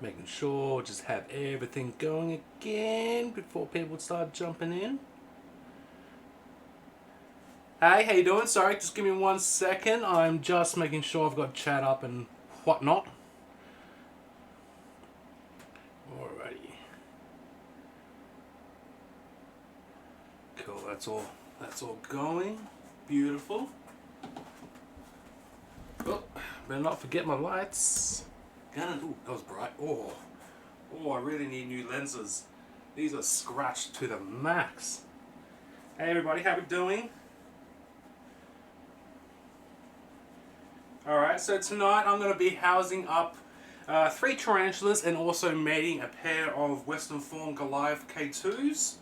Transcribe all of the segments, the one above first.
Making sure just have everything going again before people start jumping in. Hey, how you doing? Sorry, just give me 1 second. I'm just making sure I've got chat up and whatnot. Alrighty. Cool, that's all going. Beautiful. Oh, better not forget my lights. Ooh, that was bright. Oh, I really need new lenses. These are scratched to the max. Hey everybody, how we doing? Alright, so tonight I'm going to be housing up 3 tarantulas and also mating a pair of Western Fawn Goliath K2s.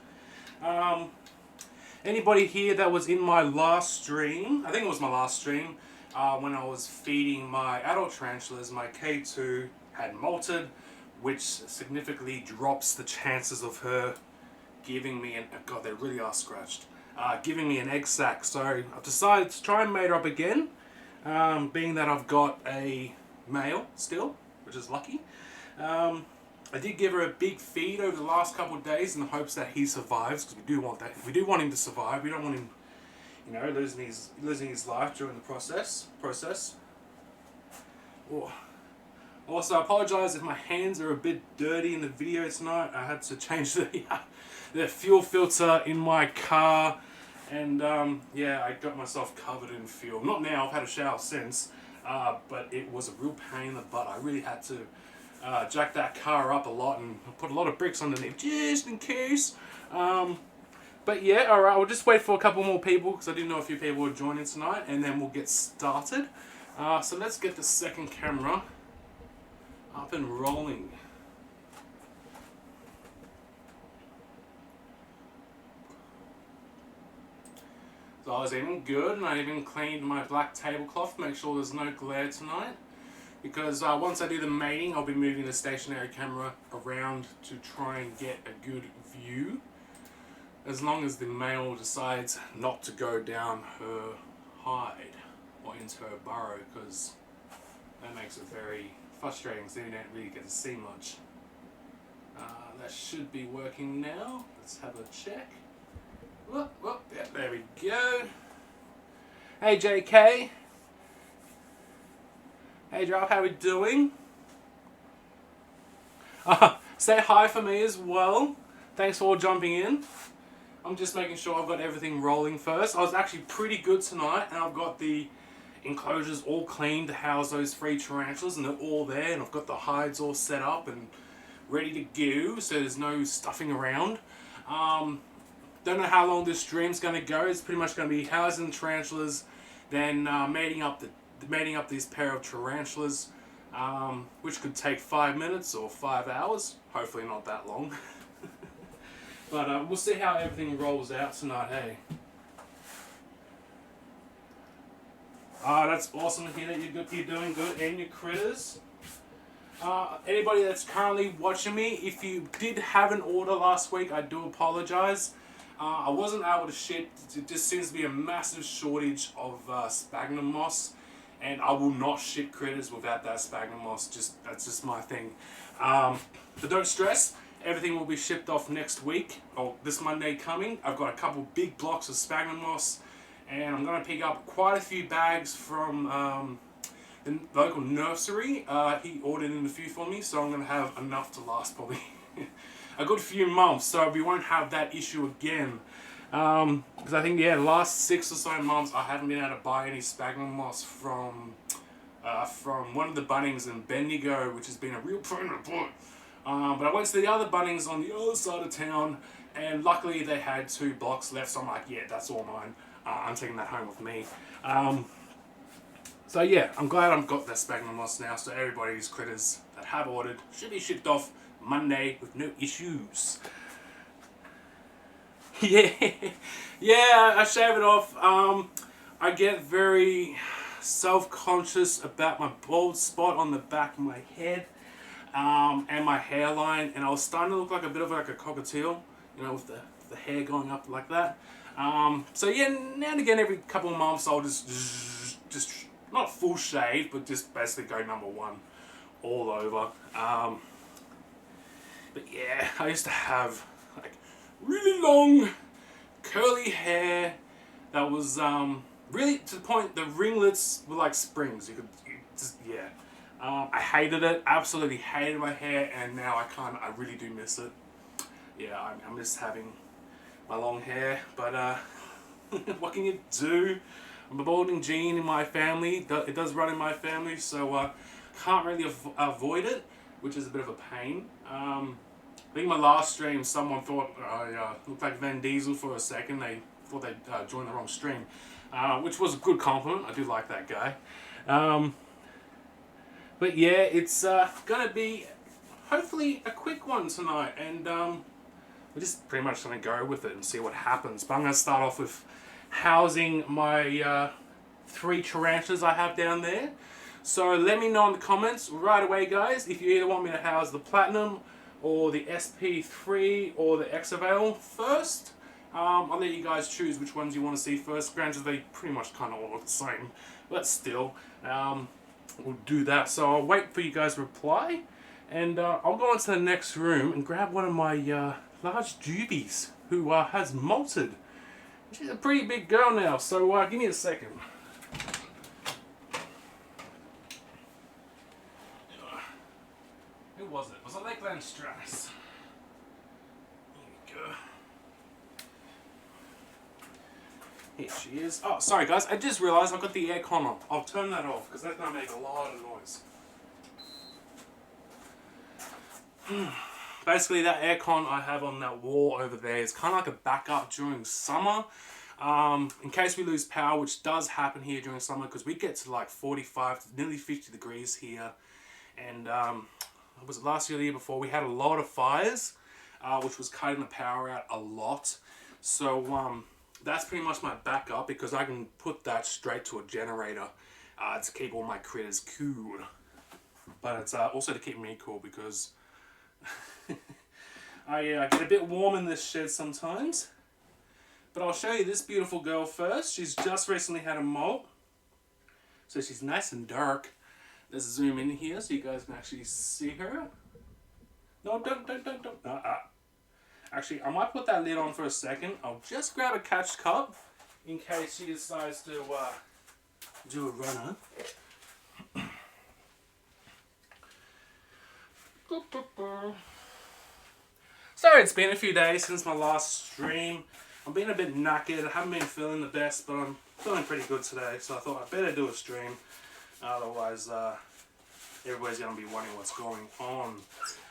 Anybody here that was in my last stream, I think it was my last stream, when I was feeding my adult tarantulas, my K2 had molted, which significantly drops the chances of her giving me an, God, they really are scratched, giving me an egg sac. So I've decided to try and mate her up again, being that I've got a male still, which is lucky. I did give her a big feed over the last couple of days in the hopes that he survives, because we do want that. We do want him to survive. We don't want him, you know, losing his life during the process. Oh. Also, I apologise if my hands are a bit dirty in the video tonight. I had to change the fuel filter in my car, and yeah, I got myself covered in fuel. Not now. I've had a shower since, but it was a real pain in the butt. I really had to jack that car up a lot and put a lot of bricks underneath just in case. But yeah, alright, we'll just wait for a couple more people because I didn't know a few people were joining tonight, and then we'll get started. So let's get the second camera up and rolling. So I was eating good, and I even cleaned my black tablecloth to make sure there's no glare tonight. Because once I do the mating, I'll be moving the stationary camera around to try and get a good view. As long as the male decides not to go down her hide or into her burrow, because that makes it very frustrating because then you don't really get to see much. That should be working now. Let's have a check. Whoop, whoop, yeah, there we go. Hey JK. Hey Drop, how we doing? Say hi for me as well. Thanks for jumping in. I'm just making sure I've got everything rolling first. I was actually pretty good tonight, and I've got the enclosures all clean to house those 3 tarantulas, and they're all there, and I've got the hides all set up and ready to go, so there's no stuffing around. Don't know how long this stream's going to go. It's pretty much going to be housing tarantulas, then mating up these pair of tarantulas, which could take 5 minutes or 5 hours. Hopefully not that long. But we'll see how everything rolls out tonight, hey? That's awesome to hear that you're doing good and your critters. Anybody that's currently watching me, if you did have an order last week, I do apologise. I wasn't able to ship. It just seems to be a massive shortage of sphagnum moss, and I will not ship critters without that sphagnum moss. That's just my thing. But don't stress. Everything will be shipped off next week, or this Monday coming. I've got a couple big blocks of sphagnum moss, and I'm going to pick up quite a few bags from the local nursery. He ordered in a few for me, so I'm going to have enough to last probably a good few months, so we won't have that issue again. Because I think, yeah, the last 6 or so months I haven't been able to buy any sphagnum moss from one of the Bunnings in Bendigo, which has been a real pain in the butt. But I went to the other Bunnings on the other side of town, and luckily they had 2 blocks left, so I'm like, yeah, that's all mine. I'm taking that home with me. So yeah, I'm glad I've got that sphagnum moss now, so everybody's critters that have ordered should be shipped off Monday with no issues. Yeah, I shave it off. I get very self-conscious about my bald spot on the back of my head, and my hairline, and I was starting to look like a bit of like a cockatiel, you know, with the hair going up like that. So yeah, now and again, every couple of months, I'll just not full shave, but just basically go number 1 all over. But yeah, I used to have like really long curly hair that was really to the point the ringlets were like springs. You just, yeah. I hated it, absolutely hated my hair, and now I really do miss it. Yeah, I miss having my long hair, but what can you do? I'm a balding gene in my family. It does run in my family, so can't really avoid it, which is a bit of a pain. I think my last stream, someone thought I looked like Van Diesel for a second. They thought they joined the wrong stream, which was a good compliment. I do like that guy. But yeah, it's gonna be hopefully a quick one tonight, and we're just pretty much gonna go with it and see what happens. But I'm gonna start off with housing my 3 tarantulas I have down there. So let me know in the comments right away, guys, if you either want me to house the Platinum or the SP3 or the Exavail first. I'll let you guys choose which ones you want to see first. Granted, they pretty much kind of all look the same, but still, we'll do that. So I'll wait for you guys to reply, and I'll go into the next room and grab one of my large juvies who has molted. She's a pretty big girl now, so give me a second. Who was it? Was it Lakeland Stratus? Here we go. Here she is. Oh, sorry guys, I just realised I've got the aircon on. I'll turn that off because that's going to make a lot of noise. Basically, that aircon I have on that wall over there is kind of like a backup during summer. In case we lose power, which does happen here during summer because we get to like 45 to nearly 50 degrees here. And was it last year or the year before, we had a lot of fires, which was cutting the power out a lot. So that's pretty much my backup because I can put that straight to a generator to keep all my critters cool. But it's also to keep me cool because I get a bit warm in this shed sometimes. But I'll show you this beautiful girl first. She's just recently had a molt, so she's nice and dark. Let's zoom in here so you guys can actually see her. No, don't. Actually, I might put that lid on for a second. I'll just grab a catch cup in case she decides to do a runner. So it's been a few days since my last stream. I'm being a bit knackered. I haven't been feeling the best, but I'm feeling pretty good today. So I thought I'd better do a stream. Otherwise, everybody's going to be wondering what's going on.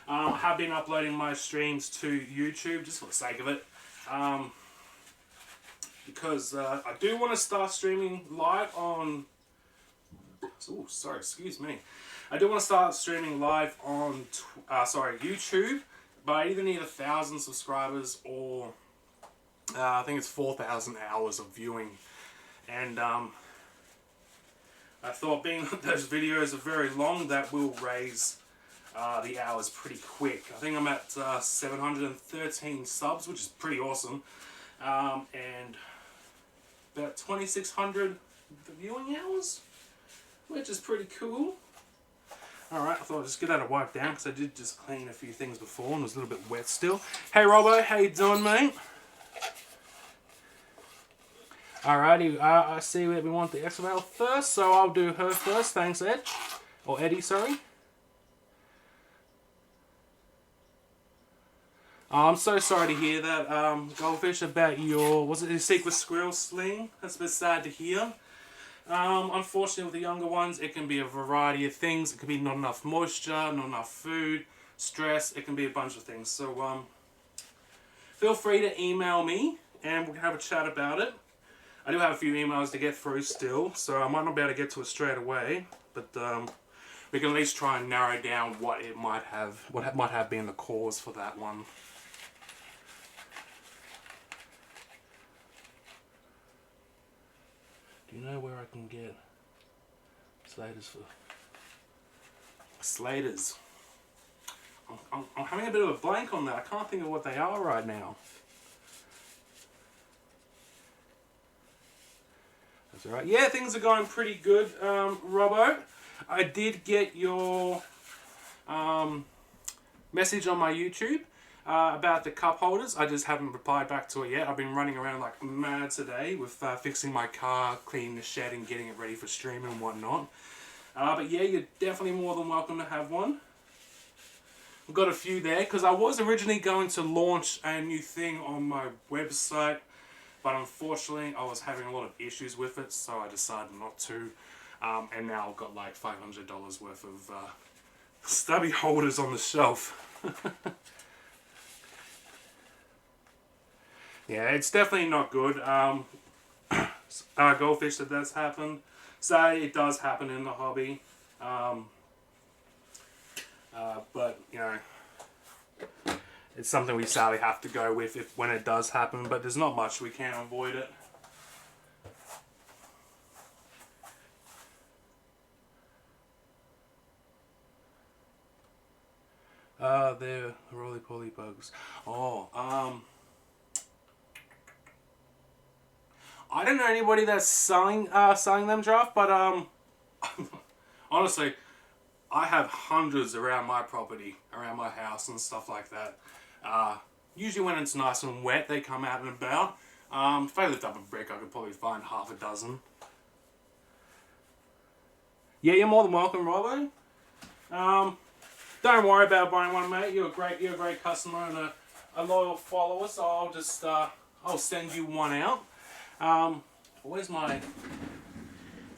I have been uploading my streams to YouTube just for the sake of it. Because I do want to start streaming live on... Oh, sorry, excuse me. I do want to start streaming live on YouTube. But I either need 1,000 subscribers or I think it's 4,000 hours of viewing. And I thought being that those videos are very long, that will raise the hours pretty quick. I think I'm at 713 subs, which is pretty awesome. And about 2,600 viewing hours, which is pretty cool. Alright, I thought I'd just get that to wipe down because I did just clean a few things before and it was a little bit wet still. Hey Robbo, how you doing, mate? Alrighty, I see that we want the Exavail first, so I'll do her first. Thanks, Ed. Or Eddie, sorry. I'm so sorry to hear that, Goldfish, about your, was it your secret squirrel sling? That's a bit sad to hear. Unfortunately, with the younger ones, it can be a variety of things. It could be not enough moisture, not enough food, stress. It can be a bunch of things. So, feel free to email me and we can have a chat about it. I do have a few emails to get through still, so I might not be able to get to it straight away. But we can at least try and narrow down what it might have, what might have been the cause for that one. Do you know where I can get Slaters for? Slaters. I'm having a bit of a blank on that. I can't think of what they are right now. That's alright. Yeah, things are going pretty good, Robbo. I did get your message on my YouTube about the cup holders. I just haven't replied back to it yet. I've been running around like mad today with fixing my car, cleaning the shed and getting it ready for streaming and whatnot. But yeah, you're definitely more than welcome to have one. I've got a few there because I was originally going to launch a new thing on my website, but unfortunately I was having a lot of issues with it, so I decided not to. And now I've got like $500 worth of stubby holders on the shelf. Yeah, it's definitely not good. Goldfish, that does happen. Say it does happen in the hobby. But, you know, it's something we sadly have to go with when it does happen. But there's not much we can avoid it. They're roly-poly bugs. Oh, I don't know anybody that's selling them, Draft, but honestly, I have hundreds around my property, around my house and stuff like that. Usually when it's nice and wet, they come out and about. If I lift up a brick, I could probably find half a dozen. Yeah, you're more than welcome, Robbo. Don't worry about buying one, mate. You're a great customer and a loyal follower. So I'll just I'll send you one out. Where's my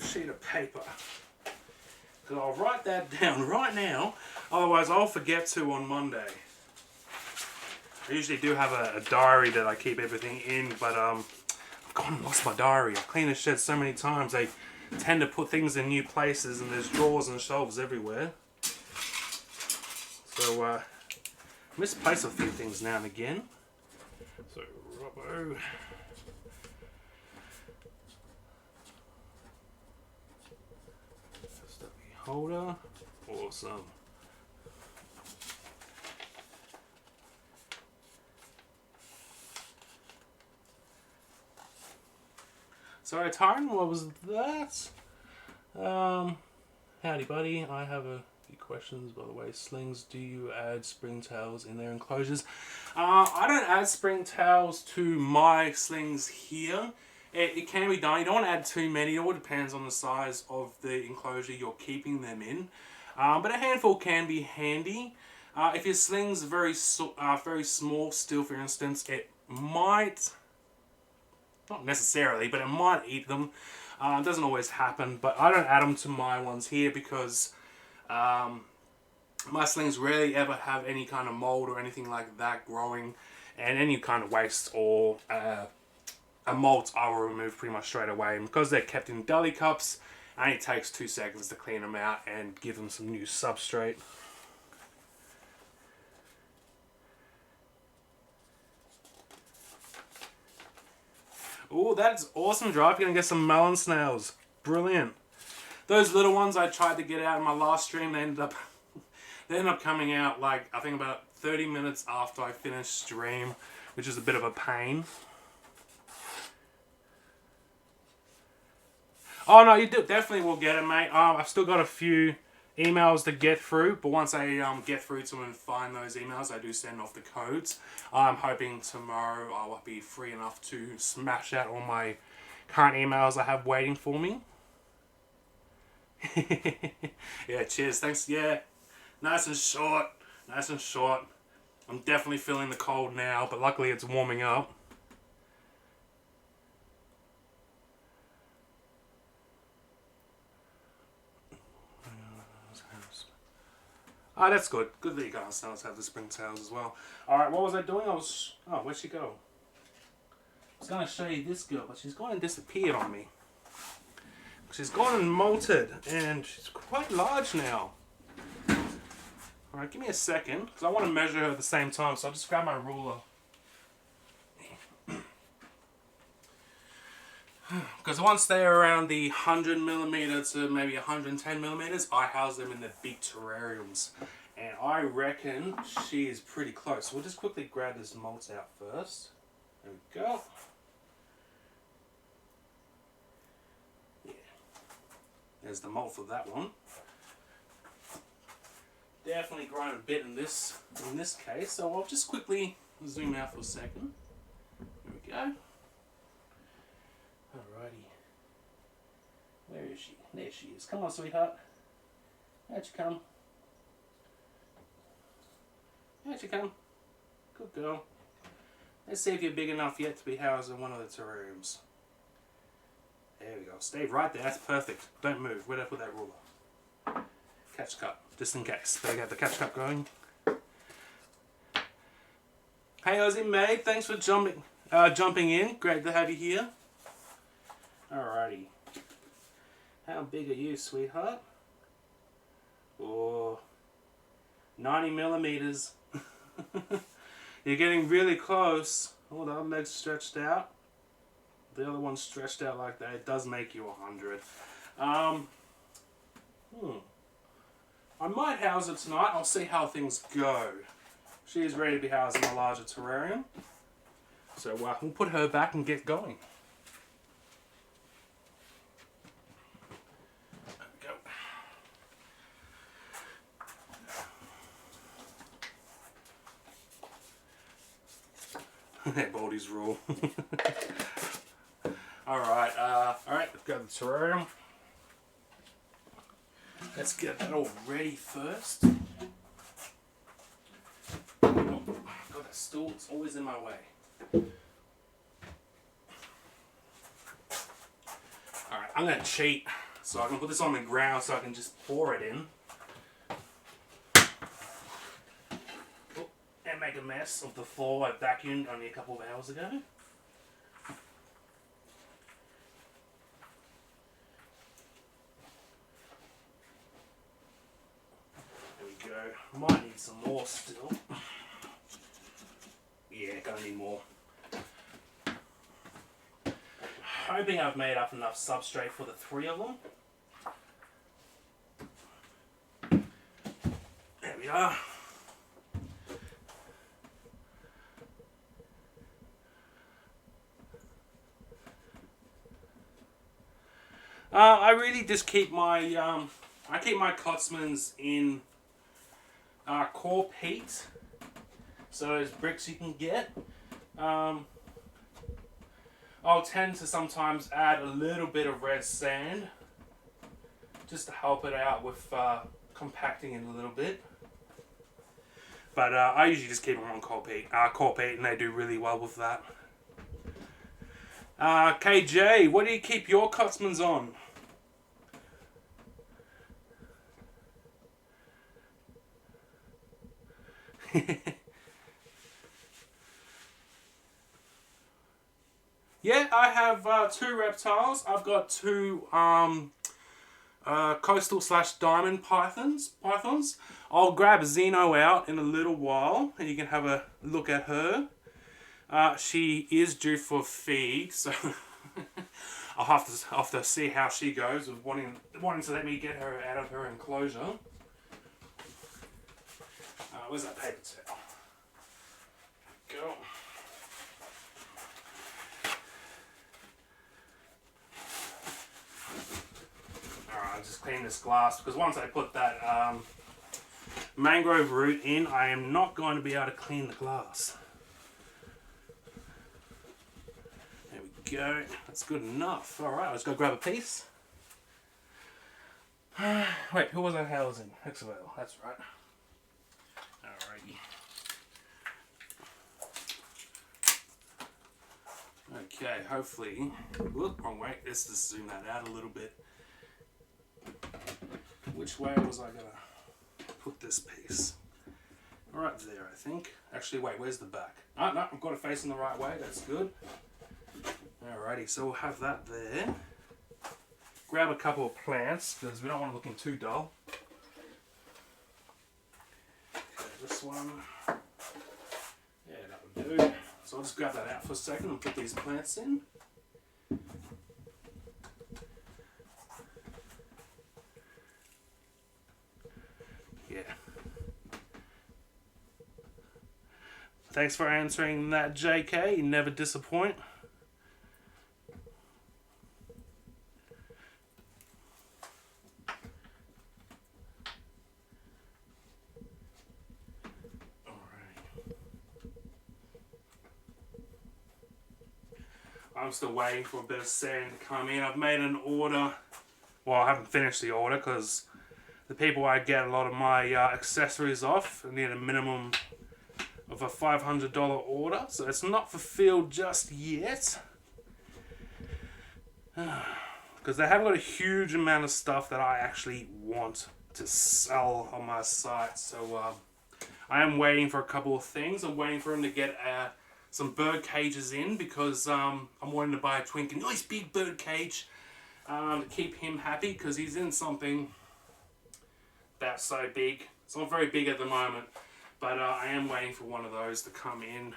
sheet of paper? Because I'll write that down right now. Otherwise, I'll forget to on Monday. I usually do have a diary that I keep everything in, but I've gone and lost my diary. I've cleaned the shed so many times. They tend to put things in new places, and there's drawers and shelves everywhere. So I misplace a few things now and again. So Robbo. Holder, awesome. Sorry, Tyron, what was that? Howdy, buddy. I have a few questions, by the way. Slings, do you add Springtails in their enclosures? I don't add Springtails to my slings here. It can be done. You don't want to add too many. It all depends on the size of the enclosure you're keeping them in. But a handful can be handy. If your sling's very small still, for instance, it might, not necessarily, but it might eat them. It doesn't always happen, but I don't add them to my ones here because my slings rarely ever have any kind of mold or anything like that growing, and any kind of waste or molds I will remove pretty much straight away. And because they're kept in deli cups, it only takes 2 seconds to clean them out and give them some new substrate. Oh, that's awesome, Drive. You're going to get some melon snails. Brilliant. Those little ones I tried to get out in my last stream, they ended up coming out like, I think about 30 minutes after I finished stream, which is a bit of a pain. Oh no, you definitely will get it, mate. I've still got a few emails to get through, but once I get through to them and find those emails, I do send off the codes. I'm hoping tomorrow I will be free enough to smash out all my current emails I have waiting for me. Yeah, cheers, thanks. Yeah, nice and short, nice and short. I'm definitely feeling the cold now, but luckily it's warming up. Ah, that's good. Good that you guys have the Springtails as well. Alright, what was I doing? Oh, where'd she go? I was going to show you this girl, but she's gone and disappeared on me. She's gone and molted, and she's quite large now. Alright, give me a second, because I want to measure her at the same time, so I'll just grab my ruler. Because once they're around the 100mm to maybe 110mm, I house them in the big terrariums. And I reckon she is pretty close. So we'll just quickly grab this molt out first. There we go. Yeah. There's the molt for that one. definitely grown a bit in this case. So I'll just quickly zoom out for a second. There we go. Alrighty. Where is she? There she is. Come on, sweetheart. Out you come. Out you come. Good girl. Let's see if you're big enough yet to be housed in one of the terrariums. There we go. Stay right there. That's perfect. Don't move. Where'd I put that ruler? Catch cup. Just in case. Better get the catch cup going. Hey Aussie mate, thanks for jumping in. Great to have you here. Alrighty. How big are you, sweetheart? Oh, 90 millimeters. You're getting really close. Oh, the other leg's stretched out. The other one's stretched out like that. It does make you 100. I might house her tonight. I'll see how things go. She is ready to be housed in a larger terrarium. So we'll put her back and get going. There we go. Baldy's rule. Alright, let's go to the terrarium. Let's get that all ready first. Oh, got that stool, it's always in my way. Alright, I'm going to cheat. So I can put this on the ground so I can just pour it in. Oh, and make a mess of the floor I vacuumed only a couple of hours ago. Might need some more still. Yeah, gonna need more. Hoping I've made up enough substrate for the 3 of them. There we are. I really just keep my I keep my Cotsmans in core peat, so those bricks you can get. I'll tend to sometimes add a little bit of red sand just to help it out with compacting it a little bit. But I usually just keep them on core peat, and they do really well with that. KJ, what do you keep your Cotsmans on? Yeah, I have 2 reptiles. I've got 2 coastal / diamond pythons. I'll grab Zeno out in a little while, and you can have a look at her. She is due for feed, so I'll have to see how she goes with wanting to let me get her out of her enclosure. Where's that paper towel? Go. Alright, I'll just clean this glass because once I put that mangrove root in, I am not going to be able to clean the glass. There we go. That's good enough. Alright, let's go grab a piece. Wait, who was I housing? Hexawell, that's right. Alrighty. Okay, hopefully. Whoop, wrong way. Let's just zoom that out a little bit. Which way was I gonna put this piece? Right there, I think. Actually, wait, where's the back? Oh, no, I've got it facing the right way. That's good. Alrighty, so we'll have that there. Grab a couple of plants because we don't want it looking too dull. This one, yeah, that would do. So I'll just grab that out for a second and put these plants in. Yeah. Thanks for answering that, JK. You never disappoint. I'm still waiting for a bit of sand to come in. I've made an order. Well, I haven't finished the order because the people I get a lot of my accessories off need a minimum of a $500 order. So it's not fulfilled just yet. Because they haven't got a huge amount of stuff that I actually want to sell on my site. So I am waiting for a couple of things. I'm waiting for them to get some bird cages in because I'm wanting to buy a twink, nice big bird cage to keep him happy because he's in something that's so big. It's not very big at the moment, but I am waiting for one of those to come in,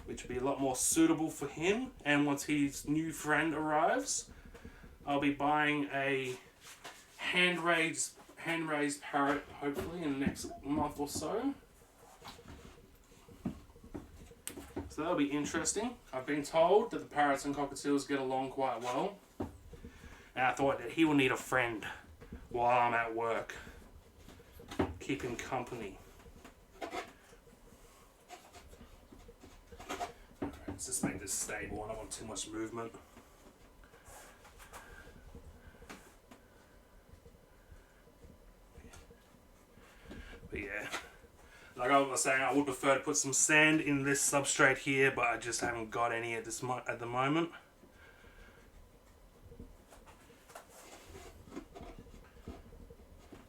which will be a lot more suitable for him. And once his new friend arrives, I'll be buying a hand-raised parrot hopefully in the next month or so. So that'll be interesting. I've been told that the parrots and cockatiels get along quite well. And I thought that he will need a friend while I'm at work. Keep him company. Alright, let's just make this stable. I don't want too much movement. But yeah, like I was saying, I would prefer to put some sand in this substrate here, but I just haven't got any at the moment.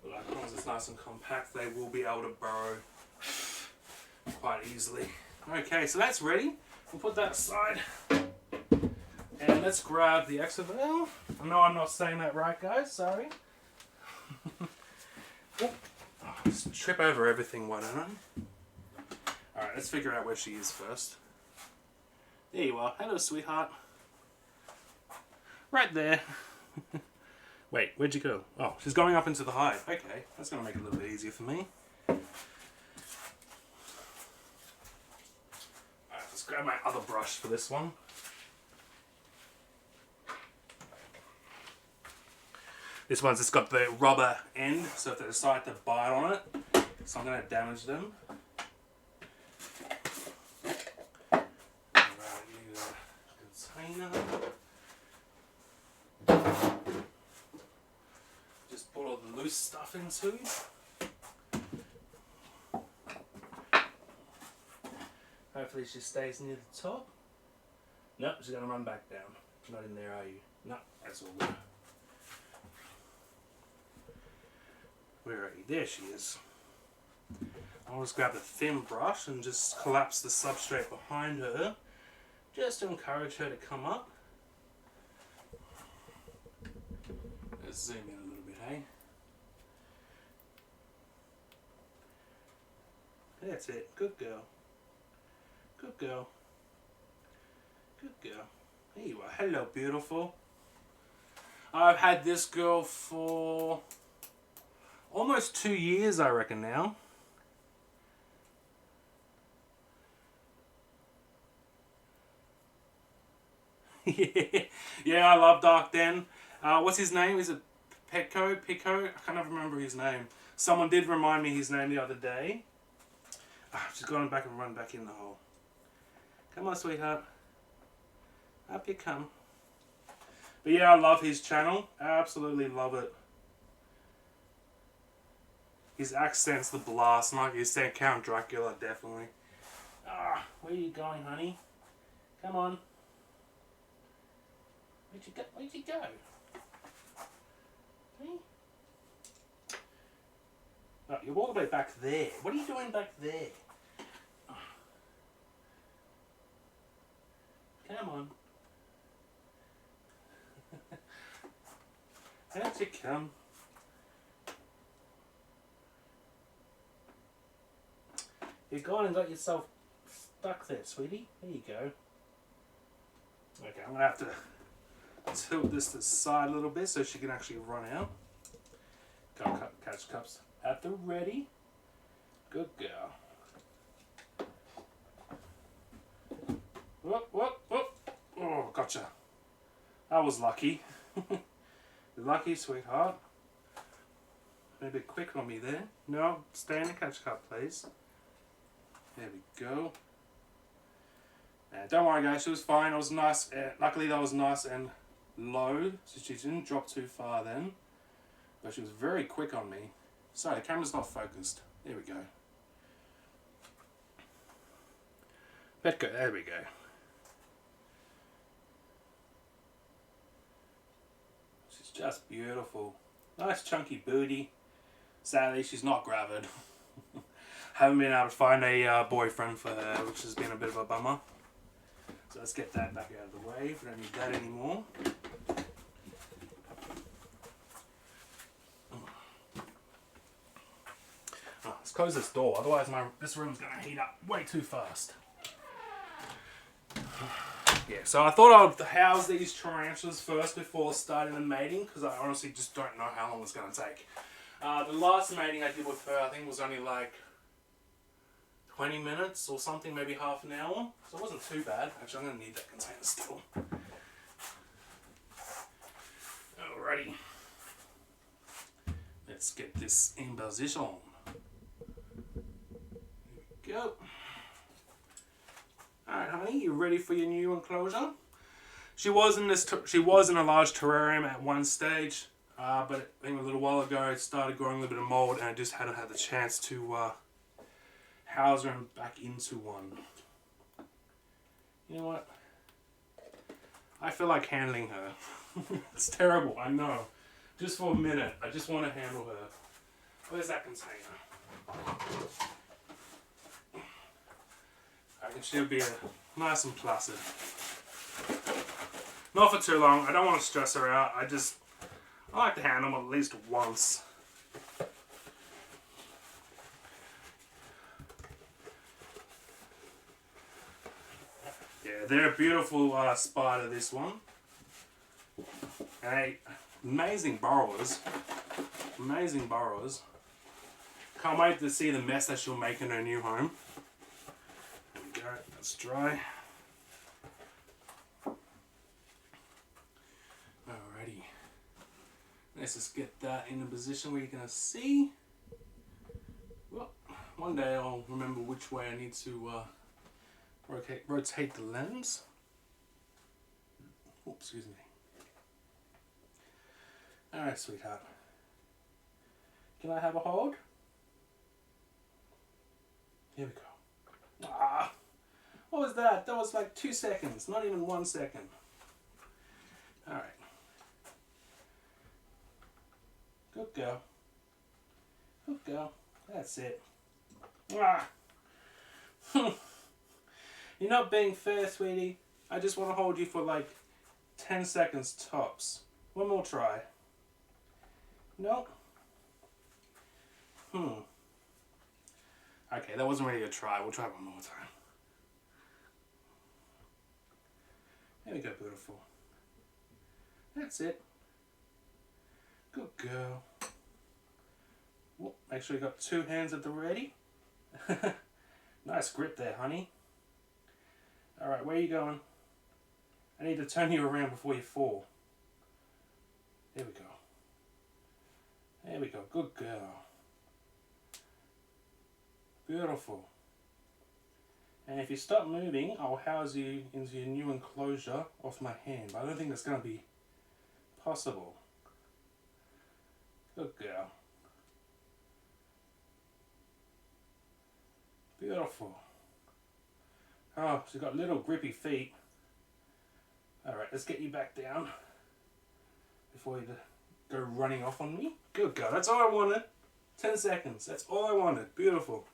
But as long as it's nice and compact, they will be able to burrow quite easily. Okay, so that's ready. We'll put that aside. And let's grab the excavator. I know I'm not saying that right, guys. Sorry. Just trip over everything, why don't I? Alright, let's figure out where she is first. There you are. Hello, sweetheart. Right there. Wait, where'd you go? Oh, she's going up into the hive. Okay, that's going to make it a little bit easier for me. Alright, let's grab my other brush for this one. This one's just got the rubber end, so if they decide to bite on it, it's not going to damage them. Container. Just put all the loose stuff into. Hopefully she stays near the top. Nope, she's going to run back down. You're not in there, are you? No, that's all good. Where are you? There she is. I'll just grab a thin brush and just collapse the substrate behind her, just to encourage her to come up. Let's zoom in a little bit, hey? That's it. Good girl. Good girl. Good girl. There you are. Hello, beautiful. I've had this girl for almost 2 years, I reckon now. Yeah, I love Dark Den. What's his name? Is it Pico? I can't remember his name. Someone did remind me his name the other day. She's gone back and run back in the hole. Come on, sweetheart. Up you come. But yeah, I love his channel. I absolutely love it. His accent's the blast, like you said, Count Dracula, definitely. Where are you going, honey? Come on. Where'd you go? Where'd you go? Hey? Oh, you're all the way back there. What are you doing back there? Come on. How did you come? You've gone and got yourself stuck there, sweetie. There you go. Okay, I'm going to have to tilt this to the side a little bit so she can actually run out. Got catch cups at the ready. Good girl. Whoop, whoop, whoop. Oh, gotcha. That was lucky. Lucky, sweetheart. Maybe quick on me there. No, stay in the catch cup, please. There we go. Don't worry guys, she was fine. It was nice. Luckily that was nice and low, so she didn't drop too far then. But she was very quick on me. Sorry, the camera's not focused. There we go. Petco, there we go. She's just beautiful. Nice chunky booty. Sadly, she's not gravid. Haven't been able to find a boyfriend for her, which has been a bit of a bummer. So let's get that back out of the way. We don't need that anymore. Oh, let's close this door, otherwise this room's going to heat up way too fast. Yeah, so I thought I would house these tarantulas first before starting the mating, because I honestly just don't know how long it's going to take. The last mating I did with her, I think was only like 20 minutes or something, maybe half an hour. So it wasn't too bad. Actually, I'm going to need that container still. Alrighty. Let's get this in position. Here we go. Alright, honey, you ready for your new enclosure? She was in a large terrarium at one stage, but I think a little while ago it started growing a little bit of mold, and I just hadn't had the chance to house her back into one. You know what? I feel like handling her. It's terrible, I know. Just for a minute, I just want to handle her. Where's that container? I reckon she'll be nice and placid. Not for too long. I don't want to stress her out. I like to handle them at least once. Yeah, they're a beautiful spider, this one. And amazing burrowers. Amazing burrowers. Can't wait to see the mess that she'll make in her new home. There we go, that's dry. Alrighty. Let's just get that in a position where you can see. Well, one day I'll remember which way I need to rotate the lens. Oh, excuse me. Alright, sweetheart. Can I have a hold? Here we go. Ah! What was that? That was like 2 seconds, not even 1 second. Alright. Good girl. Good girl. That's it. Ah! You're not being fair, sweetie. I just want to hold you for like 10 seconds tops. One more try. Nope. Okay, that wasn't really a try. We'll try one more time. There we go, beautiful. That's it. Good girl. Whoop, make sure you got 2 hands at the ready. Nice grip there, honey. Alright, where are you going? I need to turn you around before you fall. There we go. There we go. Good girl. Beautiful. And if you stop moving, I'll house you into your new enclosure off my hand. But I don't think that's going to be possible. Good girl. Beautiful. Oh, she's got little grippy feet. Alright, let's get you back down before you go running off on me. Good girl, that's all I wanted. 10 seconds, that's all I wanted. Beautiful.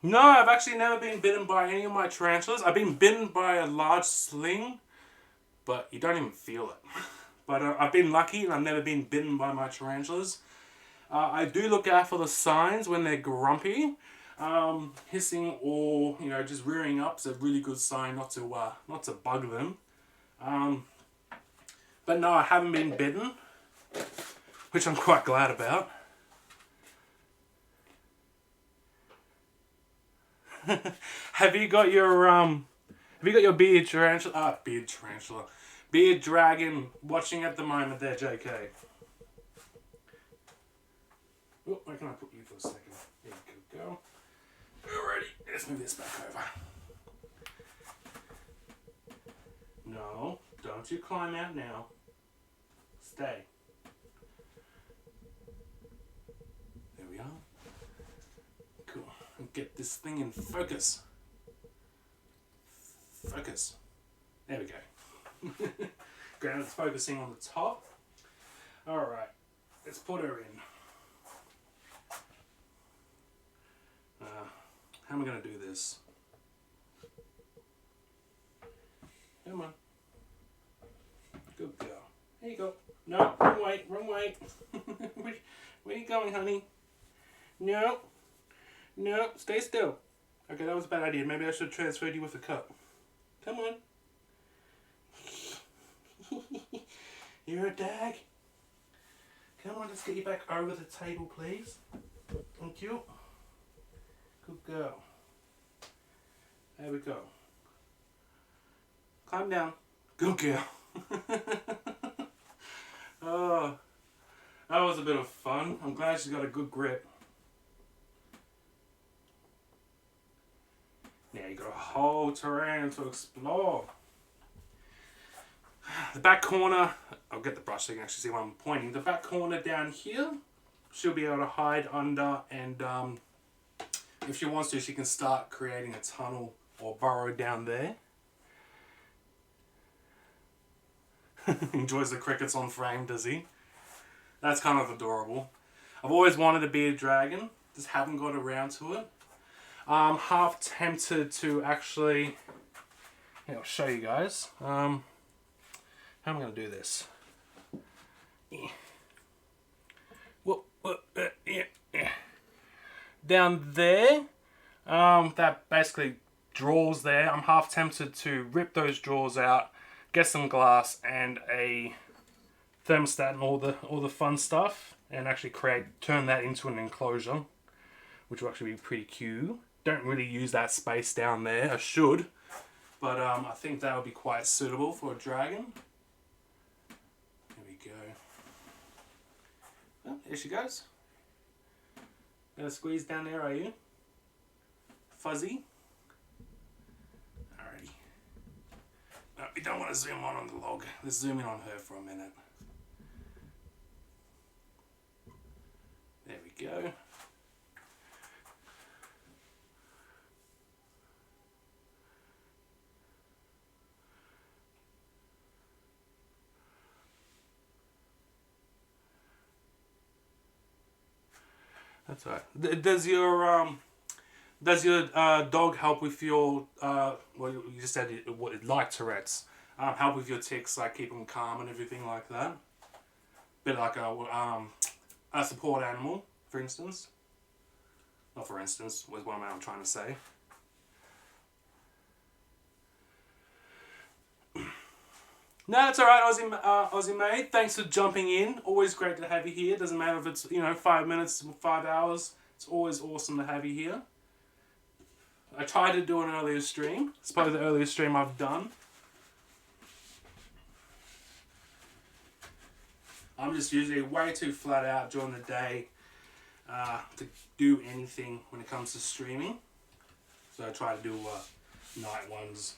No, I've actually never been bitten by any of my tarantulas. I've been bitten by a large sling, but you don't even feel it. But I've been lucky and I've never been bitten by my tarantulas. I do look out for the signs when they're grumpy. Hissing or just rearing up is a really good sign not to bug them. But no, I haven't been bitten, which I'm quite glad about. Have you got your beard dragon watching at the moment there, JK? Oh, where can I put you for a second? There you go. Alrighty, let's move this back over. No, don't you climb out now. Stay. There we are. Cool. And get this thing in focus. Focus. There we go. Great, it's focusing on the top. Alright, let's put her in. How am I going to do this? Come on. Good girl. There you go. No, wrong way, wrong way. Where are you going, honey? No. No, stay still. Okay, that was a bad idea. Maybe I should have transferred you with a cup. Come on. You're a dag. Come on, let's get you back over the table, please. Thank you. Good girl. There we go. Climb down. Good girl. Oh, that was a bit of fun. I'm glad she's got a good grip. Now you got a whole terrain to explore. The back corner, I'll get the brush so you can actually see where I'm pointing. The back corner down here, she'll be able to hide under, and if she wants to, she can start creating a tunnel or burrow down there. Enjoys the crickets on frame, does he? That's kind of adorable. I've always wanted to be a dragon, just haven't got around to it. I'm half tempted to actually, here, I'll show you guys. How am I going to do this? Down there, that basically drawers there. I'm half tempted to rip those drawers out, get some glass and a thermostat and all the fun stuff, and actually turn that into an enclosure, which will actually be pretty cute. Don't really use that space down there. I should, but I think that would be quite suitable for a dragon. There we go. Oh, there she goes. Gonna squeeze down there, are you? Fuzzy. Alrighty. No, we don't want to zoom on the log. Let's zoom in on her for a minute. There we go. That's all right. Does your dog help with your well, you just said it like Tourette's, help with your tics, like keep them calm and everything like that? Bit like a support animal, for instance. Not for instance, was what I'm trying to say. No, that's alright, Aussie mate. Thanks for jumping in. Always great to have you here. Doesn't matter if it's 5 minutes, 5 hours. It's always awesome to have you here. I tried to do an earlier stream. It's probably the earliest stream I've done. I'm just usually way too flat out during the day to do anything when it comes to streaming. So I try to do night ones.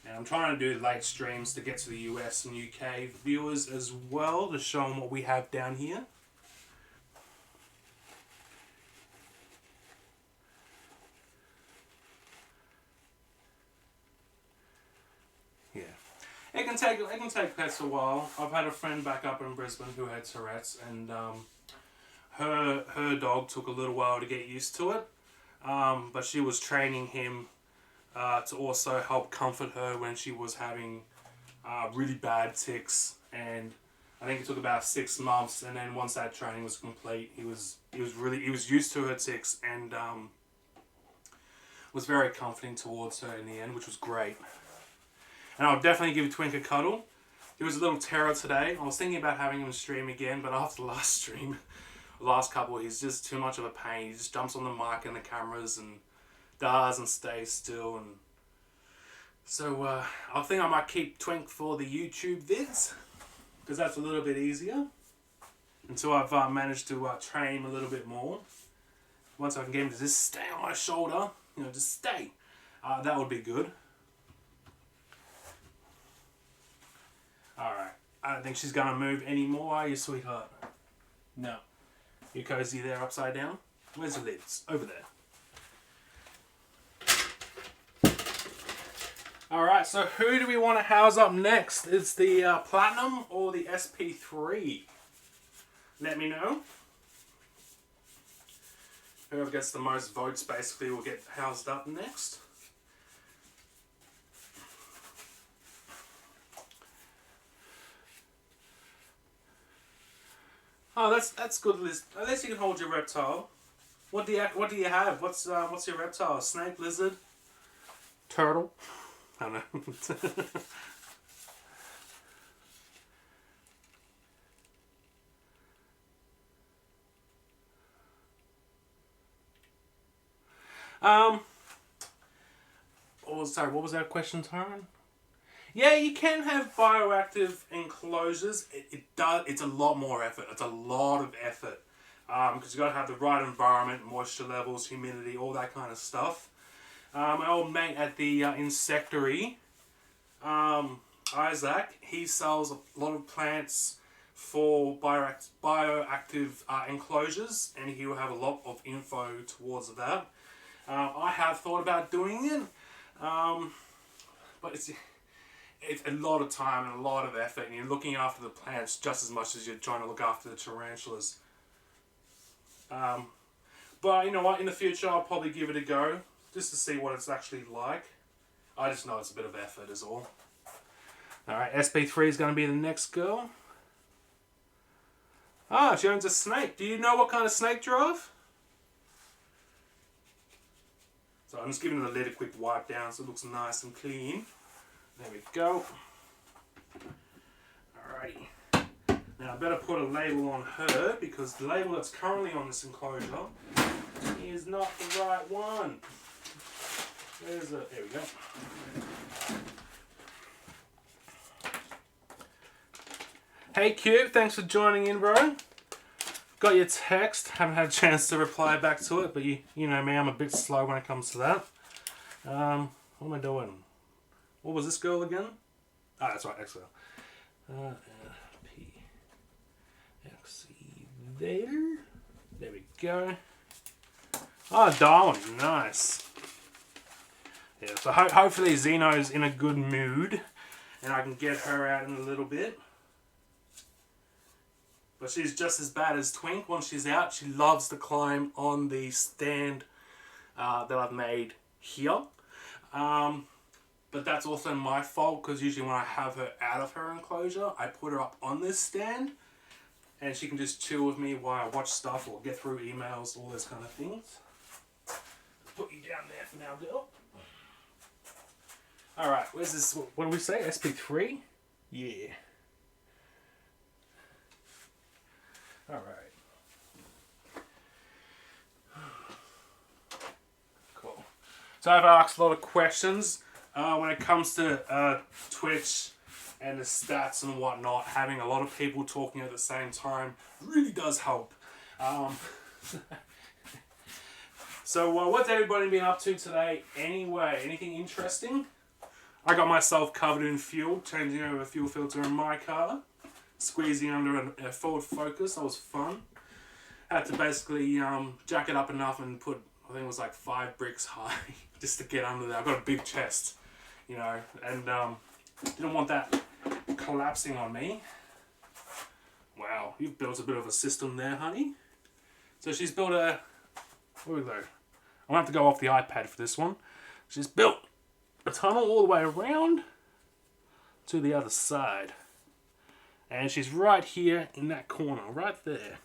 And I'm trying to do late streams to get to the US and UK viewers as well, to show them what we have down here. Yeah. It can take pets a while. I've had a friend back up in Brisbane who had Tourette's, and her dog took a little while to get used to it. But she was training him to also help comfort her when she was having really bad tics, and I think it took about 6 months, and then once that training was complete, he was used to her tics, and was very comforting towards her in the end, which was great. And I'll definitely give Twink a cuddle. He was a little terror today. I was thinking about having him stream again, but after the last stream, the last couple, he's just too much of a pain. He just jumps on the mic and the cameras and doesn't stay still, and so I think I might keep Twink for the YouTube vids, because that's a little bit easier until I've managed to train him a little bit more. once I can get him to just stay on my shoulder, you know, just stay. That would be good. Alright, I don't think she's going to move anymore, are you, sweetheart? No. You cozy there upside down? Where's the lids? Over there. Alright, so who do we want to house up next? Is the Platinum or the SP3? Let me know. Whoever gets the most votes basically will get housed up next. Oh, that's good, Liz. At least you can hold your reptile. What do you have? What's your reptile? Snake, lizard, turtle? I don't know. What was that question, Tyron? Yeah, you can have bioactive enclosures. It's a lot more effort. It's a lot of effort. Because you've got to have the right environment, moisture levels, humidity, all that kind of stuff. My old mate at the insectary, Isaac, he sells a lot of plants for bioactive enclosures, and he will have a lot of info towards that. I have thought about doing it, but it's a lot of time and a lot of effort, and you're looking after the plants just as much as you're trying to look after the tarantulas. But you know what, in the future I'll probably give it a go, just to see what it's actually like. I just know it's a bit of effort is all. Alright, SB3 is going to be the next girl. Ah, she owns a snake. Do you know what kind of snake, Giraffe? So I'm just giving the lid a quick wipe down so it looks nice and clean. There we go. Alrighty. Now I better put a label on her because the label that's currently on this enclosure is not the right one. Where's it? There we go. Hey Cube, thanks for joining in, bro. Got your text. Haven't had a chance to reply back to it, but you know me, I'm a bit slow when it comes to that. What am I doing? What was this girl again? Ah, that's right, Excel. P X E there. There we go. Oh, Darwin, nice. Yeah, so hopefully Zeno's in a good mood, and I can get her out in a little bit. But she's just as bad as Twink. Once she's out, she loves to climb on the stand that I've made here. But that's also my fault, because usually when I have her out of her enclosure, I put her up on this stand, and she can just chill with me while I watch stuff or get through emails, all those kind of things. Put you down there for now, girl. Alright, where's this? What do we say? SP3? Yeah. Alright. Cool. So I've asked a lot of questions when it comes to Twitch and the stats and whatnot. Having a lot of people talking at the same time really does help. So what's everybody been up to today anyway? Anything interesting? I got myself covered in fuel, changing over a fuel filter in my car. Squeezing under a Ford Focus. That was fun. Had to basically jack it up enough and put, I think it was like 5 bricks high just to get under there. I've got a big chest, you know, and didn't want that collapsing on me. Wow, you've built a bit of a system there, honey. So she's built a, where we go? I'm gonna have to go off the iPad for this one. She's built a tunnel all the way around to the other side. And she's right here in that corner, right there.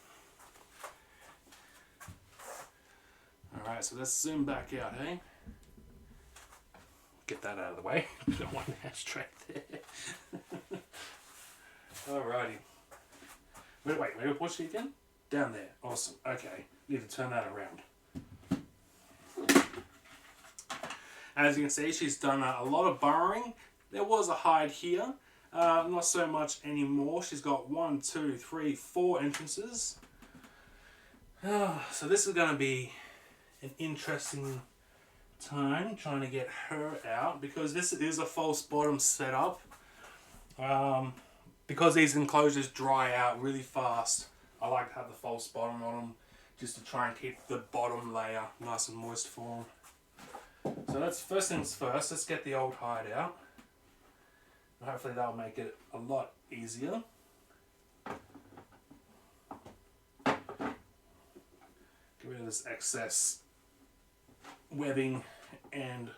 Alright, so let's zoom back out, hey? Get that out of the way. Don't want that straight there. Alrighty. Wait, what's she again? Down there. Awesome. Okay, need to turn that around. As you can see, she's done a lot of burrowing. There was a hide here. Not so much anymore. She's got 1, 2, 3, 4 entrances. So this is going to be an interesting time trying to get her out because this is a false bottom setup. Because these enclosures dry out really fast, I like to have the false bottom on them just to try and keep the bottom layer nice and moist for them. So that's first things first. Let's get the old hide out. And hopefully that'll make it a lot easier. Get rid of this excess webbing and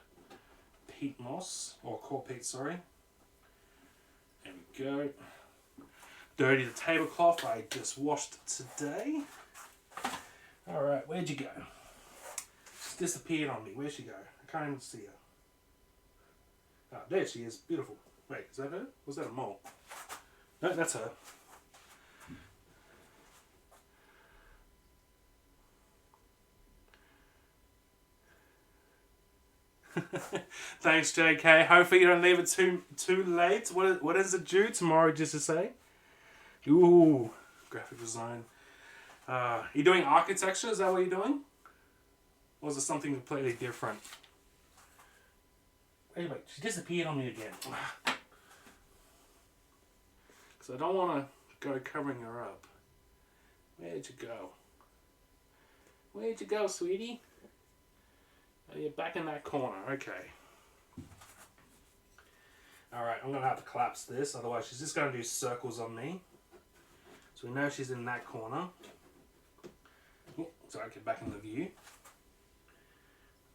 peat moss, or core peat, sorry. There we go. Dirty the tablecloth I just washed today. Alright, where'd you go? She's disappeared on me. Where'd she go? I can't even see her. Ah, there she is. Beautiful. Wait, is that her? Was that a mole? No, that's her. Thanks, JK. Hopefully you don't leave it too late. What is it due tomorrow? Just to say. Ooh, graphic design. You doing architecture? Is that what you're doing? Or is it something completely different? Wait, she disappeared on me again. Because I don't want to go covering her up. Where'd you go? Where'd you go, sweetie? Oh, you're back in that corner. Okay. Alright, I'm going to have to collapse this. Otherwise, she's just going to do circles on me. So we know she's in that corner. Oh, sorry, get back in the view.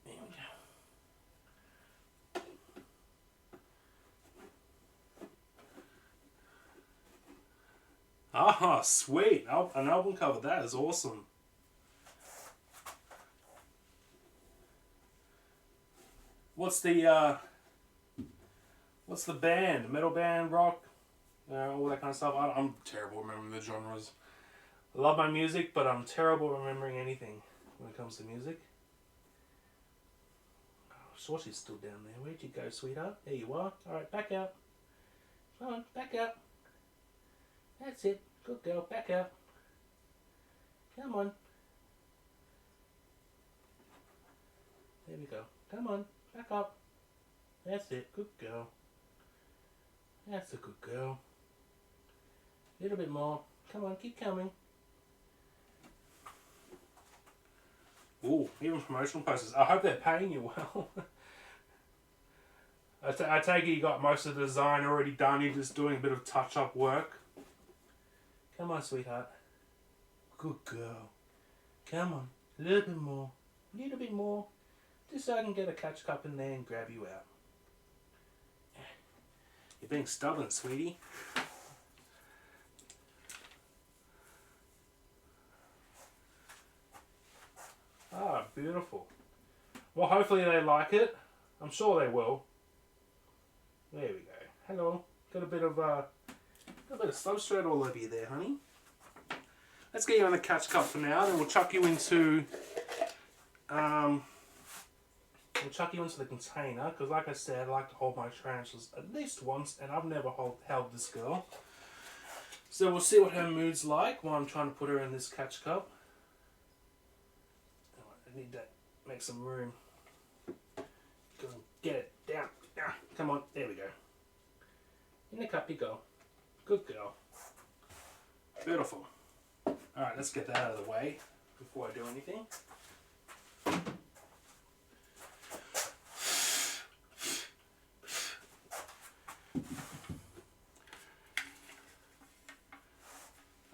There we go. Ah, sweet. An album cover. That is awesome. What's the band? Metal band, rock, all that kind of stuff. I'm terrible at remembering the genres. I love my music, but I'm terrible at remembering anything when it comes to music. Oh, Saucy's still down there. Where'd you go, sweetheart? There you are. Alright, back out. Come on, back out. That's it. Good girl. Back out. Come on. There we go. Come on. Back up. That's it. Good girl. That's a good girl. A little bit more. Come on, keep coming. Ooh, even promotional posters. I hope they're paying you well. I take it you got most of the design already done. You're just doing a bit of touch-up work. Come on, sweetheart. Good girl. Come on. A little bit more. A little bit more. Just so I can get a catch cup in there and grab you out. You're being stubborn, sweetie. Ah, beautiful. Well, hopefully they like it. I'm sure they will. There we go. Hello. Got a bit of substrate all over you there, honey. Let's get you on the catch cup for now, then we'll chuck you into the container, because like I said, I like to hold my tarantulas at least once, and I've never held this girl. So we'll see what her mood's like while I'm trying to put her in this catch cup. I need to make some room. Go and get it down. Come on, there we go. In the cup you go. Good girl. Beautiful. Alright, let's get that out of the way before I do anything.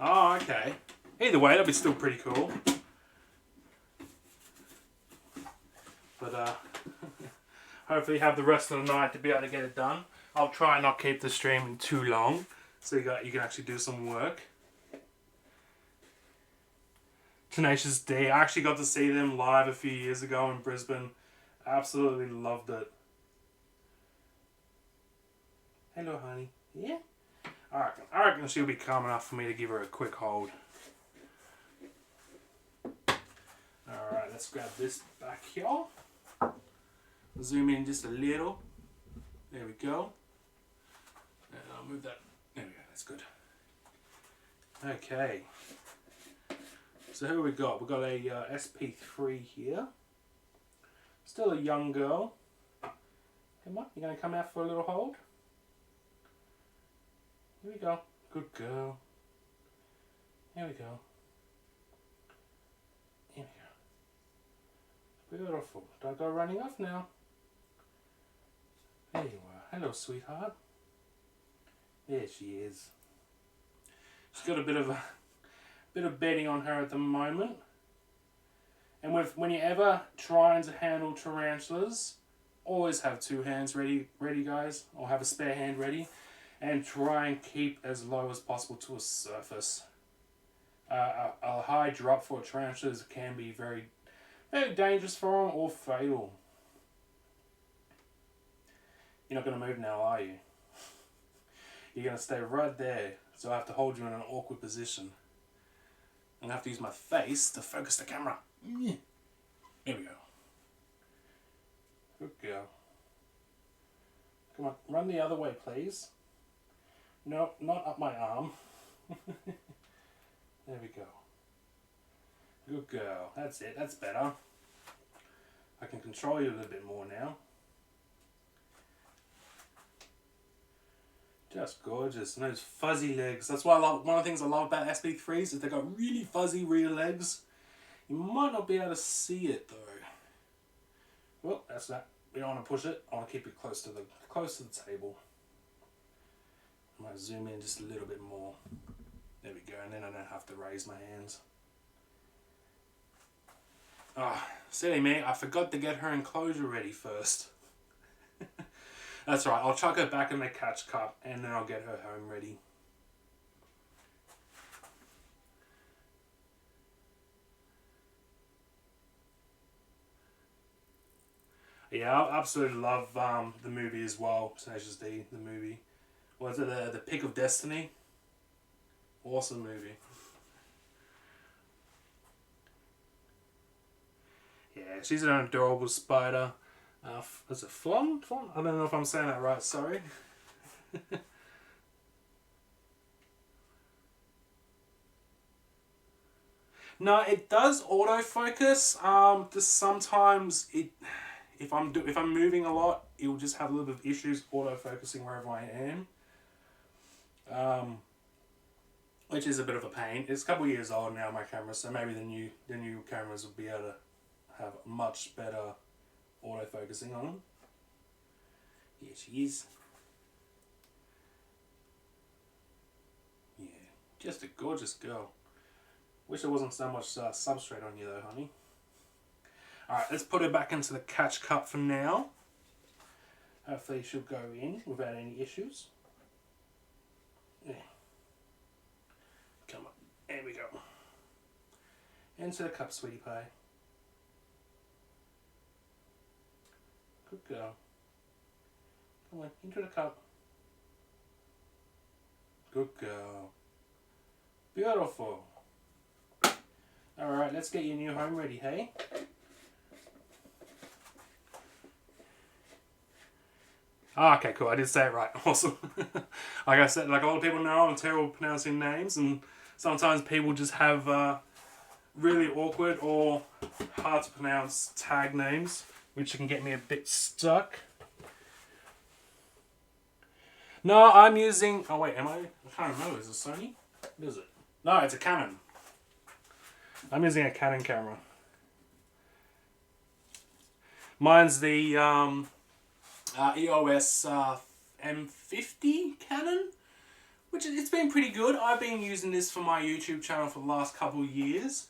Oh, okay. Either way, that'll be still pretty cool. But hopefully have the rest of the night to be able to get it done. I'll try and not keep the streaming too long, so you can actually do some work. Tenacious D. I actually got to see them live a few years ago in Brisbane. Absolutely loved it. Hello, honey. Yeah? I reckon she'll be calm enough for me to give her a quick hold. Alright, let's grab this back here. Zoom in just a little. There we go. And I'll move that. There we go, that's good. Okay. So who we got? We've got a SP3 here. Still a young girl. Come on, you gonna come out for a little hold? Here we go. Good girl. Here we go. Here we go. Beautiful. Don't go running off now. There you are. Hello, sweetheart. There she is. She's got a bit of bedding on her at the moment. And when you're ever trying to handle tarantulas, always have two hands ready guys, or have a spare hand ready, and try and keep as low as possible to a surface. A high drop for tarantulas can be very, very dangerous for them or fatal. You're not going to move now, are you? You're going to stay right there, so I have to hold you in an awkward position. I'm going to have to use my face to focus the camera. There we go. Good girl. Come on, run the other way, please. No, not up my arm. There we go. Good girl. That's it. That's better. I can control you a little bit more now. Just gorgeous. And those fuzzy legs. That's why I love, one of the things I love about SP3s is they've got really fuzzy rear legs. You might not be able to see it though. Well, that's that. We don't want to push it. I want to keep it close to the table. I might zoom in just a little bit more. There we go, and then I don't have to raise my hands. Ah, silly me, I forgot to get her enclosure ready first. That's right, I'll chuck her back in the catch cup and then I'll get her home ready. Yeah, I absolutely love the movie as well, Tenacious D, the movie. Was it the Pick of Destiny? Awesome movie. Yeah, she's an adorable spider. Is it Fawn? Fawn? I don't know if I'm saying that right, sorry. No, it does autofocus. Just sometimes if I'm moving a lot, it will just have a little bit of issues autofocusing wherever I am. Which is a bit of a pain. It's a couple of years old now, my camera, so maybe the new cameras will be able to have much better autofocusing on them. Yeah, she is. Yeah, just a gorgeous girl. Wish there wasn't so much substrate on you though, honey. Alright, let's put her back into the catch cup for now. Hopefully she'll go in without any issues. Yeah. Come on, there we go. Into the cup, sweetie pie. Good girl. Come on, into the cup. Good girl. Beautiful. Alright, let's get your new home ready, hey? Ah, okay, cool. I did say it right. Awesome. Like I said, like a lot of people know, I'm terrible at pronouncing names, and sometimes people just have really awkward or hard to pronounce tag names, which can get me a bit stuck. No, I'm using... Oh, wait, am I? I can't remember. Is it Sony? What is it? No, it's a Canon. I'm using a Canon camera. Mine's the EOS M50 Canon, which it's been pretty good. I've been using this for my YouTube channel for the last couple of years.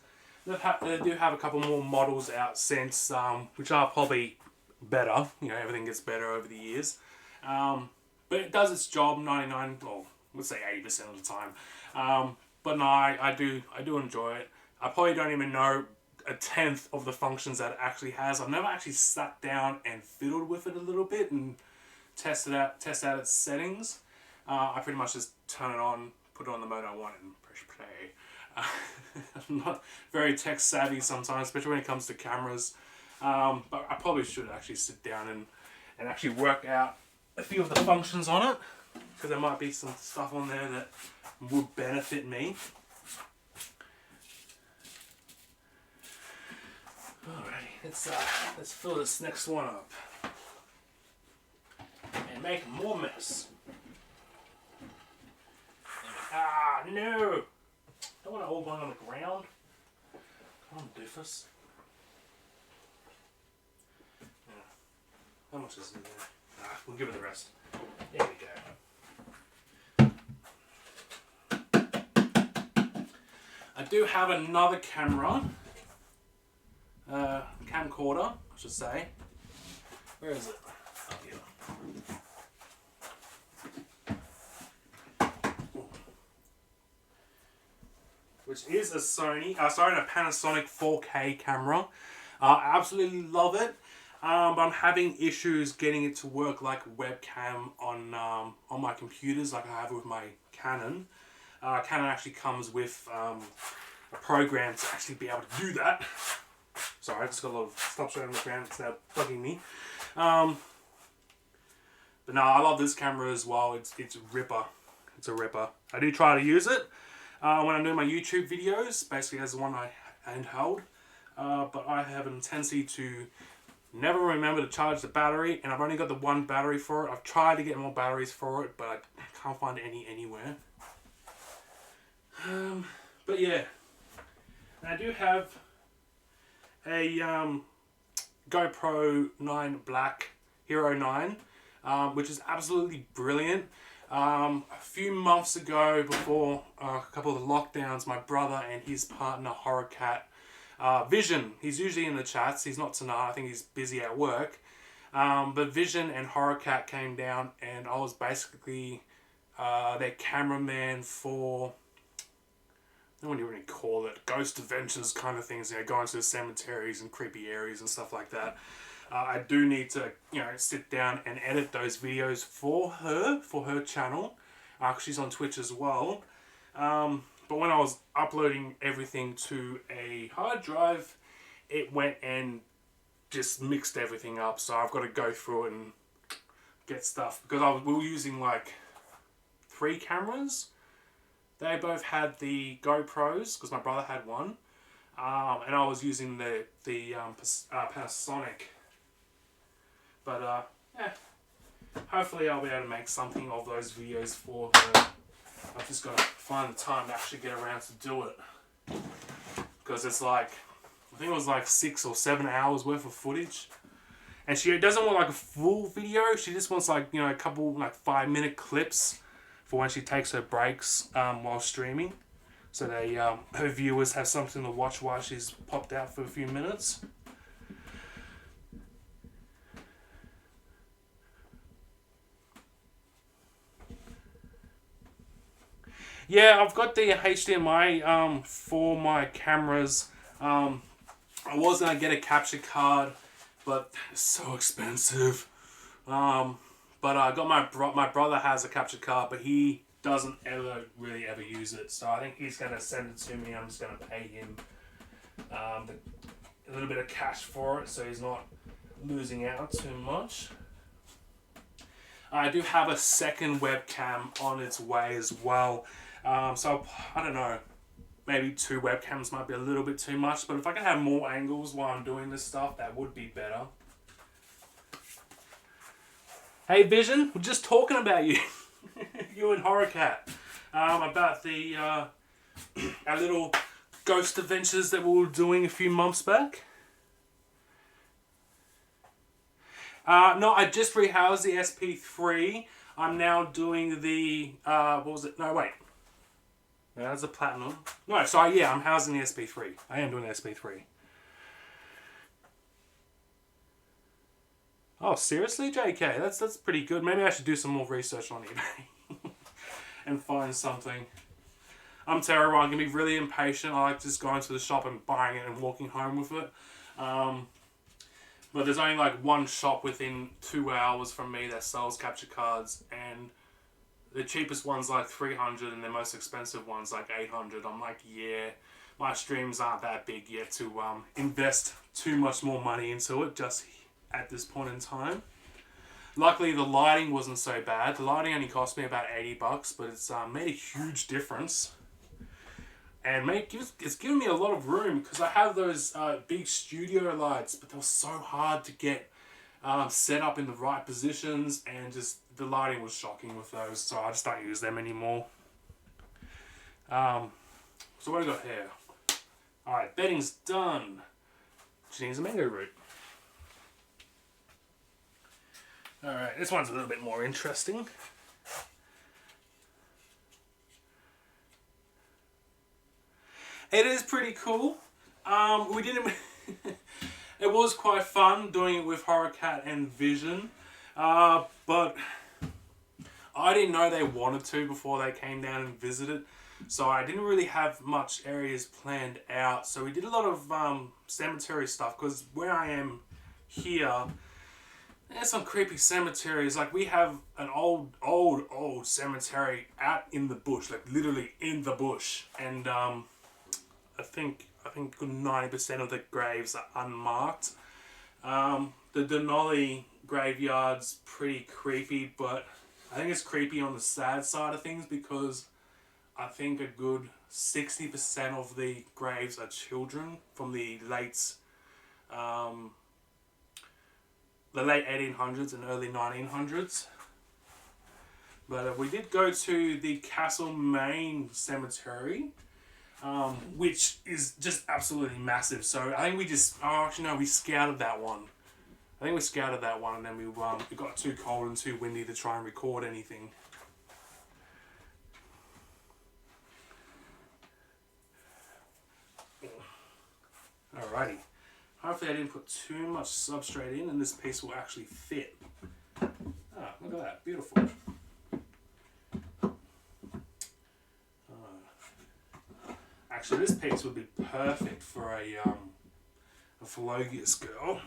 They do have a couple more models out since, which are probably better. You know, everything gets better over the years. But it does its job 99, well, let's say 80% of the time. But no, I do enjoy it. I probably don't even know a tenth of the functions that it actually has. I've never actually sat down and fiddled with it a little bit and test out its settings. I pretty much just turn it on, put it on the mode I want, and press play. I'm not very tech savvy sometimes, especially when it comes to cameras. But I probably should actually sit down and actually work out a few of the functions on it, because there might be some stuff on there that would benefit me. Alrighty. let's fill this next one up and make more mess. Ah, no! Don't want it all going on the ground. Come on, doofus. Yeah. How much is in there? Nah, we'll give it the rest. There we go. I do have another camera, camcorder, I should say. Where is it? Up here. Which is a a Panasonic 4K camera. I absolutely love it, but I'm having issues getting it to work like webcam on my computers, like I have with my Canon. Canon actually comes with a program to actually be able to do that. Sorry, I just got a lot of stuff showing on the ground. It's now bugging me. But no, I love this camera as well. It's a ripper. It's a ripper. I do try to use it when I'm doing my YouTube videos, basically as the one I handheld. But I have a tendency to never remember to charge the battery, and I've only got the one battery for it. I've tried to get more batteries for it, but I can't find any anywhere. But yeah, I do have a GoPro 9 Black Hero 9, which is absolutely brilliant. A few months ago, before a couple of the lockdowns, my brother and his partner HorrorCat, Vision, he's usually in the chats, he's not tonight, I think he's busy at work, but Vision and HorrorCat came down, and I was basically their cameraman for, I don't know what you really call it, ghost adventures kind of things, you know, going to the cemeteries and creepy areas and stuff like that. I do need to, you know, sit down and edit those videos for her channel. She's on Twitch as well. But when I was uploading everything to a hard drive, it went and just mixed everything up. So I've got to go through it and get stuff, because we were using like 3 cameras. They both had the GoPros, because my brother had one, and I was using the Panasonic. But yeah, hopefully I'll be able to make something of those videos for her. I've just got to find the time to actually get around to do it, because it's like, I think it was like 6 or 7 hours worth of footage, and she doesn't want like a full video. She just wants like, you know, a couple like 5-minute clips for when she takes her breaks while streaming, so they her viewers have something to watch while she's popped out for a few minutes. Yeah, I've got the HDMI for my cameras. I was going to get a capture card, but it's so expensive. But I got my brother has a capture card, but he doesn't really ever use it. So I think he's going to send it to me. I'm just going to pay him a little bit of cash for it, so he's not losing out too much. I do have a second webcam on its way as well. So I don't know, maybe 2 webcams might be a little bit too much, but if I can have more angles while I'm doing this stuff, that would be better. Hey Vision, we're just talking about you. You and HorrorCat. About the our little ghost adventures that we were doing a few months back. No, I just rehoused the SP3. I'm now doing the, what was it? No, wait. No, that's a Platinum. No, sorry, yeah, I'm housing the SP3. I am doing the SP3. Oh, seriously, JK? That's pretty good. Maybe I should do some more research on eBay and find something. I'm terrible. I can be really impatient. I like just going to the shop and buying it and walking home with it. But there's only like one shop within 2 hours from me that sells capture cards, and the cheapest one's like 300 and the most expensive one's like 800. I'm like, yeah, my streams aren't that big yet to invest too much more money into it just at this point in time. Luckily the lighting wasn't so bad. The lighting only cost me about $80, but it's made a huge difference. And it's given me a lot of room because I have those big studio lights, but they're so hard to get set up in the right positions, and just the lighting was shocking with those, so I just don't use them anymore. So what do I got here? Alright, bedding's done. She needs a mango root. Alright, this one's a little bit more interesting. It is pretty cool. We didn't... It was quite fun doing it with Horror Cat and Vision. But I didn't know they wanted to before they came down and visited. So I didn't really have much areas planned out. So we did a lot of cemetery stuff, because where I am here, there's some creepy cemeteries. Like, we have an old cemetery out in the bush, like literally in the bush. And I think a good 90% of the graves are unmarked. The Denali graveyard's pretty creepy, but I think it's creepy on the sad side of things, because I think a good 60% of the graves are children from the late 1800s and early 1900s. But we did go to the Castlemaine Cemetery, which is just absolutely massive. So I think we we scouted that one. And then it got too cold and too windy to try and record anything. Alrighty. Hopefully I didn't put too much substrate in and this piece will actually fit. Ah, look at that. Beautiful. Actually, this piece would be perfect for a Philogius girl.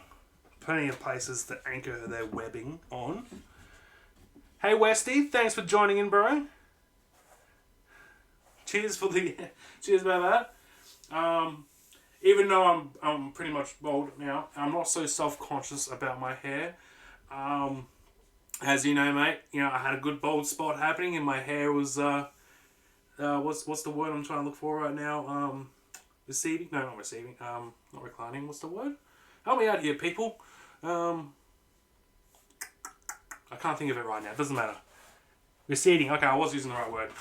Plenty of places to anchor their webbing on. Hey Westy, thanks for joining in, bro. Cheers about that. Even though I'm pretty much bald now, I'm not so self-conscious about my hair. As you know, mate, I had a good bald spot happening, and my hair was what's the word I'm trying to look for right now? Receding? No, not receding. Not reclining. What's the word? Help me out here, people. I can't think of it right now. It doesn't matter. Receding. Okay, I was using the right word.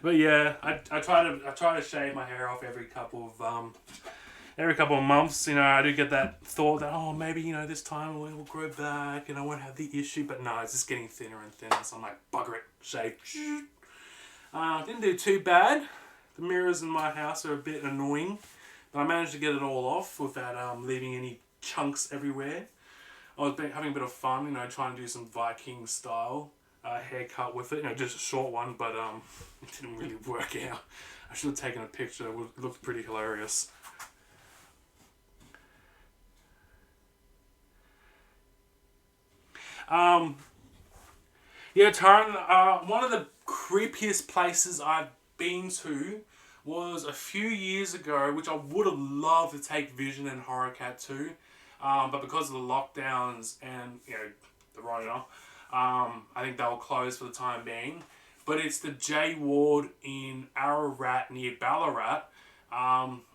But yeah, I try to shave my hair off every couple of months. I do get that thought that maybe this time it will grow back and I won't have the issue. But no, it's just getting thinner and thinner. So I'm like, bugger it, shave. Didn't do too bad. The mirrors in my house are a bit annoying, but I managed to get it all off without leaving any chunks everywhere. I was having a bit of fun, trying to do some Viking style haircut with it. Just a short one, but it didn't really work out. I should have taken a picture. It looked pretty hilarious. Yeah, Taran, one of the creepiest places I've been to was a few years ago, which I would have loved to take Vision and Horror Cat to, but because of the lockdowns and the Rona, I think they were closed for the time being. But it's the J Ward in Ararat near Ballarat,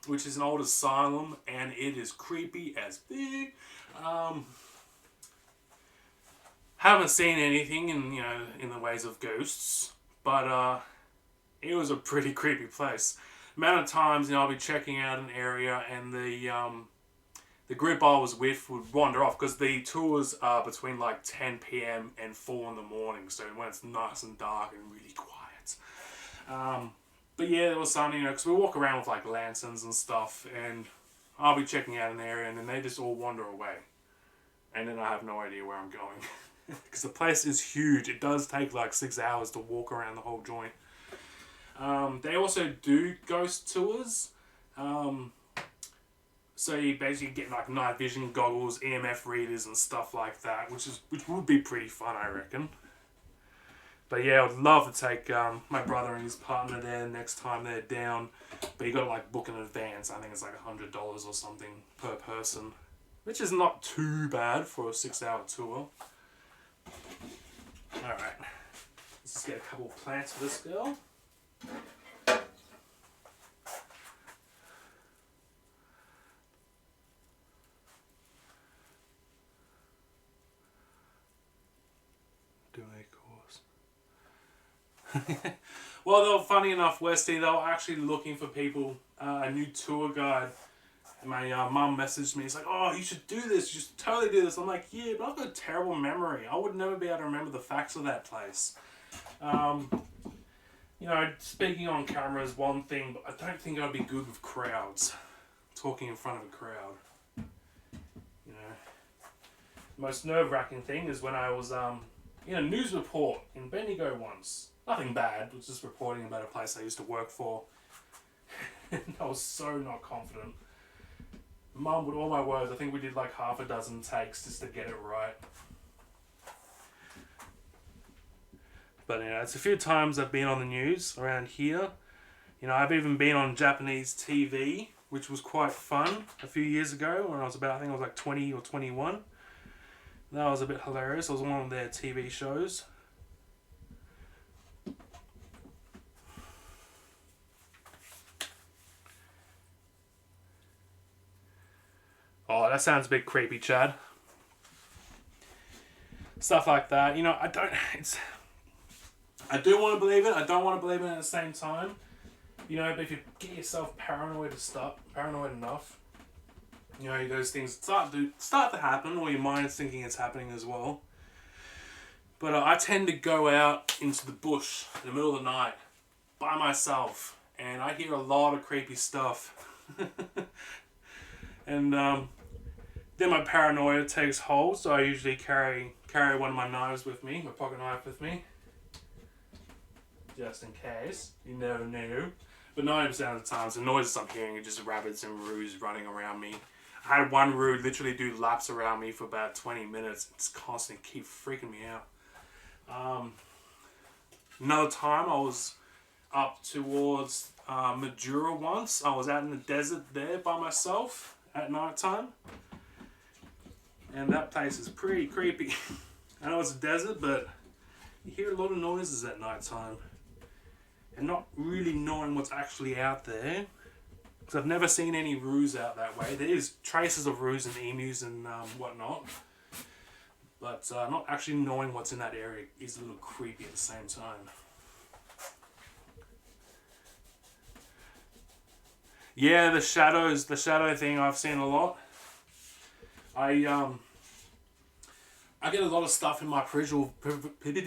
which is an old asylum, and it is creepy as big. Haven't seen anything in the ways of ghosts, but it was a pretty creepy place. Amount of times I'll be checking out an area and the group I was with would wander off, because the tours are between like 10 p.m. and 4 in the morning, so when it's nice and dark and really quiet. But yeah, there was something, because we walk around with like lanterns and stuff, and I'll be checking out an area and then they just all wander away. And then I have no idea where I'm going. Because the place is huge. It does take like 6 hours to walk around the whole joint. They also do ghost tours. So you basically get like night vision goggles, EMF readers and stuff like that, which would be pretty fun, I reckon. But yeah, I would love to take my brother and his partner there next time they're down. But you got to like book in advance. I think it's like $100 or something per person, which is not too bad for a 6-hour tour. Alright, let's just get a couple of plants for this girl. Well, they were funny enough, Westy. They were actually looking for people, a new tour guide. And my mum messaged me. He's like, "Oh, you should do this. You should totally do this." I'm like, "Yeah, but I've got a terrible memory. I would never be able to remember the facts of that place." You know, speaking on camera is one thing, but I don't think I'd be good with crowds. Talking in front of a crowd. You know, the most nerve-wracking thing is when I was in a news report in Bendigo once. Nothing bad, it was just reporting about a place I used to work for. And I was so not confident. Mum, with all my words, I think we did like half a dozen takes just to get it right. But you know, it's a few times I've been on the news around here. You know, I've even been on Japanese TV, which was quite fun a few years ago when I was about, I think I was like 20 or 21. That was a bit hilarious. I was on one of their TV shows. Oh, that sounds a bit creepy, Chad. Stuff like that. You know, I do want to believe it. I don't want to believe it at the same time. You know, but if you get yourself paranoid enough, you know, those things start to happen, or your mind's thinking it's happening as well. But I tend to go out into the bush in the middle of the night by myself, and I hear a lot of creepy stuff. And then my paranoia takes hold, so I usually carry one of my knives with me, my pocket knife with me, just in case. You never know. But 90% of the time, the noises I'm hearing are just rabbits and roos running around me. I had one roo literally do laps around me for about 20 minutes. It's constantly keep freaking me out. Another time I was up towards Madura once. I was out in the desert there by myself at night time. And that place is pretty creepy. I know it's a desert, but you hear a lot of noises at night time. And not really knowing what's actually out there. Because I've never seen any roos out that way. There is traces of roos and emus and whatnot. But not actually knowing what's in that area is a little creepy at the same time. Yeah, the shadow thing I've seen a lot. I get a lot of stuff in my peripheral. I'm not gonna be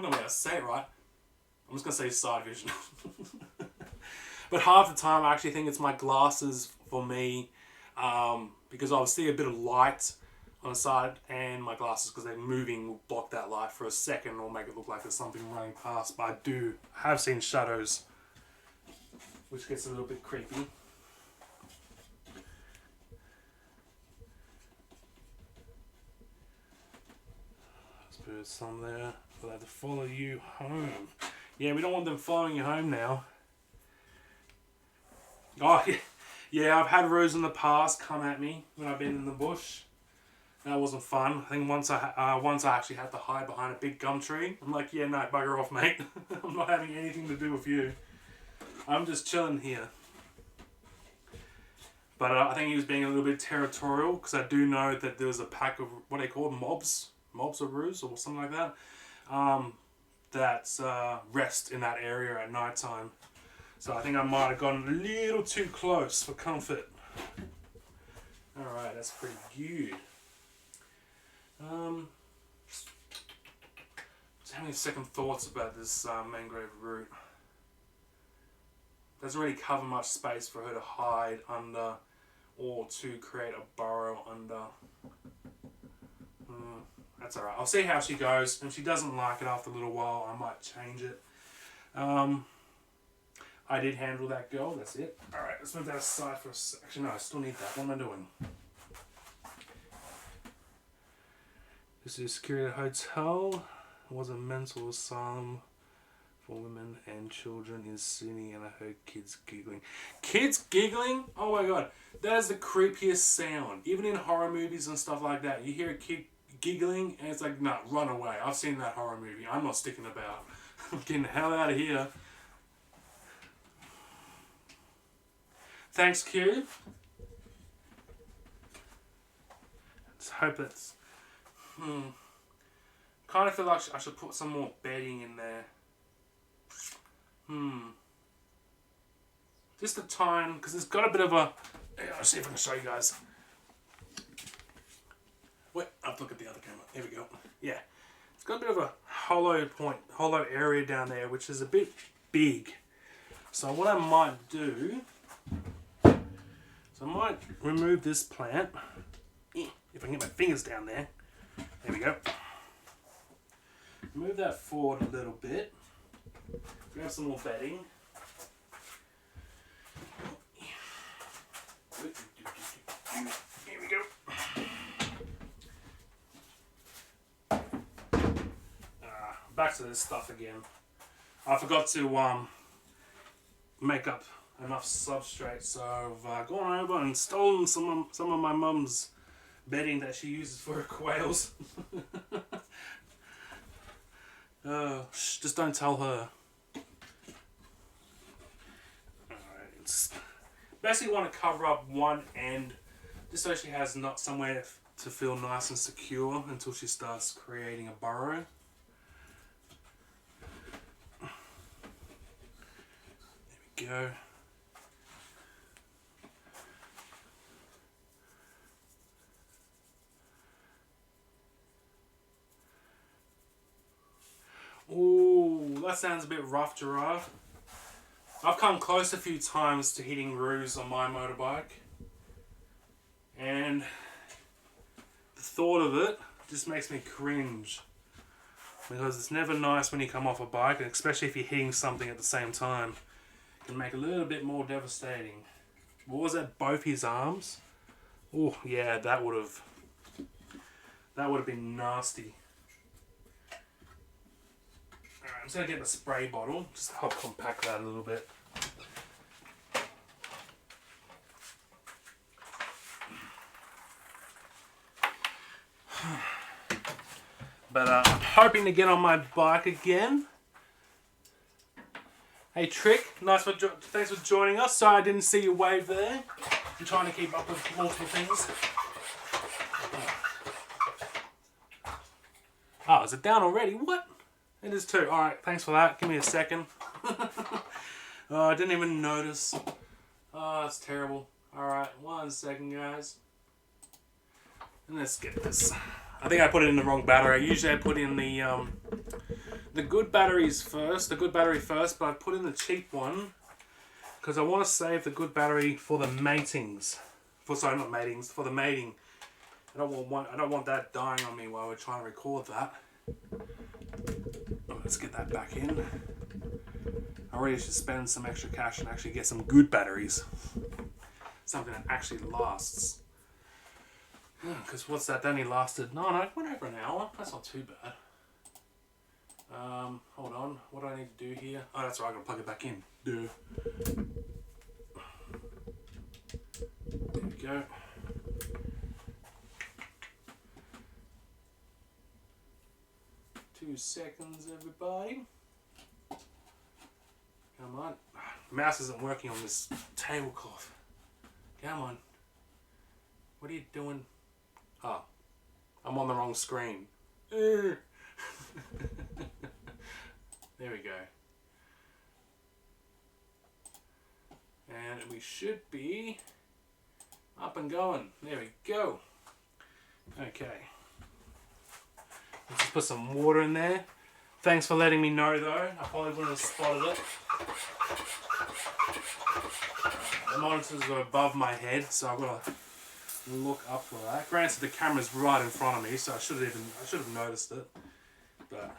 able to say it right. I'm just gonna say side vision. But half the time I actually think it's my glasses for me, because I'll see a bit of light on the side, and my glasses, because they're moving, will block that light for a second or make it look like there's something running past. But I have seen shadows, which gets a little bit creepy. Let's put some there. They'll have to follow you home. Yeah, we don't want them following you home now. Oh, yeah, I've had roos in the past come at me when I've been in the bush. That wasn't fun. I think once I actually had to hide behind a big gum tree. I'm like, yeah, no, bugger off, mate. I'm not having anything to do with you. I'm just chilling here. But I think he was being a little bit territorial, because I do know that there was a pack of, what they call mobs or roos or something like that, that rest in that area at night time. So I think I might have gone a little too close for comfort. Alright, that's pretty good. Just having second thoughts about this mangrove root. Doesn't really cover much space for her to hide under or to create a burrow under. That's alright. I'll see how she goes. If she doesn't like it after a little while, I might change it. I did handle that girl, that's it. Alright, let's move that aside for a sec. Actually, no, I still need that. What am I doing? This is Security Hotel. It was a mental asylum for women and children in Sydney, and I heard kids giggling. Kids giggling? Oh my god. That is the creepiest sound. Even in horror movies and stuff like that, you hear a kid giggling and it's like, nah, run away. I've seen that horror movie. I'm not sticking about. I'm getting the hell out of here. Thanks, Q. Let's hope that's kind of feel like I should put some more bedding in there. Just the time, because it's got a bit of a... I'll see if I can show you guys. Wait, I'll look at the other camera. There we go. Yeah. It's got a bit of a hollow area down there, which is a bit big. So what I might do... I might remove this plant, if I can get my fingers down there. There we go. Move that forward a little bit. Grab some more bedding. Here we go. Back to this stuff again. I forgot to make up enough substrate, so I've gone over and stolen some of my mum's bedding that she uses for her quails. Just don't tell her. Alright, basically want to cover up one end just so she has not somewhere to feel nice and secure until she starts creating a burrow. There we go. Ooh, that sounds a bit rough, Giraffe. I've come close a few times to hitting roofs on my motorbike. And the thought of it just makes me cringe. Because it's never nice when you come off a bike, and especially if you're hitting something at the same time. It can make it a little bit more devastating. What was that, both his arms? Oh, yeah, that would have been nasty. I'm just going to get the spray bottle, just to help compact that a little bit. But I'm hoping to get on my bike again. Hey Trick, thanks for joining us. Sorry I didn't see you wave there. I'm trying to keep up with multiple things. Oh, is it down already? What? It is too. Alright, thanks for that. Give me a second. Oh, I didn't even notice. Oh, that's terrible. Alright, 1 second, guys. And let's get this. I think I put it in the wrong battery. Usually I put in the good batteries first. The good battery first, but I put in the cheap one because I want to save the good battery for the matings. Sorry, not matings. For the mating. I don't want that dying on me while we're trying to record that. Let's get that back in. I really should spend some extra cash and actually get some good batteries. Something that actually lasts. Because what's that? That only lasted... No, it went over an hour. That's not too bad. Hold on. What do I need to do here? Oh, that's right. I'm going to plug it back in. Duh. There we go. Two seconds, everybody. Come on. Mouse isn't working on this tablecloth. Come on. What are you doing? Oh, I'm on the wrong screen. There we go. And we should be up and going. There we go. Okay. Let's just put some water in there. Thanks for letting me know though. I probably wouldn't have spotted it. The monitors are above my head, so I've got to look up for that. Granted, the camera's right in front of me, so I should have noticed it. But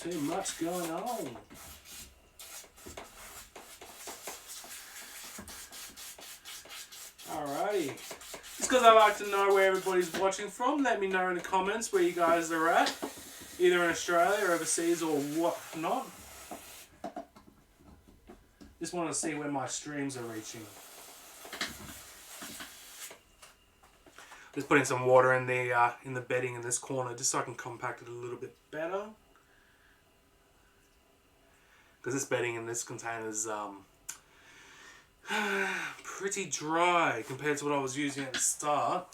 too much going on. Alrighty. Just because I like to know where everybody's watching from, let me know in the comments where you guys are at. Either in Australia or overseas or whatnot. Just want to see where my streams are reaching. Just putting some water in the bedding in this corner just so I can compact it a little bit better. Because this bedding in this container is pretty dry compared to what I was using at the start.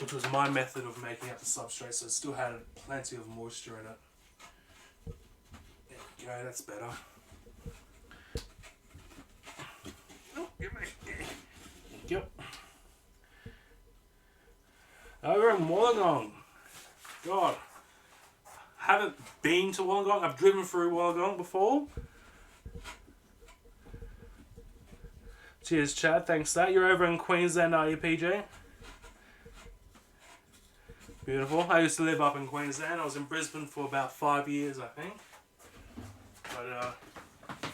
which was my method of making up the substrate, so it still had plenty of moisture in it. There we go, that's better. Oh, give me. Yep. Over in Wollongong. God. Haven't been to Wollongong. I've driven through Wollongong before. Cheers, Chad. Thanks for that. You're over in Queensland, are you, PJ? Beautiful. I used to live up in Queensland. I was in Brisbane for about 5 years, I think. But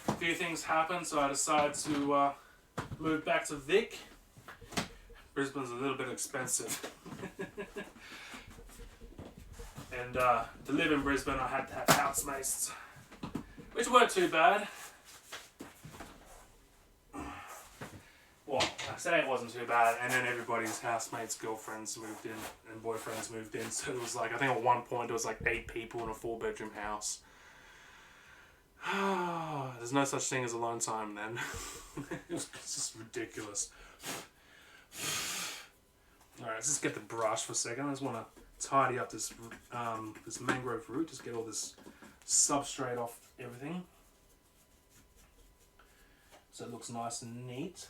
a few things happened, so I decided to move back to Vic. Brisbane's a little bit expensive. And to live in Brisbane, I had to have housemates, which weren't too bad. Well, I say it wasn't too bad, and then everybody's housemates' girlfriends moved in and boyfriends moved in, so it was like, I think at one point there was like 8 people in a 4-bedroom house. There's no such thing as alone time then. It was just ridiculous. Alright, let's just get the brush for a second. I just want to tidy up this this mangrove root, just get all this substrate off everything so it looks nice and neat.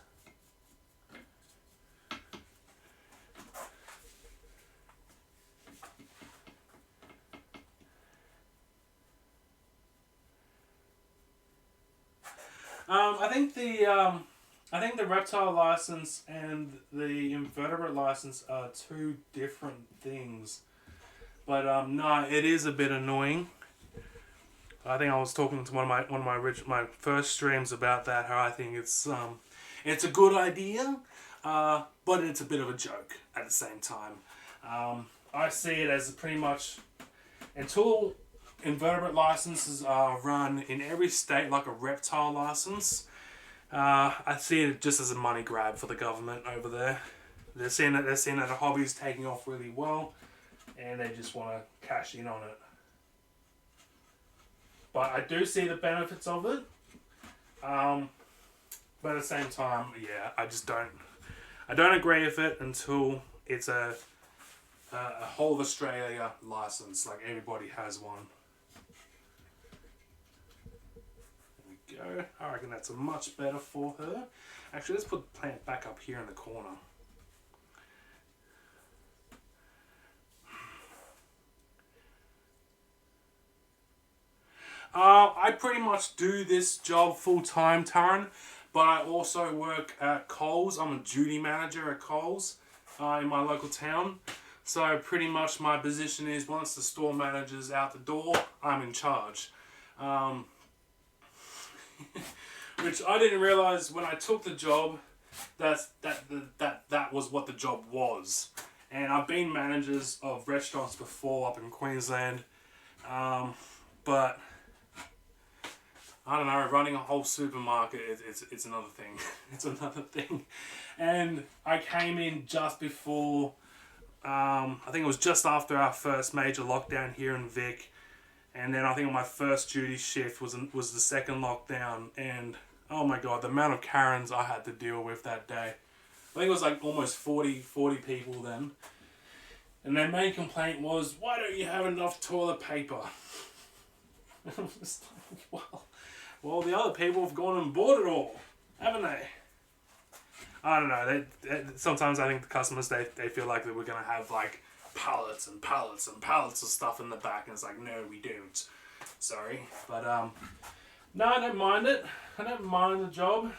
I think the reptile license and the invertebrate license are 2 different things. But no, it is a bit annoying. I think I was talking to one of my first streams about that. How I think it's a good idea, but it's a bit of a joke at the same time. I see it as pretty much until invertebrate licenses are run in every state like a reptile license. I see it just as a money grab for the government over there. They're seeing that the hobby's taking off really well, and they just want to cash in on it. But I do see the benefits of it. But at the same time, yeah, I don't agree with it until it's a whole of Australia license, like everybody has one. There we go. I reckon that's much better for her. Actually, let's put the plant back up here in the corner. I pretty much do this job full time, Taryn, but I also work at Coles. I'm a duty manager at Coles in my local town. So pretty much my position is once the store manager's out the door, I'm in charge. Which I didn't realise when I took the job that was what the job was. And I've been managers of restaurants before up in Queensland, but I don't know, running a whole supermarket, it's another thing. It's another thing. And I came in just before, I think it was just after our first major lockdown here in Vic. And then I think my first duty shift was the second lockdown. And oh my God, the amount of Karens I had to deal with that day. I think it was like almost 40 people then. And their main complaint was, why don't you have enough toilet paper? I'm just like, well, the other people have gone and bought it all, haven't they? I don't know. They sometimes I think the customers, they feel like that we're going to have like pallets and pallets and pallets of stuff in the back. And it's like, no, we don't. Sorry. But, no, I don't mind it. I don't mind the job.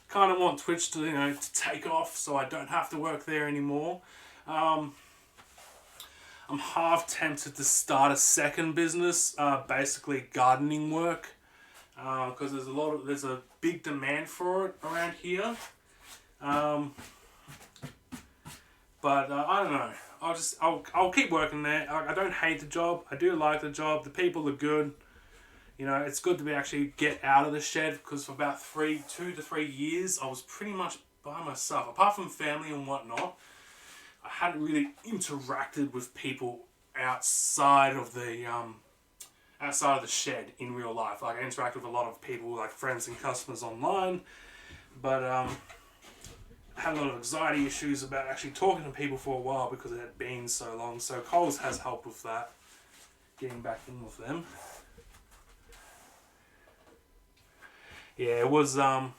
Kind of want Twitch to, to take off so I don't have to work there anymore. I'm half tempted to start a second business, basically gardening work. Because there's a big demand for it around here. But I don't know. I'll keep working there. I don't hate the job. I do like the job. The people are good. It's good to be actually get out of the shed, because for about 2 to 3 years I was pretty much by myself. Apart from family and whatnot, I hadn't really interacted with people outside of the shed in real life. Like I interact with a lot of people, like friends and customers online, but had a lot of anxiety issues about actually talking to people for a while because it had been so long. So Coles has helped with that, getting back in with them. Yeah, it was oh,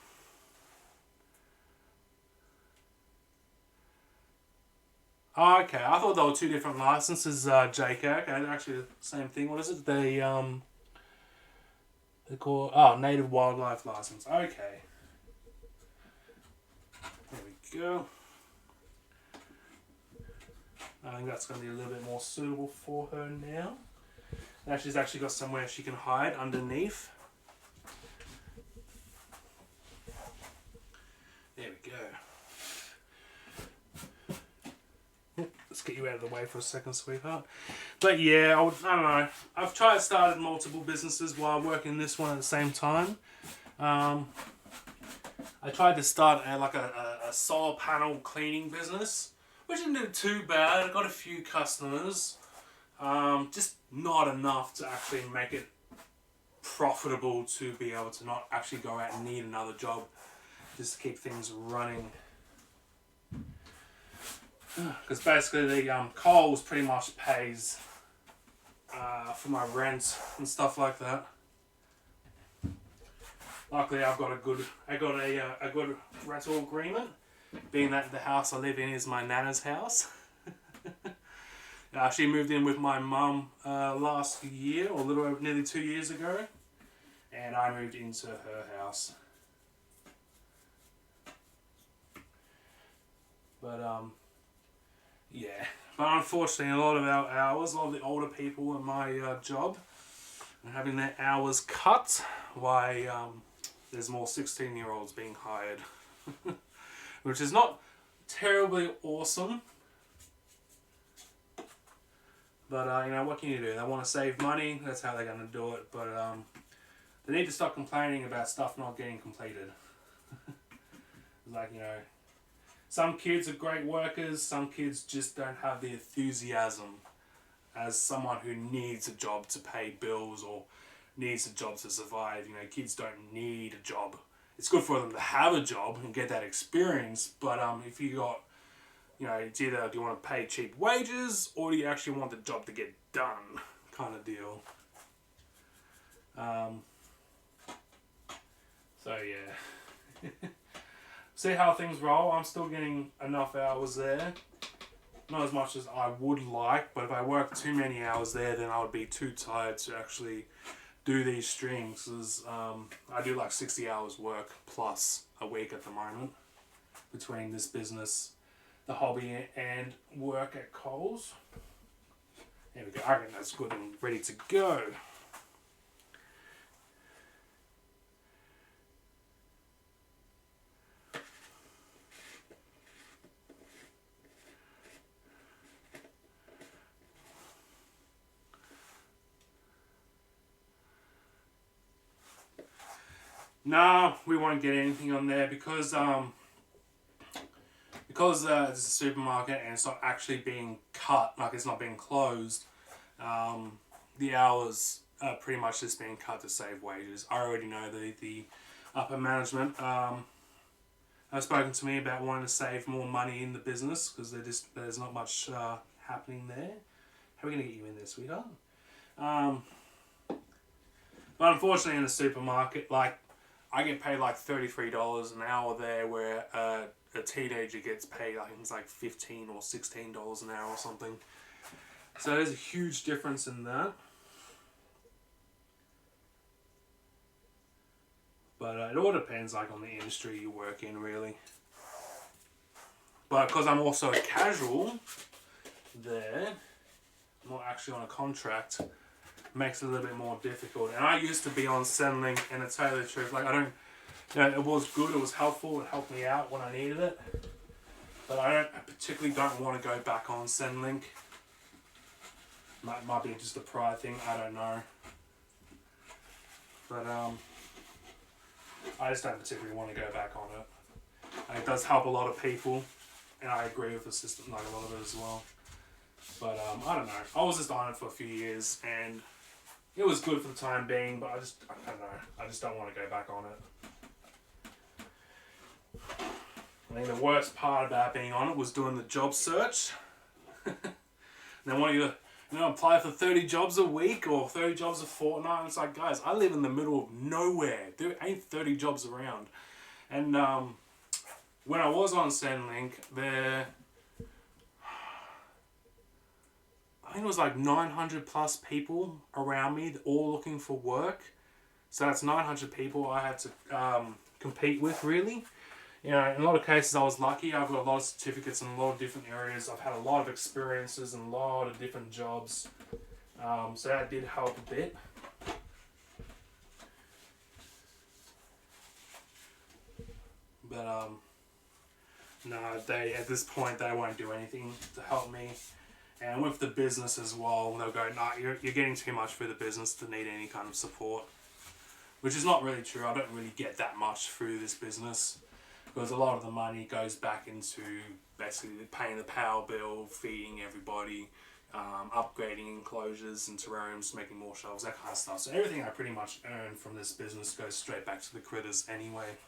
okay. I thought they were two different licenses, JK. Okay, they're actually the same thing. What is it? They call native wildlife license. Okay. There we go. I think that's going to be a little bit more suitable for her now. Now she's actually got somewhere she can hide underneath. There we go. Let's get you out of the way for a second, sweetheart. But yeah, I don't know. I've started multiple businesses while working this one at the same time. I tried to start a solar panel cleaning business, which didn't do too bad. I got a few customers, just not enough to actually make it profitable to be able to not actually go out and need another job, just to keep things running. Because basically the Coles pretty much pays for my rent and stuff like that. Luckily, I've got a good rental agreement, being that the house I live in is my nana's house. She moved in with my mum last year, or a little over nearly 2 years ago, and I moved into her house. But yeah. But unfortunately, a lot of the older people in my job are having their hours cut. Why? There's more 16-year-olds being hired, which is not terribly awesome. But you know, what can you do? They want to save money. That's how they're going to do it. But they need to stop complaining about stuff not getting completed. Like, you know, some kids are great workers. Some kids just don't have the enthusiasm as someone who needs a job to pay bills or needs a job to survive. You know, kids don't need a job. It's good for them to have a job and get that experience, but if you got, you know, it's either do you want to pay cheap wages or do you actually want the job to get done, kind of deal. So yeah. See how things roll. I'm still getting enough hours there. Not as much as I would like, but if I work too many hours there, then I would be too tired to actually do these streams. Because I do like 60 hours work plus a week at the moment between this business, the hobby, and work at Coles. There we go. I reckon that's good and ready to go. No, we won't get anything on there because it's a supermarket and it's not actually being cut, like it's not being closed. The hours are pretty much just being cut to save wages. I already know the upper management have spoken to me about wanting to save more money in the business because there's not much happening there. How are we going to get you in there, sweetheart? But unfortunately in the supermarket, like, I get paid like $33 an hour there, where a teenager gets paid, I think it's like $15 or $16 an hour or something. So there's a huge difference in that. But it all depends, like, on the industry you work in, really. But because I'm also a casual there, I'm not actually on a contract, makes it a little bit more difficult. And I used to be on Sendlink, and to tell you the truth, like, it was good, it was helpful, it helped me out when I needed it. But I particularly don't want to go back on Sendlink. Might be just a pride thing, I don't know. But I just don't particularly want to go back on it. And it does help a lot of people, and I agree with the system, like a lot of it as well. But I don't know. I was just on it for a few years, and it was good for the time being, but I don't know. I just don't want to go back on it. I think the worst part about being on it was doing the job search. They want you to apply for 30 jobs a week or 30 jobs a fortnight. It's like, guys, I live in the middle of nowhere. There ain't 30 jobs around. And when I was on Sendlink, I think it was like 900 plus people around me, all looking for work. So that's 900 people I had to compete with, really. You know, in a lot of cases I was lucky. I've got a lot of certificates in a lot of different areas. I've had a lot of experiences in a lot of different jobs. So that did help a bit. But no, at this point they won't do anything to help me. And with the business as well, they'll go, "No, you're getting too much for the business to need any kind of support," which is not really true. I don't really get that much through this business, because a lot of the money goes back into basically paying the power bill, feeding everybody, upgrading enclosures and terrariums, making more shelves, that kind of stuff. So everything I pretty much earn from this business goes straight back to the critters anyway.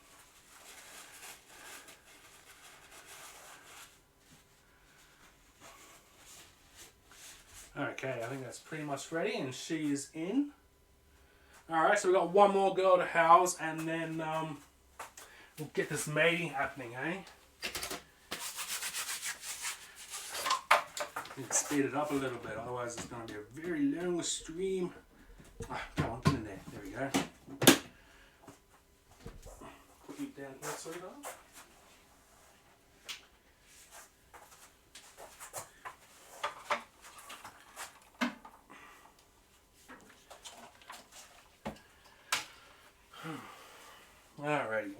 Okay, I think that's pretty much ready, and she is in. Alright, so we've got one more girl to house, and then we'll get this mating happening, eh? Need to speed it up a little bit, otherwise it's going to be a very long stream. Come on, get in there. There we go. Put you down here, sweetheart. Alrighty,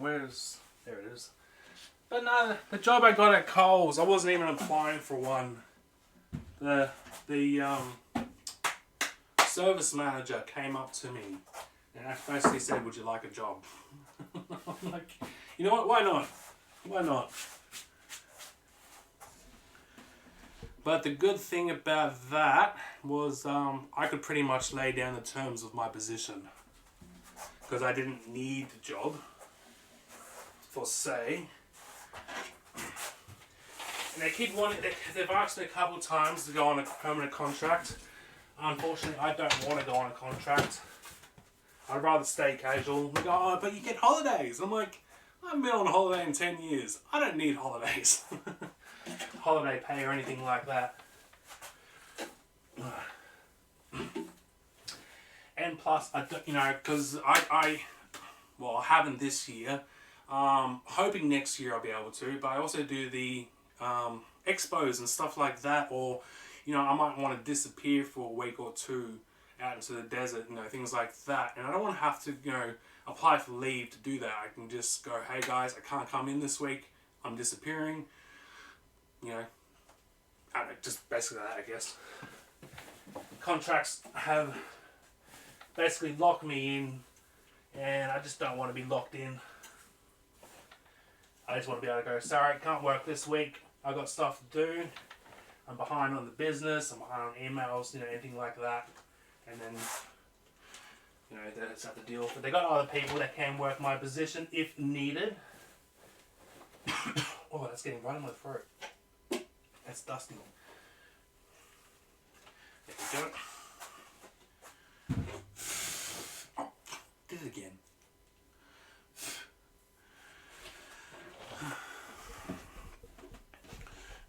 there it is. But no, the job I got at Coles, I wasn't even applying for one. The service manager came up to me and basically said, "Would you like a job?" I'm like, you know what, why not? Why not? But the good thing about that was I could pretty much lay down the terms of my position, because I didn't need the job, for say. And they keep wanting, they've asked me a couple of times to go on a permanent contract. Unfortunately, I don't want to go on a contract. I'd rather stay casual. They go, "Oh, but you get holidays." I'm like, I haven't been on a holiday in 10 years. I don't need holidays. Holiday pay or anything like that. And plus, I don't, because I haven't this year. Hoping next year I'll be able to, but I also do the expos and stuff like that, or I might want to disappear for a week or two out into the desert, things like that, and I don't want to have to apply for leave to do that. I can just go, "Hey guys, I can't come in this week, I'm disappearing," I don't know, just basically that, I guess. Contracts have basically locked me in, and I just don't want to be locked in. I just want to be able to go, "Sorry, can't work this week, I've got stuff to do, I'm behind on the business, I'm behind on emails," anything like that. And then, that's not the deal. But they got other people that can work my position if needed. Oh, that's getting right in my throat. That's dusty. There we go. Oh, did it again.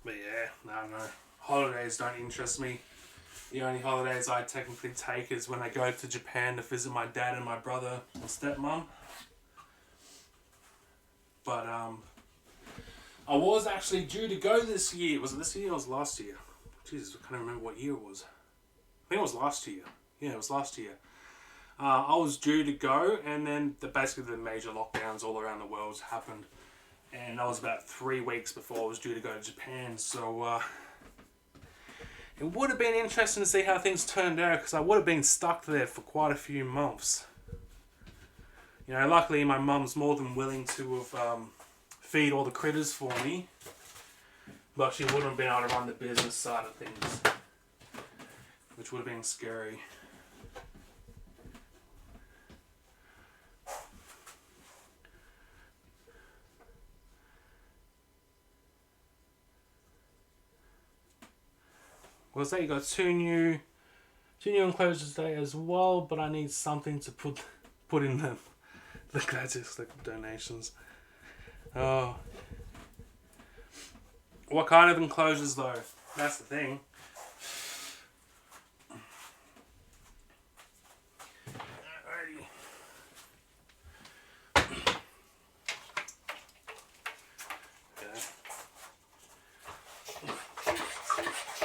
But yeah, no. Holidays don't interest me. The only holidays I technically take is when I go to Japan to visit my dad and my brother and stepmom. But I was actually due to go this year. Was it this year or was it last year? Jesus, I can't remember what year it was. I think it was last year. Yeah, it was last year. I was due to go, and then basically the major lockdowns all around the world happened. And that was about 3 weeks before I was due to go to Japan. So it would have been interesting to see how things turned out, because I would have been stuck there for quite a few months. Luckily my mum's more than willing to have feed all the critters for me, but she wouldn't have been able to run the business side of things, which would have been scary. Well, say you got two new enclosures today as well, but I need something to put in them. Look, that's just like donations. Oh. What kind of enclosures though? That's the thing. Alrighty. Okay.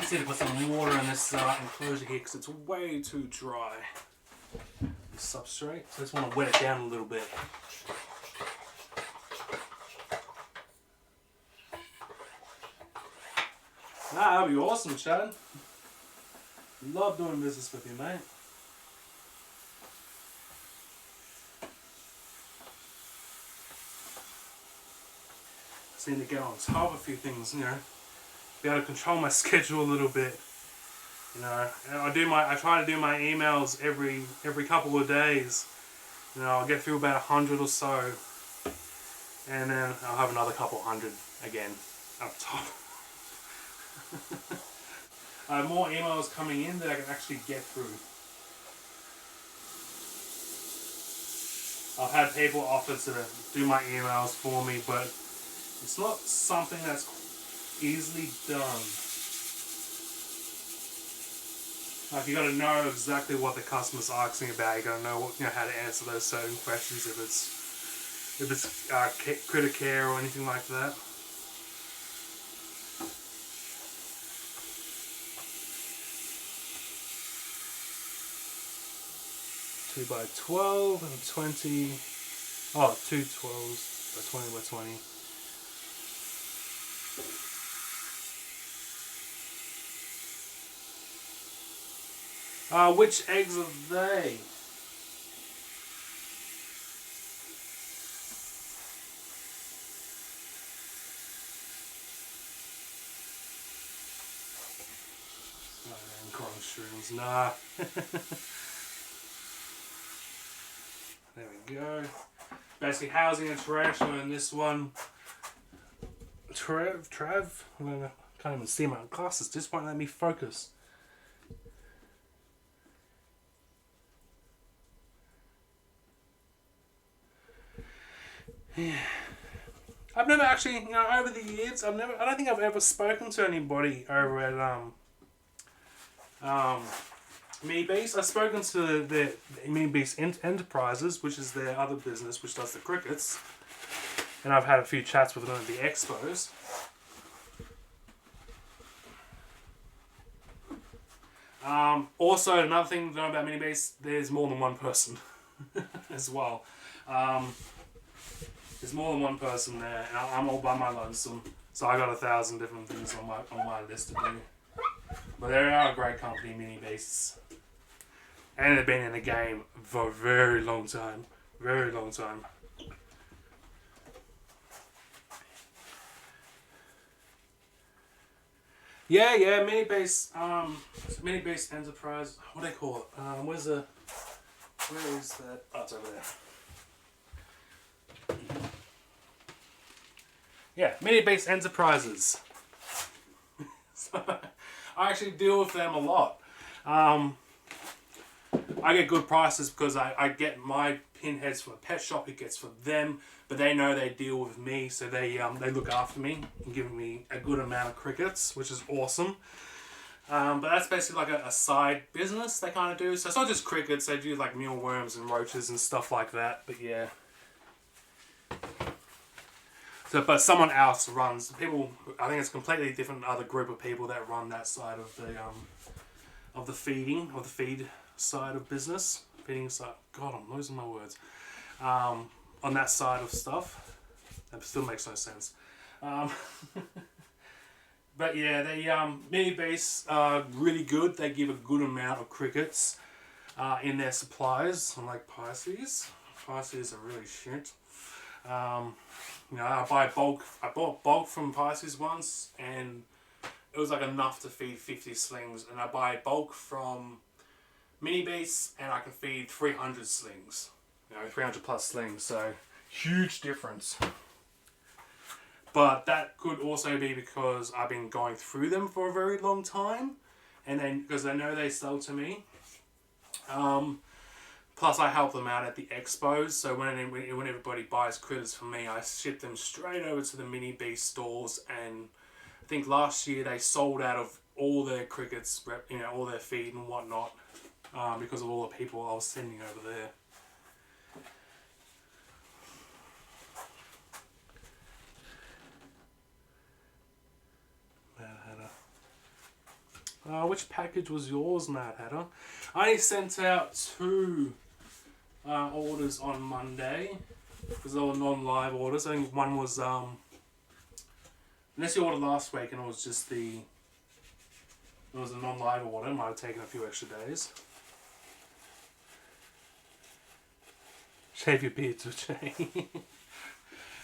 Just need to put some water in this enclosure here because it's way too dry. The substrate. So I just want to wet it down a little bit. Nah, that'd be awesome, Chad. Love doing business with you, mate. Just need to get on top of a few things, you know. Be able to control my schedule a little bit. You know, I try to do my emails every couple of days. You know, I'll get through about 100 or so, and then I'll have another couple hundred again up top. I have more emails coming in that I can actually get through. I've had people offer to do my emails for me, but it's not something that's easily done. Like, you got to know exactly what the customer's asking about. You got to know how to answer those certain questions if it's critter care or anything like that. Two by 12 and 20. Oh, 2 12s by 20 by 20. Which eggs are they? Enclosures, nah. There we go. Basically housing a tarantula in this one. Trav? I can't even see my glasses. Just won't let me focus. Yeah. I've never actually, over the years, I don't think I've ever spoken to anybody over at Mini-Beast. I've spoken to the Mini-Beast Enterprises, which is their other business, which does the crickets. And I've had a few chats with them at the expos. Also, another thing to know about Mini-Beast, there's more than one person as well. There's more than one person there, and I'm all by my lonesome. So I got 1,000 different things on my list to do. But they are a great company, Mini-Beasts. And they've been in the game for a very long time. Very long time. Yeah, Mini-Beast Enterprise. What do they call it? Where is that? Oh, it's over there. Yeah, Mini-Beast Enterprises. So, I actually deal with them a lot. I get good prices because I get my pinheads from a pet shop. It gets for them, but they know they deal with me, so they look after me and give me a good amount of crickets, which is awesome. But that's basically like a side business they kind of do. So it's not just crickets. They do like mealworms and roaches and stuff like that. But yeah. So, but someone else runs people. I think it's a completely different other group of people that run that side of the feed side of business. Feeding side. God, I'm losing my words. On that side of stuff, that still makes no sense. But yeah, they Mini-Beasts are really good. They give a good amount of crickets in their supplies. Unlike Pisces. Pisces are really shit. I bought bulk from Pisces once, and it was like enough to feed 50 slings. And I buy bulk from Mini-Beasts, and I can feed 300 slings. 300 plus slings. So huge difference. But that could also be because I've been going through them for a very long time, and then because they know they sell to me. Plus, I help them out at the expos. So when everybody buys critters from me, I ship them straight over to the Mini Beast stores. And I think last year they sold out of all their crickets, all their feed and whatnot, because of all the people I was sending over there. Which package was yours, Mad Hatter? I sent out 2 orders on Monday because they were non-live orders. I think one was unless you ordered last week and it was just it was a non-live order. It might have taken a few extra days. Shave your beard, Jay.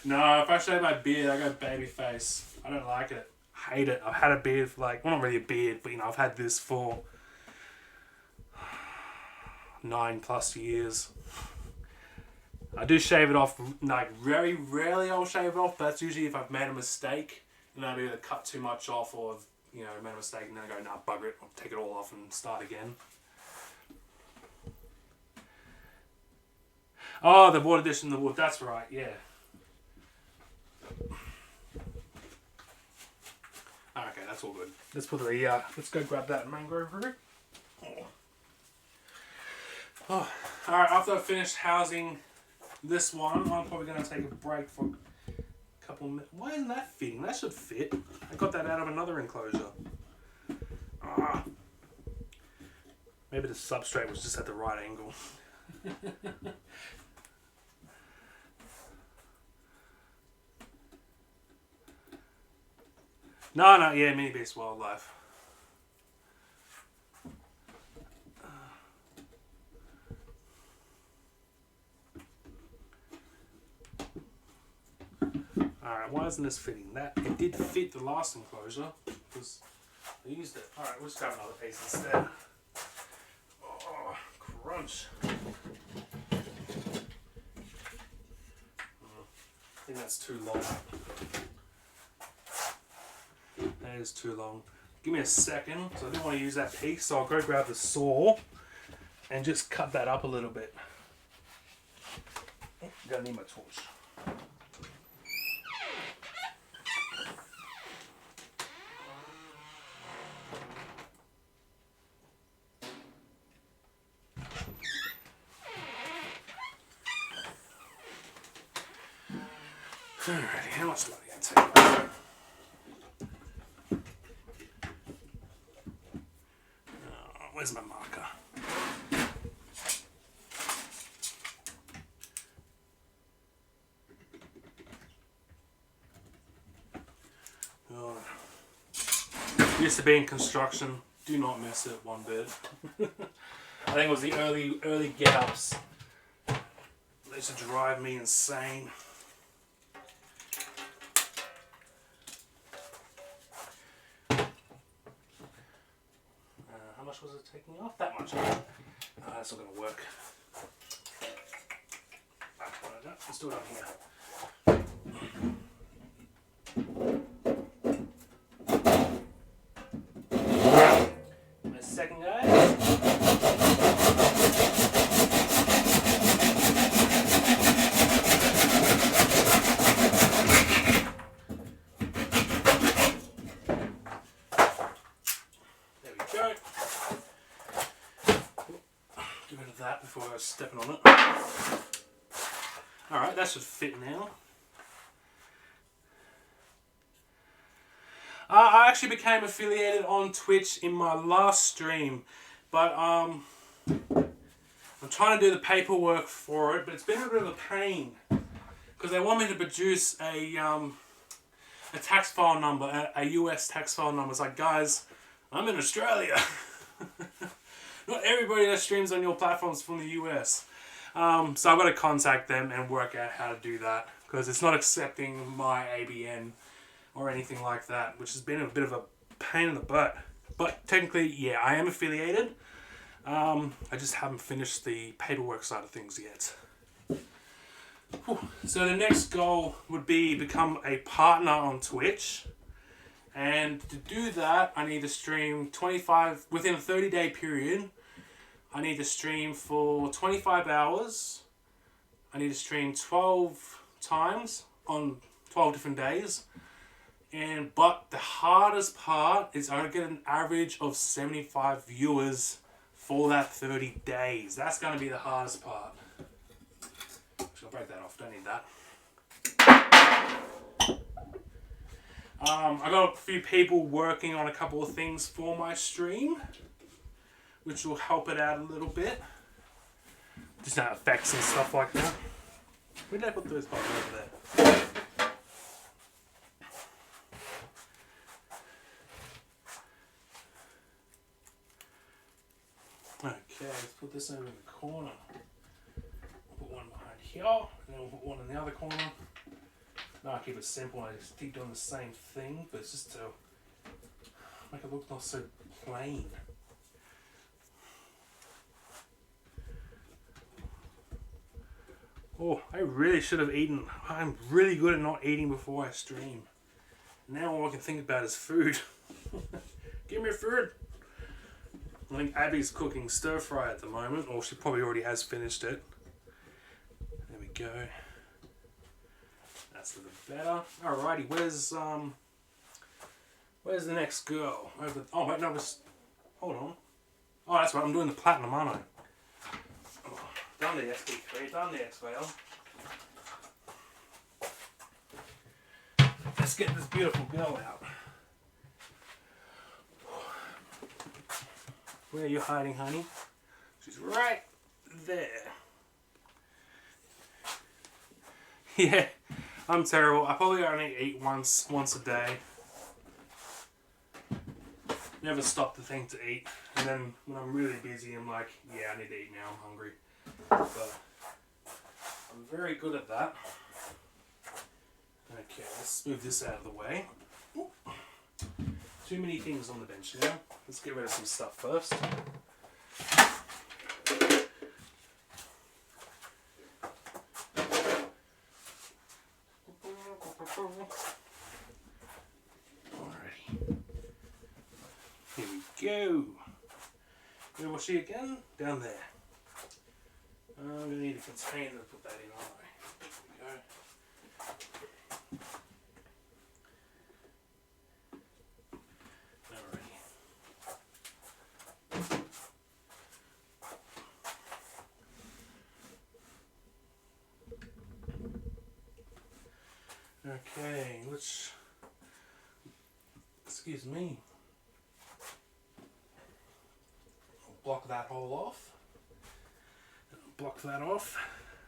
No, if I shave my beard, I go baby face. I don't like it. Hate it. I've had a beard for well, not really a beard, but I've had this for 9+ years. I do shave it off, very rarely I'll shave it off, but that's usually if I've made a mistake, I've either cut too much off or made a mistake and then I go, nah, bugger it, I'll take it all off and start again. Oh, the water dish in the wood, that's right, yeah. Okay, that's all good. Let's put let's go grab that mangrove root. Oh. Alright, after I've finished housing this one, I'm probably going to take a break for a couple minutes. Why isn't that fitting? That should fit. I got that out of another enclosure. Maybe the substrate was just at the right angle. No, yeah, Mini Beast Wildlife. Alright, why isn't this fitting? It did fit the last enclosure because I used it. Alright, we'll just grab another piece instead. Oh, crunch. I think that's too long. That is too long. Give me a second, because I didn't want to use that piece, so I'll go grab the saw and just cut that up a little bit. Oh, gonna need my torch. Alrighty, how much money I take? Where's my marker? Oh. Used to be in construction. Do not miss it one bit. I think it was the early get-ups. They used to drive me insane. How much was it taking off? That much. That's not going to work. Let's do it on here. Give me a second, guys. Before I was stepping on it. Alright, that should fit now. I actually became affiliated on Twitch in my last stream, but I'm trying to do the paperwork for it, but it's been a bit of a pain because they want me to produce a tax file number, a US tax file number. It's like, guys, I'm in Australia. Not everybody that streams on your platforms from the US. So I've got to contact them and work out how to do that because it's not accepting my ABN or anything like that, which has been a bit of a pain in the butt. But technically, yeah, I am affiliated. I just haven't finished the paperwork side of things yet. Whew. So the next goal would be become a partner on Twitch. And to do that, I need to stream 25, within a 30-day period, I need to stream for 25 hours. I need to stream 12 times on 12 different days. But the hardest part is I get an average of 75 viewers for that 30 days. That's going to be the hardest part. I'll break that off, don't need that. I got a few people working on a couple of things for my stream, which will help it out a little bit. Just no effects and stuff like that. Where did I put those buttons over there? Okay, let's put this over in the corner. Put one behind here, and then we'll put one in the other corner. No, I keep it simple. I just keep doing the same thing, but it's just to make it look not so plain. Oh, I really should have eaten. I'm really good at not eating before I stream. Now all I can think about is food. Give me food. I think Abby's cooking stir fry at the moment, or she probably already has finished it. There we go. That's a little better. Alrighty, where's the next girl? Oh wait, no, hold on. Oh, that's right, I'm doing the platinum, aren't I? Oh, done the SP3, done the XL. Let's get this beautiful girl out. Where are you hiding, honey? She's right there. Yeah, I'm terrible. I probably only eat once a day. Never stop to think to eat. And then when I'm really busy, I'm like, yeah, I need to eat now. I'm hungry. But I'm very good at that. Okay, let's move this out of the way. Ooh. Too many things on the bench now. Let's get rid of some stuff first. Alrighty. Here we go. Where was she again? Down there. I'm going to need a container to put that in, aren't I? There we go. Okay, let's, excuse me, I'll block that hole off, block that off,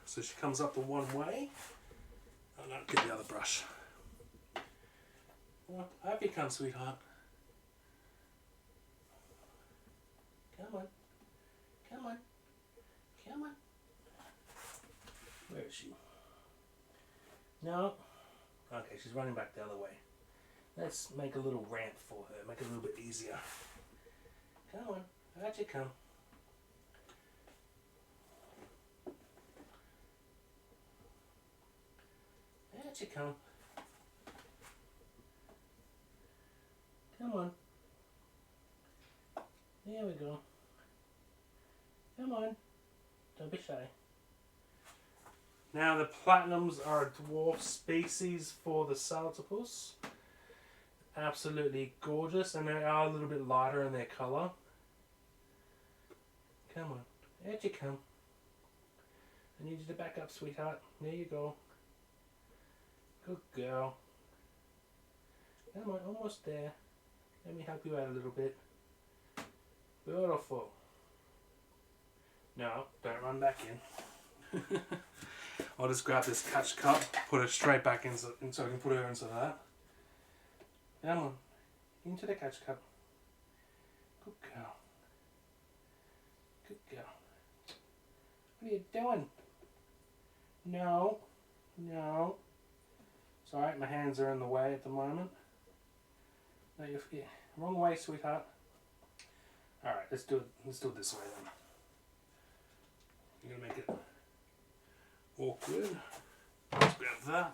so she comes up the one way. Oh no, get the other brush. Well, up you come, sweetheart. Come on, come on, come on. Where is she? No. Okay, she's running back the other way. Let's make a little ramp for her, make it a little bit easier. Come on, out you come. Out you come. Come on. There we go. Come on. Don't be shy. Now the platinums are a dwarf species for the saltopus. Absolutely gorgeous, and they are a little bit lighter in their colour. Come on, out you come. I need you to back up, sweetheart. There you go. Good girl. Come on, almost there. Let me help you out a little bit. Beautiful. No, don't run back in. I'll just grab this catch cup, put it straight back in so I can put her into that. Come on, into the catch cup. Good girl. Good girl. What are you doing? No, no. It's alright, my hands are in the way at the moment. No, you're wrong way, sweetheart. Alright, let's do it this way then. You're gonna make it awkward. Let's grab that.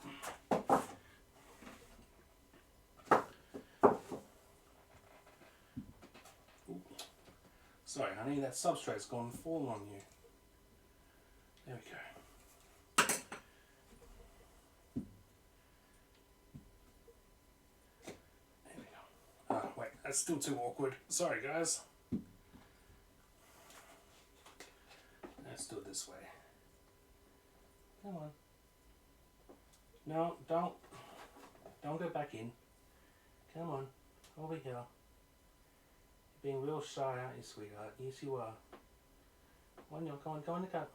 Sorry, honey, that substrate's gone and fallen on you. There we go. There we go. Oh, wait, that's still too awkward. Sorry, guys. Let's do it this way. Come on. No, don't go back in. Come on, over here. You're being real shy, aren't you, sweetheart? Yes, you are. Come on, go in the cup.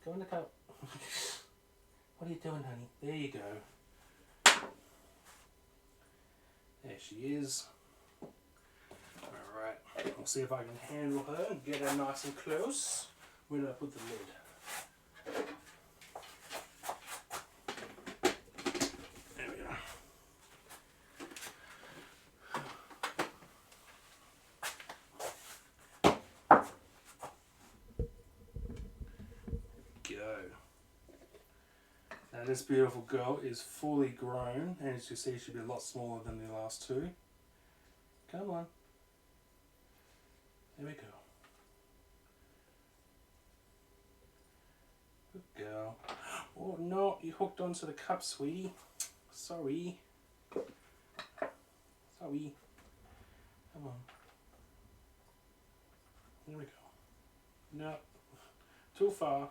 Go in the cup. What are you doing, honey? There you go. There she is. Alright, we'll see if I can handle her and get her nice and close. Where did I put the lid? There we go. Go. Now this beautiful girl is fully grown, and as you see she'll be a lot smaller than the last two. Come on. There we go. Good girl. Oh no, you hooked onto the cup, sweetie. Sorry. Sorry. Come on. There we go. No. Too far.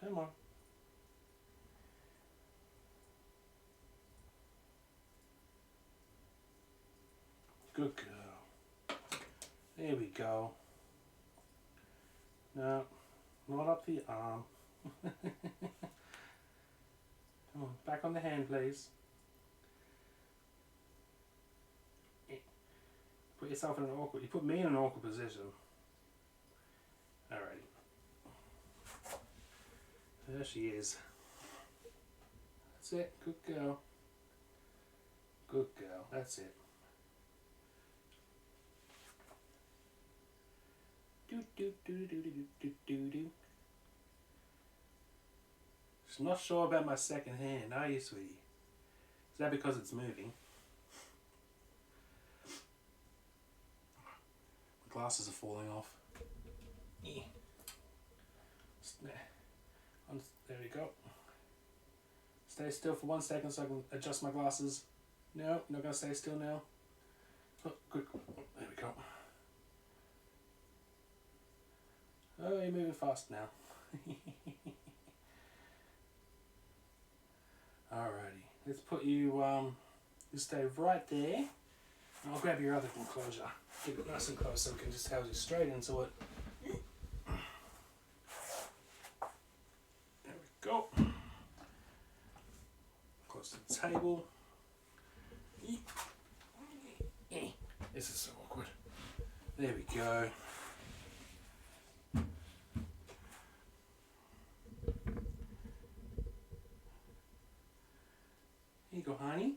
Come on. Good girl. There we go. No, not up the arm. Come on, back on the hand, please. Put yourself in an awkward... You put me in an awkward position. Alrighty. There she is. That's it. Good girl. Good girl. That's it. Do do do do do do do do. She's not sure about my second hand, are you, sweetie? Is that because it's moving? My glasses are falling off. Yeah. There we go. Stay still for 1 second so I can adjust my glasses. No, not gonna stay still now. Oh, good. There we go. Oh, you're moving fast now. Alrighty, let's put you, you stay right there. And I'll grab your other enclosure. Get it nice and close so we can just house you straight into it. There we go. Close to the table. This is so awkward. There we go. Here you go, honey.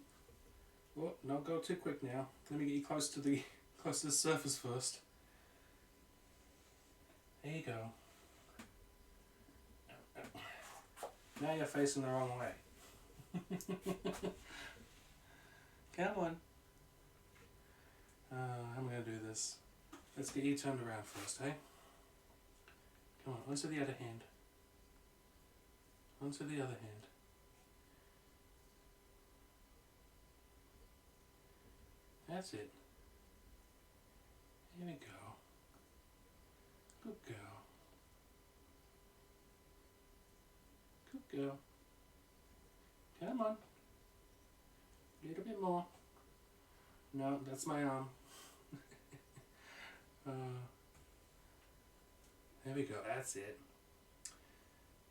Oh, don't go too quick now. Let me get you close to the surface first. There you go. Now you're facing the wrong way. Come on. How am I going to do this? Let's get you turned around first, eh? Come on, onto the other hand. Onto the other hand. That's it. Here we go. Good girl. Good girl. Come on. A little bit more. No, that's my arm. There we go. That's it.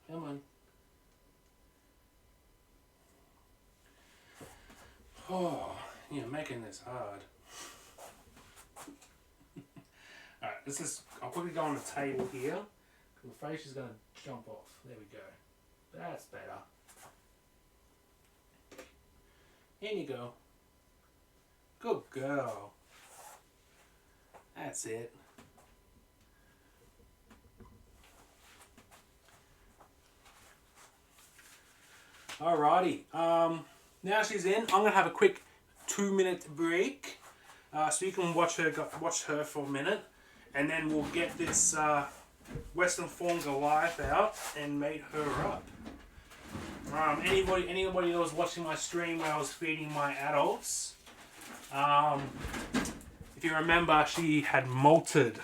Come on. Oh, you're making this hard. Alright, I'll quickly go on the table here. I'm afraid she's going to jump off. There we go. That's better. In you go. Good girl. That's it. Alrighty. Now she's in, I'm going to have a quick 2-minute break, so you can watch her for a minute, and then we'll get this Western Fawn Goliath out and mate her up. Anybody that was watching my stream where I was feeding my adults, if you remember, she had molted,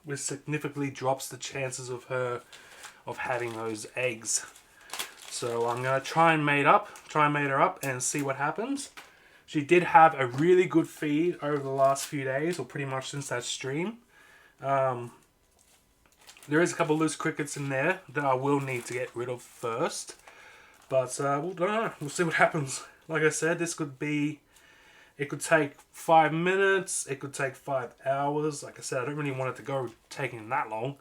which significantly drops the chances of her having those eggs. So I'm gonna try and mate her up and see what happens. She did have a really good feed over the last few days, or pretty much since that stream. There is a couple loose crickets in there that I will need to get rid of first. But don't know. We'll see what happens. Like I said, it could take 5 minutes. It could take 5 hours. Like I said, I don't really want it to go taking that long.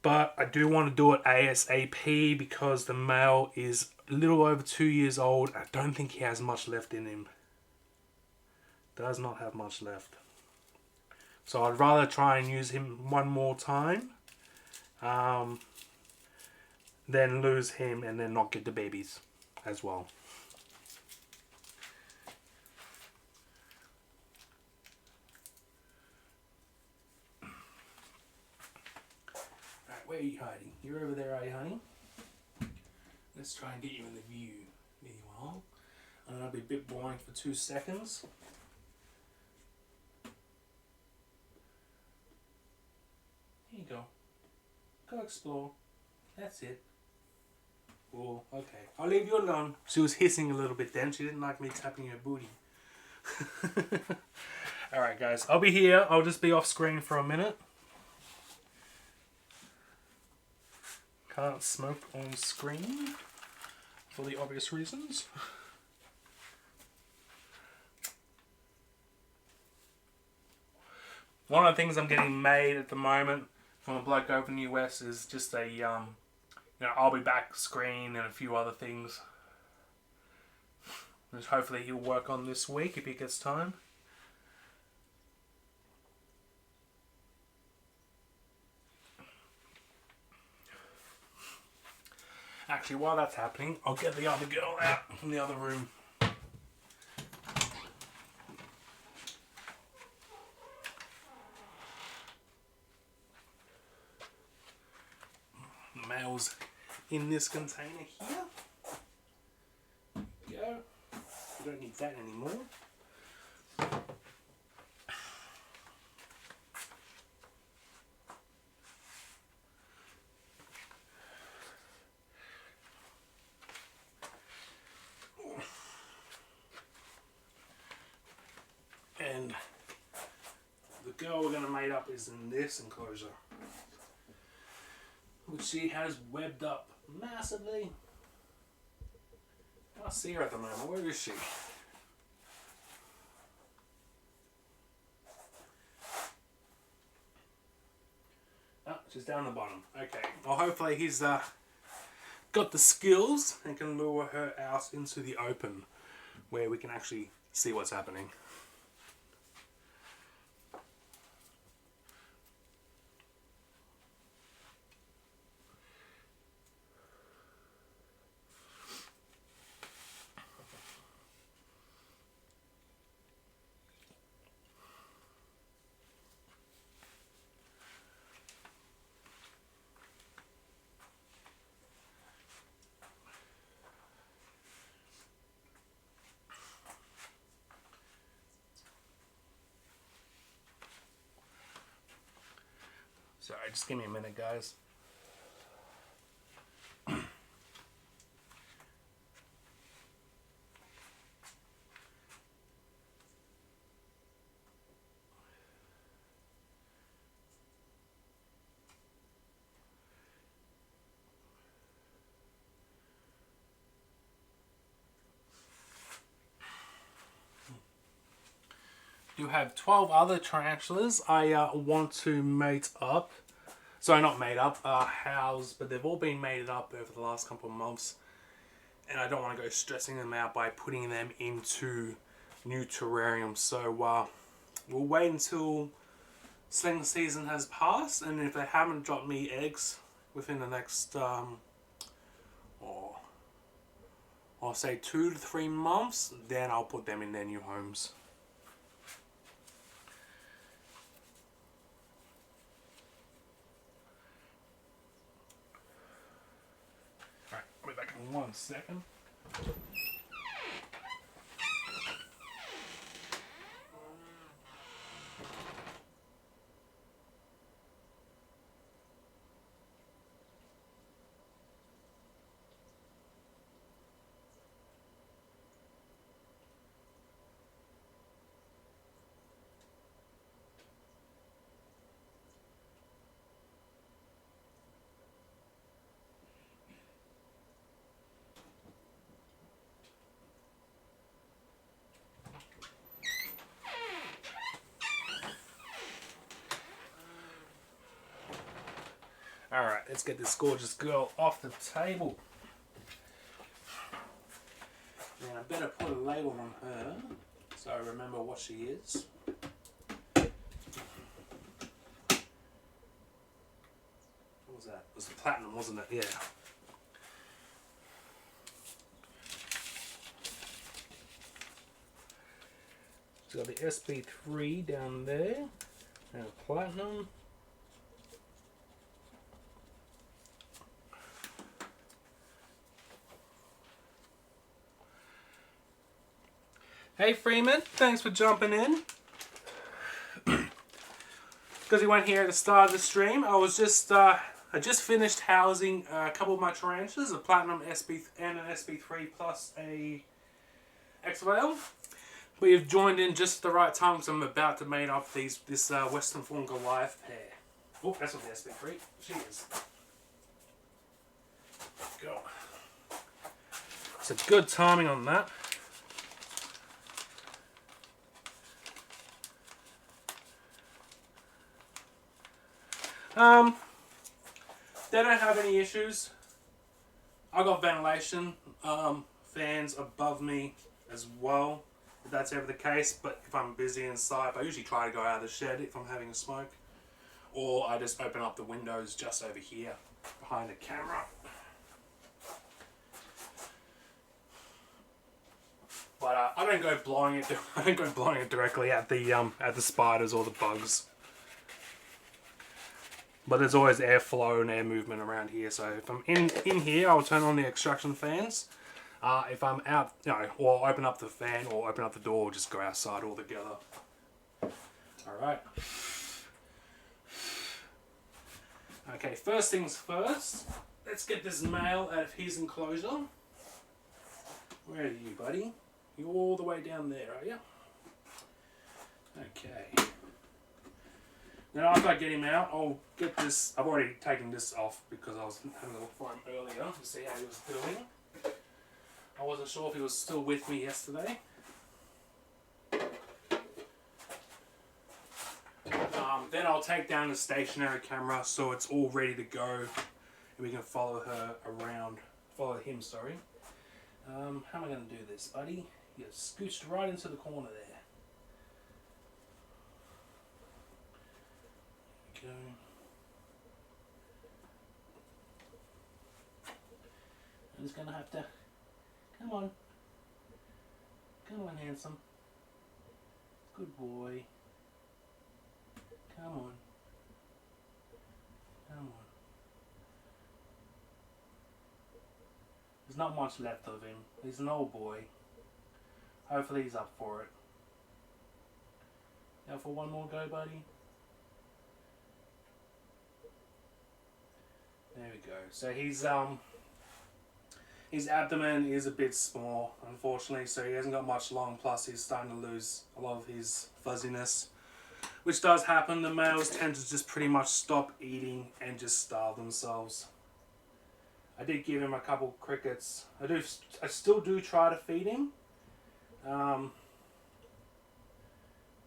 But I do want to do it ASAP because the male is a little over 2 years old. I don't think he has much left in him. Does not have much left. So I'd rather try and use him one more time. Then lose him and then not get the babies as well. Alright, where are you hiding? You're over there, are you, honey? Let's try and get you in the view. There you are. And I'll be a bit boring for 2 seconds. Here you go. Go explore. That's it. Oh, okay. I'll leave you alone. She was hissing a little bit then. She didn't like me tapping her booty. Alright guys, I'll be here. I'll just be off screen for a minute. Can't smoke on screen for the obvious reasons. One of the things I'm getting made at the moment from a bloke over in the US is just a I'll be back screen and a few other things, which hopefully he'll work on this week if he gets time. Actually, while that's happening, I'll get the other girl out from the other room. The male's in this container here. There we go. We don't need that anymore. And the girl we're going to mate up is in this enclosure, which she has webbed up massively. I can't see her at the moment. Where is she? Oh, she's down the bottom. Okay. Well, hopefully he's got the skills and can lure her out into the open where we can actually see what's happening. Sorry, just give me a minute, guys. You have 12 other tarantulas I want to mate up. Sorry, not mate up, house, but they've all been mated up over the last couple of months. And I don't want to go stressing them out by putting them into new terrariums. So we'll wait until Sling season has passed, and if they haven't dropped me eggs within the next, or I'll say 2 to 3 months, then I'll put them in their new homes. Alright, I'll be back in 1 second. Alright, let's get this gorgeous girl off the table. Now I better put a label on her so I remember what she is. What was that? It was the platinum, wasn't it? Yeah. So got the SB3 down there and platinum. Hey Freeman, thanks for jumping in. Because you weren't here at the start of the stream, I just finished housing a couple of my tarantulas, a platinum SB and an SB3 plus a X-Rail. But you've joined in just at the right time because I'm about to mate up this Western Fawn Goliath pair. Oh, that's not the SB3. She is. Go. It's a good timing on that. They don't have any issues. I got ventilation fans above me as well, if that's ever the case. But if I'm busy inside, I usually try to go out of the shed if I'm having a smoke, or I just open up the windows just over here behind the camera. But I don't go blowing it. I don't go blowing it directly at the spiders or the bugs. But there's always airflow and air movement around here. So if I'm in here, I'll turn on the extraction fans. If I'm out, or open up the fan or open up the door, or just go outside altogether. All right. Okay, first things first. Let's get this male out of his enclosure. Where are you, buddy? You're all the way down there, are you? Okay. Now after I get him out, I'll get this. I've already taken this off because I was having a look for him earlier to see how he was doing. I wasn't sure if he was still with me yesterday. Then I'll take down the stationary camera so it's all ready to go and we can follow her around. Follow him, sorry. How am I going to do this, buddy? You're scooched right into the corner there. Go. I'm just gonna have to. Come on. Come on, handsome. Good boy. Come on. Come on. There's not much left of him. He's an old boy. Hopefully he's up for it. Now for one more go, buddy. There we go. So his abdomen is a bit small, unfortunately, so he hasn't got much long, plus he's starting to lose a lot of his fuzziness, which does happen. The males tend to just pretty much stop eating and just starve themselves. I did give him a couple crickets. I still do try to feed him, but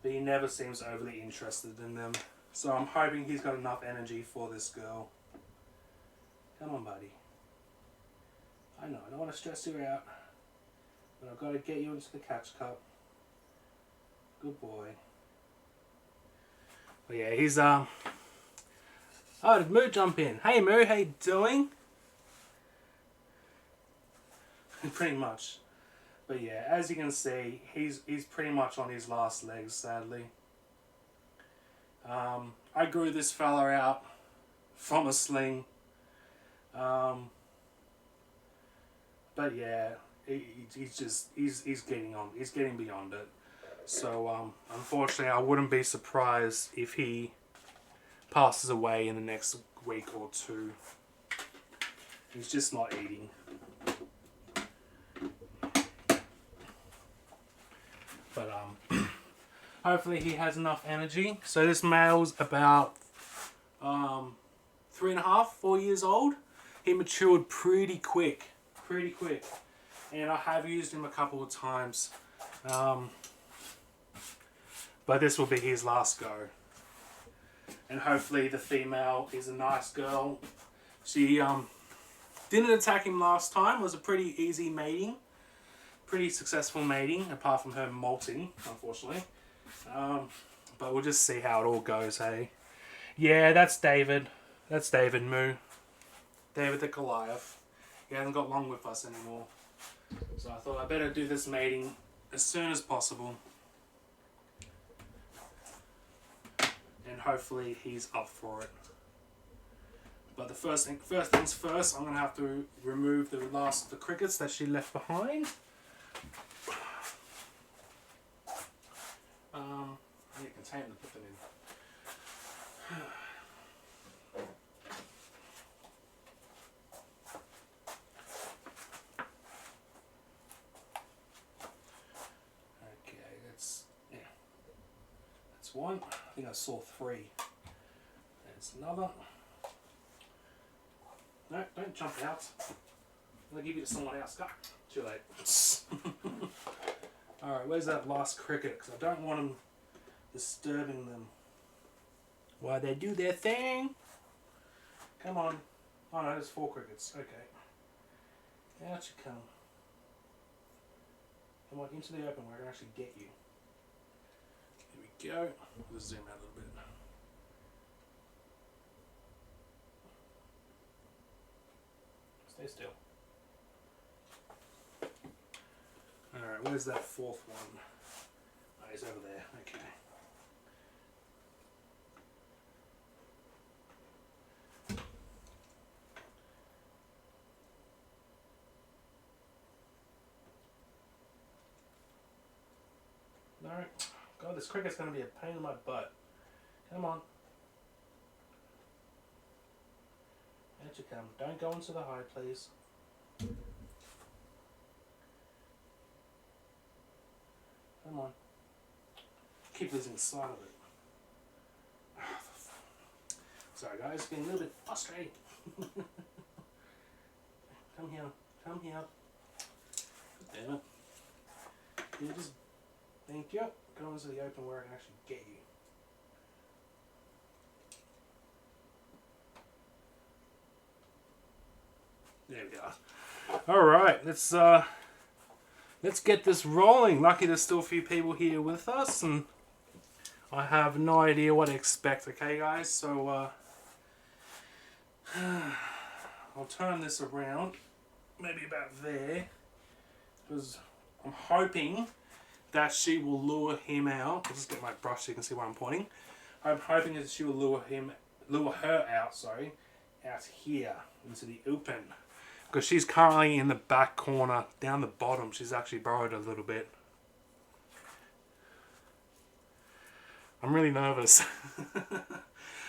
he never seems overly interested in them. So I'm hoping he's got enough energy for this girl. Come on, buddy. I know, I don't want to stress you out, but I've got to get you into the catch cup. Good boy. But yeah, he's oh, did Moo jump in? Hey Moo, how you doing? pretty much. But yeah, as you can see, he's pretty much on his last legs, sadly. I grew this fella out from a sling. But yeah, he's getting beyond it. So unfortunately, I wouldn't be surprised if he passes away in the next week or two. He's just not eating. But hopefully he has enough energy. So this male's about 3.5, 4 years old. He matured pretty quick, and I have used him a couple of times. But this will be his last go. And hopefully the female is a nice girl. She didn't attack him last time. It was a pretty easy mating. Pretty successful mating, apart from her molting, unfortunately. But we'll just see how it all goes, hey? Yeah, that's David. That's David Moo. David the Goliath. He hasn't got long with us anymore. So I thought I better do this mating as soon as possible. And hopefully he's up for it. But the first things first, I'm going to have to remove the last of the crickets that she left behind. I need a container to put them in. Okay, that's one. I think I saw 3. There's another. No, don't jump out. I'm going to give you to someone else. Go. Too late. Alright, where's that last cricket? Because I don't want them disturbing them while they do their thing. Come on. Oh no, there's 4 crickets. Okay. Out you come. Come on, into the open where I can actually get you. Here we go. I'll just zoom out a little bit. Stay still. Alright, where's that 4th one? Oh, he's over there. Okay. No. God, this cricket's going to be a pain in my butt. Come on. Out you come. Don't go into the hide, please. Come on. Keep losing sight of it. Sorry guys, getting a little bit frustrated. Come here. Come here. Damn it. You just, thank you. Go into the open where I can actually get you. There we go. Alright, let's get this rolling. Lucky there's still a few people here with us, and I have no idea what to expect, okay guys? So I'll turn this around, maybe about there, because I'm hoping that she will lure him out. I'll just get my brush so you can see where I'm pointing. I'm hoping that she will lure her out, out here into the open. Because she's currently in the back corner, down the bottom. She's actually burrowed a little bit. I'm really nervous.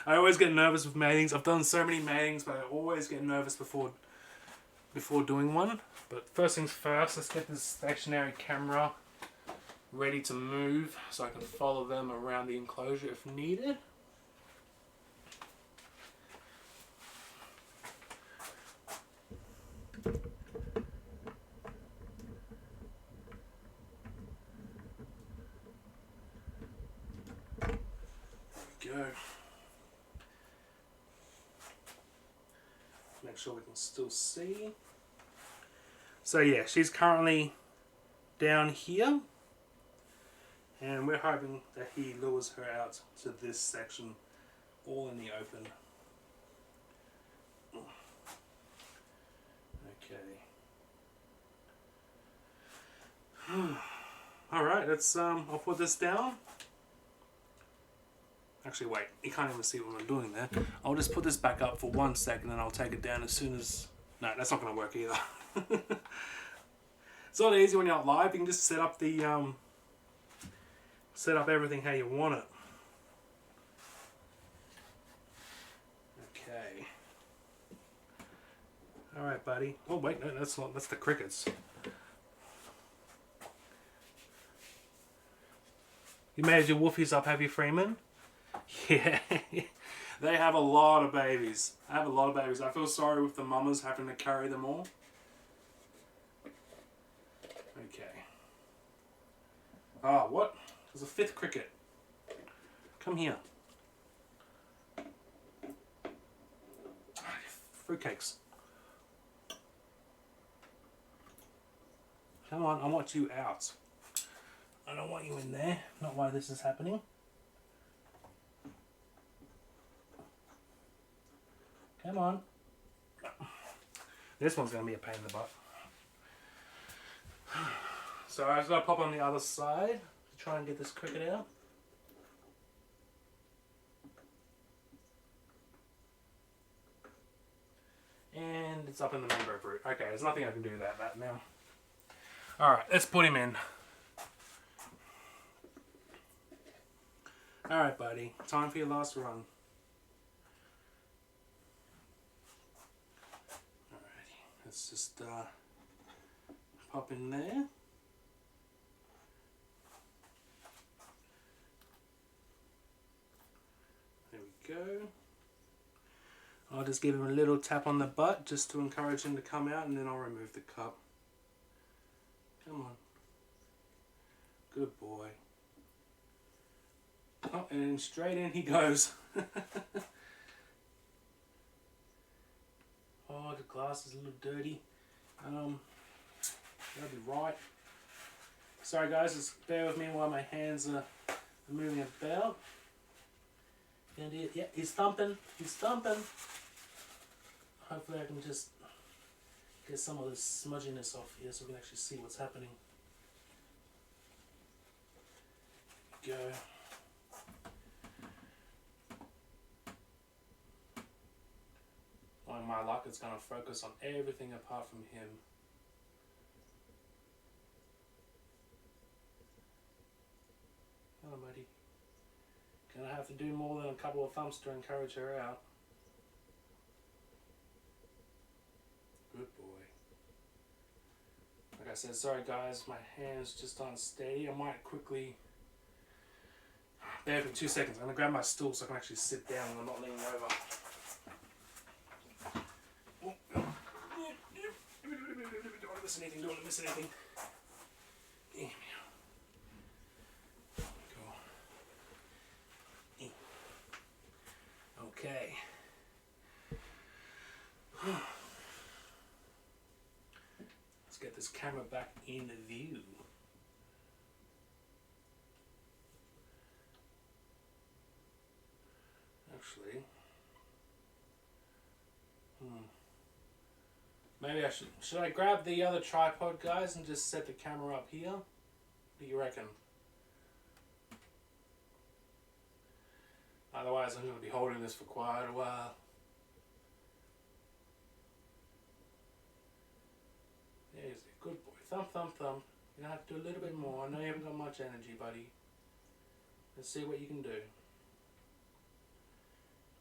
I always get nervous with matings. I've done so many matings, but I always get nervous before doing one. But first things first, let's get this stationary camera ready to move so I can follow them around the enclosure if needed. Go. Make sure we can still see. So yeah, she's currently down here, and we're hoping that he lures her out to this section, all in the open. Okay. let's I'll put this down. Actually, wait, you can't even see what I'm doing there. I'll just put this back up for 1 second and I'll take it down as soon as... No, that's not going to work either. It's not easy when you're not live. You can just set up the... set up everything how you want it. Okay. Alright, buddy. Oh, wait, no, that's not... That's the crickets. You made your wolfies up, have you, Freeman? Yeah, they have a lot of babies. I feel sorry with the mamas having to carry them all. Okay. Oh, what? There's a 5th cricket. Come here. Fruitcakes. Come on, I want you out. I don't want you in there. Not why this is happening. Come on. This one's going to be a pain in the butt. So I just got to pop on the other side to try and get this cricket out. And it's up in the mangrove root. Okay, there's nothing I can do about that now. Alright, let's put him in. Alright, buddy. Time for your last run. Let's just pop in there. There we go. I'll just give him a little tap on the butt just to encourage him to come out, and then I'll remove the cup. Come on. Good boy. Oh, and straight in he goes. Oh, the glass is a little dirty. That'll be right. Sorry guys, just bear with me while my hands are moving about. And yeah, he's thumping. He's thumping. Hopefully I can just get some of this smudginess off here so we can actually see what's happening. Go. On my luck, it's going to focus on everything apart from him. Come on, buddy. Gonna have to do more than a couple of thumps to encourage her out. Good boy. Like I said, sorry guys, my hand's just unsteady. I might quickly... Bear for 2 seconds. I'm going to grab my stool so I can actually sit down and I'm not leaning over. Don't want to miss anything, don't want to miss anything. Yeah. Cool. Okay. Let's get this camera back in view. Actually, maybe I should I grab the other tripod, guys, and just set the camera up here? What do you reckon? Otherwise I'm going to be holding this for quite a while. There's a good boy. Thump, thump, thump. You're going to have to do a little bit more. I know you haven't got much energy, buddy. Let's see what you can do.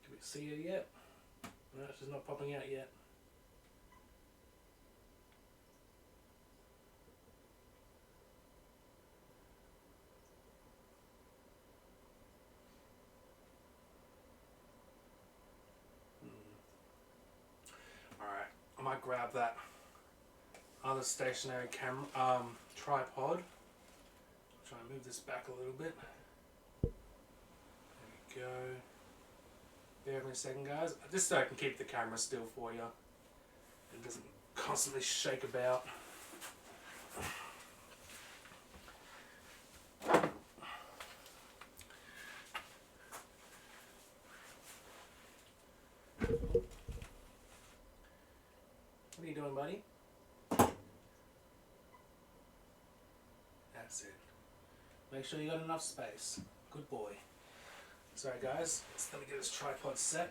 Can we see it yet? No, she's not popping out yet. Alright, I might grab that other stationary camera tripod. Try and move this back a little bit. There we go. Bear with me a second, guys. Just so I can keep the camera still for you. It doesn't constantly shake about. What are you doing, buddy? That's it. Make sure you got enough space. Good boy. Sorry guys, let's let me get this tripod set.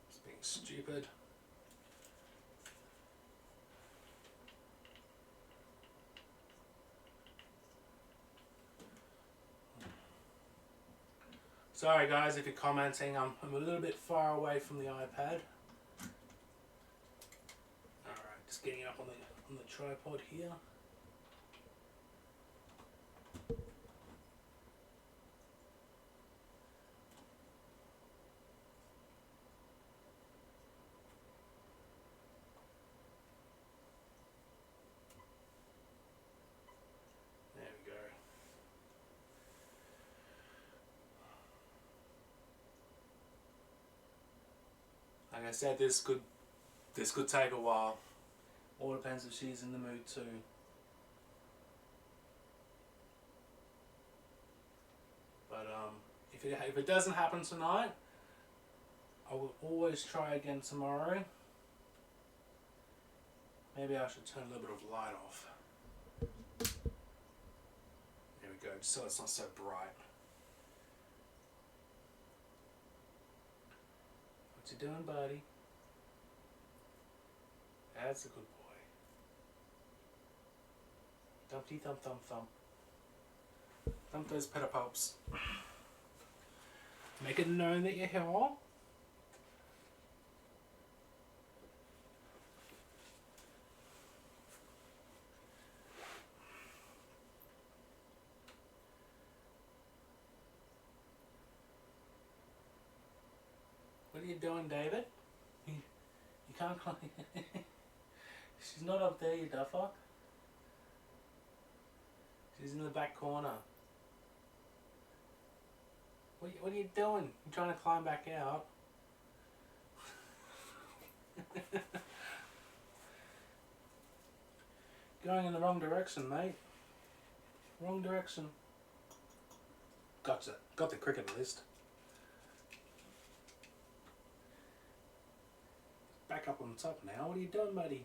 It's being stupid. Sorry guys if you're commenting, I'm a little bit far away from the iPad. Alright, just getting up on the tripod here. There we go. Like I said, this could take a while. All depends if she's in the mood too. But if it doesn't happen tonight, I will always try again tomorrow. Maybe I should turn a little bit of light off. There we go, just so it's not so bright. What you doing, buddy? That's a good boy. Dumpty thump thump thump. Thump those pedipalps. Make it known that you're here. What are you doing, David? You can't climb. She's not up there, you duffer. She's in the back corner. What are you doing? You trying to climb back out? Going in the wrong direction, mate. Wrong direction. Gotcha. Got the cricket list. Back up on top now. What are you doing, buddy?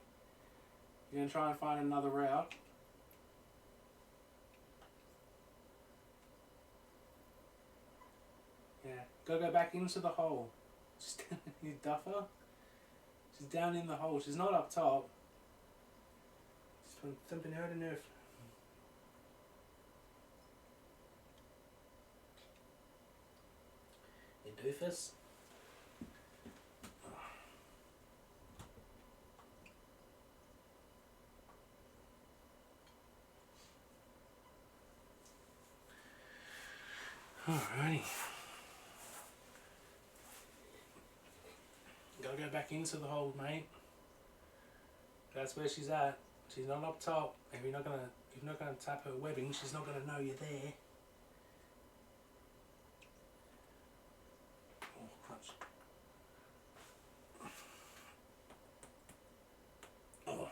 You gonna try and find another route? Yeah. Gotta go back into the hole. You duffer. She's down in the hole. She's not up top. She's been thumping her to earth. You doofus. Alrighty. Gotta go back into the hole, mate. That's where she's at. She's not up top. If you're not gonna tap her webbing, she's not gonna know you're there. Oh, crunch. Oh.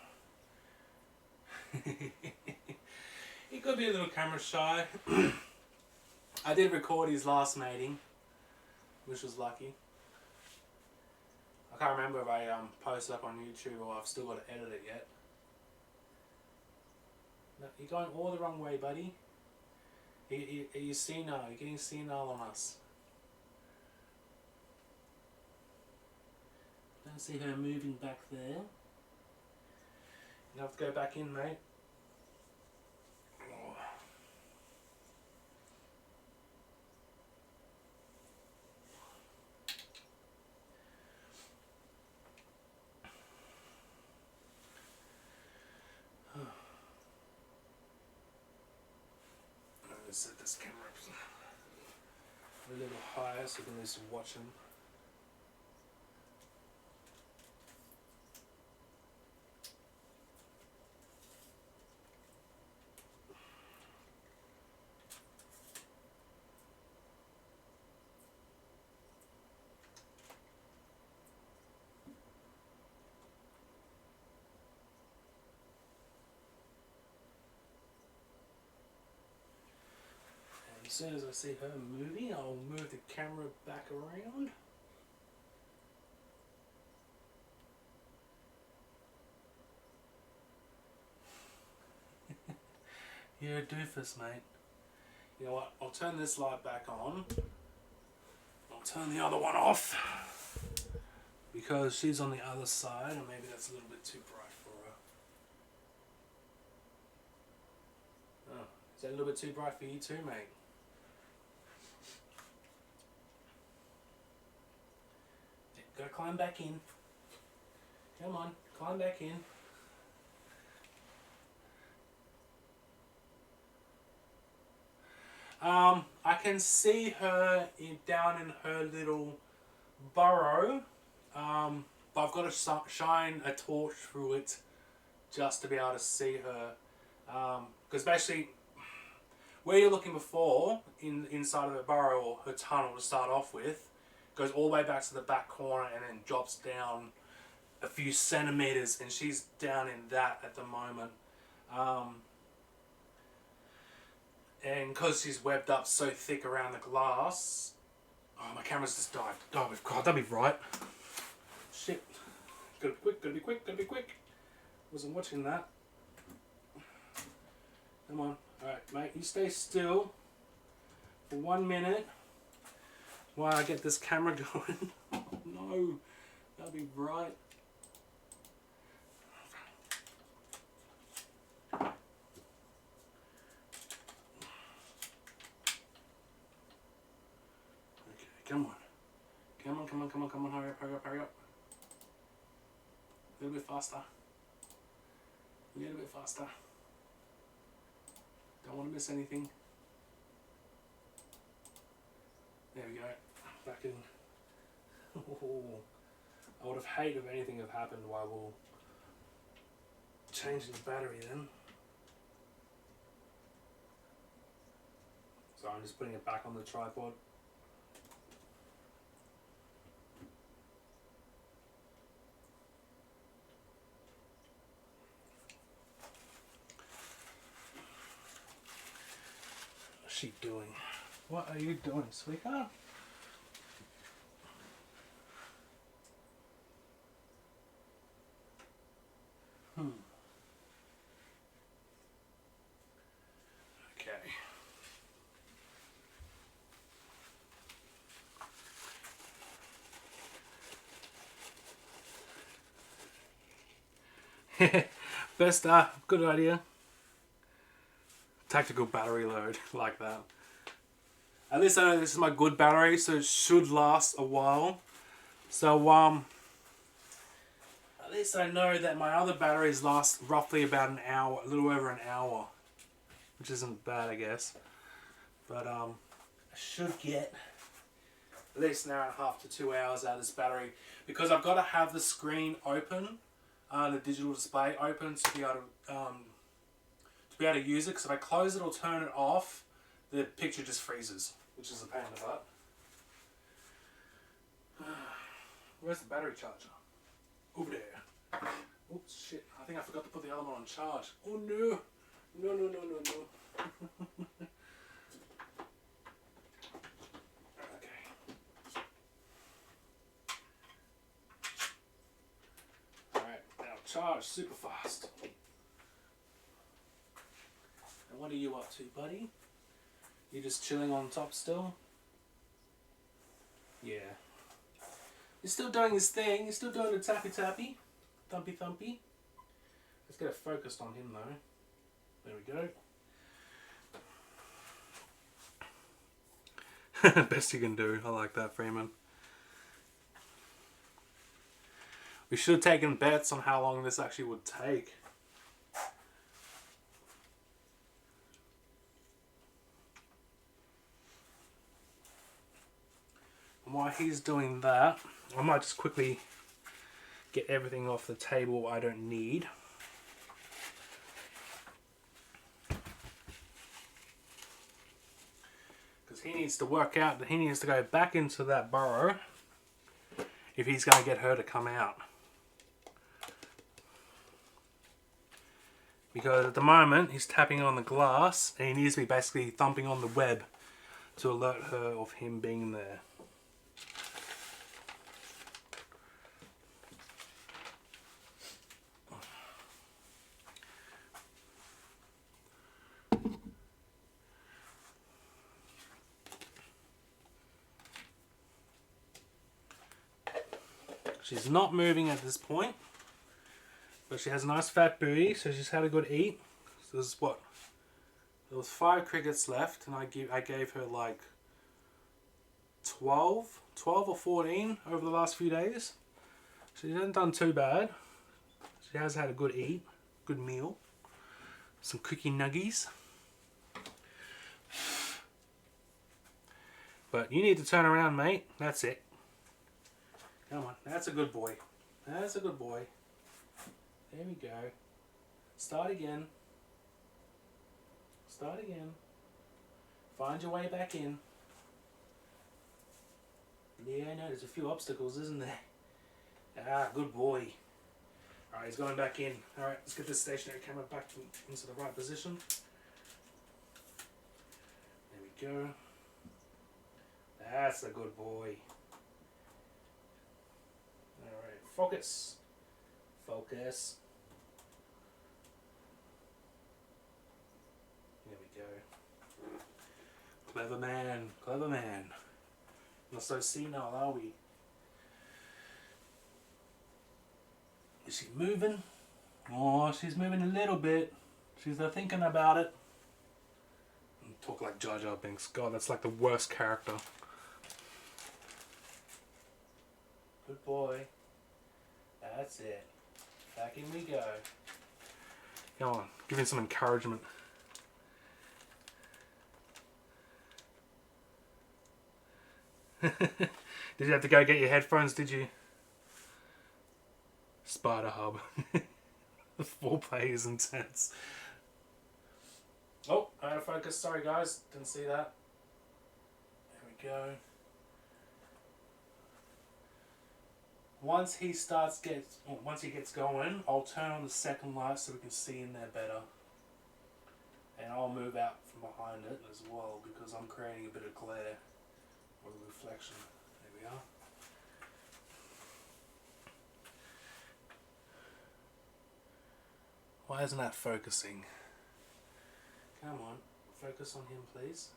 He could be a little camera shy. I did record his last mating, which was lucky. I can't remember if I posted up on YouTube or I've still got to edit it yet. No, you're going all the wrong way, buddy. You're senile. You're getting senile on us. Don't see her moving back there. You have to go back in, mate. Set this camera up a little higher so you can at least watch him. As soon as I see her moving, I'll move the camera back around. You're a doofus, mate. You know what? I'll turn this light back on. I'll turn the other one off. Because she's on the other side, and maybe that's a little bit too bright for her. Oh, is that a little bit too bright for you too, mate? Gotta climb back in. Come on, climb back in. I can see her down in her little burrow, but I've got to shine a torch through it just to be able to see her. Because basically, where you're looking before, inside of her burrow or her tunnel to start off with, goes all the way back to the back corner and then drops down a few centimeters, and she's down in that at the moment. And because she's webbed up so thick around the glass... Oh, my camera's just died. Oh, God, that'd be right. Shit. Gotta be quick, gotta be quick, gotta be quick. Wasn't watching that. Come on. Alright, mate, you stay still for 1 minute while I get this camera going. Oh, no. That'd be right. Come on. Come on, come on, come on, come on, hurry up, hurry up, hurry up. A little bit faster. A little bit faster. Don't want to miss anything. There we go. Back in. Oh, I would have hated if anything had happened while we'll change the battery then. So I'm just putting it back on the tripod. What's she doing? What are you doing, sweetheart? Okay. Best, good idea. Tactical battery load, like that. At least I know this is my good battery, so it should last a while. So, at least I know that my other batteries last roughly about an hour, a little over an hour. Which isn't bad, I guess. But, I should get at least an hour and a half to 2 hours out of this battery. Because I've got to have the screen open, the digital display open to be able to use it. Because if I close it or turn it off, the picture just freezes, which is a pain in the butt. Where's the battery charger? Over there. Oops, shit. I think I forgot to put the other one on charge. Oh no. No, no, no, no, no. Okay. Alright, now charge super fast. And what are you up to, buddy? You just chilling on top still? Yeah. He's still doing his thing. He's still doing the tappy tappy. Thumpy thumpy. Let's get it focused on him though. There we go. Best you can do. I like that, Freeman. We should have taken bets on how long this actually would take. And while he's doing that, I might just quickly get everything off the table I don't need. Because he needs to work out that he needs to go back into that burrow if he's going to get her to come out. Because at the moment he's tapping on the glass and he needs to be basically thumping on the web to alert her of him being there. She's not moving at this point, but she has a nice fat booty, so she's had a good eat. So this is what? There was 5 crickets left, and I gave her like 12 or 14 over the last few days. She hasn't done too bad. She has had a good eat, good meal, some cookie nuggies. But you need to turn around, mate. That's it. Come on, that's a good boy. That's a good boy. There we go. Start again. Start again. Find your way back in. Yeah, I know, there's a few obstacles, isn't there? Ah, good boy. Alright, he's going back in. Alright, let's get this stationary camera back into the right position. There we go. That's a good boy. Alright, focus. Focus. There we go. Clever man, clever man. Not so senile, are we? Is she moving? Oh, she's moving a little bit. She's thinking about it. Talk like Jar Jar Binks. God, that's like the worst character. Good boy. That's it. Back in we go. Come on, give me some encouragement. Did you have to go get your headphones, did you? Spider Hub. The foreplay is intense. Oh, out of focus. Sorry guys, didn't see that. There we go. Once he gets going, I'll turn on the second light so we can see in there better. And I'll move out from behind it as well because I'm creating a bit of glare or reflection. There we are. Why isn't that focusing? Come on, focus on him please.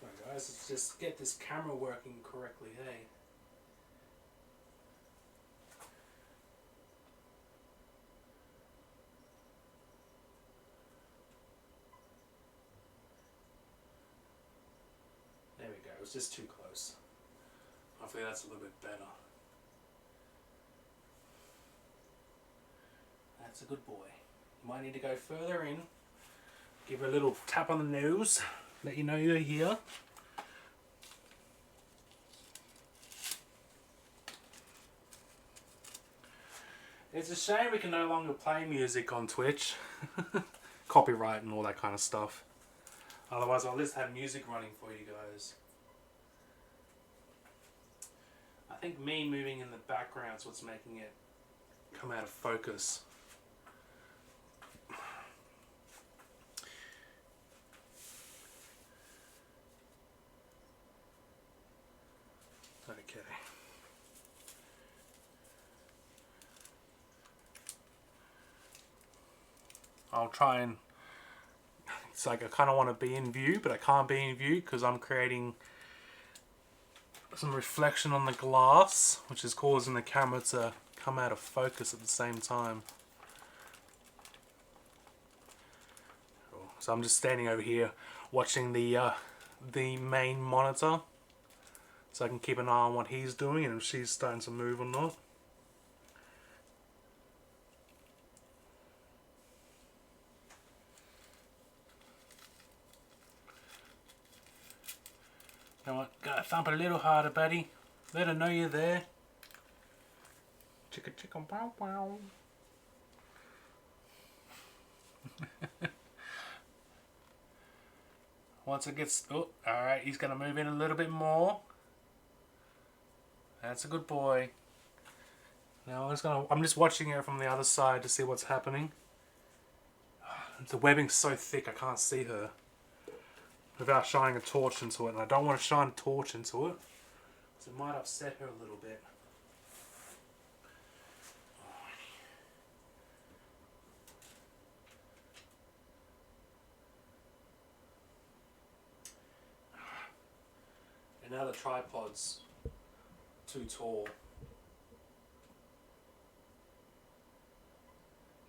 Right guys, let's just get this camera working correctly, hey? There we go, it was just too close. Hopefully that's a little bit better. That's a good boy. You might need to go further in. Give her a little tap on the nose. Let you know you're here. It's a shame we can no longer play music on Twitch. Copyright and all that kind of stuff. Otherwise I'll just have music running for you guys. I think me moving in the background is what's making it come out of focus. Okay. I'll try and... It's like I kind of want to be in view, but I can't be in view because I'm creating some reflection on the glass, which is causing the camera to come out of focus at the same time. So I'm just standing over here watching the main monitor so I can keep an eye on what he's doing and if she's starting to move or not. Come on, gotta thump it a little harder, buddy. Let her know you're there. Chicka chicka wow wow. Once it gets... Oh, alright, he's gonna move in a little bit more. That's a good boy. Now I'm just watching it from the other side to see what's happening. The webbing's so thick I can't see her without shining a torch into it, and I don't want to shine a torch into it because it might upset her a little bit. And now the tripod's too tall.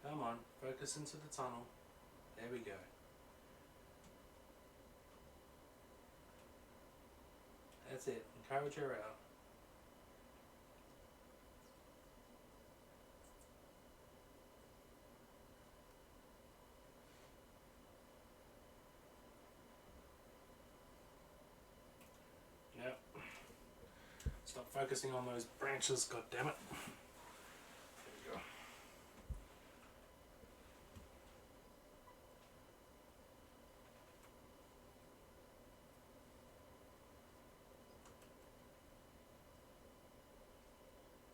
Come on, focus into the tunnel. There we go. That's it. Encourage her out. Yep. Stop focusing on those branches, god damn it. There we go.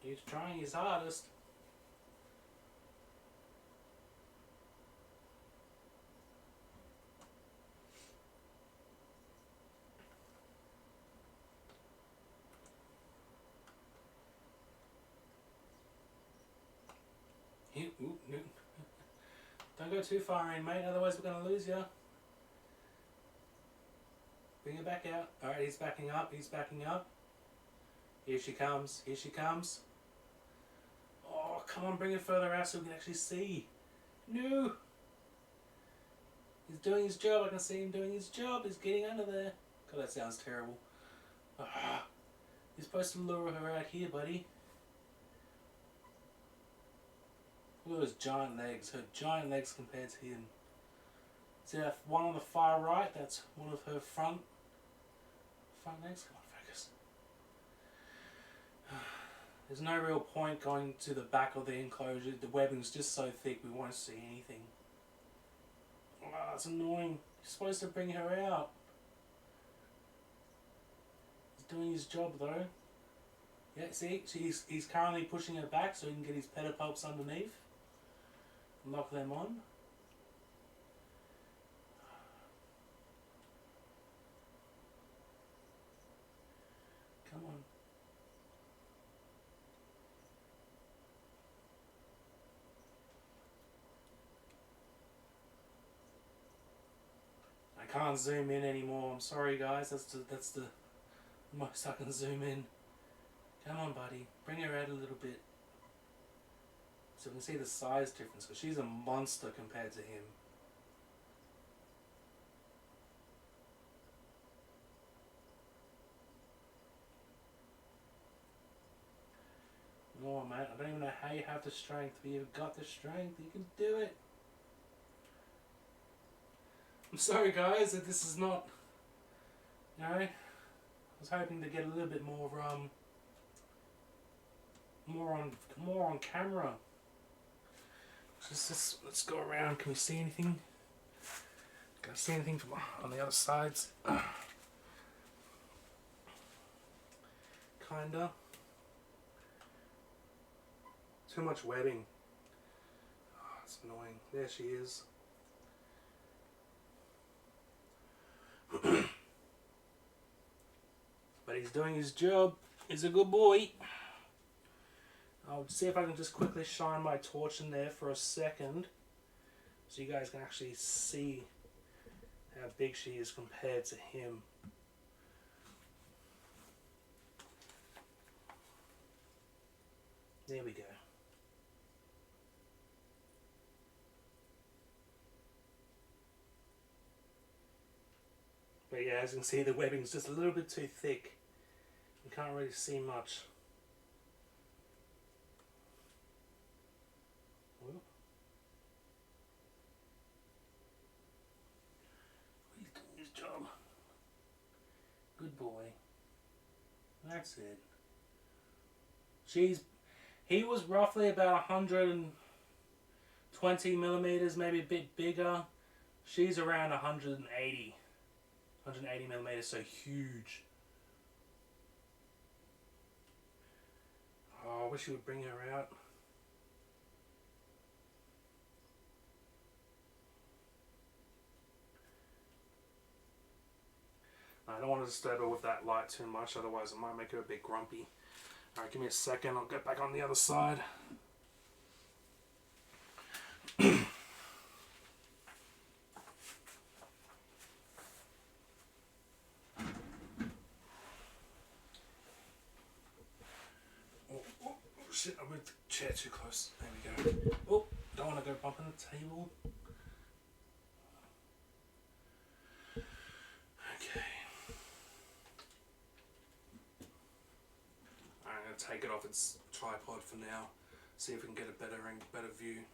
He's trying his hardest. No. Don't go too far in, mate, otherwise we're going to lose you. Bring it back out. Alright, he's backing up, he's backing up. Here she comes, here she comes. Oh, come on, bring it further out so we can actually see. No! He's doing his job, I can see him doing his job. He's getting under there. God, that sounds terrible. Ah, you're supposed to lure her out here, buddy. Look at those giant legs. Her giant legs compared to him. See that one on the far right? That's one of her front legs. Come on, focus. There's no real point going to the back of the enclosure. The webbing's just so thick we won't see anything. Oh, it's annoying. You're supposed to bring her out. He's doing his job though. Yeah, see? He's currently pushing her back so he can get his pedipalps underneath. Lock them on. Come on. I can't zoom in anymore. I'm sorry, guys. That's the most I can zoom in. Come on, buddy. Bring her out a little bit. So we can see the size difference, because she's a monster compared to him. Oh, man, I don't even know how you have the strength, but you've got the strength. You can do it. I'm sorry, guys, that this is not, you know, I was hoping to get a little bit more on camera. Let's go around. Can we see anything? Can I see anything from on the other sides? Kinda. Too much webbing. Oh, it's annoying. There she is. But he's doing his job. He's a good boy. I'll see if I can just quickly shine my torch in there for a second so you guys can actually see how big she is compared to him. There we go. But yeah, as you can see, the webbing's just a little bit too thick. You can't really see much. He's doing his job. Good boy. That's it. He was roughly about 120 millimeters, maybe a bit bigger. She's around 180 millimeters, so huge. Oh, I wish you would bring her out. I don't want to disturb her with that light too much, otherwise it might make her a bit grumpy. Alright, give me a second, I'll get back on the other side. Shit, I moved the chair too close. There we go. Oh, don't want to go bumping the table. Okay. I'm going to take it off its tripod for now. See if we can get a better view.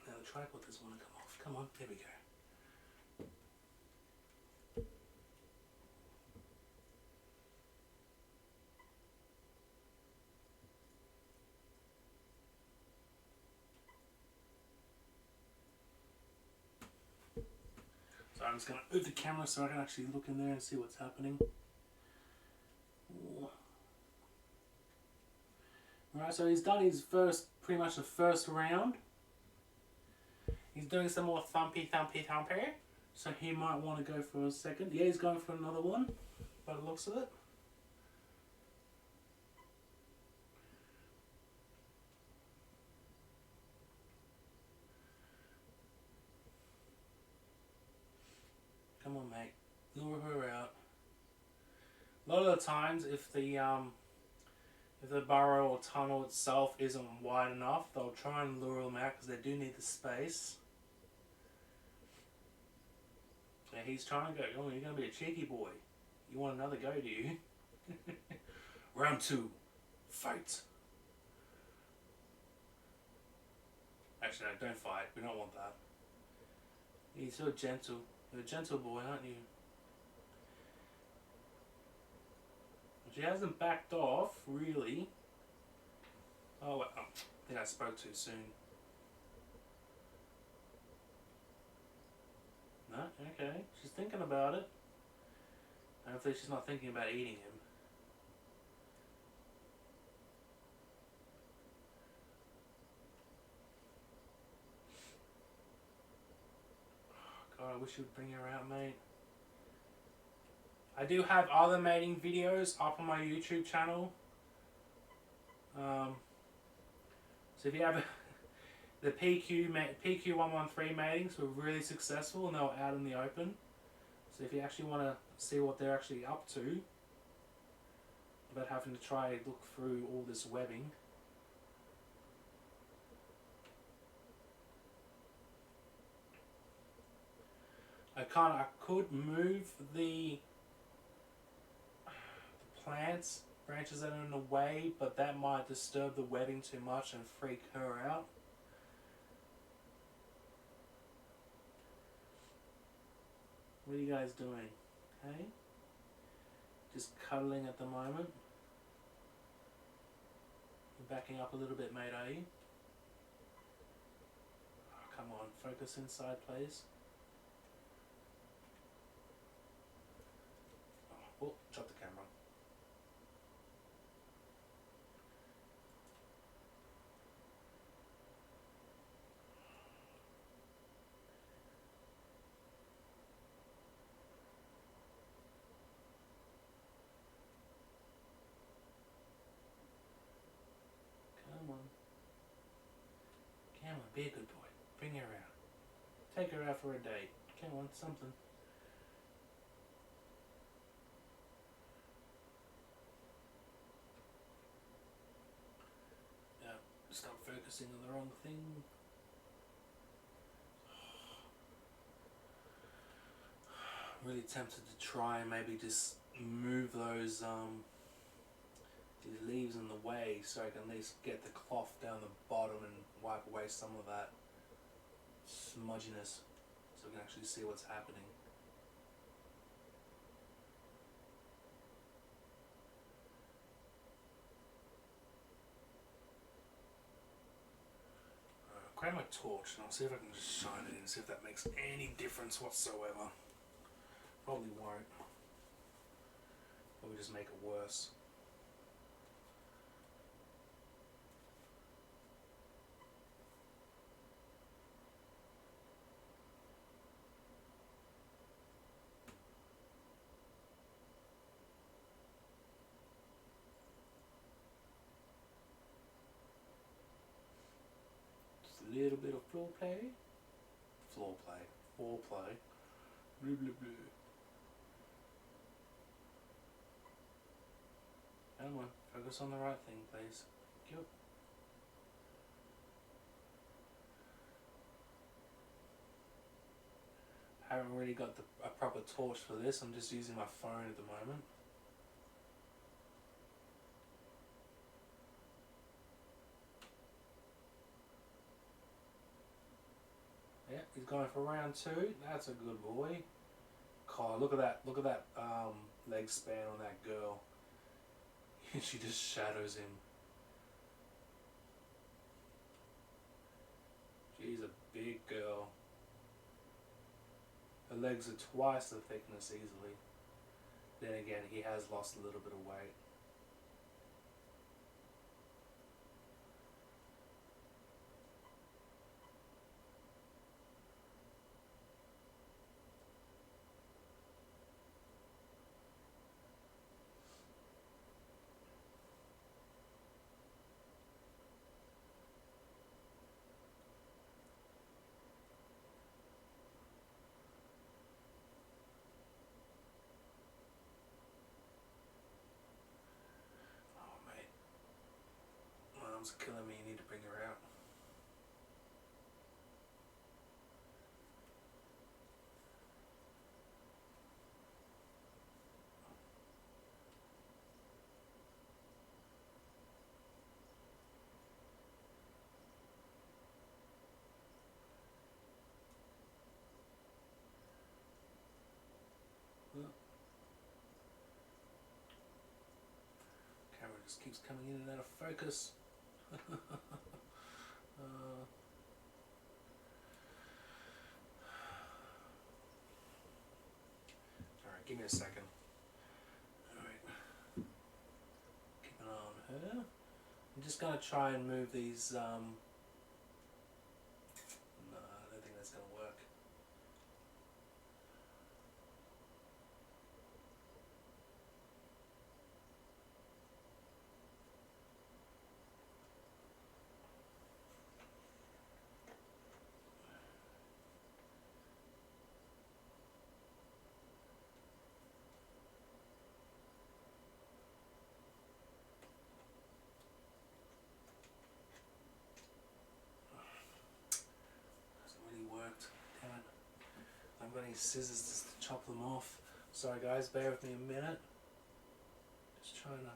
Now the tripod doesn't want to come off. Come on, there we go. So I'm just going to move the camera so I can actually look in there and see what's happening. Right, so he's done his pretty much the first round. He's doing some more thumpy. So he might want to go for a second. Yeah, he's going for another one, by the looks of it. Come on, mate. Lure her out. A lot of the times, if the burrow or tunnel itself isn't wide enough, they'll try and lure them out because they do need the space. Yeah, he's trying to go. Oh, you're going to be a cheeky boy. You want another go, do you? Round 2. Fight. Actually, no, don't fight. We don't want that. He's so gentle. You're a gentle boy, aren't you? She hasn't backed off, really. Oh, well, I think I spoke too soon. No? Okay. She's thinking about it. Hopefully she's not thinking about eating him. God, I wish you would bring her out, mate. I do have other mating videos up on my YouTube channel. So if you have the PQ113 matings were really successful and they were out in the open. So if you actually want to see what they're actually up to, without having to try and look through all this webbing. I could move the plants, branches that are in the way, but that might disturb the webbing too much and freak her out. What are you guys doing? Okay? Just cuddling at the moment. You're backing up a little bit, mate, are you? Oh, come on, focus inside, please. Oh, drop the camera. Come on. Come on, be a good boy. Bring her out. Take her out for a date. Come on, something. Stop focusing on the wrong thing. Really tempted to try and maybe just move those these leaves in the way so I can at least get the cloth down the bottom and wipe away some of that smudginess so we can actually see what's happening. Grab my torch and I'll see if I can just shine it in and see if that makes any difference whatsoever. Probably won't. or we just make it worse. Just a little bit of floor play. Foreplay. Blah, blah, blah. Come on, focus on the right thing, please. Thank you. I haven't really got a proper torch for this. I'm just using my phone at the moment. Yeah, he's going for round 2. That's a good boy. God, look at that leg span on that girl. She just shadows him. She's a big girl. Her legs are twice the thickness easily. Then again, he has lost a little bit of weight. Mom's killing me, you need to bring her out. Camera just keeps coming in and out of focus. Alright, give me a second. Alright. Keep an eye on her. I'm just going to try and move these, no, I don't think that's going to work. I haven't got any scissors just to chop them off. Sorry guys, bear with me a minute. Just trying to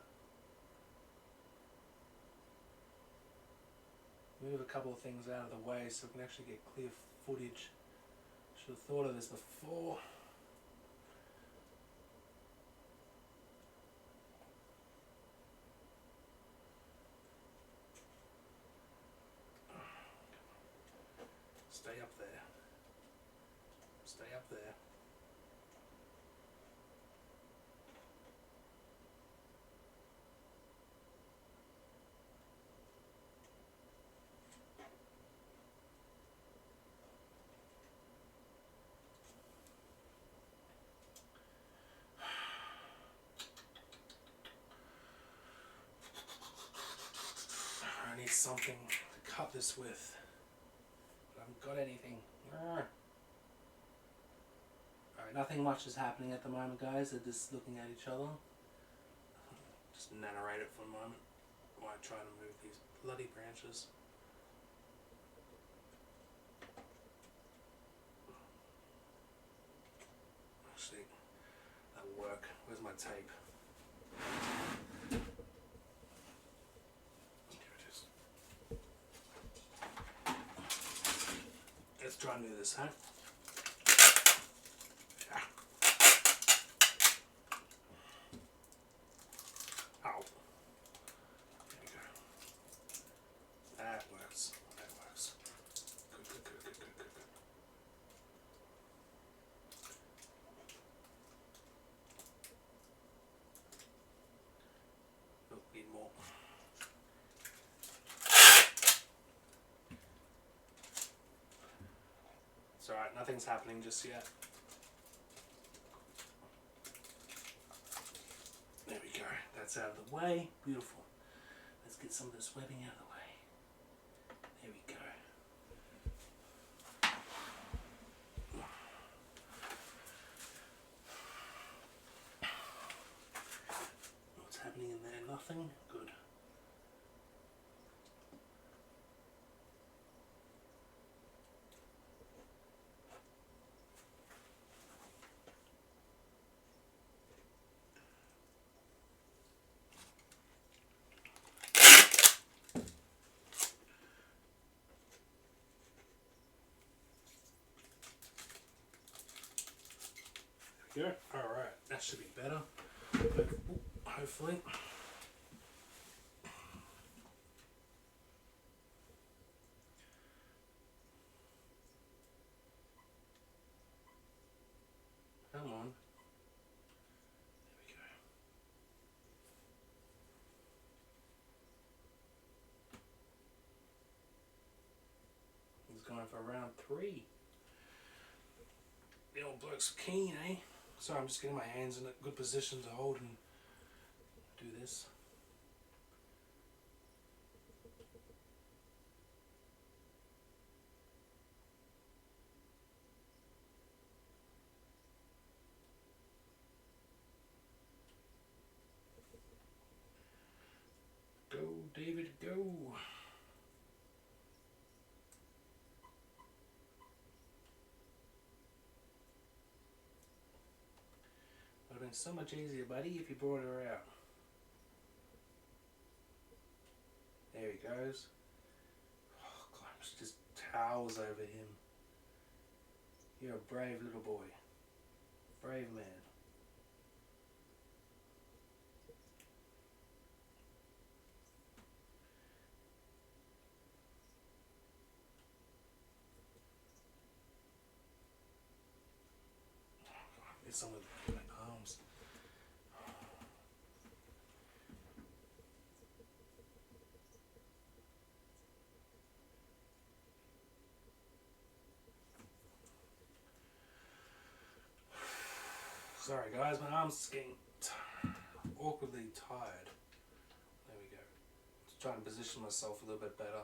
move a couple of things out of the way so we can actually get clear footage. Should have thought of this before. Stay up there. Stay up there. I need something to cut this with. I haven't got anything. Alright, nothing much is happening at the moment, guys. They're just looking at each other. Just narrate it for a moment while I try to move these bloody branches. Actually, that'll work. Where's my tape? Let's try and do this, huh? Yeah. Ow. There you go. That works. That works. Good, good, good, good, good, good, good. It's alright, nothing's happening just yet. There we go, that's out of the way. Beautiful. Let's get some of this webbing out of the way. There we go. What's happening in there? Nothing? Good. There we go. Alright, that should be better. Hopefully. Come on. There we go. He's going for round 3. The old bloke's keen, eh? Sorry, I'm just getting my hands in a good position to hold and do this. Go, David, go! Would have been so much easier, buddy, if you brought her out. There he goes. Oh, God, she just towers over him. You're a brave little boy. Brave man. There's some of my arms. Sorry guys, my arm's getting awkwardly tired. There we go. Just trying to position myself a little bit better.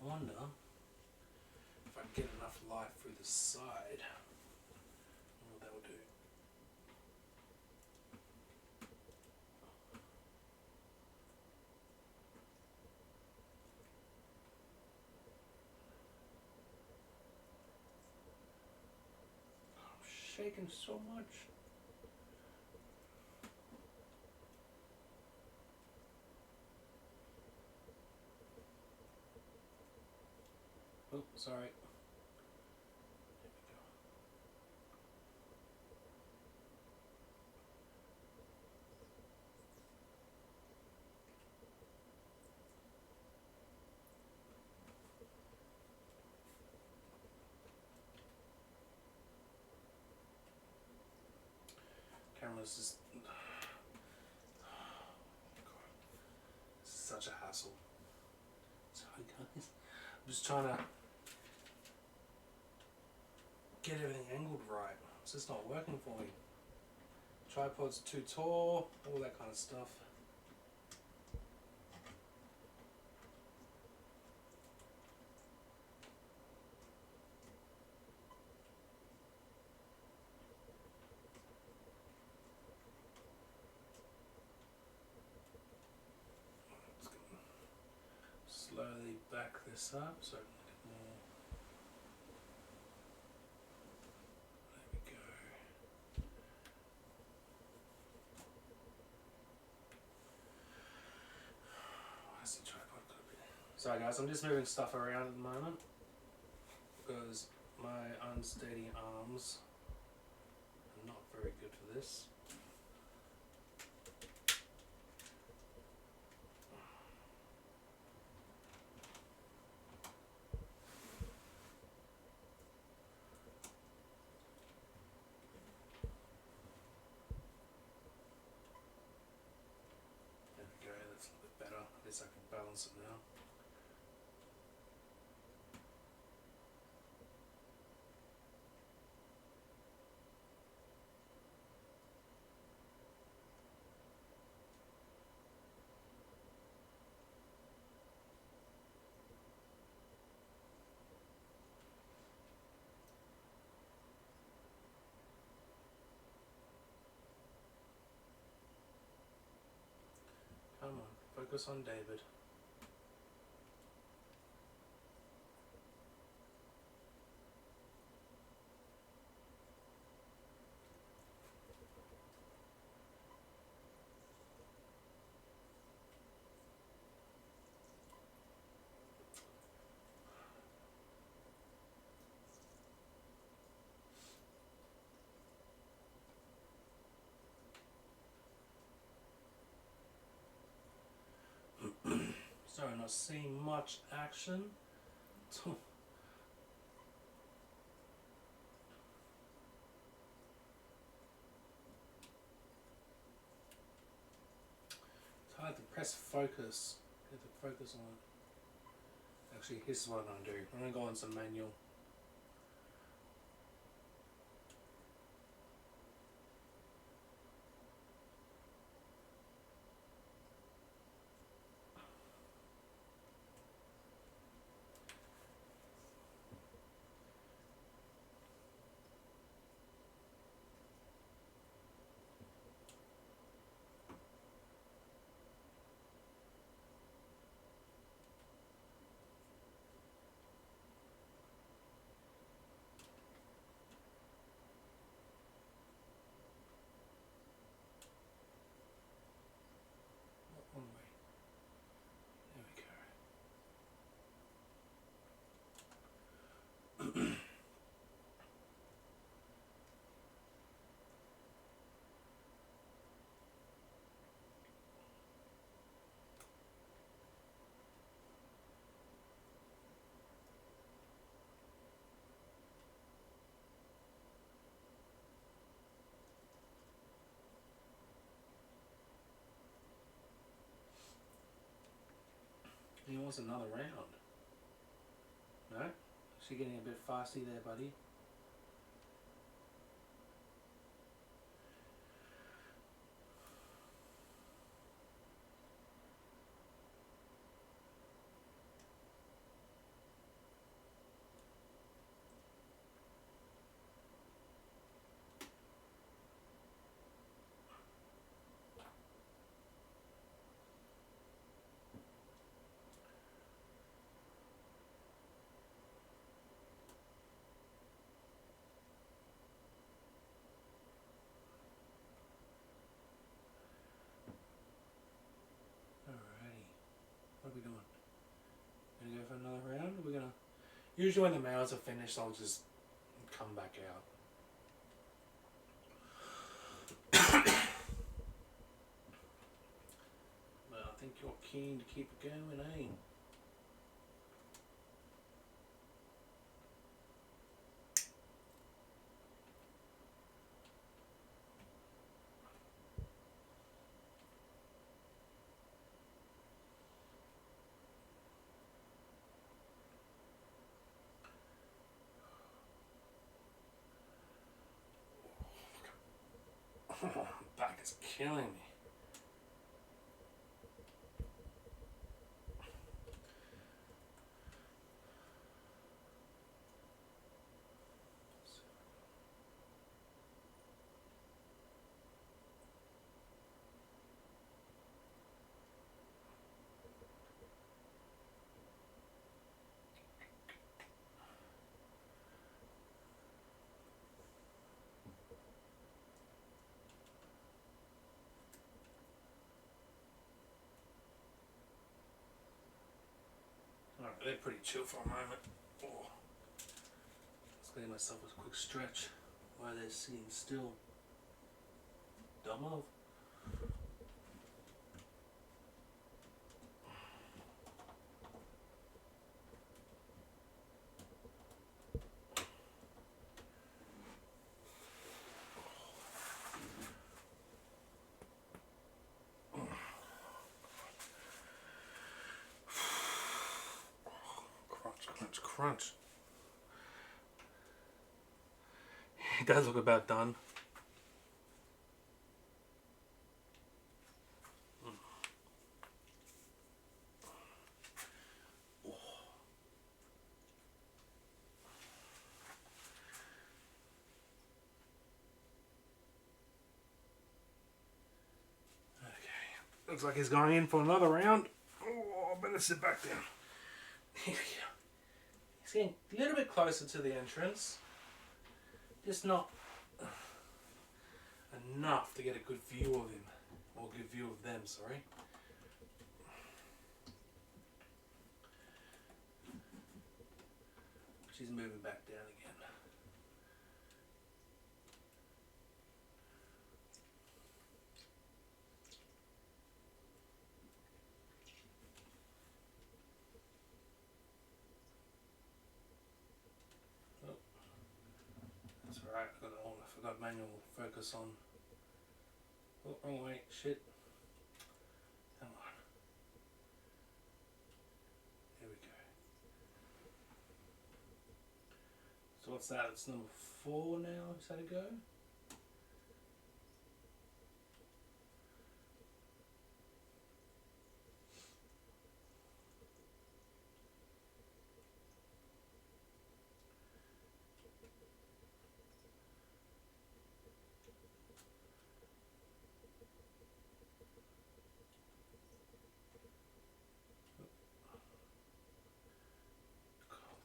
I wonder if I get enough light through the side. What that will do. I'm shaking so much. Oh, sorry. There we go. Camera's just... God, this is such a hassle. Sorry guys. I'm just trying to get everything angled right. It's just not working for me. Tripod's too tall, all that kind of stuff. this up so I can get more. There we go. Where's the tripod got to be? Sorry guys, I'm just moving stuff around at the moment because my unsteady arms are not very good for this. At least I can balance it now. Come on, focus on David. Sorry, not seeing much action. It's hard to press focus. Get the focus on. Actually, here's what I'm going to do. I'm going to go on some manual. One way. There we go. He wants another round. No? Is she getting a bit fasty there, buddy? What are we doing? Gonna go for another round? Or we're gonna. Usually when the males are finished, I'll just come back out. But I think you're keen to keep it going, eh? Oh, my back is killing me. they're pretty chill for a moment. Oh. Just getting myself a quick stretch while they're sitting still. Dumb. Crunch, crunch. He does look about done. Okay, looks like he's going in for another round. Oh, I better sit back down. Here we go. He's getting a little bit closer to the entrance. Just not enough to get a good view of him. Or a good view of them, sorry. She's moving back down again. Oh, that's alright. I forgot manual focus on. Oh, wrong way. Shit. Come on. There we go. So what's that? It's number 4 now. Is that a go?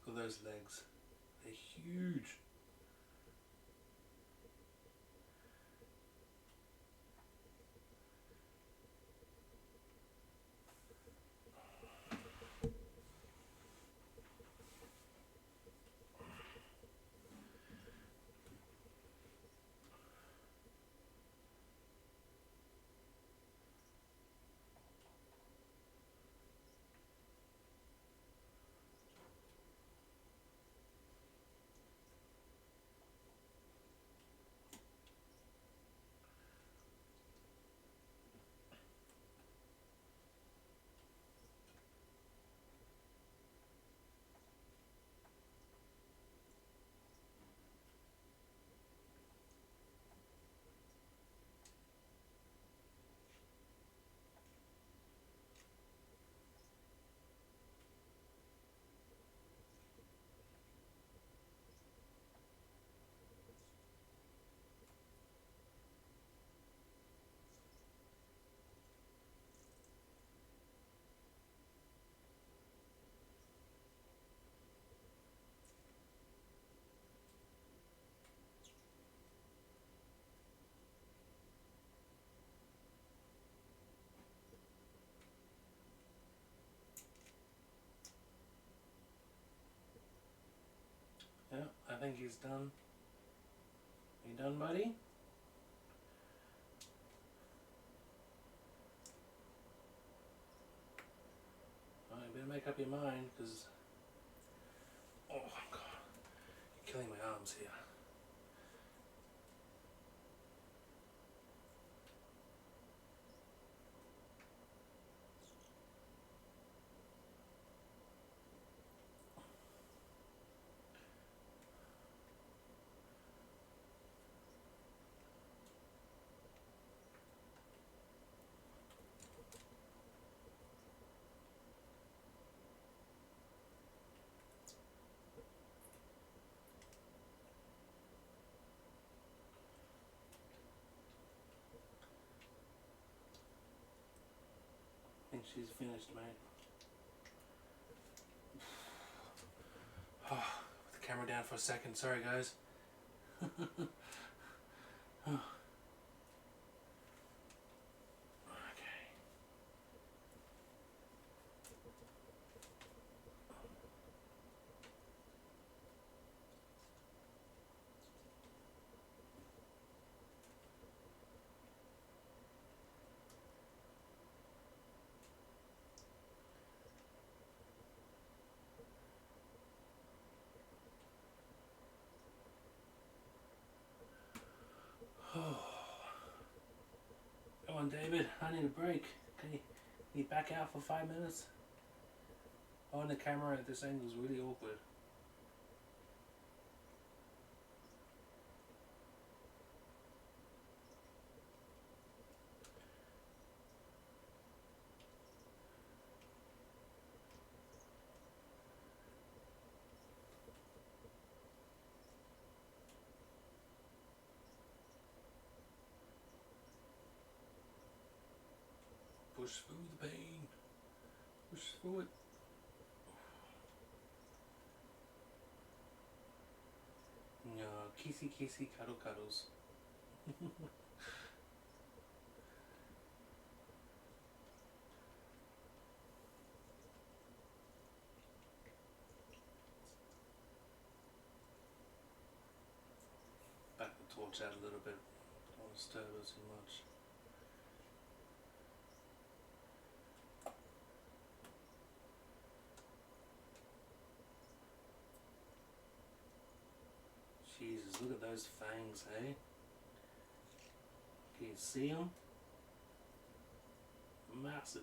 Look at those legs. They're huge. Yeah, I think he's done. You done, buddy? Well, you better make up your mind, because... Oh, God. You're killing my arms here. I think she's finished, mate. Oh, put the camera down for a second. Sorry, guys. Oh. Okay. on, David. I need a break. Can you back out for 5 minutes? Oh, the camera at this angle is really awkward. Push through the pain. Push through it. No, kissy cuddle cuddles. Back the torch out a little bit. Don't disturb us too much. Jesus, look at those fangs, hey? Can you see them? Massive.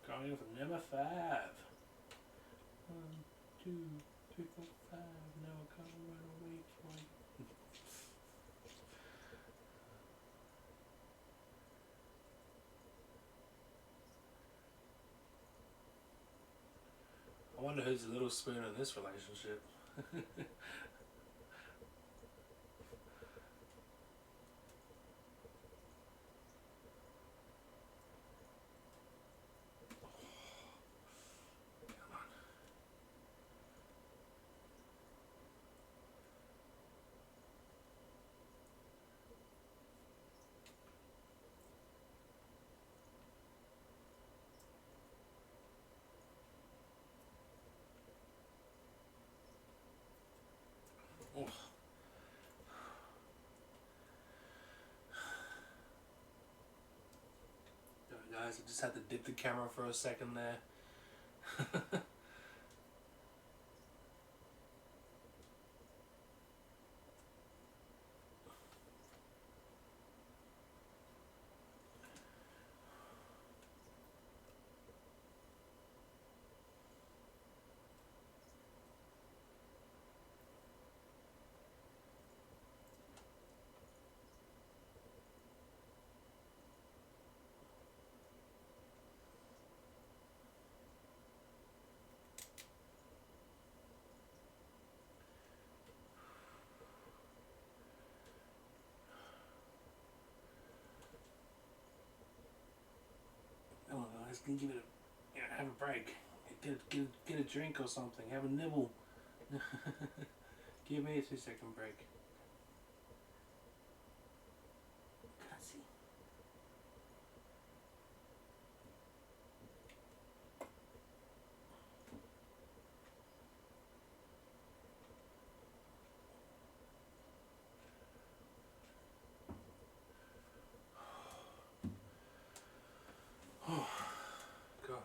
Going in for number 5. 1, 2, 3, 4, 5. Now I can't run away from you. I wonder who's the little spoon in this relationship. Oh. Guys, I just had to dip the camera for a second there. Come on, guys, can you give it a, have a break? Get a drink or something. Have a nibble. Give me a 2-second break. Can't see. Oh, God.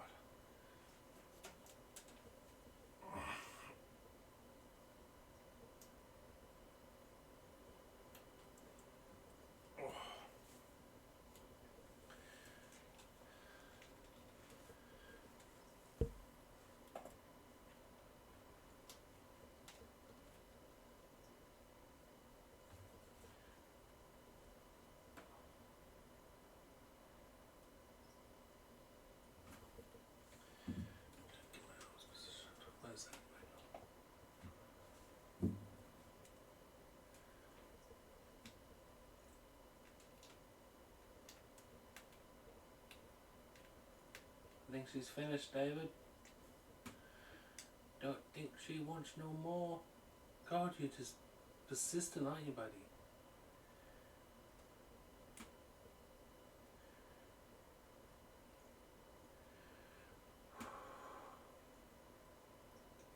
Where's that? I think she's finished, David. Don't think she wants no more. God, you're just persistent, aren't you, buddy?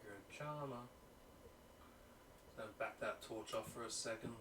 You're a charmer. So back that torch off for a second.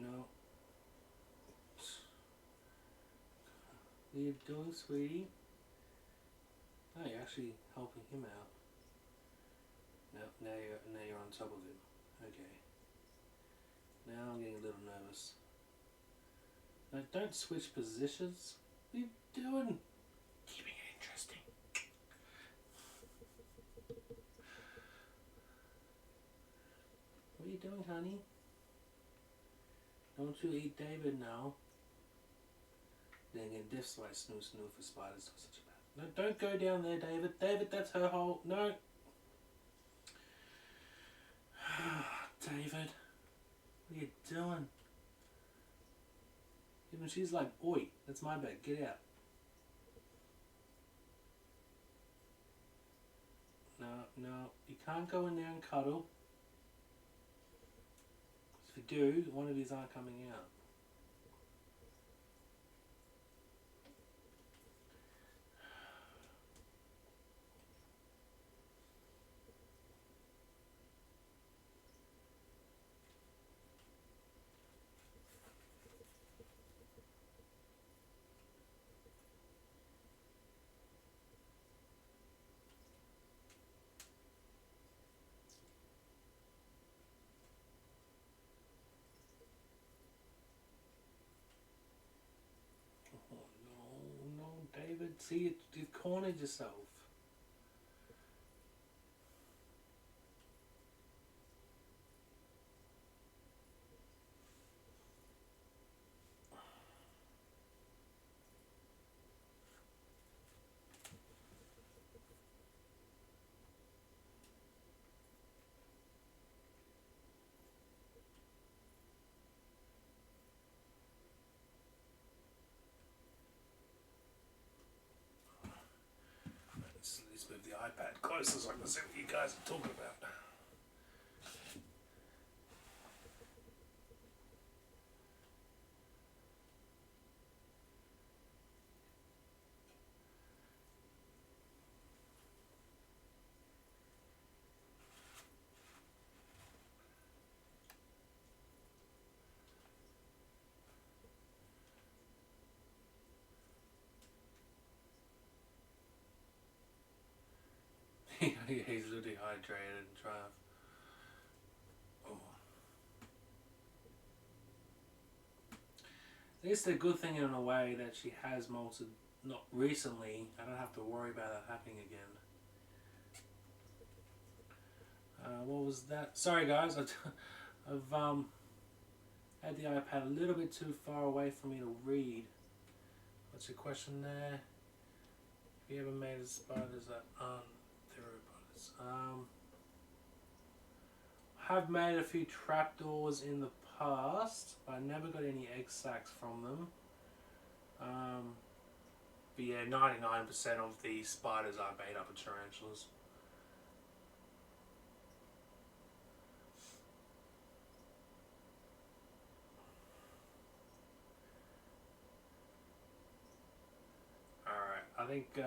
No. What are you doing, sweetie? Oh, you're actually helping him out. No, now you're on top of him. Okay. Now I'm getting a little nervous. No, don't switch positions. What are you doing? Keeping it interesting. What are you doing, honey? Don't you eat David now. Then again, Diff's like snoo for spiders. Such a bad. No, don't go down there, David. David, that's her hole. No. David, what are you doing? Even she's like, oi, that's my bed. Get out. No, you can't go in there and cuddle. If you do, one of these aren't coming out. No, David. See, you've cornered yourself. Let's move the iPad closer so I can see what you guys are talking about. He's really dehydrated and trying. Oh. It's a good thing in a way that she has molted not recently. I don't have to worry about that happening again. What was that? Sorry guys, I've had the iPad a little bit too far away for me to read. What's your question there? Have you ever made spiders that aren't theropods? Have made a few trapdoors in the past, but I never got any egg sacs from them. But yeah, 99% of the spiders are made up of tarantulas. Alright, I think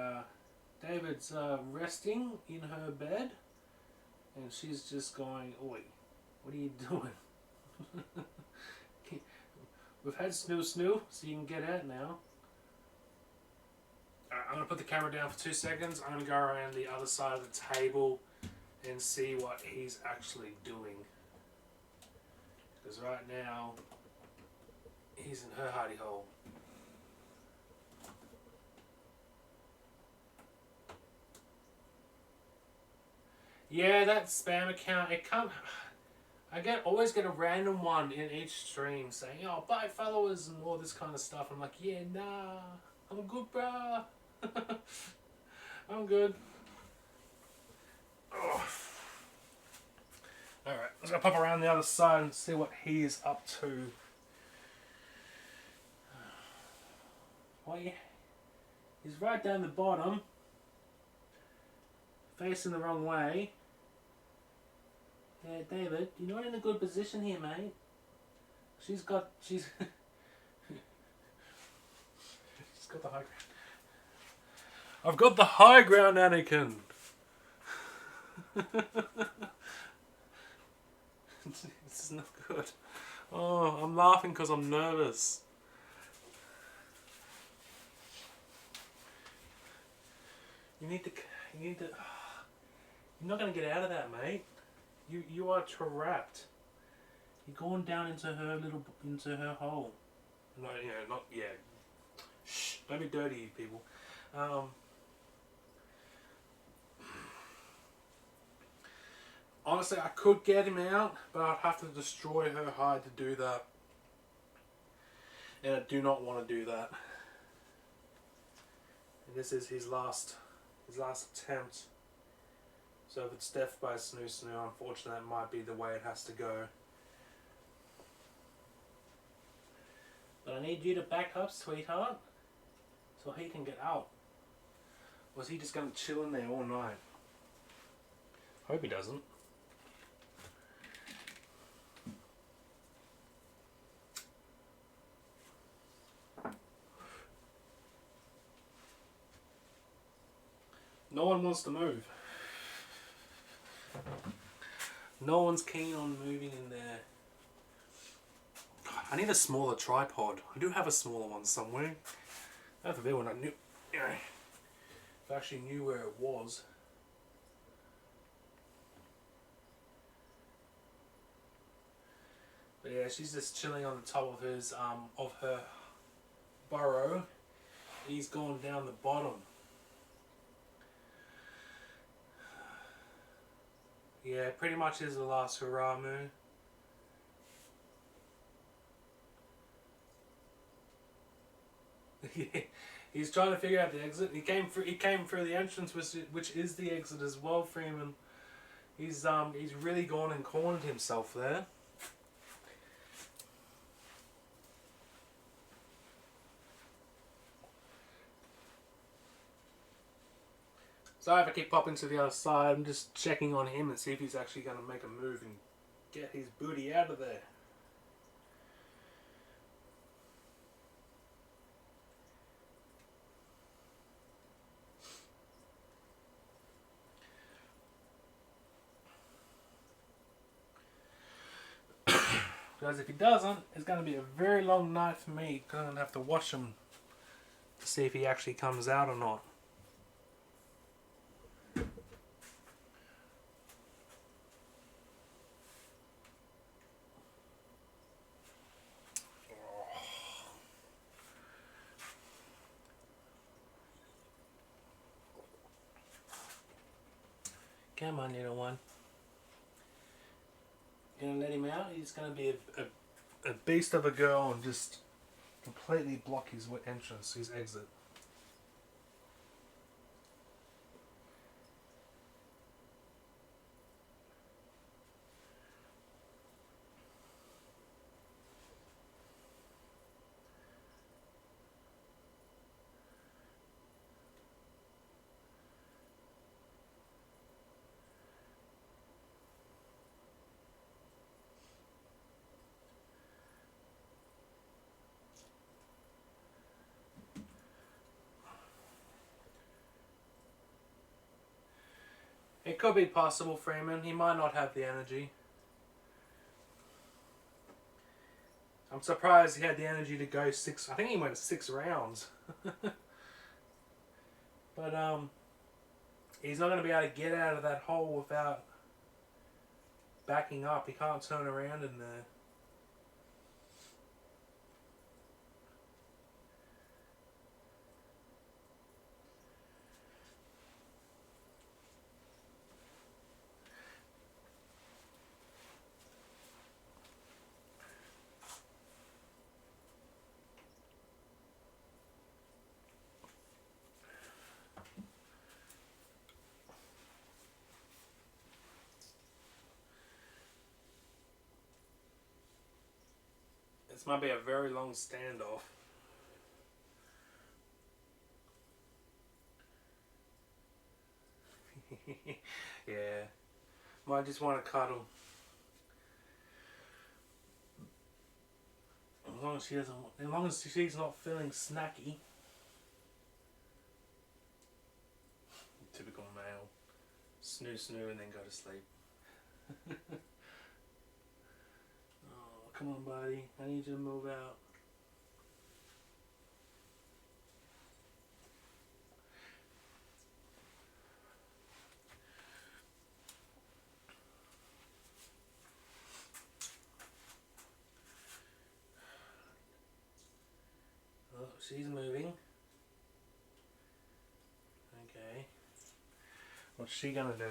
David's resting in her bed, and she's just going, oi, what are you doing? We've had snoo, so you can get out now. Alright, I'm going to put the camera down for 2 seconds. I'm going to go around the other side of the table and see what he's actually doing. Because right now, he's in her hidey hole. Yeah, that spam account, it can't... I always get a random one in each stream saying, oh, bye followers and all this kind of stuff. I'm like, yeah, nah, I'm good, bruh. I'm good. Oh. Alright, let's go pop around the other side and see what he is up to. Oh yeah, he's right down the bottom, facing the wrong way. Yeah, David, you're not in a good position here, mate. She's got the high ground. I've got the high ground, Anakin. This is not good. Oh, I'm laughing because I'm nervous. You need to. You're not gonna get out of that, mate. You are trapped. You're going down into her hole. No, not yet. Shh! Don't be dirty, you people. Honestly, I could get him out, but I'd have to destroy her hide to do that. And I do not want to do that. And this is his last attempt. So if it's death by snoo, unfortunately that might be the way it has to go. But I need you to back up, sweetheart, so he can get out. Or is he just going to chill in there all night? Hope he doesn't. No one wants to move. No one's keen on moving in there. I need a smaller tripod. I do have a smaller one somewhere. That would be when I knew, if I actually knew where it was. But yeah, she's just chilling on the top of her burrow. He's gone down the bottom. Yeah, pretty much is the last hurrah moo. He's trying to figure out the exit. He came through the entrance, which is the exit as well, Freeman. He's really gone and cornered himself there. So if I keep popping to the other side, I'm just checking on him and see if he's actually going to make a move and get his booty out of there. Because if he doesn't, it's going to be a very long night for me, because I'm going to have to watch him to see if he actually comes out or not. Come on, little one. Gonna let him out? He's gonna be a beast of a girl and just completely block his entrance, his exit. It could be possible, Freeman. He might not have the energy. I'm surprised he had the energy to go 6. I think he went 6 rounds. But he's not going to be able to get out of that hole without backing up. He can't turn around in there. This might be a very long standoff. Yeah. Might just want to cuddle. As long as she's not feeling snacky. Typical male. Snoo and then go to sleep. Oh, Come on, buddy. I need you to move out. Oh, she's moving. Okay. What's she gonna do?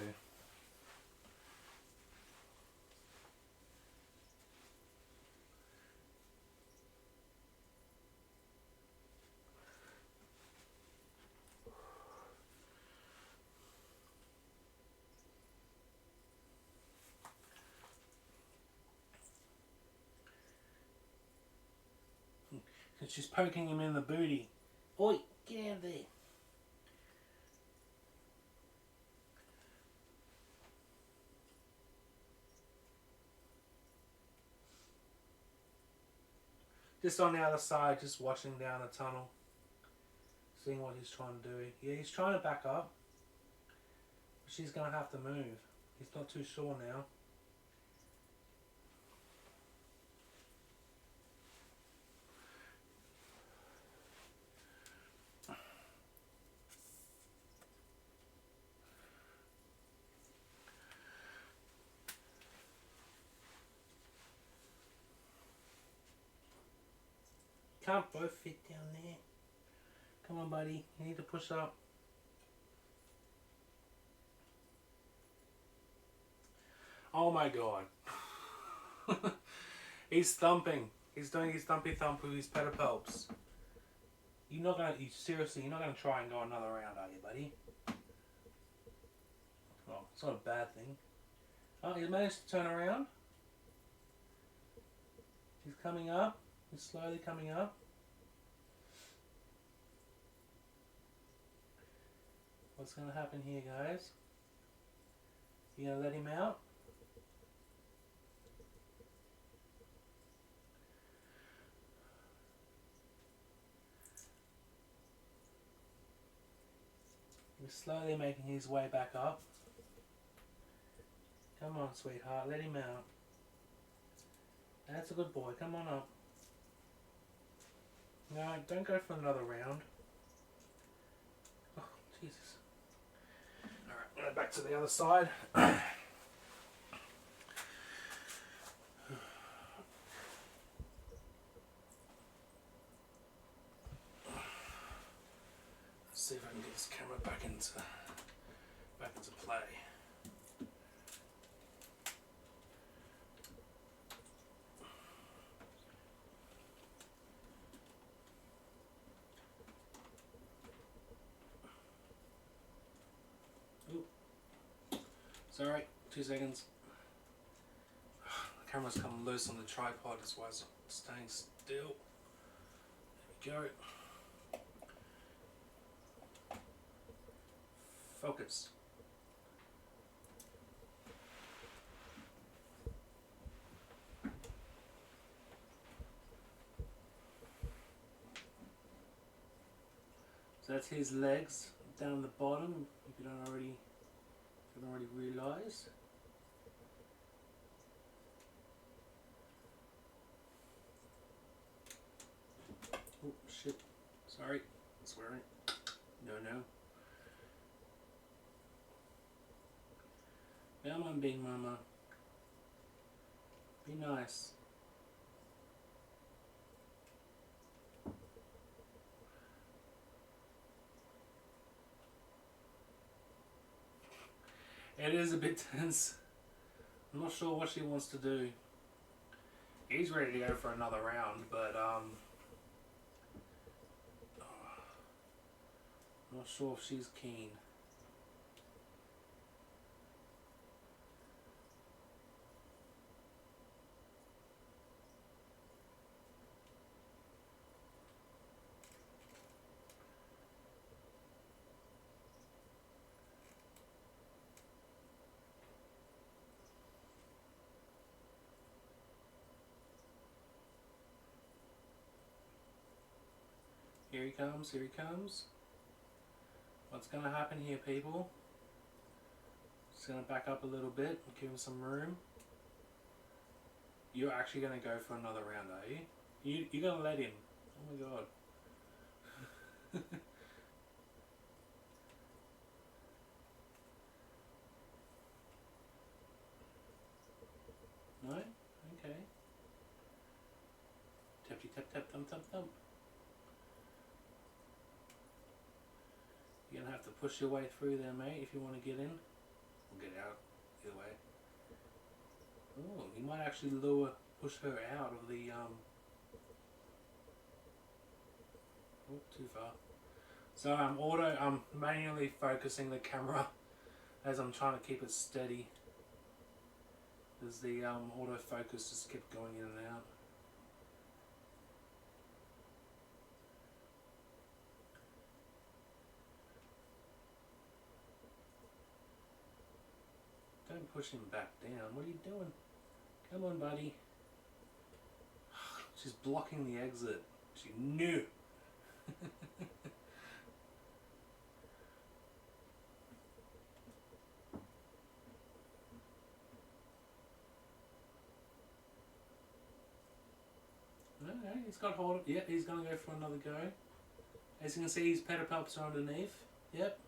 She's poking him in the booty. Oi, get out of there. Just on the other side, just watching down the tunnel. Seeing what he's trying to do. Yeah, he's trying to back up. She's going to have to move. He's not too sure now. Can't both fit down there. Come on, buddy. You need to push up. Oh my god. He's thumping. He's doing his thumpy thump with his pedipalps. You're not gonna, seriously, you're not gonna try and go another round, are you, buddy? Well, it's not a bad thing. Oh, he managed to turn around. He's coming up. He's slowly coming up. What's gonna happen here, guys? You gonna let him out? He's slowly making his way back up. Come on, sweetheart, let him out. That's a good boy, come on up. No, don't go for another round. Oh, Jesus. Alright, back to the other side. Let's see if I can get this camera back into play. Sorry, 2 seconds. The camera's come loose on the tripod, that's why it's staying still. There we go. Focus. So that's his legs down the bottom, if you don't already realised. Oh shit, sorry, swearing. No. Come on, big mama. Be nice. It is a bit tense. I'm not sure what she wants to do. He's ready to go for another round, but I'm not sure if she's keen. Here he comes, here he comes. What's going to happen here, people? Just going to back up a little bit and give him some room. You're actually going to go for another round, are you? You're going to let him. Oh my god. No? Okay. Tappy tap tap thump thump thump. You're going to have to push your way through there, mate, if you want to get in. Or get out. Either way. Oh, you might actually push her out of the, Oh, too far. So I'm manually focusing the camera as I'm trying to keep it steady. As the autofocus just kept going in and out. Don't push him back down. What are you doing? Come on, buddy. She's blocking the exit. She knew. Okay, he's got hold of. Yep, he's gonna go for another go. As you can see, his pedipalps are underneath. Yep.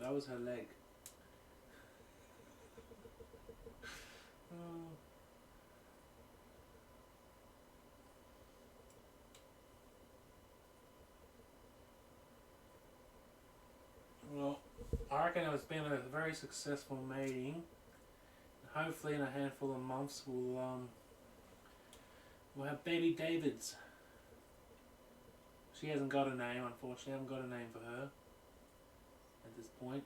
That was her leg. Oh. Well, I reckon it's been a very successful mating. Hopefully, in a handful of months, we'll have baby Davids. She hasn't got a name, unfortunately. I haven't got a name for her at this point.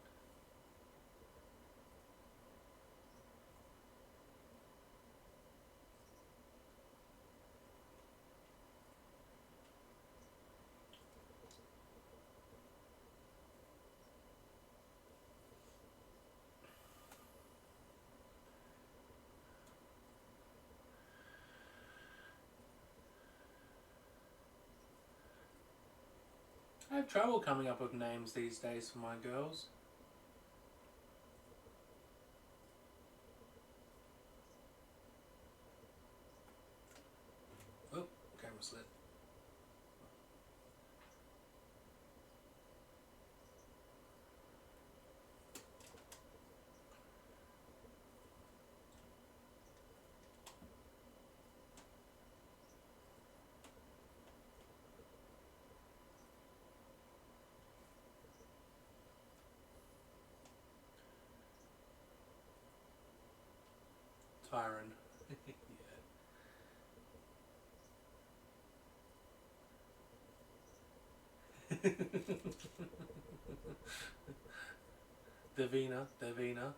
I have trouble coming up with names these days for my girls. Oh, camera slid. Tyron. Davina.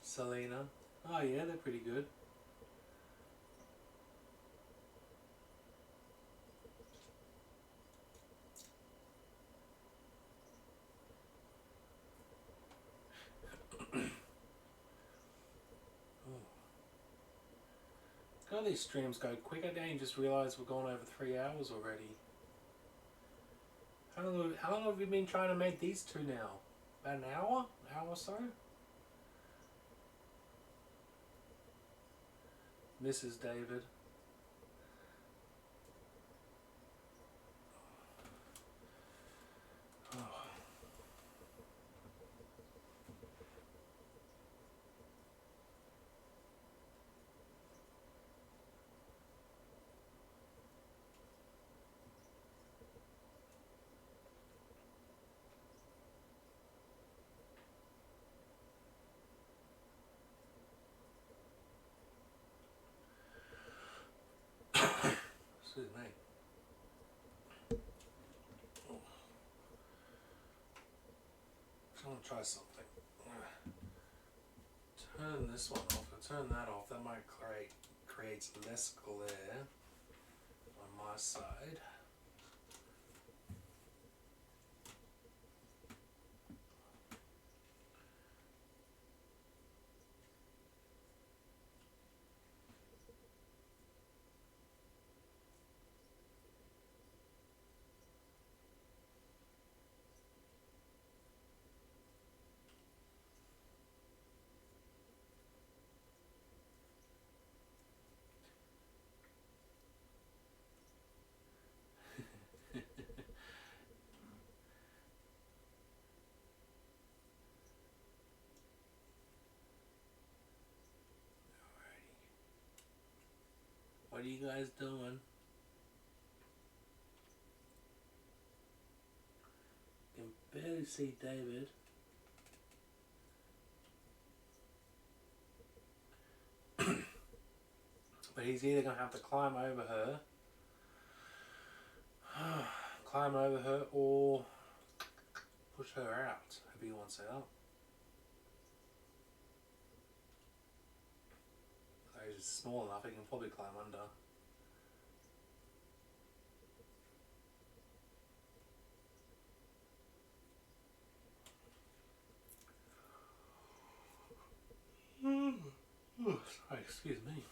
Selena. Oh yeah, they're pretty good. God, these streams go quick. I didn't just realise we're going over 3 hours already. How long have we been trying to make these two now? About an hour? An hour or so? This is David. Oh. Excuse me. I'm gonna try something. Turn this one off. I'll turn that off. That might creates less glare on my side. What are you guys doing? Can barely see David. But he's either going to have to climb over her, or push her out if he wants out. So he's small enough, he can probably climb under. Oh, sorry, excuse me.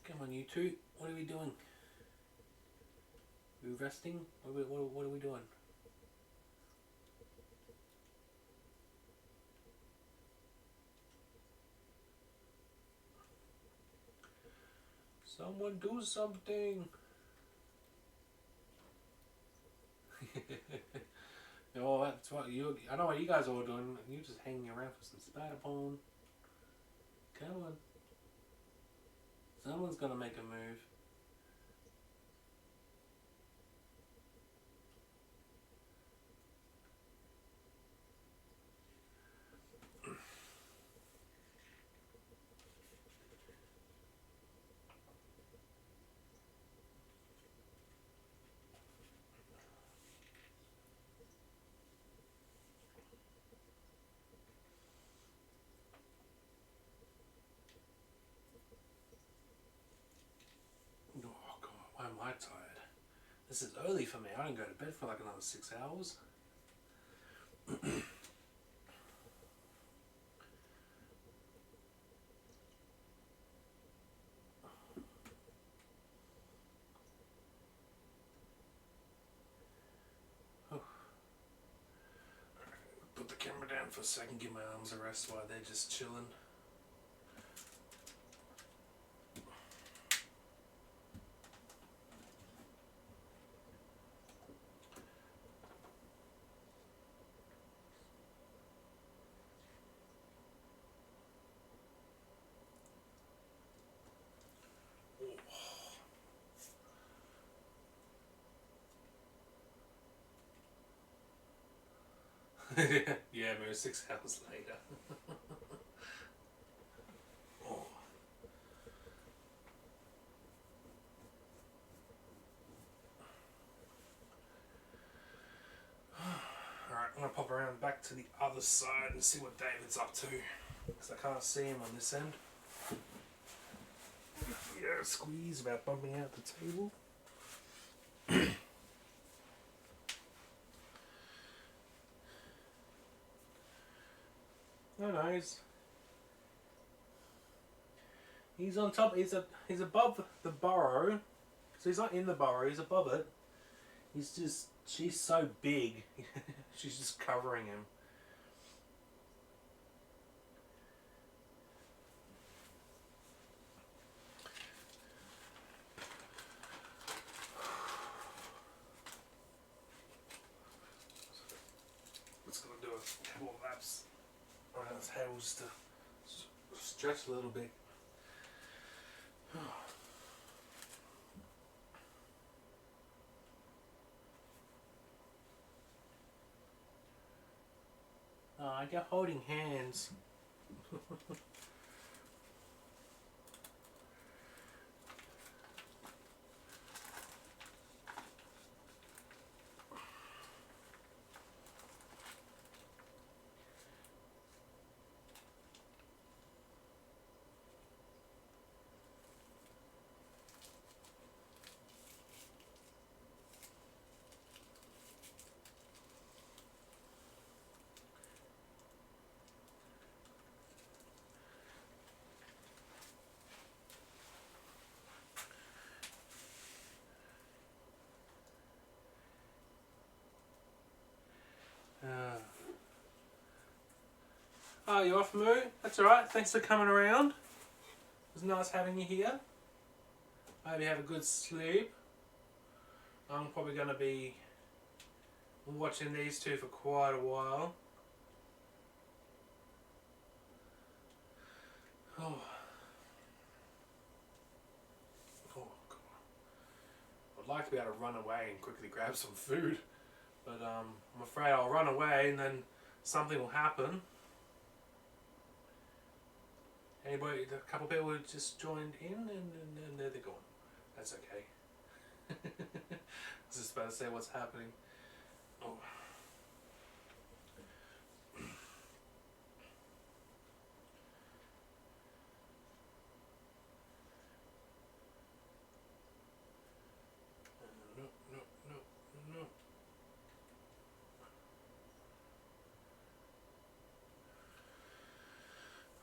Come on, you two. What are we doing? Are we resting? What are we doing? Someone do something. Oh, that's what you. I know what you guys are all doing. You just hanging around for some spider porn. Come on. Someone's gonna make a move. Oh God, why am I tired? This is early for me. I don't go to bed for like another 6 hours. Put the camera down for a second, give my arms a rest while they're just chilling. Yeah, maybe 6 hours later. Oh. Alright, I'm going to pop around back to the other side and see what David's up to. Because I can't see him on this end. Yeah, squeeze about bumping out the table. No, he's on top. He's above the burrow, so he's not in the burrow. He's above it. She's so big. She's just covering him. It's gonna do a couple of laps around his head just to stretch a little bit. I get holding hands. Oh, you off, Moo? That's alright. Thanks for coming around. It was nice having you here. I hope you have a good sleep. I'm probably going to be watching these two for quite a while. Oh. Oh, God. I'd like to be able to run away and quickly grab some food, but I'm afraid I'll run away and then something will happen. Anybody, a couple of people who just joined in and there they're gone. That's okay. I was just about to say what's happening. Oh. No.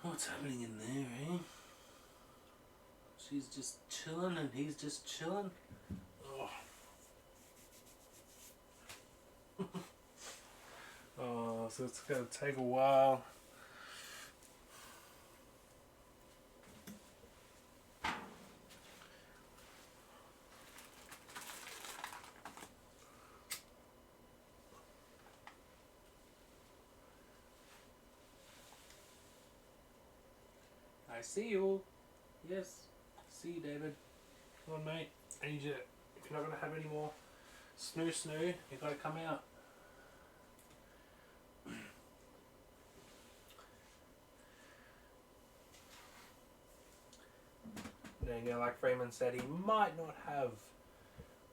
What's happening in there, eh? She's just chilling and he's just chilling. Oh. Oh, so it's gonna take a while. I see you. Yes. See you, David. Come on, mate. I need you. If you're not gonna have any more snoo, you gotta come out. Then, you know, like Freeman said, he might not have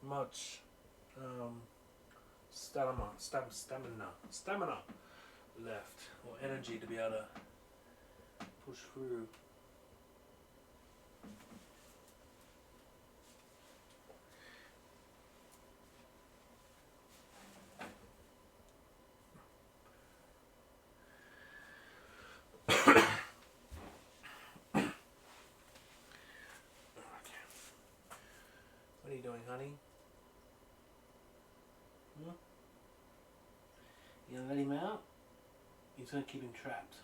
much stamina left, or energy to be able to push through. What are you doing, honey? Hmm? You gonna let him out? He's gonna keep him trapped.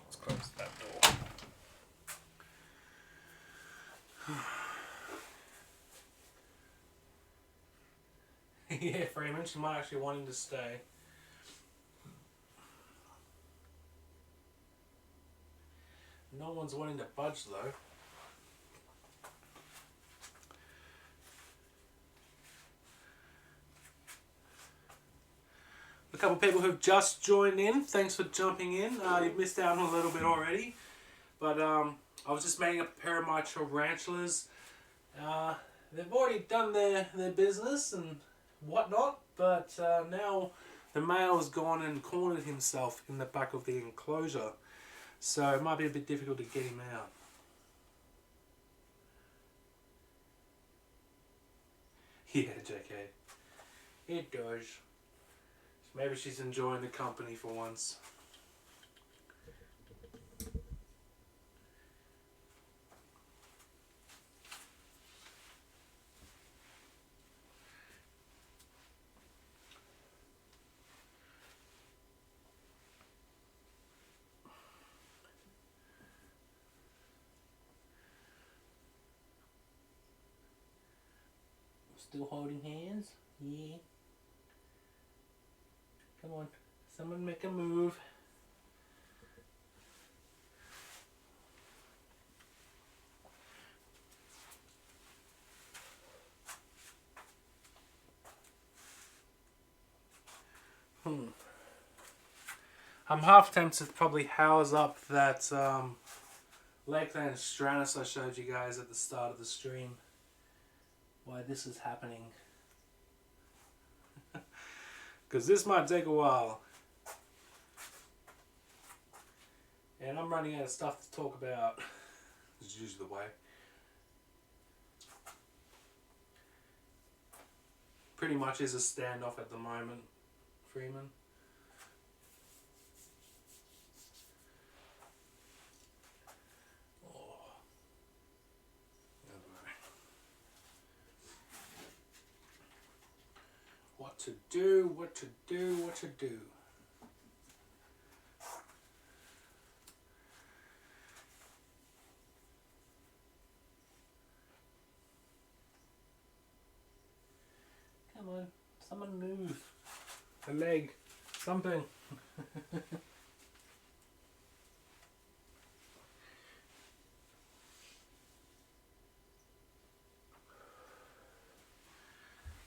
Let's close that door. Yeah, Freeman, she might actually want him to stay. No one's wanting to budge though. A couple of people who've just joined in, thanks for jumping in. You've missed out on a little bit already. But I was just making up a pair of my tarantulas. They've already done their business and whatnot, but now the male has gone and cornered himself in the back of the enclosure. So it might be a bit difficult to get him out. Yeah, JK. It does. Maybe she's enjoying the company for once. Still holding hands? Yeah. Come on, someone make a move. I'm half tempted to probably house up that Lakeland Stranus I showed you guys at the start of the stream. Why this is happening. Because this might take a while. And I'm running out of stuff to talk about. It's usually the way. Pretty much is a standoff at the moment Freeman. Oh. What to do, what to do, what to do. Come on, someone move. A leg, something.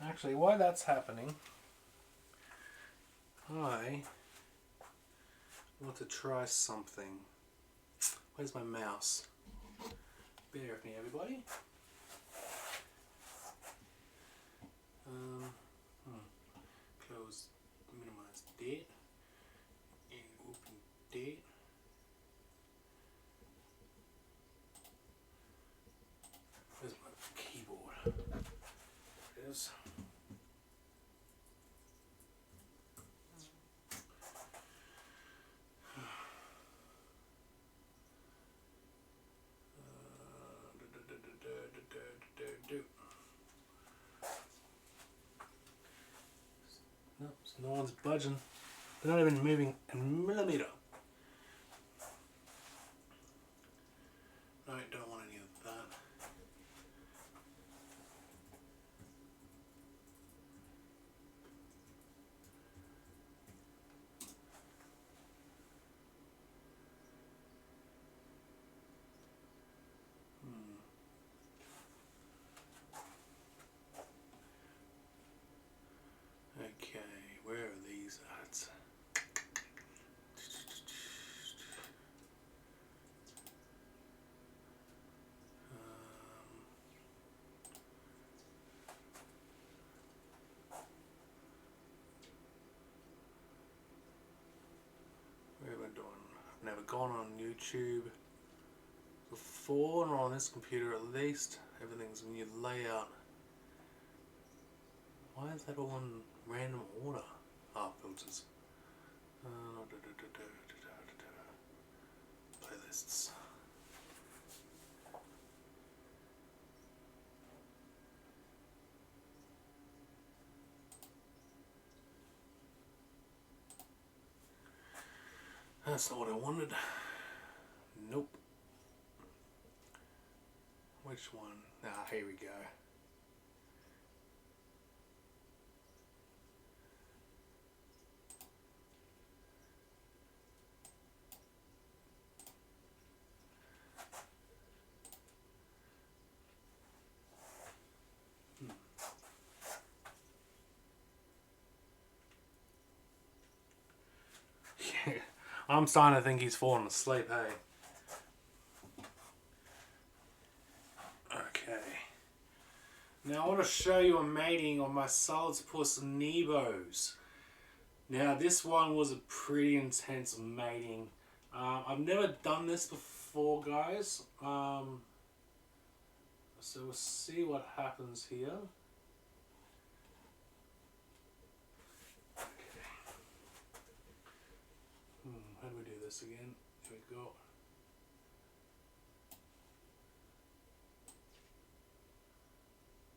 Actually, while that's happening, I want to try something. Where's my mouse? Bear with me, everybody. Close, minimize date, and open date. Where's my keyboard? There it is. No, no one's budging. They're not even moving a millimeter. No, I don't want any of that. Okay, where are these at? Where am I doing? I've never gone on YouTube before, or on this computer at least. Everything's in your layout. Why is that all in random order? Filters. Playlists. That's not what I wanted. Nope. Which one? Ah, here we go. I'm starting to think he's falling asleep, hey? Okay. Now I want to show you a mating on my Solidspus Nebos. Now this one was a pretty intense mating. I've never done this before, guys. So we'll see what happens here. How do we do this again? Here we go.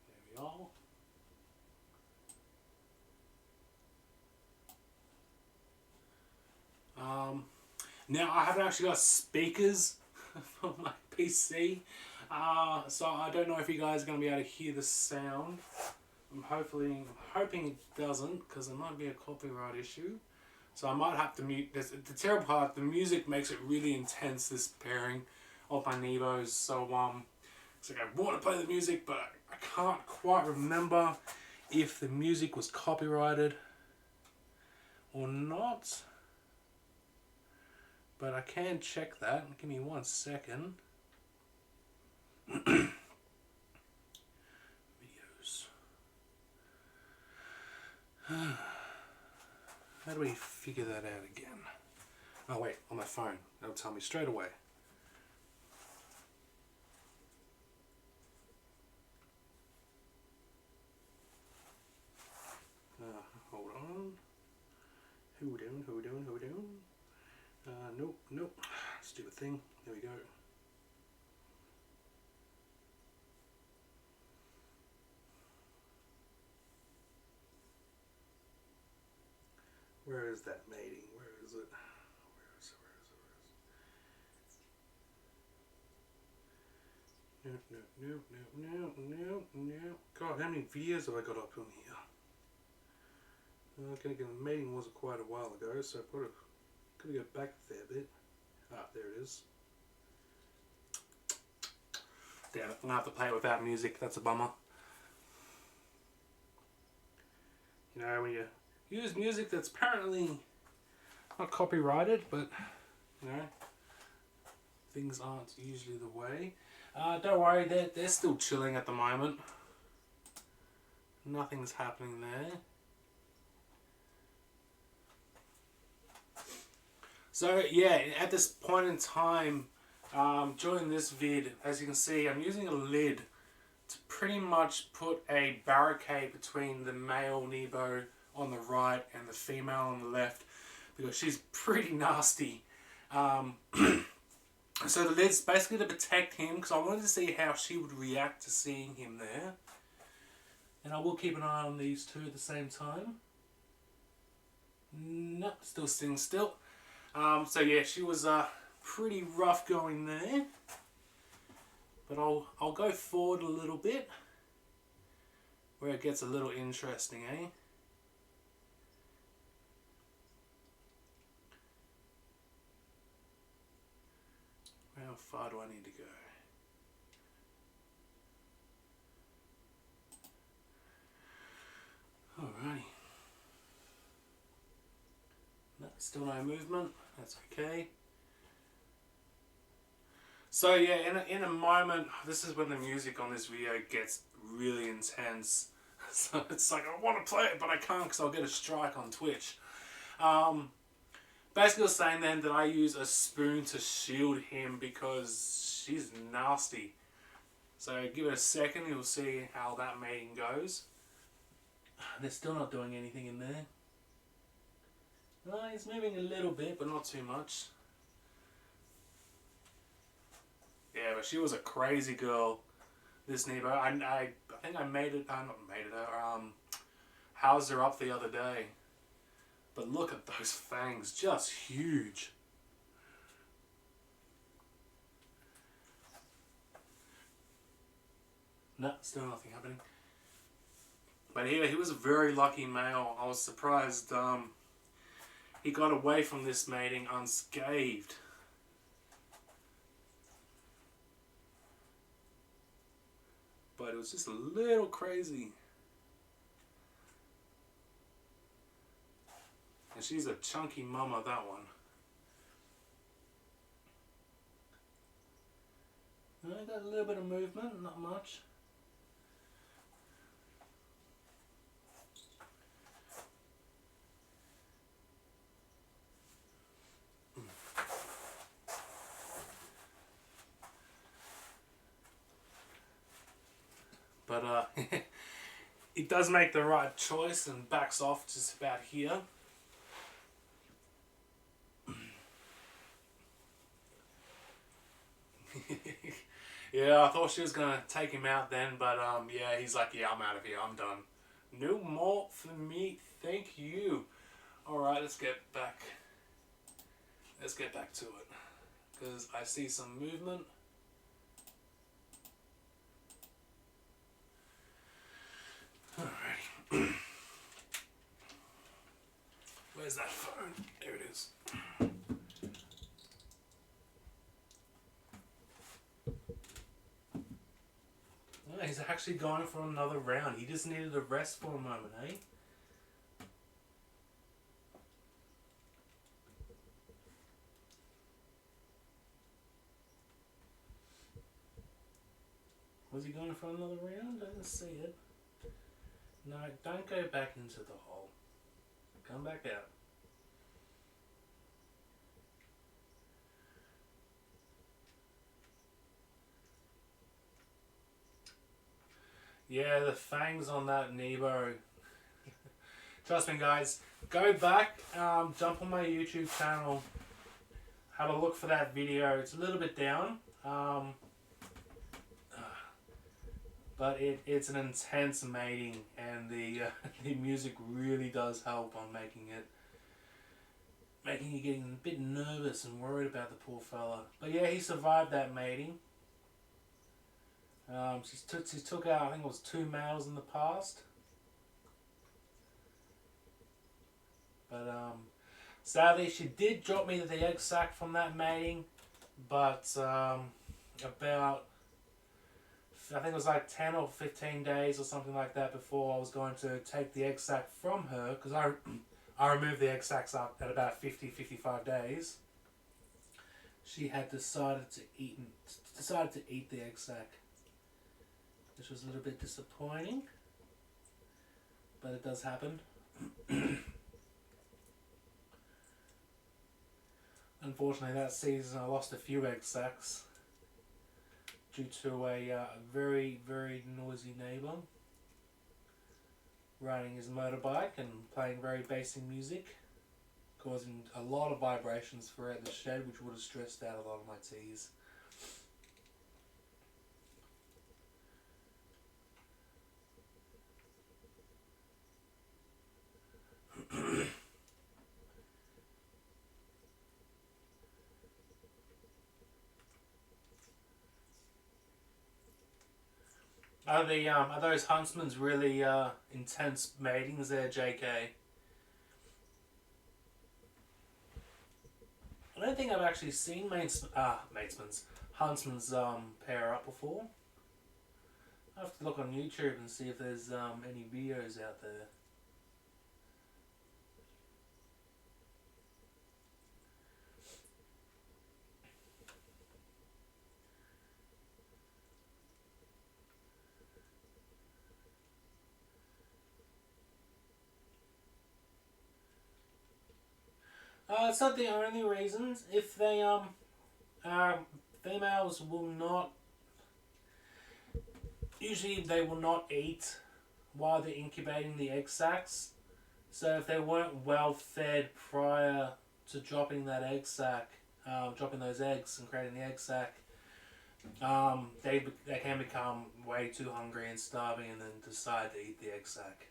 There we are. Now I haven't actually got speakers for my PC, so I don't know if you guys are going to be able to hear the sound. I'm hoping it doesn't, because there might be a copyright issue. So I might have to mute this. The terrible part, the music makes it really intense, this pairing of my Nebos. So it's like I want to play the music, but I can't quite remember if the music was copyrighted or not. But I can check that. Give me 1 second. Videos. How do we figure that out again? Oh wait, on my phone. That'll tell me straight away. Hold on. thing. There we go. Where is that mating? Where is it? No. God, how many videos have I got up on here? Okay, the mating was quite a while ago, so I gotta go back a fair bit. Ah, there it is. Damn it, I'm gonna have to play it without music, that's a bummer. You know, when you use music that's apparently not copyrighted, but, you know, things aren't usually the way. Don't worry, they're still chilling at the moment. Nothing's happening there. So yeah, at this point in time, during this vid, as you can see, I'm using a lid to pretty much put a barricade between the male Nebo on the right and the female on the left, because she's pretty nasty. So the lid's basically to protect him, because I wanted to see how she would react to seeing him there. And I will keep an eye on these two at the same time. No, still sitting still. So yeah, she was pretty rough going there. But I'll go forward a little bit, where it gets a little interesting, eh? How far do I need to go? Alrighty. No, still no movement. That's okay. So yeah, in a moment, this is when the music on this video gets really intense. So it's like, I want to play it, but I can't because I'll get a strike on Twitch. Basically, I was saying then that I use a spoon to shield him because she's nasty. So give it a second, you'll see how that mating goes. They're still not doing anything in there. No, he's moving a little bit, but not too much. Yeah, but she was a crazy girl, this Nebo. I think I housed her up the other day. But look at those fangs, just huge. No, still nothing happening. But yeah, he was a very lucky male. I was surprised he got away from this mating unscathed. But it was just a little crazy. And she's a chunky mama, that one. I got a little bit of movement, not much. But he does make the right choice and backs off just about here. Yeah, I thought she was gonna take him out then, but yeah, he's like, yeah, I'm out of here, I'm done. No more for me, thank you. Alright, let's get back to it, because I see some movement. Alrighty. Where's that phone? There it is. Oh, he's actually going for another round. He just needed a rest for a moment, eh? Was he going for another round? I didn't see it. No, don't go back into the hole. Come back out. Yeah, the fangs on that Nebo. Trust me, guys. Go back, jump on my YouTube channel. have a look for that video. It's a little bit down, but it's an intense mating, and the the music really does help on making you getting a bit nervous and worried about the poor fella. But yeah, he survived that mating. She took out, I think it was 2 males in the past. But sadly, she did drop me the egg sac from that mating. But about, I think it was like 10 or 15 days or something like that before I was going to take the egg sac from her, because I removed the egg sacs up at about 50-55 days. She had decided to eat the egg sac, which was a little bit disappointing, but it does happen. Unfortunately, that season I lost a few egg sacs due to a very, very noisy neighbour riding his motorbike and playing very bassy music, causing a lot of vibrations throughout the shed, which would have stressed out a lot of my teas. Are those huntsmen's really intense matings there, JK? I don't think I've actually seen huntsmen's pair up before. I have to look on YouTube and see if there's any videos out there. It's not the only reason. If they females will not, usually they will not eat while they're incubating the egg sacs. So if they weren't well fed prior to dropping that egg sac, dropping those eggs and creating the egg sac, they can become way too hungry and starving, and then decide to eat the egg sac.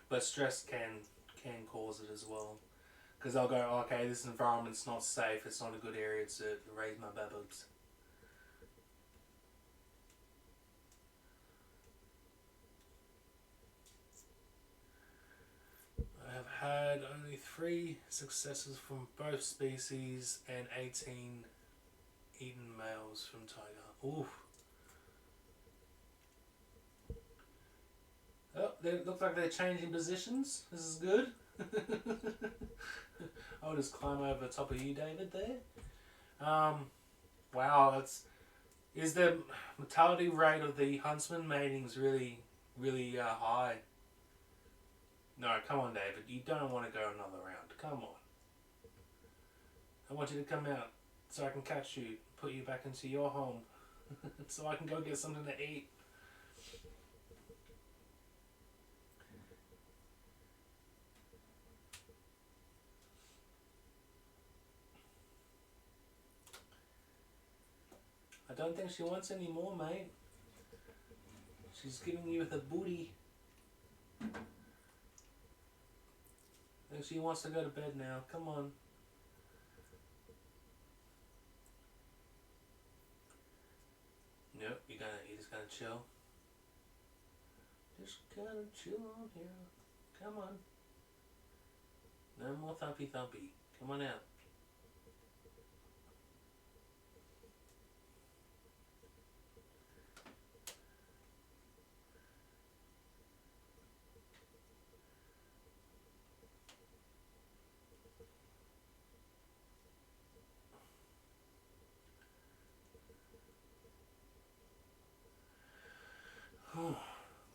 But stress can cause it as well, because they'll go, okay, this environment's not safe. It's not a good area to raise my baboons. I have had only 3 successes from both species and 18 eaten males from tiger. Oof. Oh, they look like they're changing positions. This is good. I'll just climb over the top of you, David, there. Wow, is the mortality rate of the huntsman matings really, really high? No, come on, David. You don't want to go another round. Come on. I want you to come out so I can catch you, put you back into your home, so I can go get something to eat. I don't think she wants any more, mate. She's giving you the booty. I think she wants to go to bed now. Come on. Nope, you're just gonna chill. Just gonna chill on here. Come on. No more thumpy thumpy. Come on out.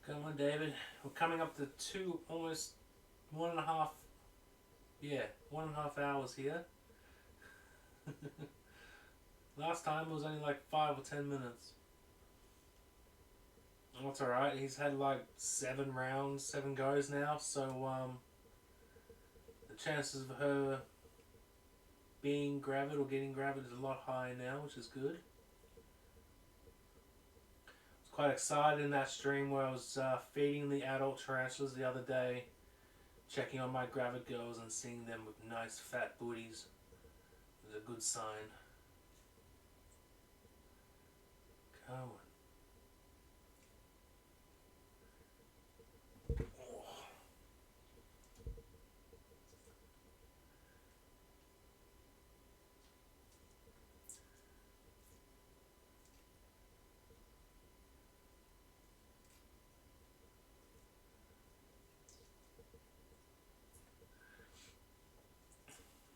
Come on, David. We're coming up to almost 1.5, 1.5 hours here. Last time it was only like 5 or 10 minutes. That's alright. He's had like 7 rounds, 7 goes now, so chances of her being gravid or getting gravid is a lot higher now, which is good. I was quite excited in that stream where I was feeding the adult tarantulas the other day, checking on my gravid girls and seeing them with nice fat booties. It was a good sign. Come on.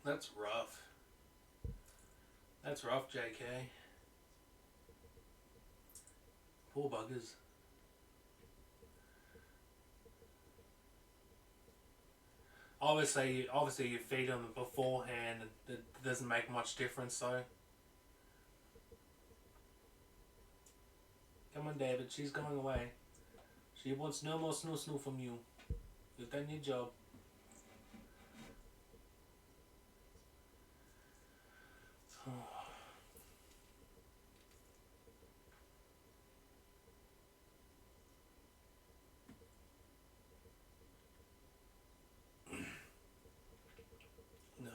That's rough. That's rough, JK. Poor buggers. Obviously you feed them beforehand. It doesn't make much difference, though. Come on, David. She's going away. She wants no more snoo from you. You've done your job.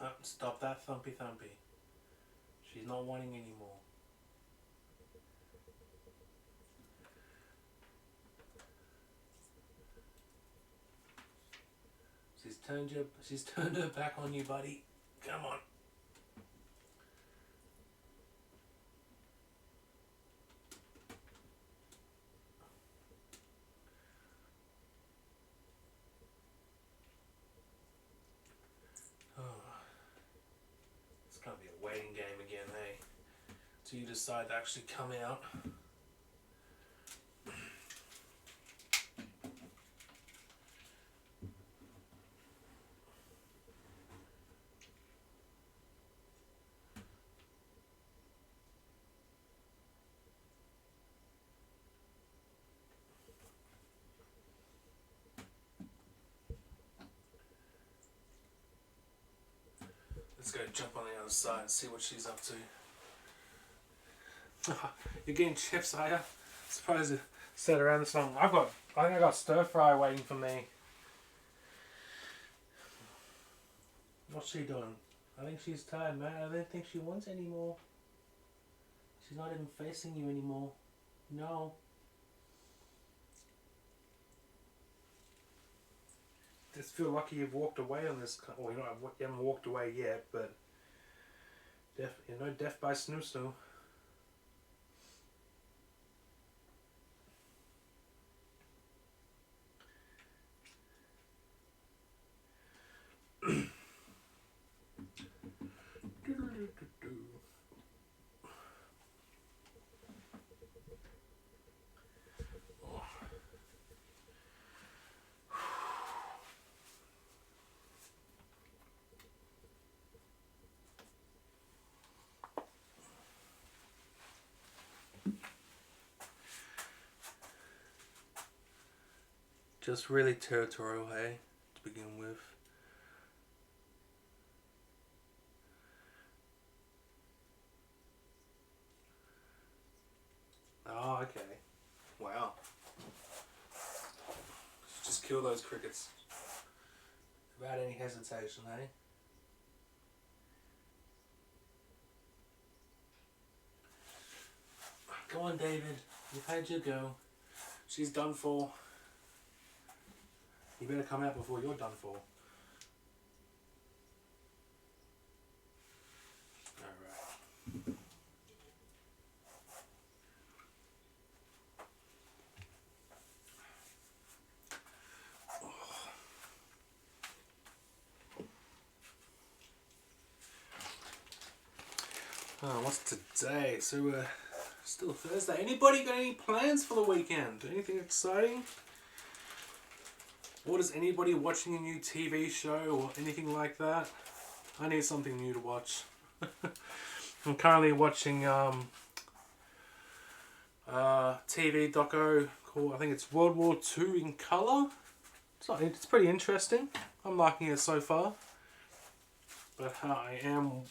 No, stop that thumpy. She's not wanting anymore. She's turned her back on you, buddy. Come on. It's gonna be a waiting game again, hey? Till you decide to actually come out. Let's go jump on the other side and see what she's up to. You're getting chips, are you? Surprised you sat around this long. I think I got stir fry waiting for me. What's she doing? I think she's tired, man. I don't think she wants any more. She's not even facing you anymore. No. Just feel lucky you've walked away on this. Well, you haven't walked away yet, but death by snoo. Just really territorial, hey, to begin with. Oh, okay. Wow. Just kill those crickets. Without any hesitation, hey? Come on, David. You've had your go. She's done for. You better come out before you're done for. Alright. Oh, what's today? So, still Thursday. Anybody got any plans for the weekend? Anything exciting? Or is anybody watching a new TV show or anything like that? I need something new to watch. I'm currently watching TV doco called, I think it's World War II in colour. It's pretty interesting. I'm liking it so far. but I am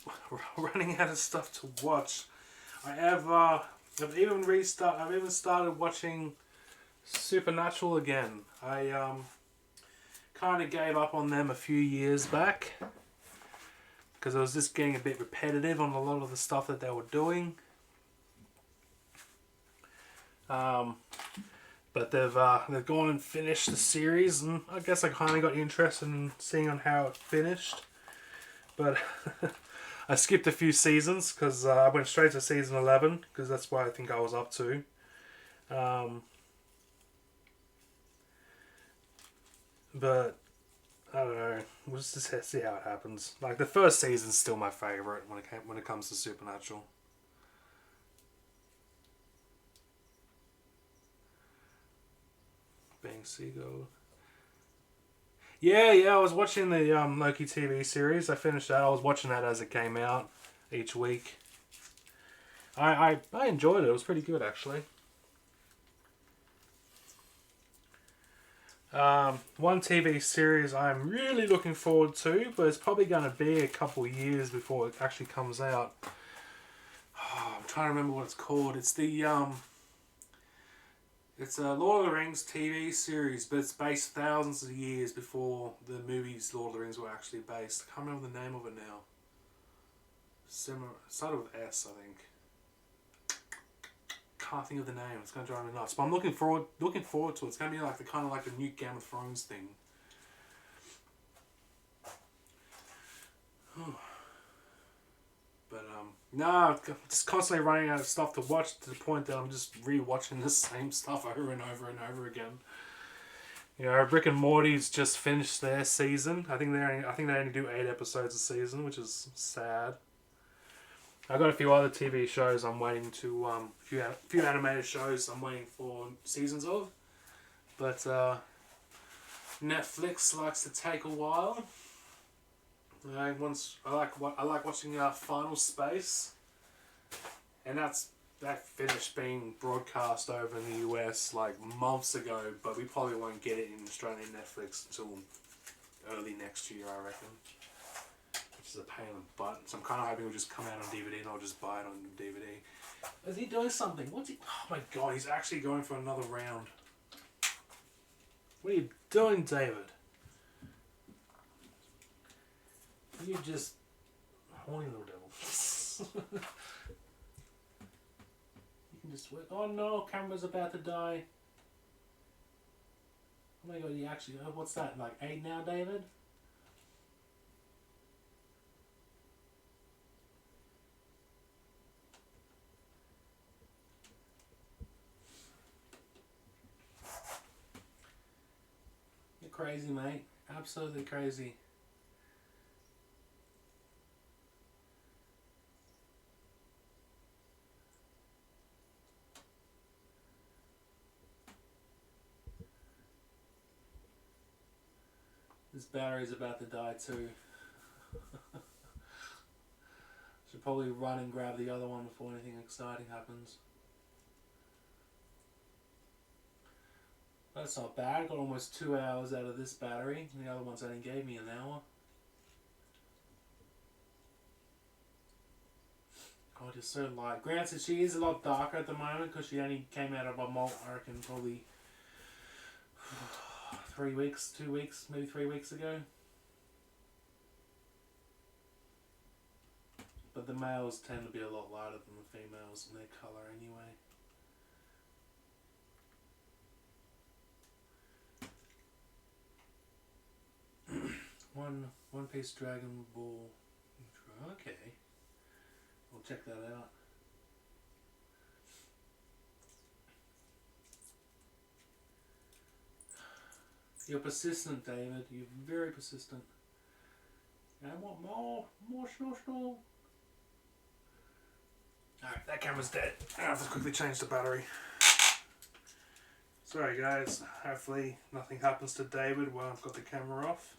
running out of stuff to watch. I've even started watching Supernatural again. I kind of gave up on them a few years back because I was just getting a bit repetitive on a lot of the stuff that they were doing. But they've gone and finished the series, and I guess I kind of got interested in seeing on how it finished. But I skipped a few seasons because I went straight to season 11 because that's what I think I was up to. But I don't know. We'll just see how it happens. Like the first season's still my favorite when it comes to Supernatural. Being Seagull. Yeah, I was watching the Loki TV series. I finished that. I was watching that as it came out each week. I enjoyed it. It was pretty good, actually. One TV series I'm really looking forward to, but it's probably going to be a couple years before it actually comes out. Oh, I'm trying to remember what it's called. It's it's a Lord of the Rings TV series, but it's based thousands of years before the movies Lord of the Rings were actually based. I can't remember the name of it now. Similar, started with S, I think. Can't think of the name. It's gonna drive me nuts. But I'm looking forward to it. It's gonna be like the new Game of Thrones thing. But no, I'm just constantly running out of stuff to watch to the point that I'm just re-watching the same stuff over and over and over again. You know, Rick and Morty's just finished their season. I think they only do 8 episodes a season, which is sad. I've got a few other TV shows I'm waiting to, a few animated shows I'm waiting for seasons of. But Netflix likes to take a while. I like watching Final Space, and that finished being broadcast over in the US like months ago, but we probably won't get it in Australian Netflix until early next year, I reckon. Which is a pain in the butt. So I'm kind of hoping it'll just come out on DVD and I'll just buy it on DVD. Is he doing something? Oh my god, he's actually going for another round. What are you doing, David? You just horny little devil. You can just wait. Oh no, camera's about to die. Oh my god, you actually, what's that, like 8 now, David? You're crazy, mate. Absolutely crazy. This battery's about to die too. Should probably run and grab the other one before anything exciting happens. That's not bad. Got almost 2 hours out of this battery. The other ones only gave me an hour. God, you're so light. Granted, she is a lot darker at the moment because she only came out of a molt, I reckon, probably 3 weeks, 2 weeks, maybe 3 weeks ago. But the males tend to be a lot lighter than the females in their colour anyway. One Piece Dragon Ball. Okay. We'll check that out. You're persistent, David. You're very persistent. I want more snow. Alright, that camera's dead. I have to quickly change the battery. Sorry guys, hopefully nothing happens to David while I've got the camera off.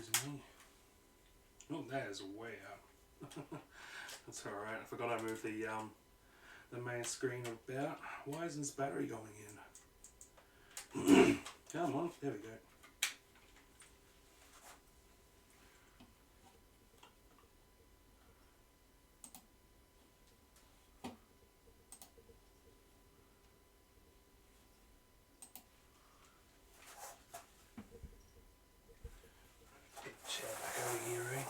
Excuse me. Oh, that is way up. That's alright. I forgot I moved the main screen about. Why isn't this battery going in? Come on, there we go. Get the chair back over here, eh?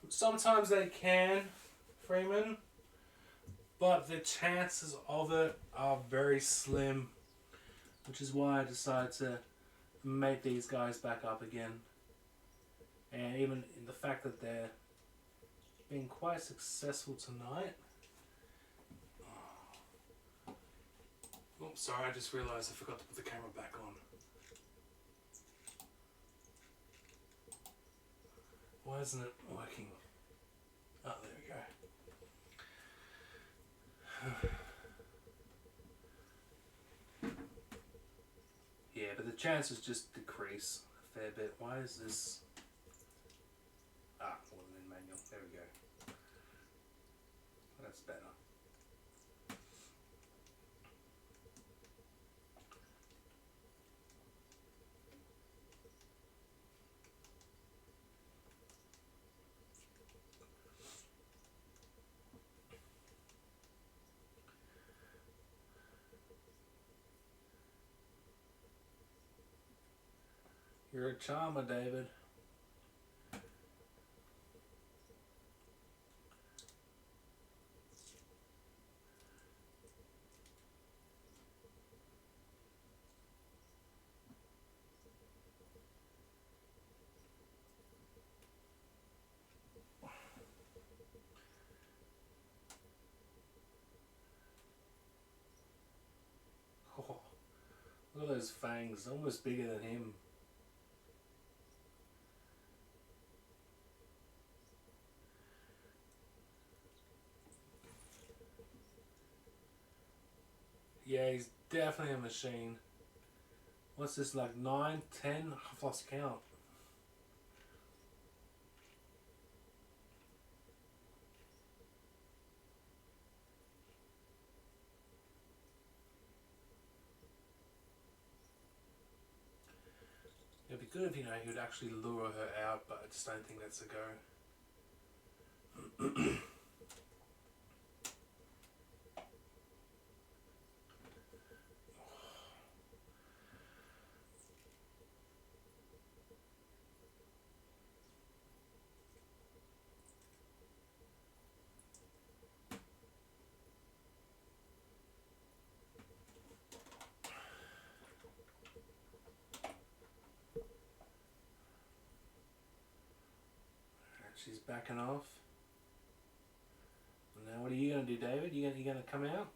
Sometimes they can, Freeman, but the chances of it are very slim, which is why I decided to make these guys back up again. And even in the fact that they're being quite successful tonight. Oh, sorry, I just realised I forgot to put the camera back on. Why isn't it working? Oh, there we go. Yeah, but the chances just decrease a fair bit. Why is this... wasn't in manual. There we go. That's better. You're a charmer, David. Oh, look at those fangs, almost bigger than him. Yeah, he's definitely a machine. What's this, like 9, 10? I've lost count. It'd be good if, he would actually lure her out, but I just don't think that's a go. She's backing off. Now what are you going to do, David? You going to come out?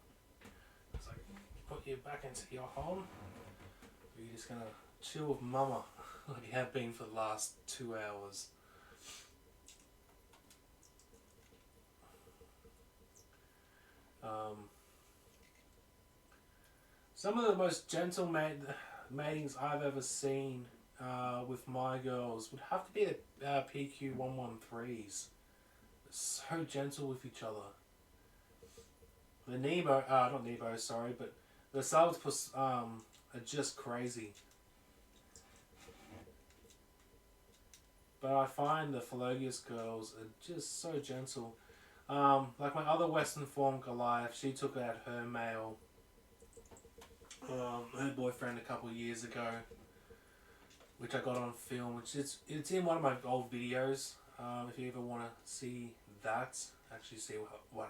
It's like, put you back into your home? Or are you just going to chill with Mama like you have been for the last 2 hours? Some of the most gentle matings I've ever seen with my girls would have to be the PQ113s. So gentle with each other. The Nebo, not Nebo, sorry, but the Saltpus are just crazy. But I find the Philogius girls are just so gentle. Like my other Western Form Goliath, she took out her male, her boyfriend a couple of years ago, which I got on film, which it's in one of my old videos. If you ever want to see that, actually see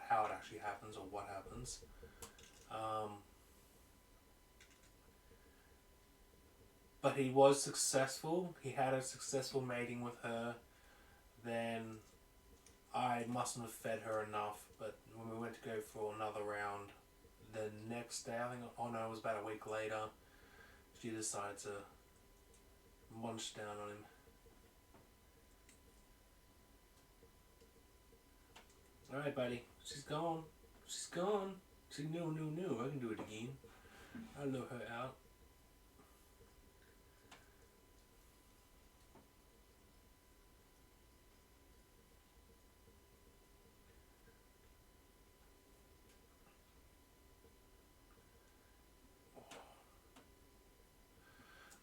how it actually happens or what happens. But he was successful. He had a successful mating with her. then I mustn't have fed her enough. But when we went to go for another round, the next day, I think, oh no, it was about a week later, she decided to munch down on him. Alright, buddy. She's gone. She's gone. She no. I can do it again. I lure her out.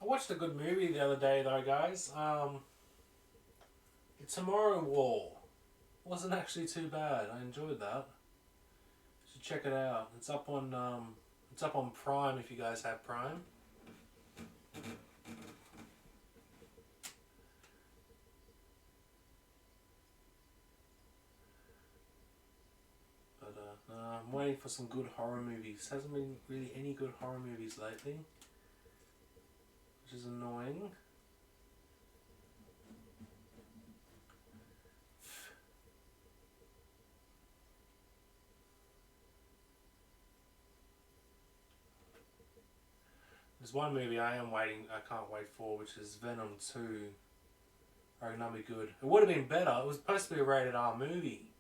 I watched a good movie the other day though, guys. The Tomorrow War. Wasn't actually too bad. I enjoyed that. You should check it out. It's up on Prime if you guys have Prime. But no, I'm waiting for some good horror movies. Hasn't been really any good horror movies lately, which is annoying. There's one movie I can't wait for, which is Venom 2. I reckon that'll be good. It would have been better. It was supposed to be a rated R movie.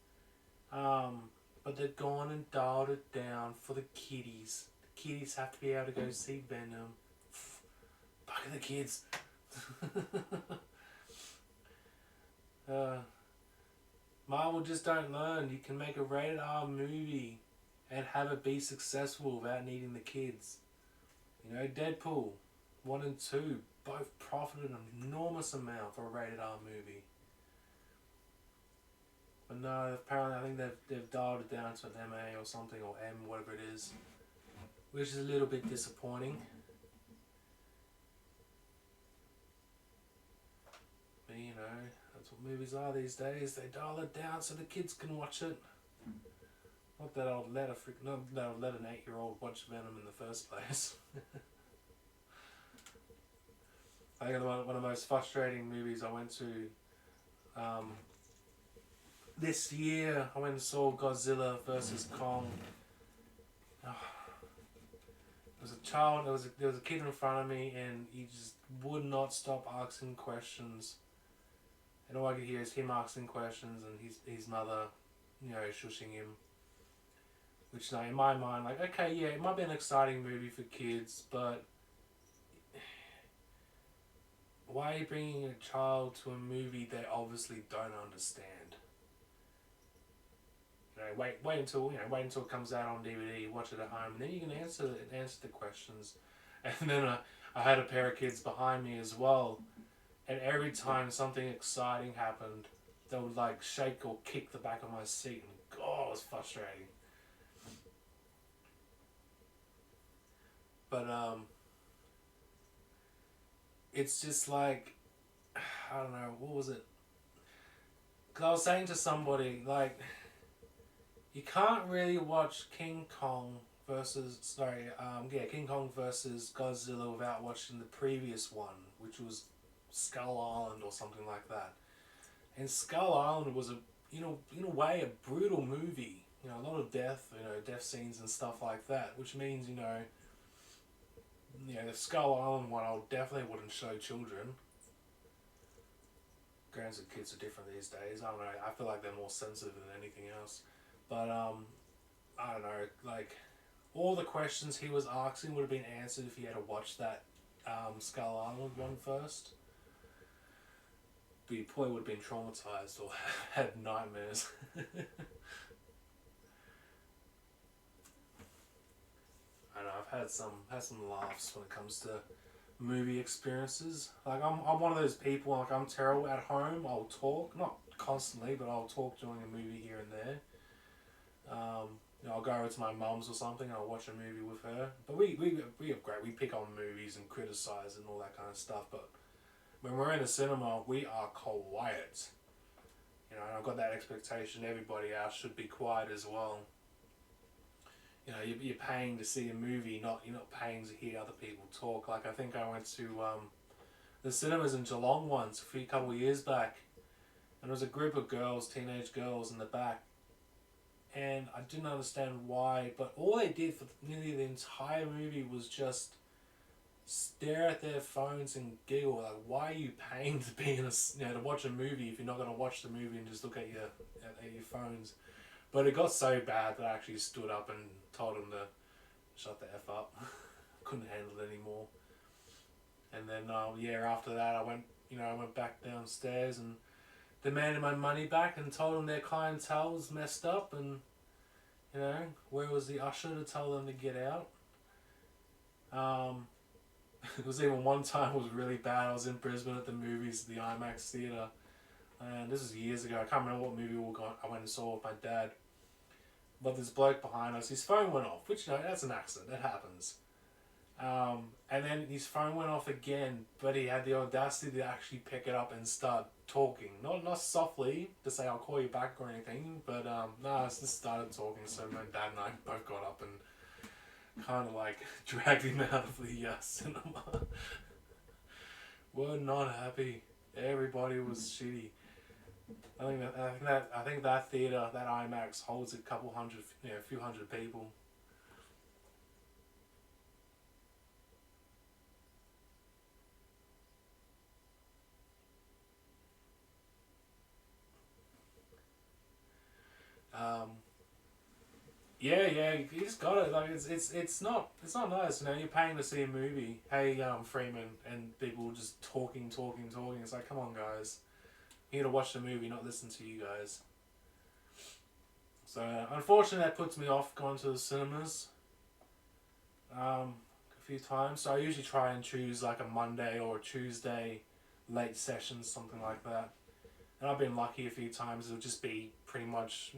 But they've gone and dialed it down for the kiddies. The kiddies have to be able to go see Venom. Fuck the kids. Marvel just don't learn. You can make a rated R movie and have it be successful without needing the kids. You know, Deadpool 1 and 2 both profited an enormous amount for a rated R movie. But no, apparently I think they've dialed it down to an MA or something, or M, whatever it is, which is a little bit disappointing. But you know, that's what movies are these days. They dial it down so the kids can watch it. Not that I'll let an 8-year-old watch Venom in the first place. I think one of the most frustrating movies I went to this year, I went and saw Godzilla vs. Kong. There was a kid in front of me, and he just would not stop asking questions. And all I could hear is him asking questions, and his mother, you know, shushing him. Which, in my mind, like, okay, yeah, it might be an exciting movie for kids, but why are you bringing a child to a movie they obviously don't understand? You know, wait until it comes out on DVD, watch it at home, and then you can answer the questions. And then I had a pair of kids behind me as well, and every time something exciting happened, they would like shake or kick the back of my seat, and God, it was frustrating. But it's just like, I don't know, what was it? Because I was saying to somebody, like, you can't really watch King Kong versus Godzilla without watching the previous one, which was Skull Island or something like that. And Skull Island was in a way a brutal movie. You know, a lot of death scenes and stuff like that, which means, the Skull Island one I definitely wouldn't show children. Granted, kids are different these days. I don't know. I feel like they're more sensitive than anything else. But I don't know. Like, all the questions he was asking would have been answered if he had to watch that Skull Island one first. But he probably would have been traumatized or had nightmares. I know, I've had some laughs when it comes to movie experiences. Like, I'm one of those people, like, I'm terrible at home. I'll talk, not constantly, but I'll talk during a movie here and there. I'll go over to my mum's or something and I'll watch a movie with her. But we have great, we pick on movies and criticise and all that kind of stuff. But when we're in the cinema, we are quiet. And I've got that expectation everybody else should be quiet as well. You're paying to see a movie, you're not paying to hear other people talk. Like, I think I went to the cinemas in Geelong once a couple of years back, And there was a group of girls, teenage girls, in the back. And I didn't understand why, but all they did for nearly the entire movie was just stare at their phones and giggle. Like, why are you paying to be in a, to watch a movie if you're not going to watch the movie and just look at your phones? But it got so bad that I actually stood up and told them to shut the F up. Couldn't handle it anymore. And then after that I went back downstairs and demanded my money back and told them their clientele was messed up, and where was the usher to tell them to get out. It was even one time it was really bad. I was in Brisbane at the movies, the IMAX theatre, and this was years ago. I can't remember what movie I went and saw with my dad. But this bloke behind us, his phone went off, which that's an accident. That happens. And then his phone went off again, but he had the audacity to actually pick it up and start talking. Not softly to say I'll call you back or anything, but no, just started talking. So my dad and I both got up and kind of like dragged him out of the cinema. We're not happy. Everybody was shitty. I think that theater, that IMAX, holds a few hundred people. You just got it. Like it's not nice. You're paying to see a movie. Hey, Freeman, and people just talking. It's like, come on, guys. You're here to watch the movie, not listen to you guys. So unfortunately, that puts me off going to the cinemas. A few times. So I usually try and choose like a Monday or a Tuesday late session, something like that. And I've been lucky a few times. It'll just be pretty much,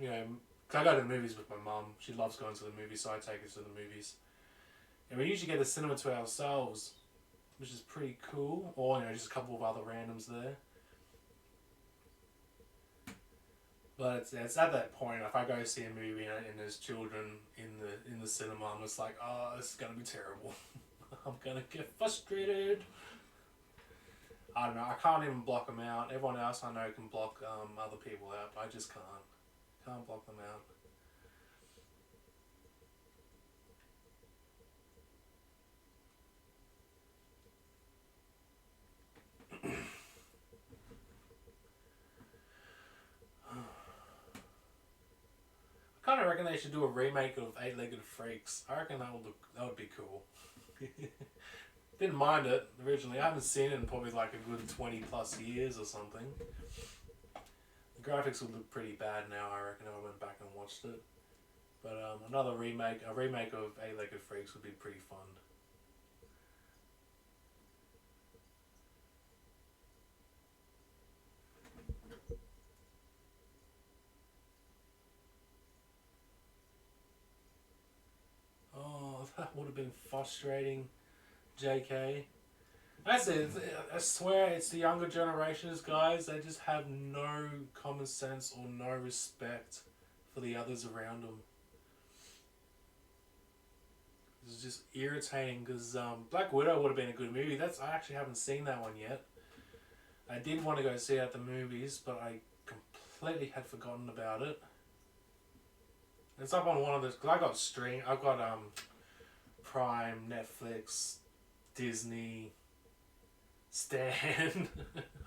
cause I go to the movies with my mum. She loves going to the movies, so I take her to the movies. And we usually get the cinema to ourselves, which is pretty cool. Or, just a couple of other randoms there. But it's at that point, if I go see a movie and there's children in the cinema, I'm just like, oh, this is going to be terrible. I'm going to get frustrated. I don't know, I can't even block them out. Everyone else I know can block other people out. I just can't. Can't block them out. I kind of reckon they should do a remake of Eight-Legged Freaks. I reckon that would be cool. Didn't mind it originally. I haven't seen it in probably like a good 20 plus years or something. The graphics would look pretty bad now, I reckon, if I went back and watched it. But a remake of Eight-Legged Freaks would be pretty fun. Oh, that would have been frustrating, JK. That's it. I swear it's the younger generations, guys. They just have no common sense or no respect for the others around them. It's just irritating because Black Widow would have been a good movie. I actually haven't seen that one yet. I did want to go see it at the movies, but I completely had forgotten about it. It's up on one of those, because I've got Prime, Netflix, Disney, Stan.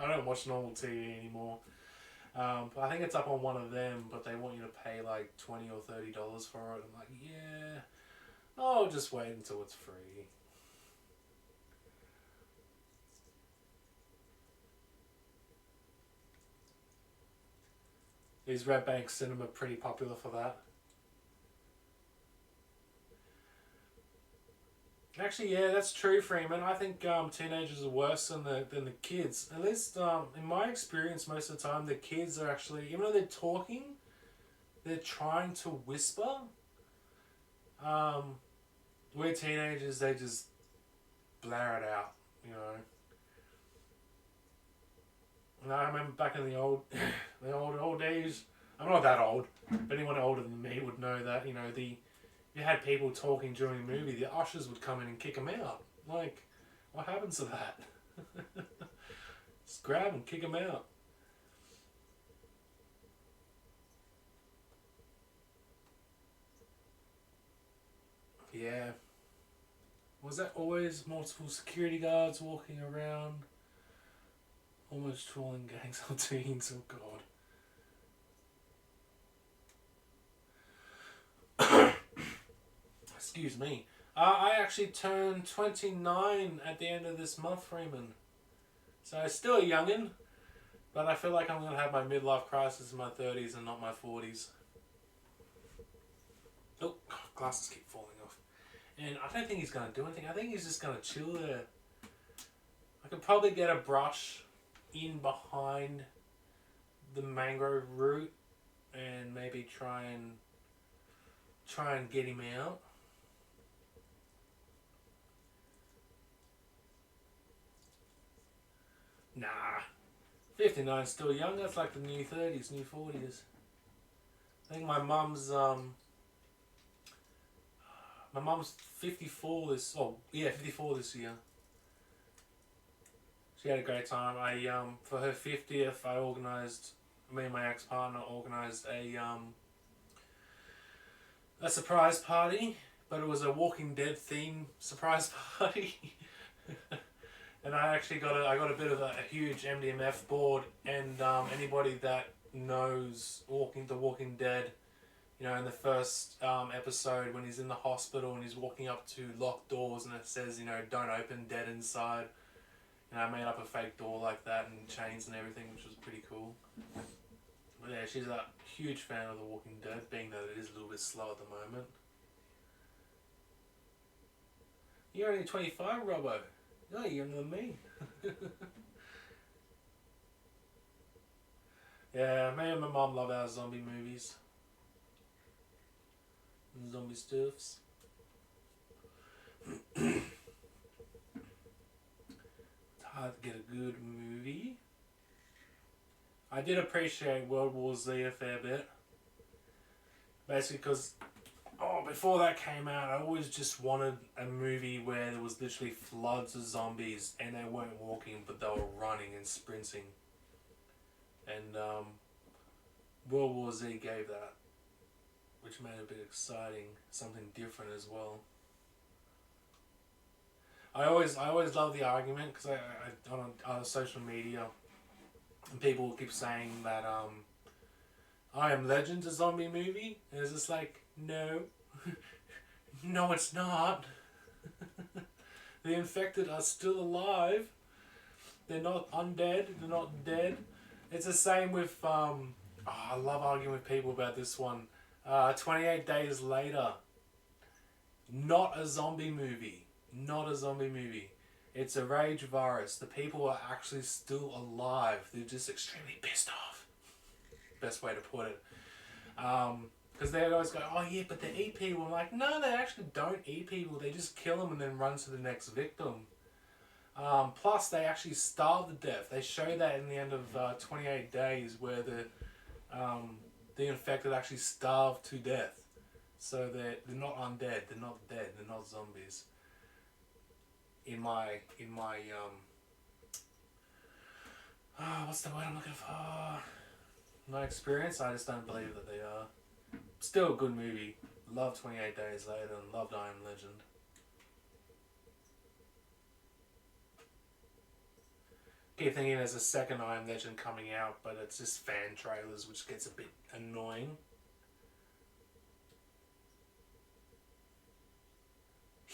I don't watch normal TV anymore. But I think it's up on one of them, but they want you to pay like $20 or $30 for it. I'm like, yeah, I'll just wait until it's free. Is Red Bank Cinema pretty popular for that? Actually, yeah, that's true, Freeman. I think teenagers are worse than the kids. At least in my experience, most of the time, the kids are actually, even though they're talking, they're trying to whisper. We're teenagers, they just blare it out, And I remember back in the old days. I'm not that old, but anyone older than me would know that you had people talking during the movie, the ushers would come in and kick them out. Like, what happens to that? Just grab them, kick them out. Yeah. Was that always multiple security guards walking around? Almost trawling gangs of teens, oh god. Excuse me. I actually turned 29 at the end of this month, Freeman. So still a youngin', but I feel like I'm going to have my midlife crisis in my 30s and not my 40s. Oh, glasses keep falling off. And I don't think he's going to do anything. I think he's just going to chill there. I could probably get a brush in behind the mangrove root and maybe try and get him out. Nah. 59's still young. That's like the new 30s, new 40s. I think my mum's 54 this. Oh yeah, 54 this year. She had a great time. For her 50th, me and my ex-partner organised a surprise party, but it was a Walking Dead theme surprise party. And I got a bit of a huge MDMF board, and anybody that knows The Walking Dead, you know, in the first episode when he's in the hospital and he's walking up to locked doors and it says, you know, don't open, dead inside. You know, I made up a fake door like that and chains and everything, which was pretty cool. But yeah, she's a huge fan of The Walking Dead, being that it is a little bit slow at the moment. You're only 25, Robbo. No, you're younger than me. Yeah, me and my mum love our zombie movies. And zombie stuffs. It's hard to get a good movie. I did appreciate World War Z a fair bit. Basically because before that came out, I always just wanted a movie where there was literally floods of zombies and they weren't walking, but they were running and sprinting. And World War Z gave that, which made it a bit exciting, something different as well. I always love the argument because I on social media, and people keep saying that I Am Legend's a zombie movie, and it's just like, no. No, it's not. The infected are still alive. They're not undead. They're not dead. It's the same with I love arguing with people about this one. 28 Days Later. Not a zombie movie. Not a zombie movie. It's a rage virus. The people are actually still alive. They're just extremely pissed off. Best way to put it. Because they always go, oh yeah, but they eat people. I'm like, no, they actually don't eat people. They just kill them and then run to the next victim. Plus, they actually starve to death. They show that in the end of 28 Days where the infected actually starve to death. So they're not undead. They're not dead. They're not zombies. In my what's the word I'm looking for? My experience, I just don't believe that they are. Still a good movie. Loved 28 Days Later and loved I Am Legend. Keep thinking there's a second I Am Legend coming out, but it's just fan trailers, which gets a bit annoying.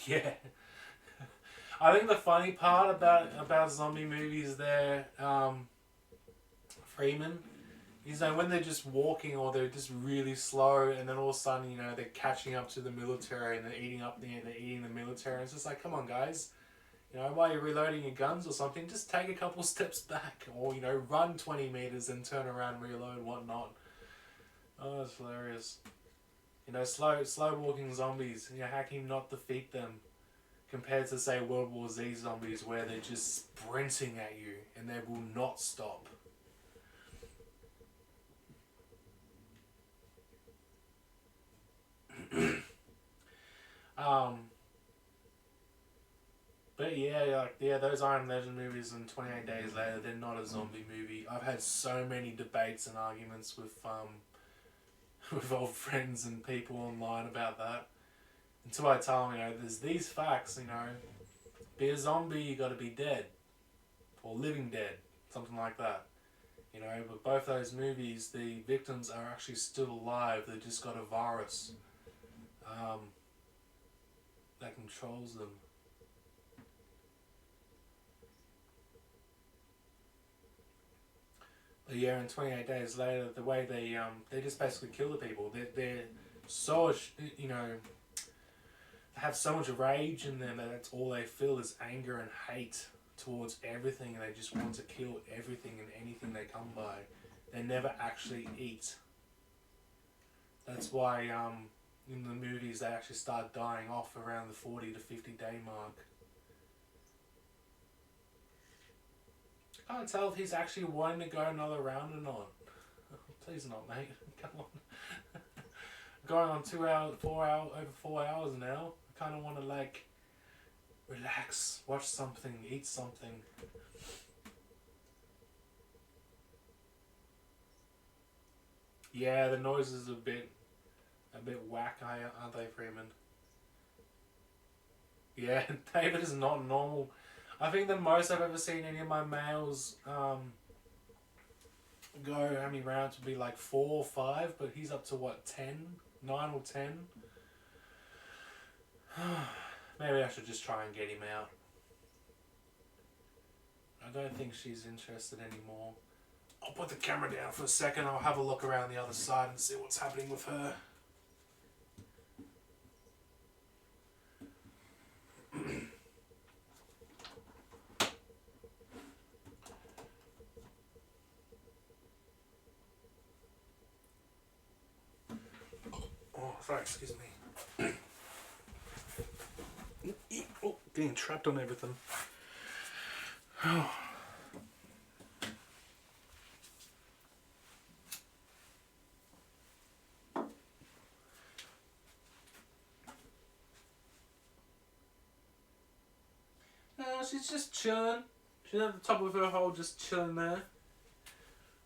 Yeah. I think the funny part about zombie movies there, Freeman, is that when they're just walking or they're just really slow and then all of a sudden, you know, they're catching up to the military and they're eating the military. It's just like, come on guys, you know, while you're reloading your guns or something, just take a couple steps back or, you know, run 20 meters and turn around, reload and whatnot. Oh, that's hilarious. You know, slow walking zombies, you know, how can you not defeat them? Compared to, say, World War Z zombies where they're just sprinting at you and they will not stop. But yeah, those Iron Legend movies and 28 Days Later, they're not a zombie movie. I've had so many debates and arguments with with old friends and people online about that. Until I tell them, there's these facts, be a zombie, you gotta be dead. Or living dead. Something like that. But both those movies, the victims are actually still alive. They just got a virus that controls them. But yeah, and 28 days later, the way they just basically kill the people. They're so, have so much rage in them that that's all they feel is anger and hate towards everything, and they just want to kill everything and anything they come by. They never actually eat. That's why in the movies they actually start dying off around the 40 to 50 day mark. I can't tell if he's actually wanting to go another round or not. Please not, mate. Come on. Going on 2 hours, over 4 hours now. I kind of want to relax, watch something, eat something. Yeah, the noise is a bit whack, aren't they, Freeman? Yeah, David is not normal. I think the most I've ever seen any of my males go how many rounds would be 4 or 5, but he's up to what, 10? 9 or 10? Maybe I should just try and get him out. I don't think she's interested anymore. I'll put the camera down for a second. I'll have a look around the other side and see what's happening with her. Oh, sorry, excuse me. Oh, getting trapped on everything. Oh. She's just chilling. She's at the top of her hole, just chilling there.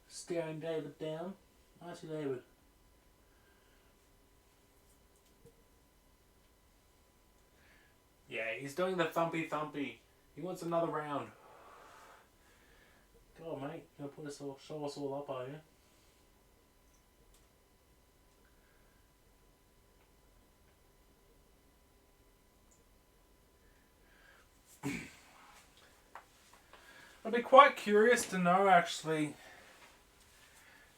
Staring David down. Aren't you, David? Yeah, he's doing the thumpy thumpy. He wants another round. Go on, mate. You gonna show us all up, are you? I'd be quite curious to know, actually,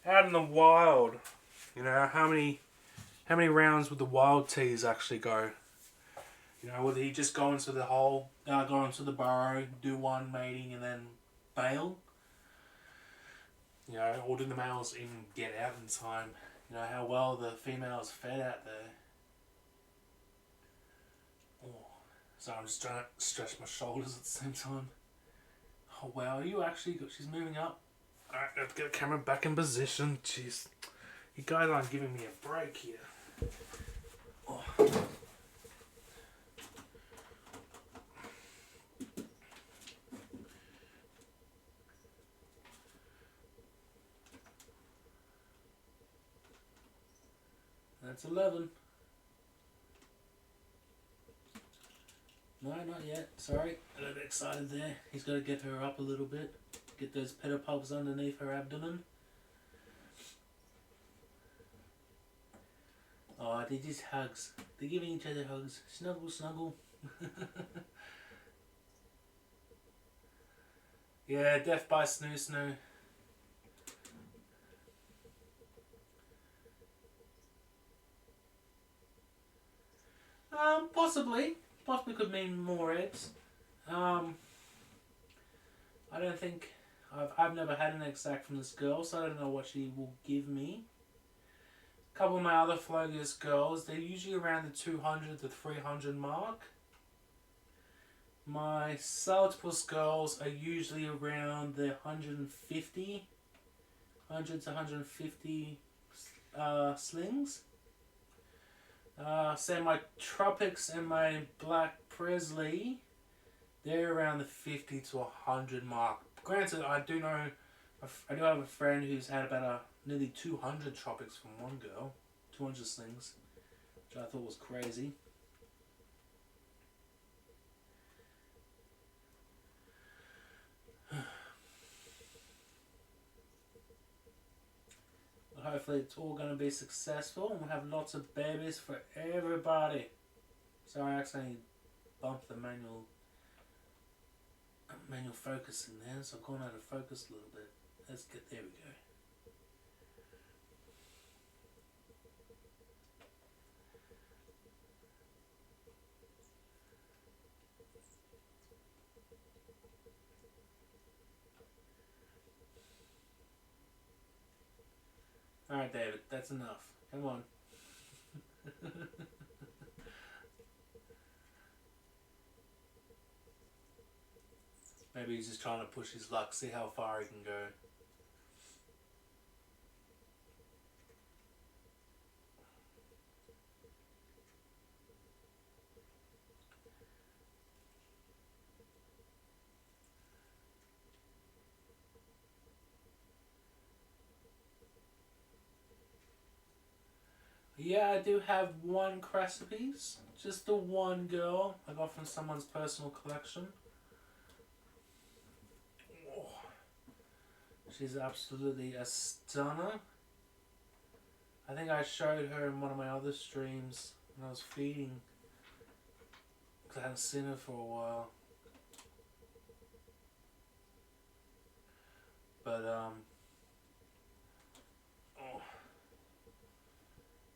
out in the wild, how many rounds would the wild teas actually go? Would he just go into the hole, go into the burrow, do one mating, and then bail? Or do the males even get out in time? How well the females fed out there. Oh, so I'm just trying to stretch my shoulders at the same time. Oh wow, she's moving up. Alright, let's get the camera back in position. Jeez. You guys aren't giving me a break here. Oh. That's 11. No, not yet. Sorry. A little bit excited there. He's got to get her up a little bit. Get those pedipalps underneath her abdomen. Oh, they're just hugs. They're giving each other hugs. Snuggle, snuggle. Yeah, death by snoo snoo. Possibly. Possibly could mean more eggs. I don't think... I've never had an egg sac from this girl, so I don't know what she will give me. A couple of my other Flogus girls, they're usually around the 200 to 300 mark. My Saltpus girls are usually around the 150 to 150 slings. Say my Tropics and my Black Presley, they're around the 50 to 100 mark. Granted, I do have a friend who's had about nearly 200 Tropics from one girl, 200 slings, which I thought was crazy. Hopefully it's all going to be successful and we'll have lots of babies for everybody. Sorry, I accidentally bumped the manual focus in there, so I've gone out of focus a little bit. There we go. Alright, David, that's enough. Come on. Maybe he's just trying to push his luck, see how far he can go. Yeah, I do have one recipes. Just the one girl I got from someone's personal collection. Oh, she's absolutely a stunner. I think I showed her in one of my other streams when I was feeding, because I hadn't seen her for a while. But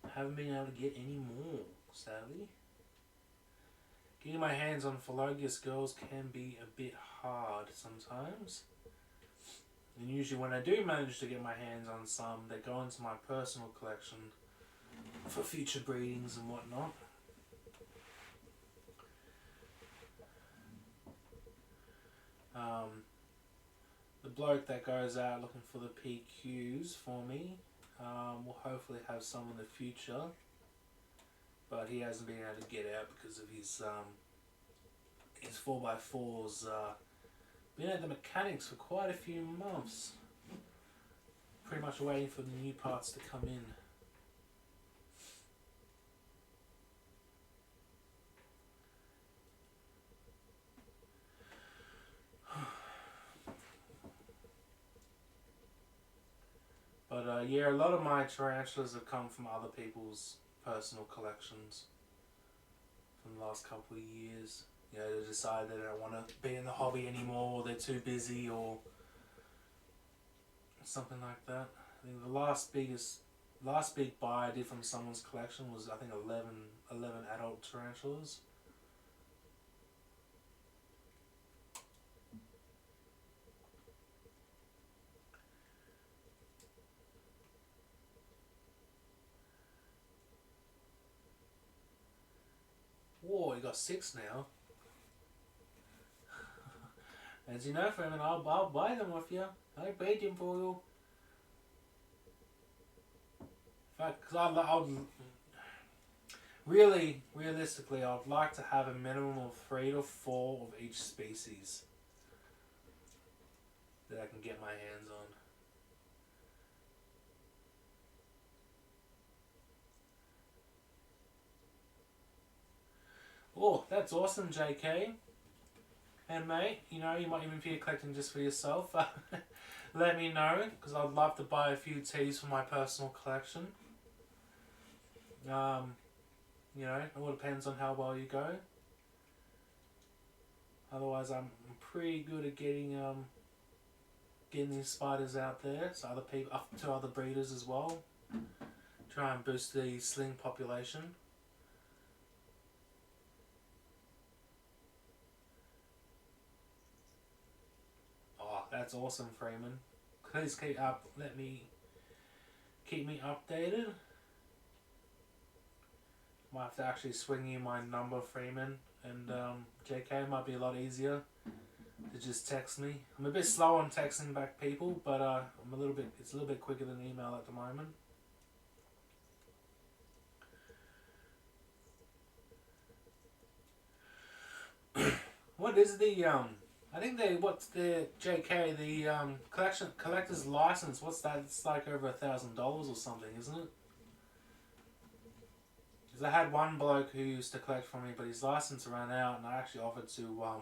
I haven't been able to get any more, sadly. Getting my hands on Philogous girls can be a bit hard sometimes. And usually when I do manage to get my hands on some, they go into my personal collection for future breedings and whatnot. The bloke that goes out looking for the PQs for me will hopefully have some in the future, but he hasn't been able to get out because of his 4x4's been at the mechanics for quite a few months, pretty much waiting for the new parts to come in. But yeah, a lot of my tarantulas have come from other people's personal collections from the last couple of years. You know, they decide they don't want to be in the hobby anymore, or they're too busy, or something like that. I think the last big buy I did from someone's collection was, I think, 11 adult tarantulas. Whoa, you got 6 now. As you know, Freeman, I'll buy them off you. I'll breed them for you. In fact, because I'll realistically, I'd like to have a minimum of 3 to 4 of each species that I can get my hands on. Oh, that's awesome, JK. And mate, you know, you might even be collecting just for yourself. Let me know, because I'd love to buy a few teas for my personal collection. You know, it all depends on how well you go. Otherwise, I'm pretty good at getting these spiders out there, so other people, up to other breeders as well. Try and boost the sling population. Oh, that's awesome, Freeman. Please keep me updated. Might have to actually swing you my number, Freeman, and JK might be a lot easier to just text me. I'm a bit slow on texting back people, but it's a little bit quicker than email at the moment. What is the I think what's the JK, the collector's license, what's that? It's like over $1,000 or something, isn't it? Because I had one bloke who used to collect from me, but his license ran out, and I actually offered to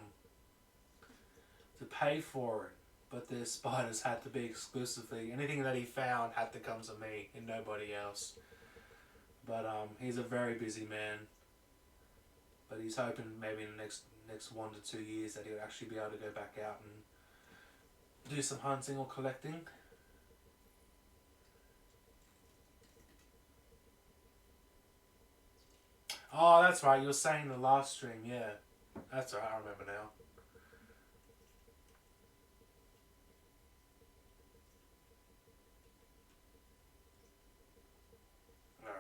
pay for it. but the spiders had to be exclusively, anything that he found had to come to me and nobody else. But he's a very busy man. But he's hoping maybe in the next 1 to 2 years that he'll actually be able to go back out and do some hunting or collecting. Oh, that's right. You were saying the last stream, yeah. That's right. I remember now. All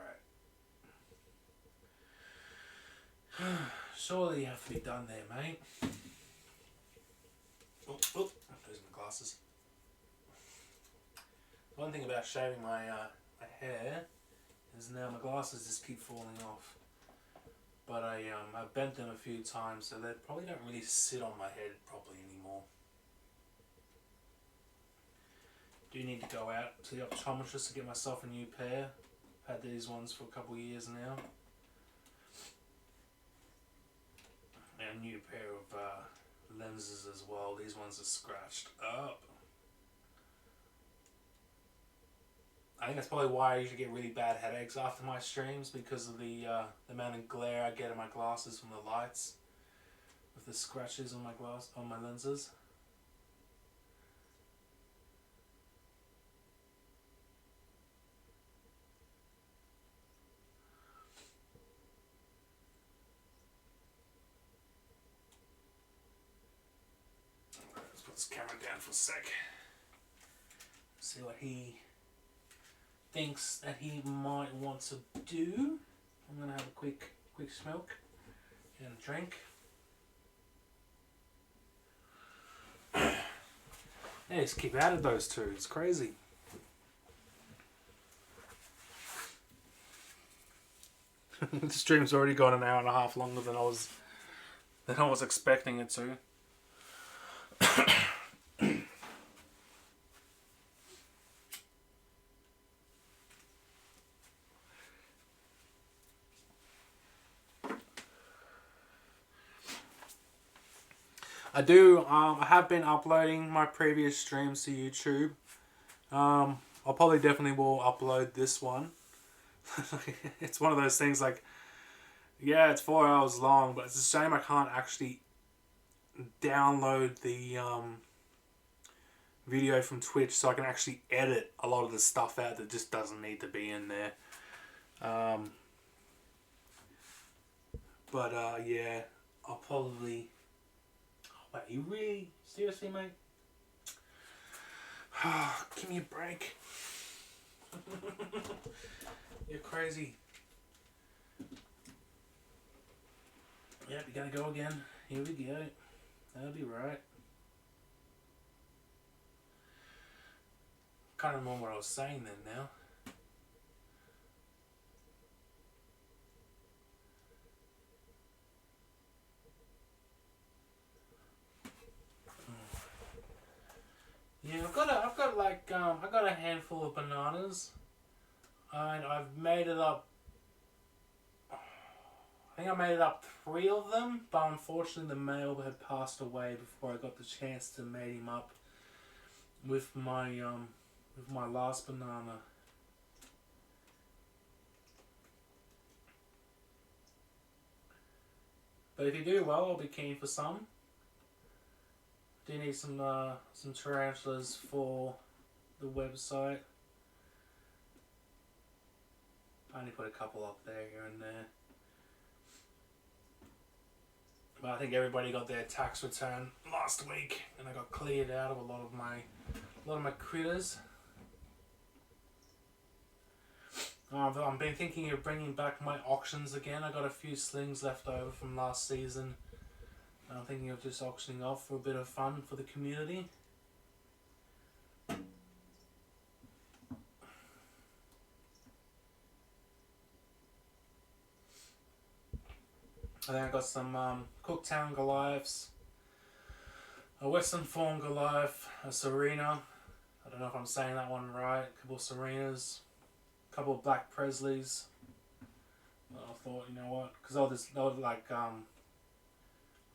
right. Surely you have to be done there, mate. Oh, losing my glasses. One thing about shaving my hair is now my glasses just keep falling off. But I've bent them a few times, so they probably don't really sit on my head properly anymore. Do need to go out to the optometrist to get myself a new pair. I've had these ones for a couple of years now. And a new pair of lenses as well. These ones are scratched up. I think that's probably why I usually get really bad headaches after my streams, because of the amount of glare I get in my glasses from the lights, with the scratches on my lenses. Let's put this camera down for a sec. See what he thinks that he might want to do. I'm gonna have a quick smoke and a drink. Yeah, just keep out of those two. It's crazy. The stream's already gone an hour and a half longer than I was expecting it to. I have been uploading my previous streams to YouTube. I'll probably definitely will upload this one. It's one of those things like, yeah, it's 4 hours long, but it's a shame I can't actually download the video from Twitch so I can actually edit a lot of the stuff out that just doesn't need to be in there. Yeah, I'll probably... Wait, you really? Seriously, mate? Give me a break. You're crazy. Yep, you gotta go again. Here we go. That'll be right. Can't remember what I was saying then now. Yeah, I've got a handful of bananas, and I've made it up. I think I made it up 3 of them, but unfortunately the male had passed away before I got the chance to mate him up with my last banana. But if you do well, I'll be keen for some. Do need some tarantulas for the website. I only put a couple up there, here and there. But I think everybody got their tax return last week, and I got cleared out of a lot of my critters. I've been thinking of bringing back my auctions again. I got a few slings left over from last season. I'm thinking of just auctioning off for a bit of fun for the community. I think I got some Cooktown Goliaths, a Western Fawn Goliath, a Serena. I don't know if I'm saying that one right. A couple of Serenas, a couple of Black Presleys. I thought, you know what, because they were like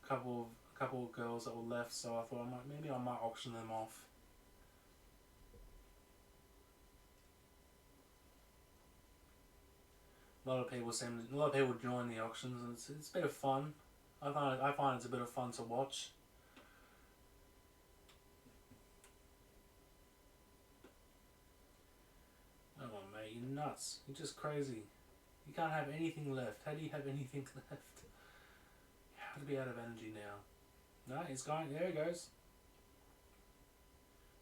couple of a couple of girls that were left, so I thought maybe I might auction them off. A lot of people join the auctions, and it's a bit of fun. I find it's a bit of fun to watch. Oh mate, you're nuts. You're just crazy. You can't have anything left. How do you have anything left? You have to be out of energy now. No, he's going. There he goes.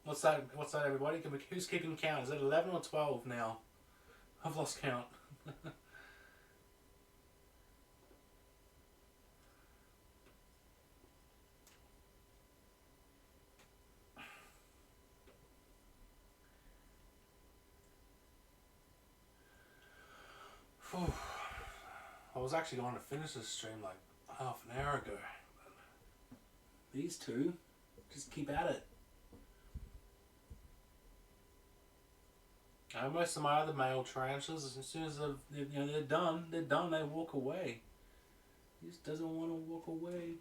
What's that? What's that, everybody? Who's keeping count? Is it 11 or 12 now? I've lost count. I was actually going to finish this stream like half an hour ago. But these two just keep at it. Most of my other male tarantulas, as soon as they're done, they walk away. He just doesn't want to walk away.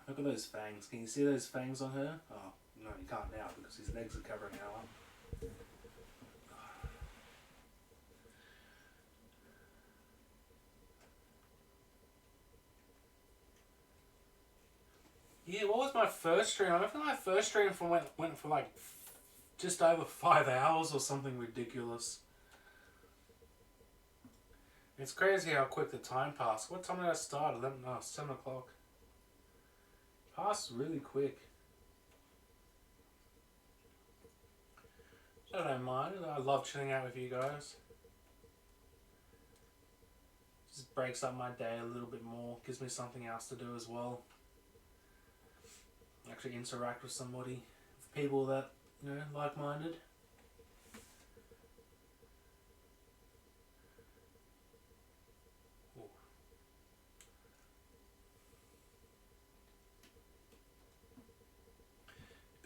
Look at those fangs. Can you see those fangs on her? Oh, no, you can't now because his legs are covering her up. Yeah, what was my first stream? I think my first stream went for like just over 5 hours or something ridiculous. It's crazy how quick the time passed. What time did I start? 7 o'clock. Passed really quick. I don't mind. I love chilling out with you guys. Just breaks up my day a little bit more. Gives me something else to do as well. Actually interact with somebody. With people that, like-minded.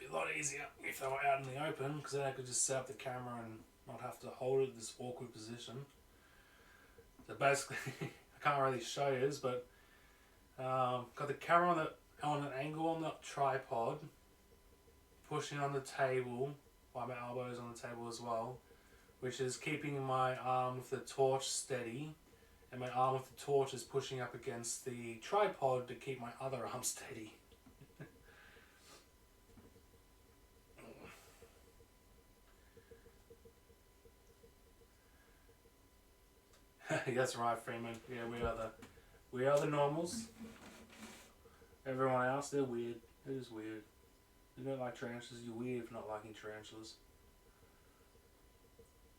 A lot easier if they were out in the open, because then I could just set up the camera and not have to hold it in this awkward position. So basically, I can't really show you, but got the camera on an angle on the tripod, pushing on the table, while my elbows on the table as well, which is keeping my arm with the torch steady, and my arm with the torch is pushing up against the tripod to keep my other arm steady. That's right, Freeman. Yeah, we are the normals. Everyone else, they're weird. They're just weird. You don't like tarantulas, you're weird for not liking tarantulas.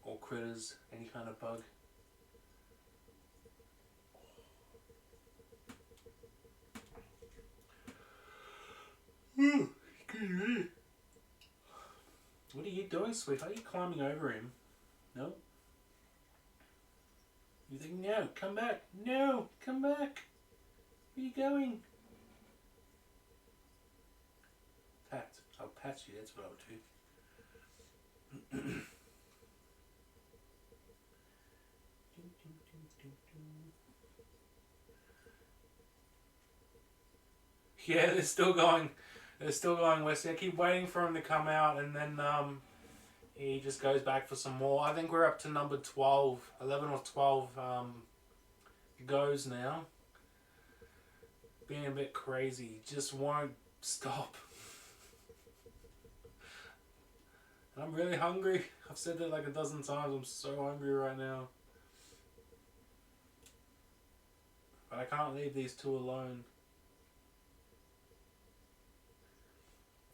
Or critters, any kind of bug. What are you doing, sweetheart? Are you climbing over him? No? You think, no, come back. No, come back. Where are you going? Pat. I'll pat you, that's what I'll do. Yeah, they're still going. They're still going, Wesley. I keep waiting for him to come out, and then he just goes back for some more. I think we're up to number 12. 11 or 12 goes now. Being a bit crazy. Just won't stop. And I'm really hungry. I've said that like a dozen times. I'm so hungry right now. But I can't leave these two alone.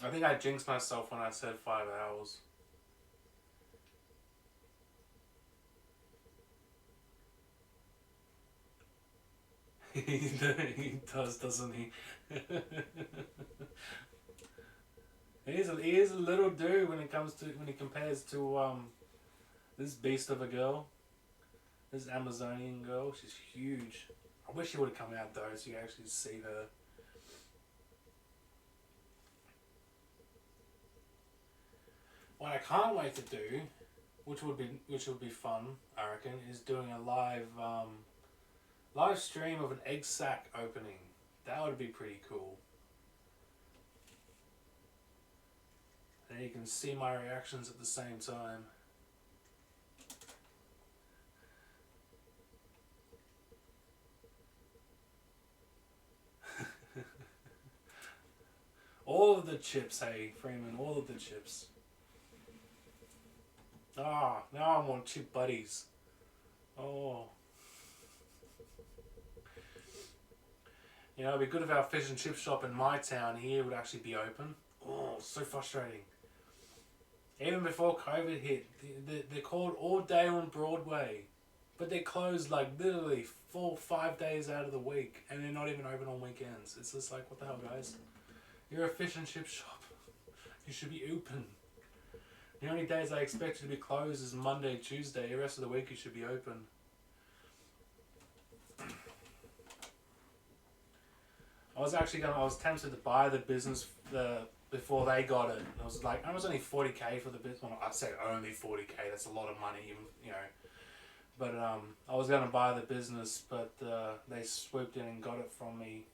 I think I jinxed myself when I said 5 hours. He does, doesn't he? He is a little dude when he compares to this beast of a girl, this Amazonian girl. She's huge. I wish she would have come out though, so you could actually see her. What I can't wait to do which would be fun, I reckon, is doing a live stream of an egg sack opening. That would be pretty cool. And you can see my reactions at the same time. All of the chips, hey, Freeman, all of the chips. Ah, now I want chip buddies. Oh. You know, it'd be good if our fish and chip shop in my town here would actually be open. Oh, so frustrating. Even before COVID hit, they're called All Day on Broadway. But they're closed like literally 4 or 5 days out of the week. And they're not even open on weekends. It's just like, what the hell, guys? You're a fish and chip shop. You should be open. The only days I expect you to be closed is Monday, Tuesday. The rest of the week you should be open. I was tempted to buy the business before they got it. I was like, it was only 40k for the business. Well, I say only 40k. That's a lot of money, you know. But I was going to buy the business, but they swooped in and got it from me.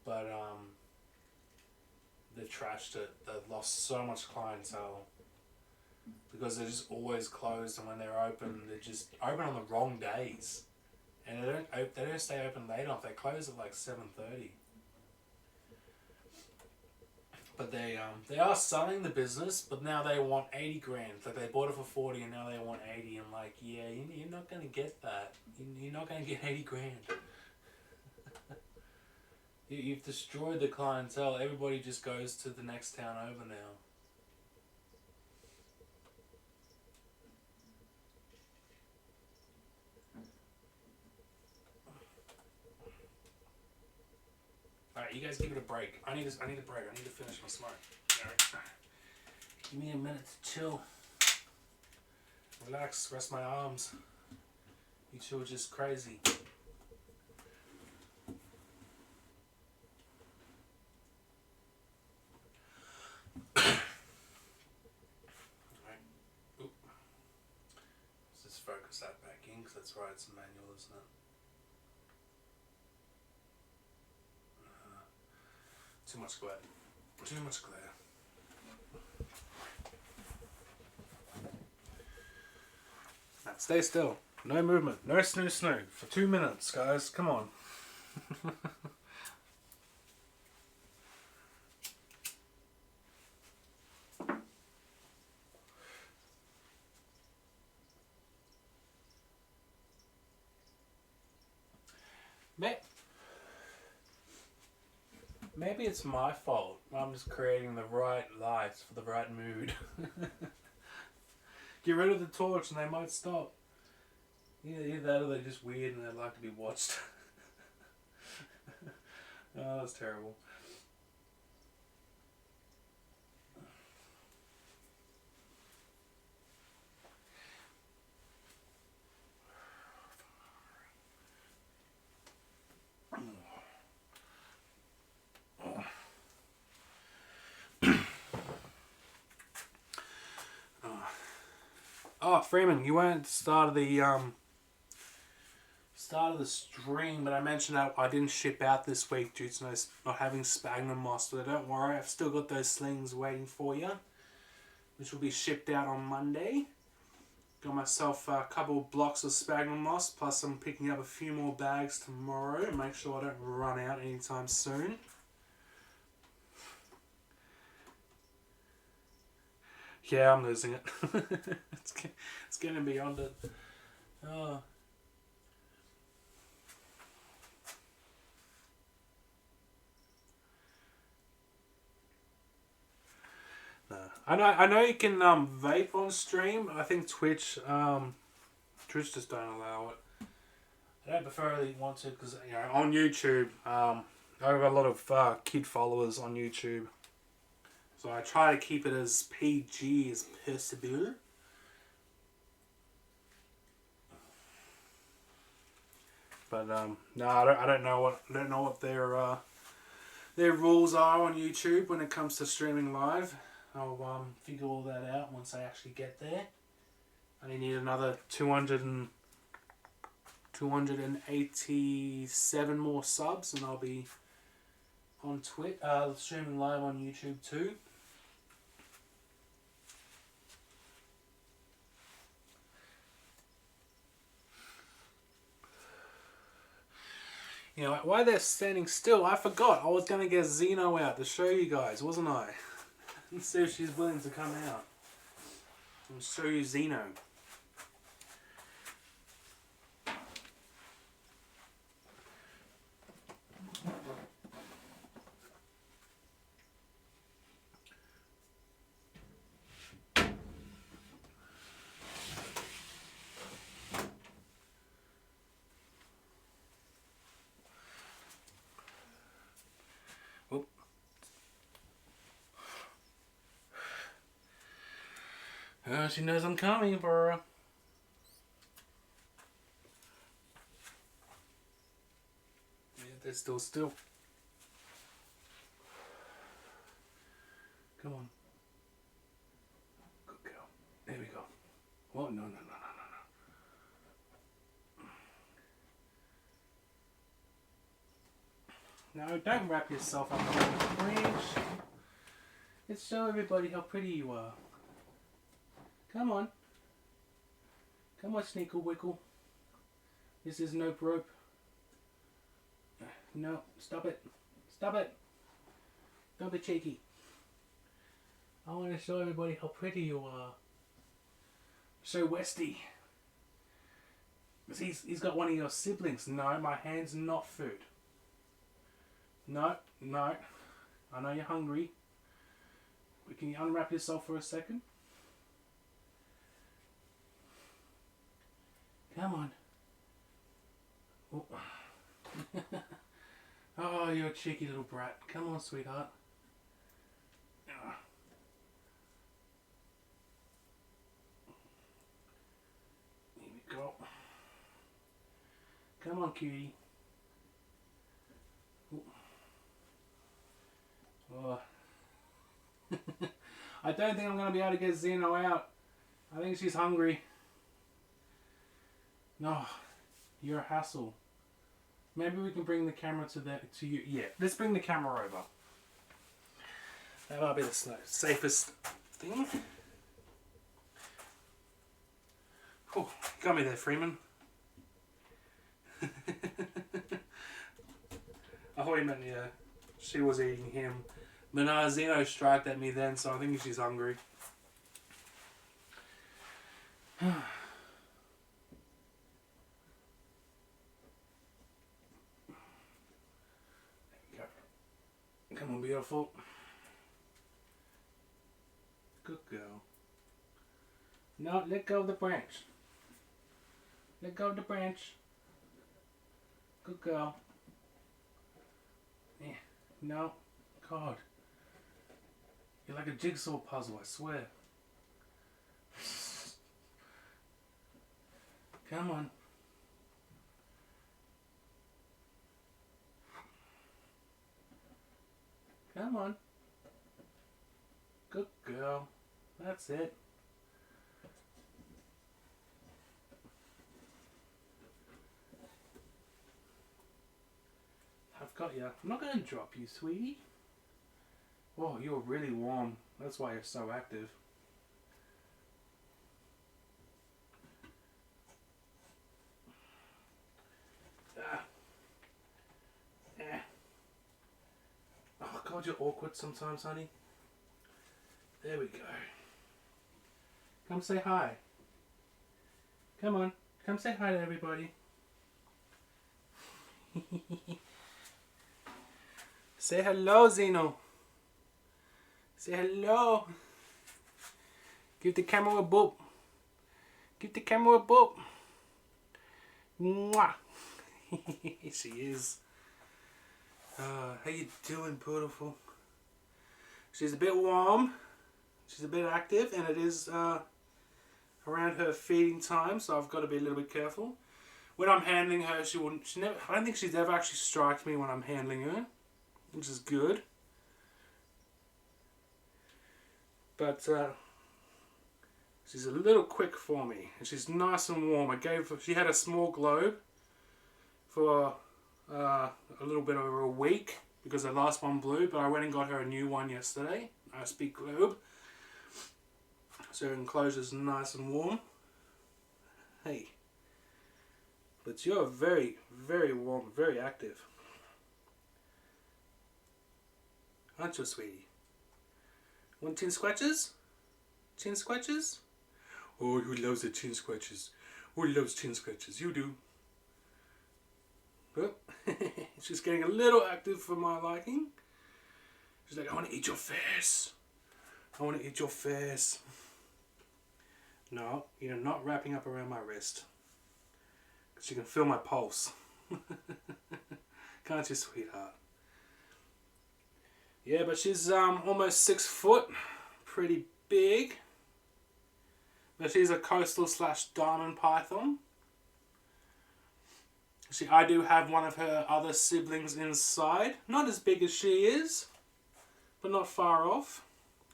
But they trashed it. They lost so much clientele because they're just always closed, and when they're open, they're just open on the wrong days, and they don't stay open late enough. They close at like 7:30. But they are selling the business, but now they want 80 grand. Like they bought it for 40, and now they want 80. I'm like, yeah, you're not gonna get that. You're not gonna get 80 grand. You've destroyed the clientele. Everybody just goes to the next town over now. Alright, you guys give it a break. I need a break. I need to finish my smoke. Alright. Give me a minute to chill. Relax, rest my arms. You two are just crazy. Focus that back in, because that's right, it's a manual, isn't it? Too much glare. Too much glare. Now stay still. No movement. No snoo for 2 minutes, guys. Come on. Maybe it's my fault. I'm just creating the right lights for the right mood. Get rid of the torch and they might stop. Either that or they're just weird and they like to be watched. Oh, that's terrible. Oh, Freeman, you weren't at the start of the stream, but I mentioned that I didn't ship out this week due to not having sphagnum moss. But don't worry, I've still got those slings waiting for you, which will be shipped out on Monday. Got myself a couple of blocks of sphagnum moss, plus I'm picking up a few more bags tomorrow. Make sure I don't run out anytime soon. Yeah, I'm losing it. It's getting beyond it. Oh. No. I know you can vape on stream. I think Twitch just don't allow it. I don't preferably want to because on YouTube I've got a lot of kid followers on YouTube. So I try to keep it as PG as possible. But no, I don't know what their rules are on YouTube when it comes to streaming live. I'll figure all that out once I actually get there. I need another 287 more subs, and I'll be on Twitch, streaming live on YouTube too. You know, while they're standing still, I forgot I was going to get Xeno out to show you guys, wasn't I? Let's see if she's willing to come out and show you Xeno. She knows I'm coming for her. Yeah, they're still still. Come on. Good girl. There we go. Oh, no. No, don't wrap yourself up around the branch. Let's show everybody how pretty you are. Come on. Come on, Sneakle Wickle. This is no rope. No, stop it. Stop it. Don't be cheeky. I want to show everybody how pretty you are. Show Westy. Because he's got one of your siblings. No, my hand's not food. No. I know you're hungry. But can you unwrap yourself for a second? Come on. Oh, oh, you're a cheeky little brat. Come on, sweetheart. Here we go. Come on, cutie. Oh. I don't think I'm going to be able to get Xeno out. I think she's hungry. No, you're a hassle. Maybe we can bring the camera to you. Yeah, let's bring the camera over. That might be the safest thing. Oh, got me there, Freeman. I thought you meant, yeah, she was eating him. But no, Xeno striked at me then, so I think she's hungry. Come on, beautiful. Good girl. No, let go of the branch. Let go of the branch. Good girl. Yeah. No. God. You're like a jigsaw puzzle, I swear. Come on. Come on. Good girl. That's it. I've got you. I'm not going to drop you, sweetie. Oh, you're really warm. That's why you're so active. Oh, God, you're awkward sometimes, honey. There we go. Come say hi. Come on. Come say hi to everybody. Say hello, Xeno. Say hello. Give the camera a boop. Give the camera a boop. Mwah. She is. How you doing, beautiful? She's a bit warm. She's a bit active, and it is around her feeding time, so I've got to be a little bit careful. When I'm handling her, she never. I don't think she's ever actually striked me when I'm handling her, which is good. But She's a little quick for me, and she's nice and warm. She had a small globe for a little bit over a week because the last one blew, but I went and got her a new one yesterday. Nice big globe. So her enclosure's nice and warm. Hey. But you're very, very warm, very active. Aren't you, sweetie? Want chin scratches? Chin scratches? Oh, who loves the chin scratches? Who loves chin scratches? You do. Well, she's getting a little active for my liking. She's like, I want to eat your face. I want to eat your face. No, you're not wrapping up around my wrist. Because you can feel my pulse. Can't you, sweetheart? Yeah, but she's almost 6 foot. Pretty big. But she's a coastal / diamond python. I do have one of her other siblings inside. Not as big as she is, but not far off.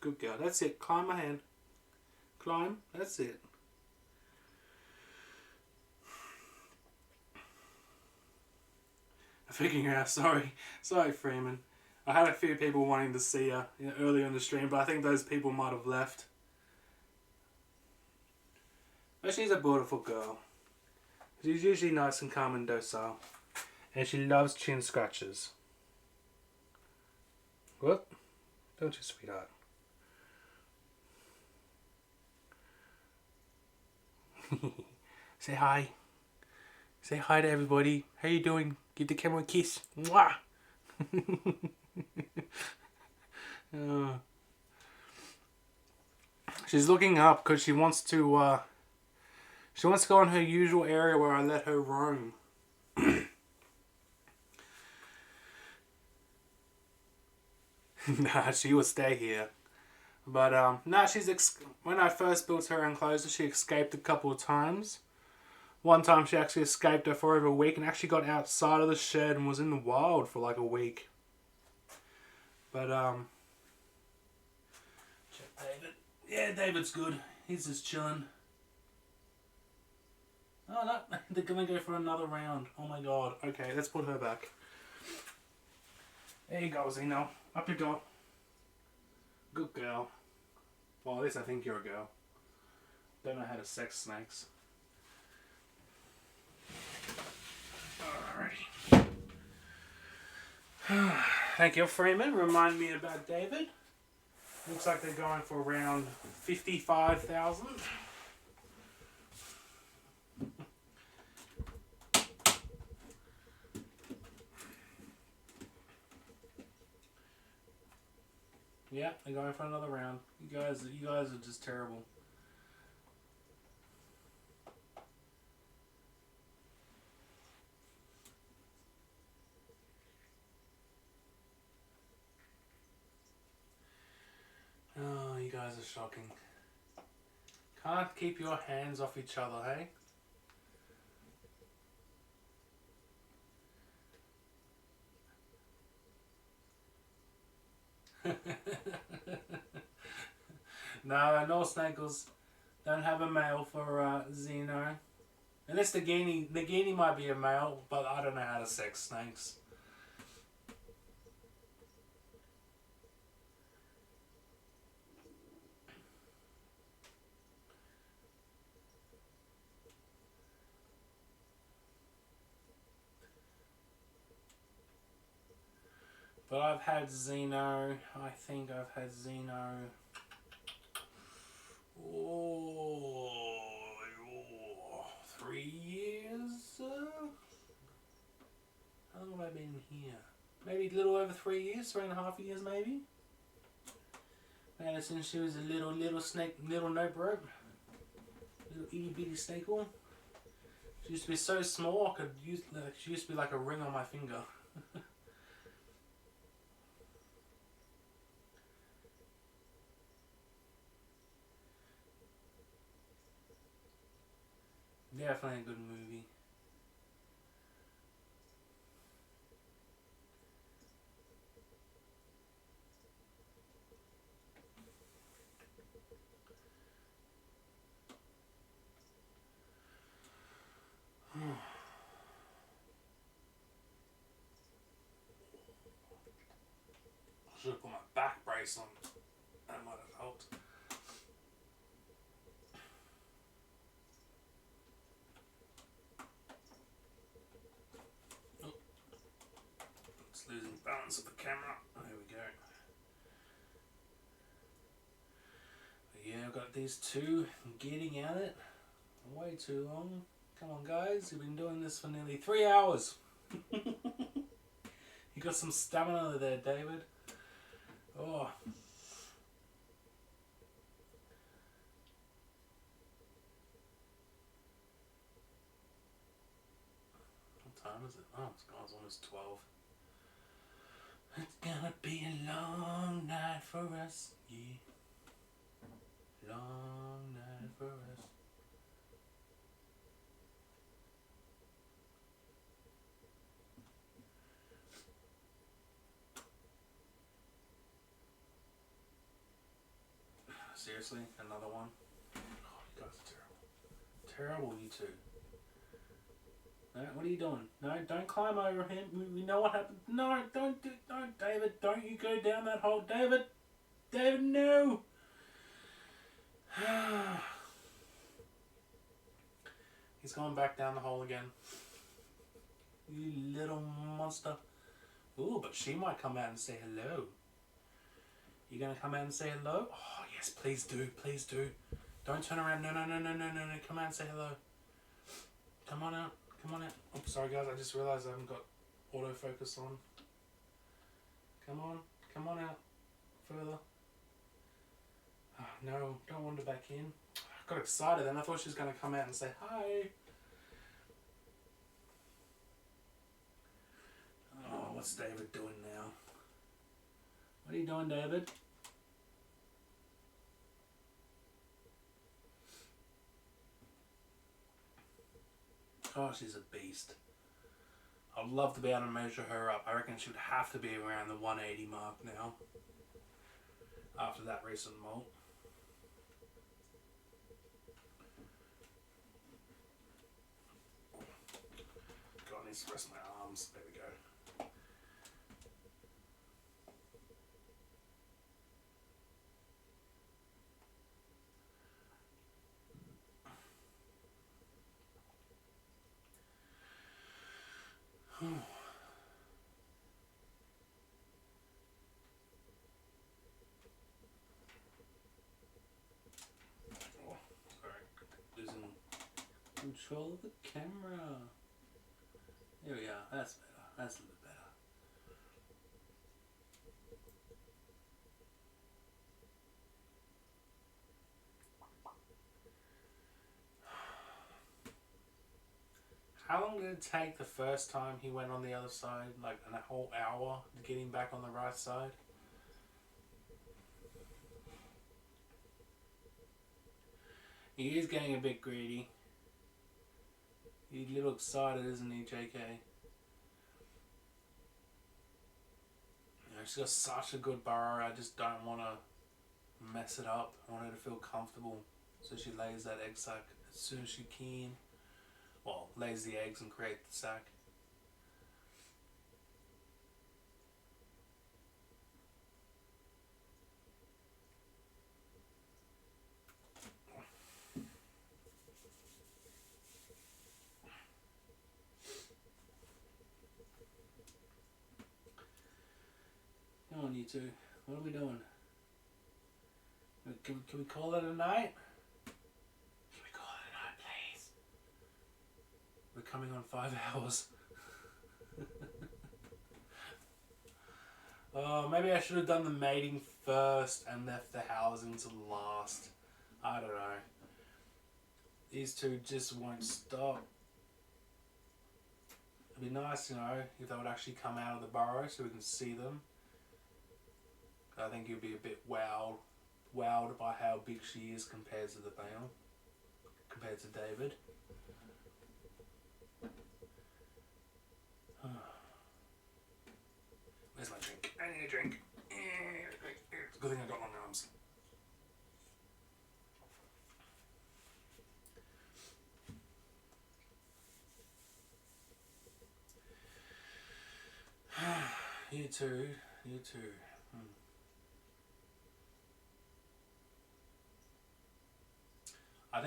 Good girl. That's it. Climb my hand. Climb. That's it. I'm figuring out. Sorry, Freeman. I had a few people wanting to see her earlier in the stream, but I think those people might have left. But she's a beautiful girl. She's usually nice and calm and docile. And she loves chin scratches. What? Don't you, sweetheart? Say hi. Say hi to everybody. How you doing? Give the camera a kiss. Mwah! She's looking up because she wants to go in her usual area where I let her roam. Nah, she will stay here. But nah, when I first built her enclosure, she escaped a couple of times. One time she actually escaped her for over a week and actually got outside of the shed and was in the wild for like a week. But check David. Yeah, David's good. He's just chilling. Oh no, they're gonna go for another round. Oh my god. Okay, let's put her back. There you go, Zeno. Up you go. Good girl. Well, at least I think you're a girl. Don't know how to sex snakes. Alrighty. Thank you, Freeman. Remind me about David. Looks like they're going for around 55,000. Yeah, they're going for another round. You guys are just terrible. Oh, you guys are shocking. Can't keep your hands off each other, hey? No, Snakels don't have a male for Xeno. Unless the Guinea might be a male, but I don't know how to sex snakes. But I've had Xeno, I think I've had Xeno, 3 years? How long have I been here? Maybe a little over 3 years, 3.5 years maybe? And since she was a little snake, little nope rope, little itty bitty snakeable. She used to be so small, she used to be like a ring on my finger. Definitely a good movie. brace on. That might have helped. Oh. It's losing balance of the camera. There we go. But yeah, I've got these two getting at it. Way too long. Come on, guys. You've been doing this for nearly 3 hours. You got some stamina there, David. Oh. What time is it? Oh, it's almost 12. It's gonna be a long night for us, yeah. Long night for us. Seriously, another one? Oh, you guys are terrible. Terrible, you two. No, what are you doing? No, don't climb over him. We know what happened. No, don't, David. Don't you go down that hole. David! David, no! He's going back down the hole again. You little monster. Ooh, but she might come out and say hello. You gonna come out and say hello? Oh, yes, please do. Please do. Don't turn around. No. Come out and say hello. Come on out. Come on out. Oh, sorry, guys. I just realised I haven't got autofocus on. Come on. Come on out. Further. Oh, no, don't wander back in. I got excited then. I thought she was going to come out and say hi. Oh, what's David doing now? What are you doing, David? Oh, she's a beast. I'd love to be able to measure her up. I reckon she would have to be around the 180 mark now. After that recent molt. God, I need to rest my arms. There we go. Control of the camera. There we are. That's better. That's a little bit better. How long did it take the first time he went on the other side? Like a whole hour to get him back on the right side? He is getting a bit greedy. He's a little excited, isn't he, JK? You know, she's got such a good burrow. I just don't want to mess it up. I want her to feel comfortable. So she lays that egg sac as soon as she can. Well, lays the eggs and creates the sac. Come on, you two. What are we doing? Can we call it a night? Can we call it a night, please? We're coming on 5 hours. Oh, maybe I should have done the mating first and left the housing to last. I don't know. These two just won't stop. It'd be nice, you know, if they would actually come out of the burrow so we can see them. I think you'd be a bit wowed by how big she is compared to the male, compared to David. Where's my drink? I need a drink. Good thing I got long arms. You too.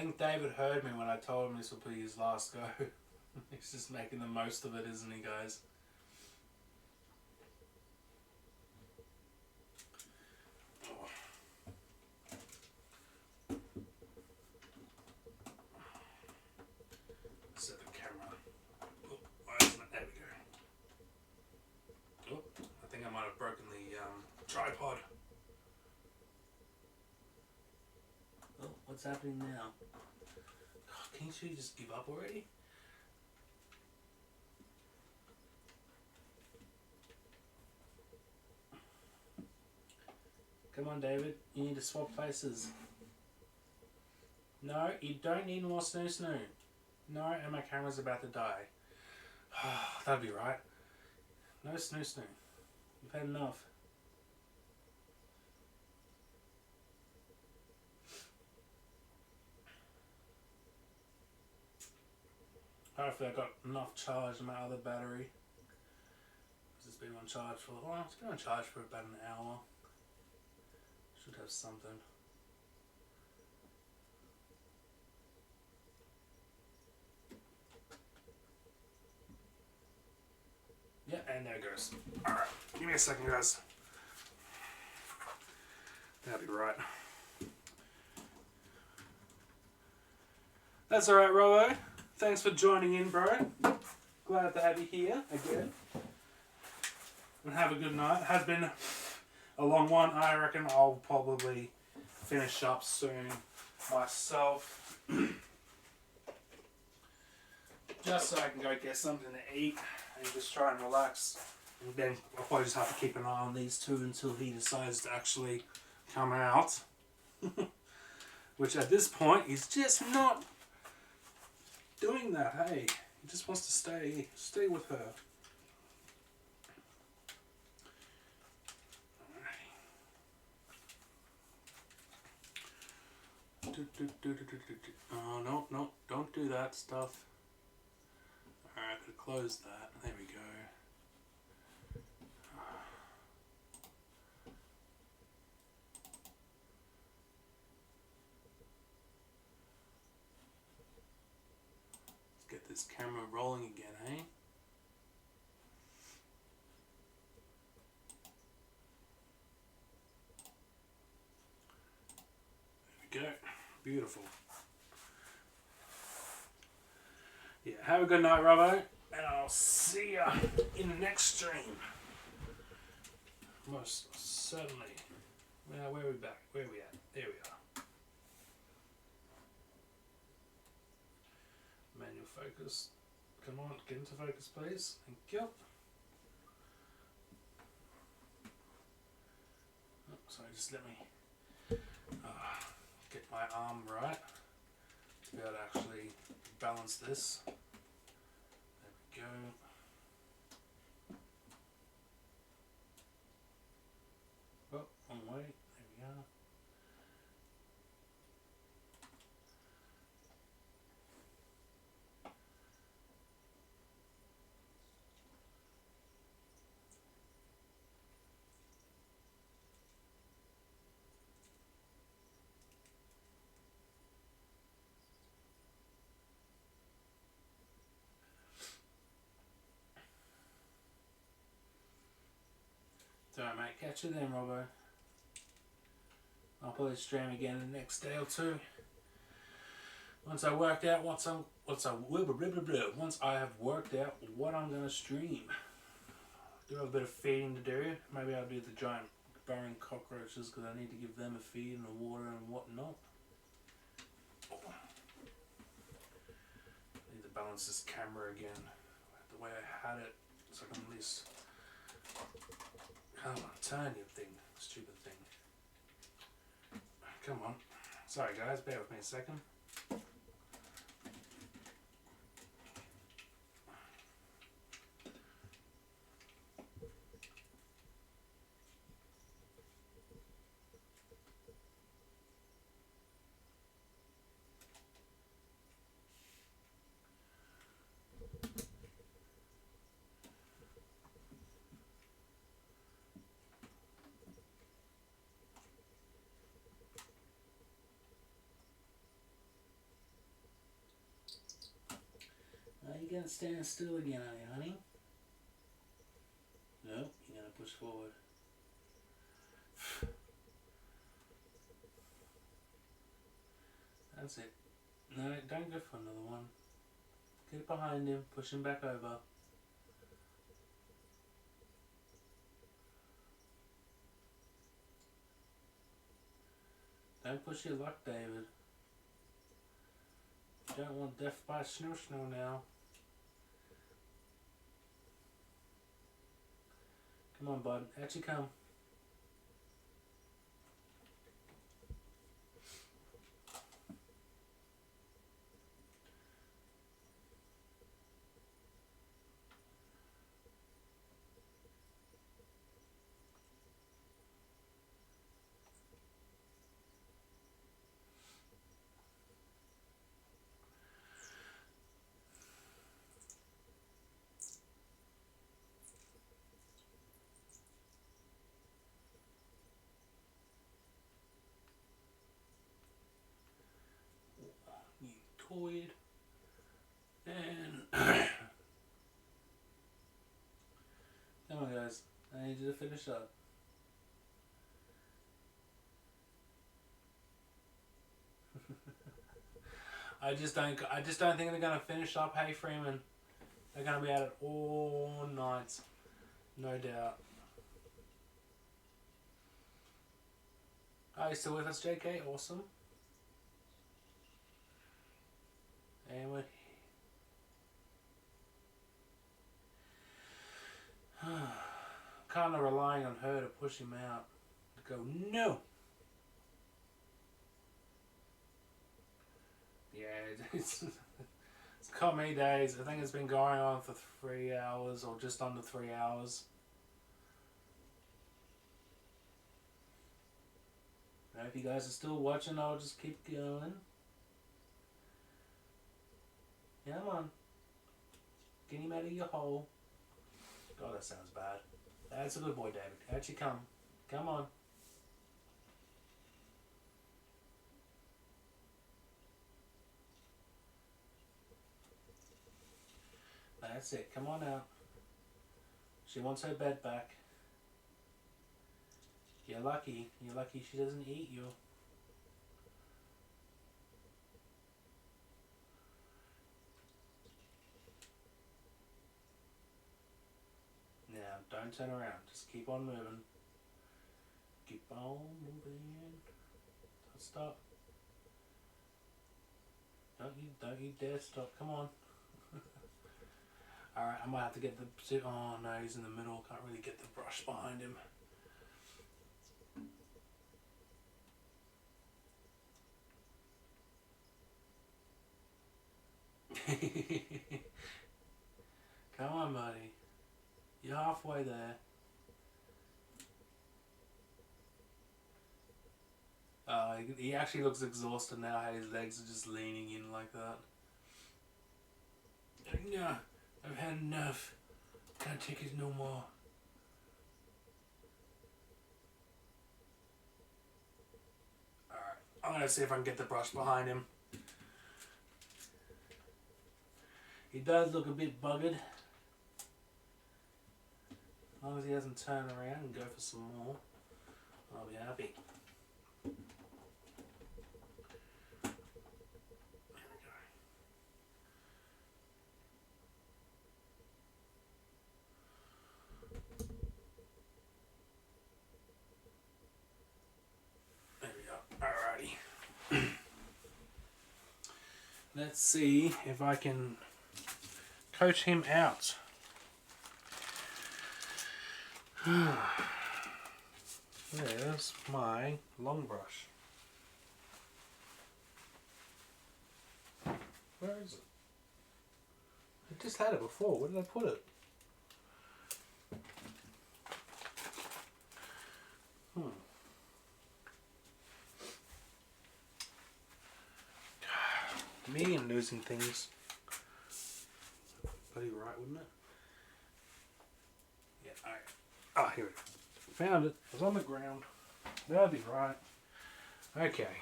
think David heard me when I told him this will be his last go. He's just making the most of it, isn't he, guys? Oh. Set the camera. Oh, why isn't it? There we go. Oh, I think I might have broken the tripod. Oh, what's happening now? God, can't you just give up already? Come on, David. You need to swap places. No, you don't need more snoo snoo. No, and my camera's about to die. That'd be right. No snoo snoo. You've had enough. Hopefully I got enough charge in my other battery. It's been on charge for, well, it's been on charge for about an hour. Should have something. Yeah, and there it goes. Alright, give me a second, guys. That'll be right. That's alright, Robo. Thanks for joining in, bro. Glad to have you here again. And have a good night. Has been a long one. I reckon I'll probably finish up soon myself. Just so I can go get something to eat and just try and relax. And then I'll probably just have to keep an eye on these two until he decides to actually come out. Which at this point is just not doing that, hey. He just wants to stay with her. Oh, no, don't do that stuff. Alright, I could close that. There we go. Let's get this camera rolling again, eh? There we go. Beautiful. Yeah, have a good night, Robbo, and I'll see ya in the next stream. Most certainly. Well, where are we back? Where are we at? There we are. Manual focus. Come on, get into focus, please. Thank you. Oh, sorry, just let me get my arm right to be able to actually balance this. There we go. Oh, wrong way. There we are. Alright, mate, catch you then, Robbo. I'll probably stream again the next day or two. Once I worked out once I have worked out what I'm gonna stream. Do have a bit of feeding to do. Maybe I'll do the giant burrowing cockroaches because I need to give them a feed and a water and whatnot. I need to balance this camera again. The way I had it, so I can at least. Come on, turn your thing, stupid thing. Come on. Sorry guys, bear with me a second. again, stand still again, are you, honey? No, you're gonna push forward. That's it. No, don't go for another one. Get behind him, push him back over. Don't push your luck, David. You don't want death by snow now. Come on, bud. Out you come. You toyed. And come on, guys. I need you to finish up. I just don't think they're gonna finish up. Hey, Freeman, they're gonna be at it all night, no doubt. Are you still with us, JK? Awesome. And we're kind of relying on her to push him out. To go, no! Yeah, it's got me days. I think it's been going on for 3 hours or just under 3 hours. Now, if you guys are still watching, I'll just keep going. Come on. Get him out of your hole. God, that sounds bad. That's a good boy, David. Out you come. Come on. That's it. Come on out. She wants her bed back. You're lucky. You're lucky she doesn't eat you. Now, don't turn around. Just keep on moving. Keep on moving. Don't stop. Don't you dare stop. Come on. Alright, I might have to get the... Oh no, he's in the middle. Can't really get the brush behind him. Come on, buddy. You're halfway there. He actually looks exhausted now. How his legs are just leaning in like that. No, I've had enough. Can't take it no more. Alright, I'm gonna see if I can get the brush behind him. He does look a bit buggered. As long as he doesn't turn around and go for some more, I'll be happy. There we go. Alrighty. Let's see if I can coach him out. There's my long brush. Where is it? I just had it before. Where did I put it? Me and losing things. Bloody right, wouldn't it? Yeah, alright. Ah, here it is. Found it. It was on the ground. That'll be right. Okay.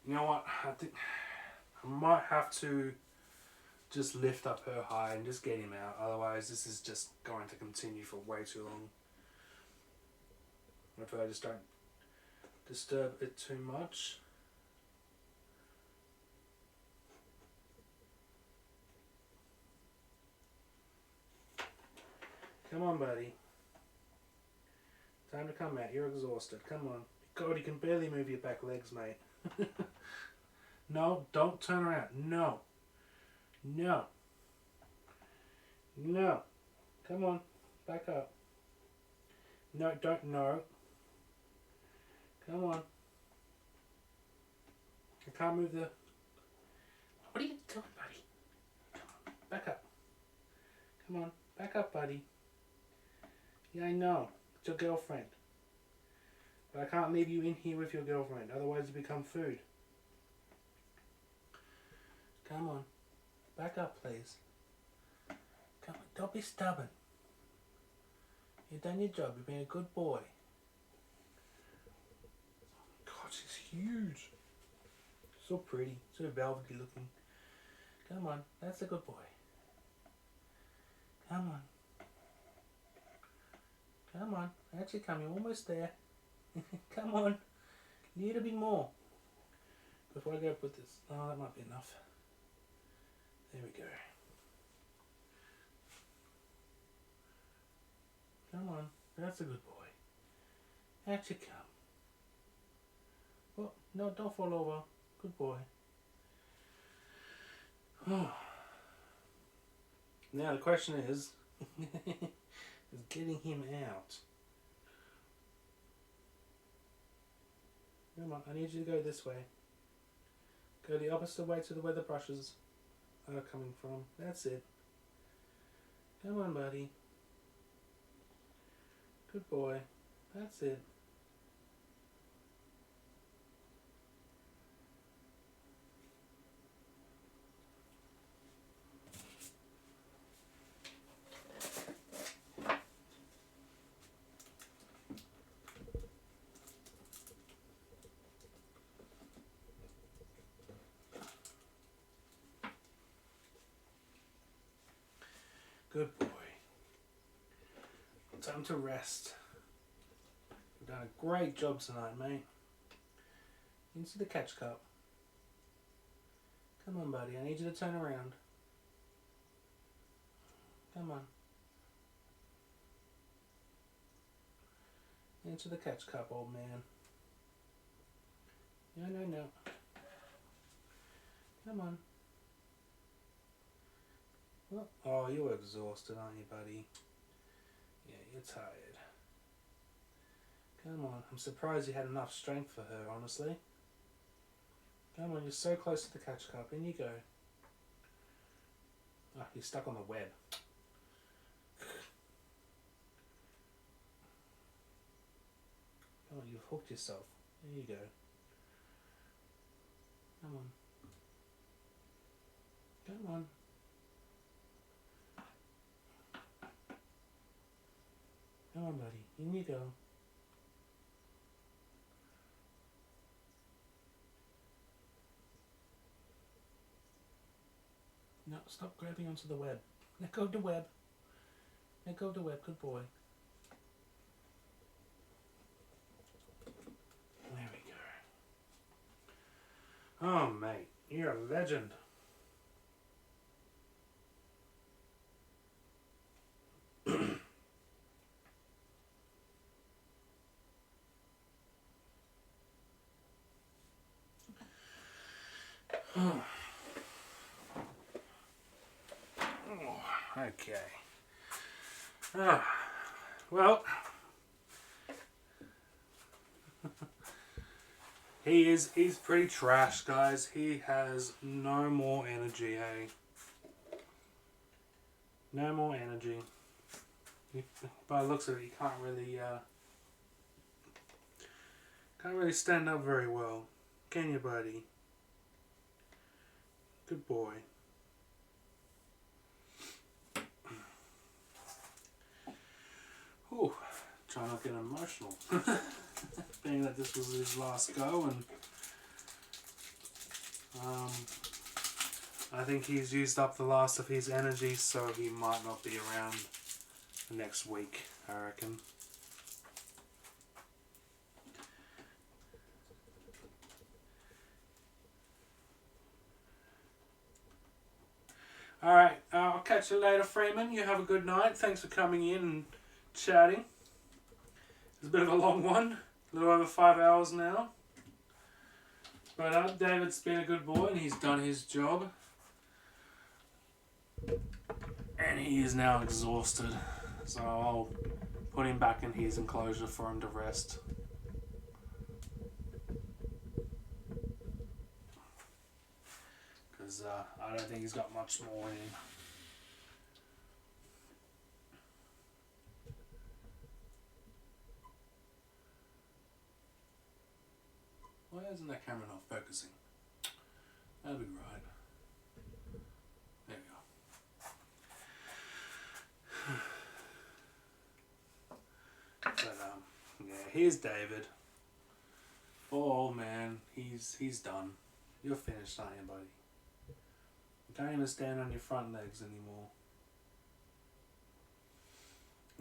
You know what? I think I might have to just lift up her high and just get him out. Otherwise, this is just going to continue for way too long. Hopefully I just don't disturb it too much. Come on, buddy. Time to come out. You're exhausted. Come on. God, you can barely move your back legs, mate. No, don't turn around. No. No. No. Come on. Back up. No, don't. No. Come on. I can't move the... What are you doing, buddy? Come on. Back up. Come on. Back up, buddy. Yeah, I know. It's your girlfriend. But I can't leave you in here with your girlfriend. Otherwise you become food. Come on. Back up, please. Come on. Don't be stubborn. You've done your job. You've been a good boy. God, she's huge. So pretty. So velvety looking. Come on. That's a good boy. Come on. Come on. Actually, come. You're almost there. Come on. A little bit more. Before I go put this... Oh, that might be enough. There we go. Come on. That's a good boy. Actually, come. Oh, no, don't fall over. Good boy. Oh. Now the question is getting him out. Come on, I need you to go this way. Go the opposite way to where the brushes are coming from. That's it. Come on, buddy. Good boy. That's it. Good boy. Time to rest. You've done a great job tonight, mate. Into the catch cup. Come on, buddy. I need you to turn around. Come on. Into the catch cup, old man. No. Come on. Oh, you're exhausted, aren't you, buddy? Yeah, you're tired. Come on. I'm surprised you had enough strength for her, honestly. Come on, you're so close to the catch cup. In you go. Oh, you're stuck on the web. Come on, you've hooked yourself. There you go. Come on. Come on. Come on, buddy. In you go. No, stop grabbing onto the web. Let go of the web. Let go of the web. Good boy. There we go. Oh, mate. You're a legend. Okay. Well, he's pretty trash, guys. He has no more energy, hey? No more energy. By the looks of it, he can't really stand up very well. Can you, buddy? Good boy. Ooh, try not to get emotional. Being that this was his last go, and I think he's used up the last of his energy, so he might not be around next week, I reckon. Alright, I'll catch you later, Freeman. You have a good night. Thanks for coming in and chatting. It's a bit of a long one. A little over 5 hours now. But David's been a good boy and he's done his job. And he is now exhausted. So I'll put him back in his enclosure for him to rest. Because I don't think he's got much more in him. Why isn't that camera not focusing? That'll be right. There we go. But yeah, here's David. Poor old man. He's done. You're finished, aren't you, buddy? You can't even stand on your front legs anymore.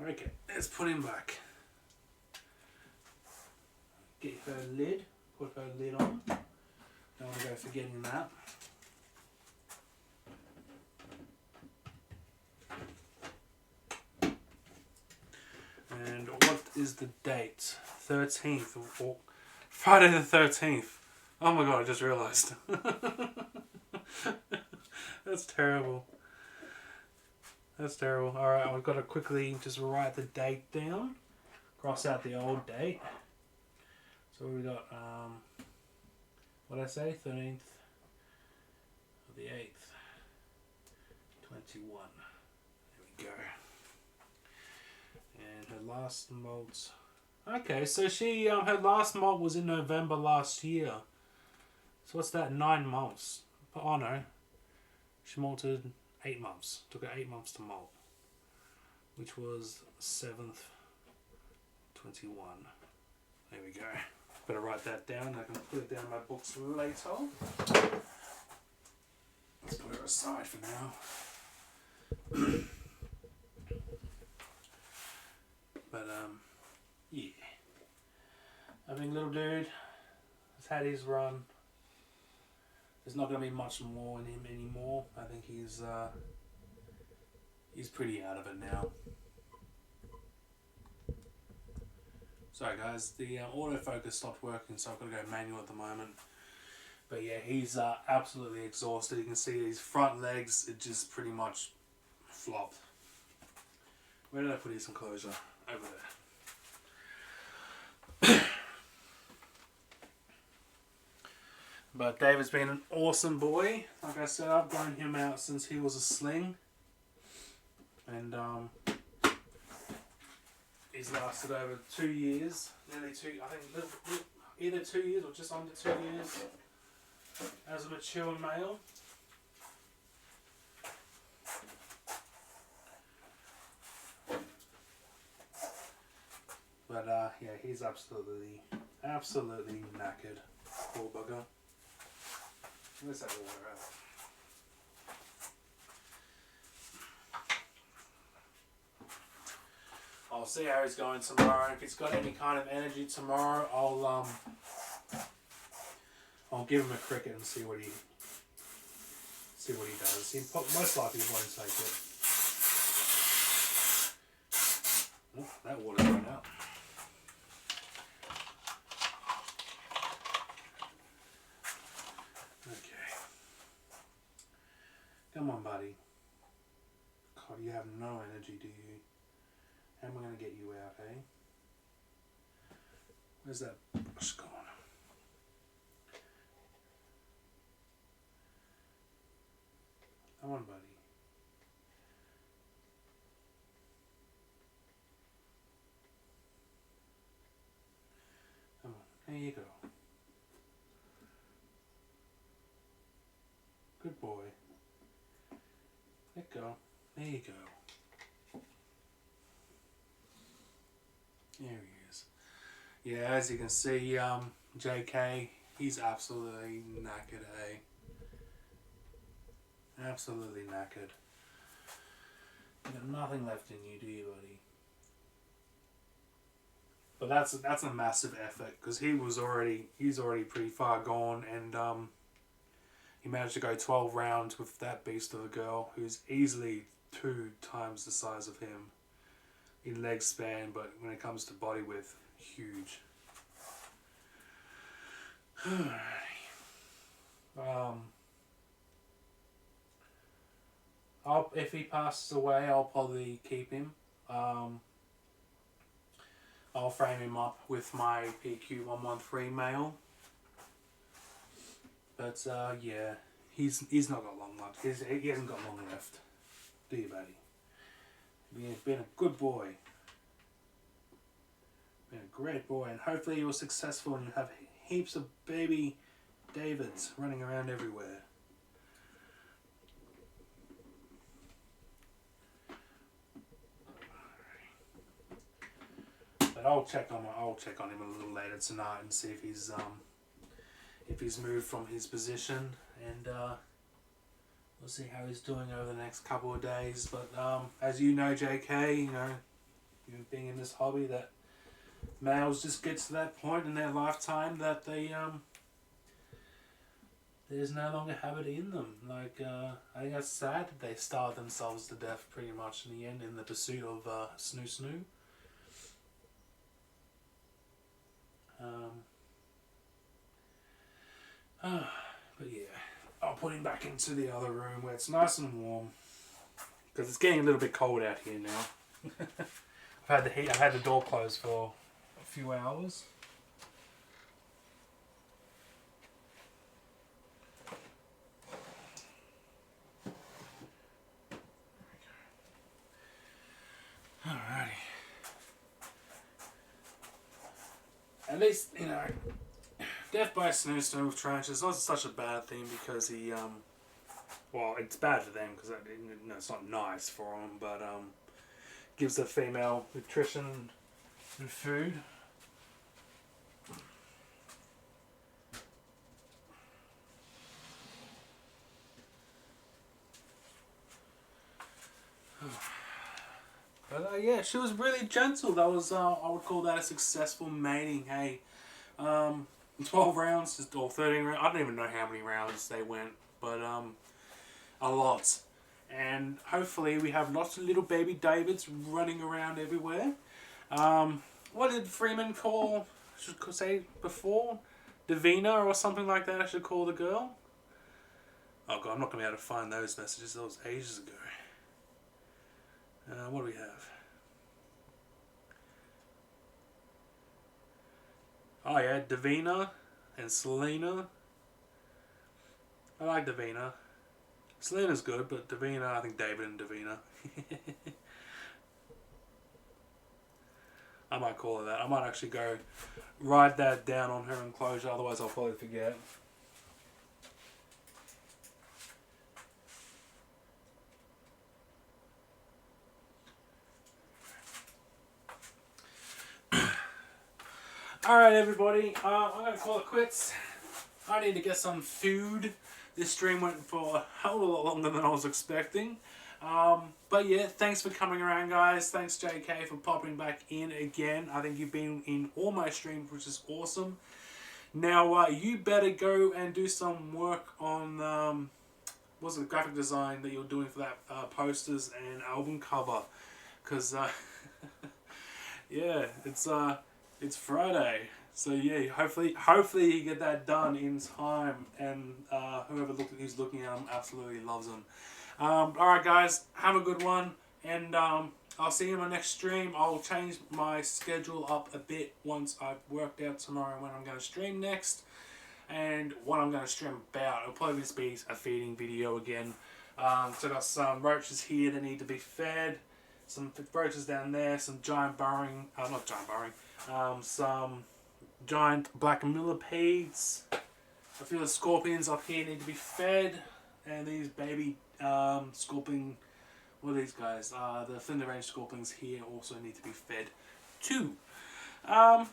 Okay, let's put him back. Get her lid. Put her lid on. Don't want to go forgetting that. And what is the date? 13th. Or Friday the 13th. Oh my god, I just realised. That's terrible. That's terrible. Alright, I've got to quickly just write the date down. Cross out the old date. So we got, what did I say? 13th of the 8th. 21. There we go. And her last molt. Okay, so she, her last molt was in November last year. So what's that? 9 months. Oh no. She molted 8 months. Took her 8 months to molt. Which was 7th, 21. There we go. Better write that down. I can put it down in my books later. Let's put her aside for now. But yeah. I mean, little dude has had his run. There's not going to be much more in him anymore. I think he's pretty out of it now. Sorry guys, the autofocus stopped working, so I've got to go manual at the moment. But yeah, he's absolutely exhausted. You can see his front legs, it just pretty much flopped. Where did I put his enclosure? Over there. But David's been an awesome boy. Like I said, I've grown him out since he was a sling. And he's lasted over 2 years, nearly 2, I think either 2 years or just under 2 years as a mature male. But yeah, he's absolutely knackered. Poor bugger. Let's have the water out. I'll see how he's going tomorrow. If he's got any kind of energy tomorrow, I'll give him a cricket and see what he does. He most likely won't take it. Oh, that water's run out. Okay. Come on, buddy. God, you have no energy, do you? How am I going to get you out, eh? Where's that brush gone? Come on, buddy. Come on, there you go. Good boy. Let go. There you go. There he is. Yeah, as you can see, JK, he's absolutely knackered, eh? Absolutely knackered. You got nothing left in you, do you, buddy? But that's a massive effort because he's already pretty far gone, and he managed to go 12 rounds with that beast of a girl who's easily 2 times the size of him in leg span, but when it comes to body width, huge. If he passes away, I'll probably keep him. I'll frame him up with my PQ113 male. But yeah, he's not got long left. He hasn't got long left. Do you, buddy? He's been a good boy. Been a great boy, and hopefully you're successful and you have heaps of baby Davids running around everywhere. But I'll check on him a little later tonight and see if he's moved from his position, and we'll see how he's doing over the next couple of days. But as you know, JK, you know, being in this hobby, that males just get to that point in their lifetime that they there's no longer habit in them. Like I think that's sad that they starve themselves to death pretty much in the end in the pursuit of snoo. But yeah, I'll put him back into the other room where it's nice and warm because it's getting a little bit cold out here now. I've had the door closed for a few hours. Alrighty. At least, you know, death by snowstorm with trench is not such a bad thing because he, well, it's bad for them because it's not nice for them, but gives the female nutrition and food. But yeah, she was really gentle. That was I would call that a successful mating. Hey, 12 rounds or 13 rounds. I don't even know how many rounds they went, but a lot. And hopefully we have lots of little baby Davids running around everywhere. What did Freeman say before? Davina or something like that I should call the girl? Oh god, I'm not going to be able to find those messages. That was ages ago. What do we have? Oh yeah, Davina and Selena. I like Davina. Selena's good, but Davina, I think David and Davina. I might call her that. I might actually go write that down on her enclosure, otherwise I'll probably forget. Alright everybody, I'm going to call it quits. I need to get some food. This stream went for a hell of a lot longer than I was expecting. But yeah, thanks for coming around guys. Thanks JK for popping back in again. I think you've been in all my streams, which is awesome. Now you better go and do some work on what's the graphic design that you're doing for that posters and album cover. Because yeah, it's Friday. So yeah, hopefully you get that done in time, and who's looking at them absolutely loves them. Alright guys, have a good one, and I'll see you in my next stream. I'll change my schedule up a bit once I've worked out tomorrow when I'm going to stream next, and what I'm going to stream about. It'll probably just be a feeding video again. So I've got some roaches here that need to be fed, some roaches down there, some giant burrowing, some giant black millipedes, a few of the scorpions up here need to be fed, and these baby scorpion, what are these guys? The Flint Range scorpions here also need to be fed too. But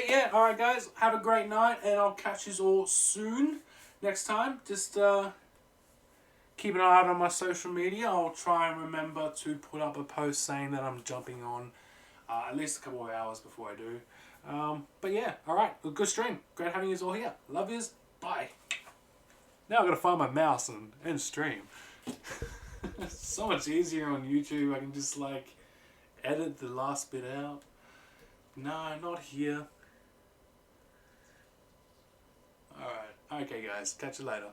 yeah, alright guys, have a great night, and I'll catch you all soon next time. Just keep an eye out on my social media. I'll try and remember to put up a post saying that I'm jumping on at least a couple of hours before I do. But yeah, alright, good stream. Great having you all here. Love yous. Bye. Now I've got to find my mouse and stream. It's so much easier on YouTube. I can just like edit the last bit out. No, not here. Alright. Okay guys, catch you later.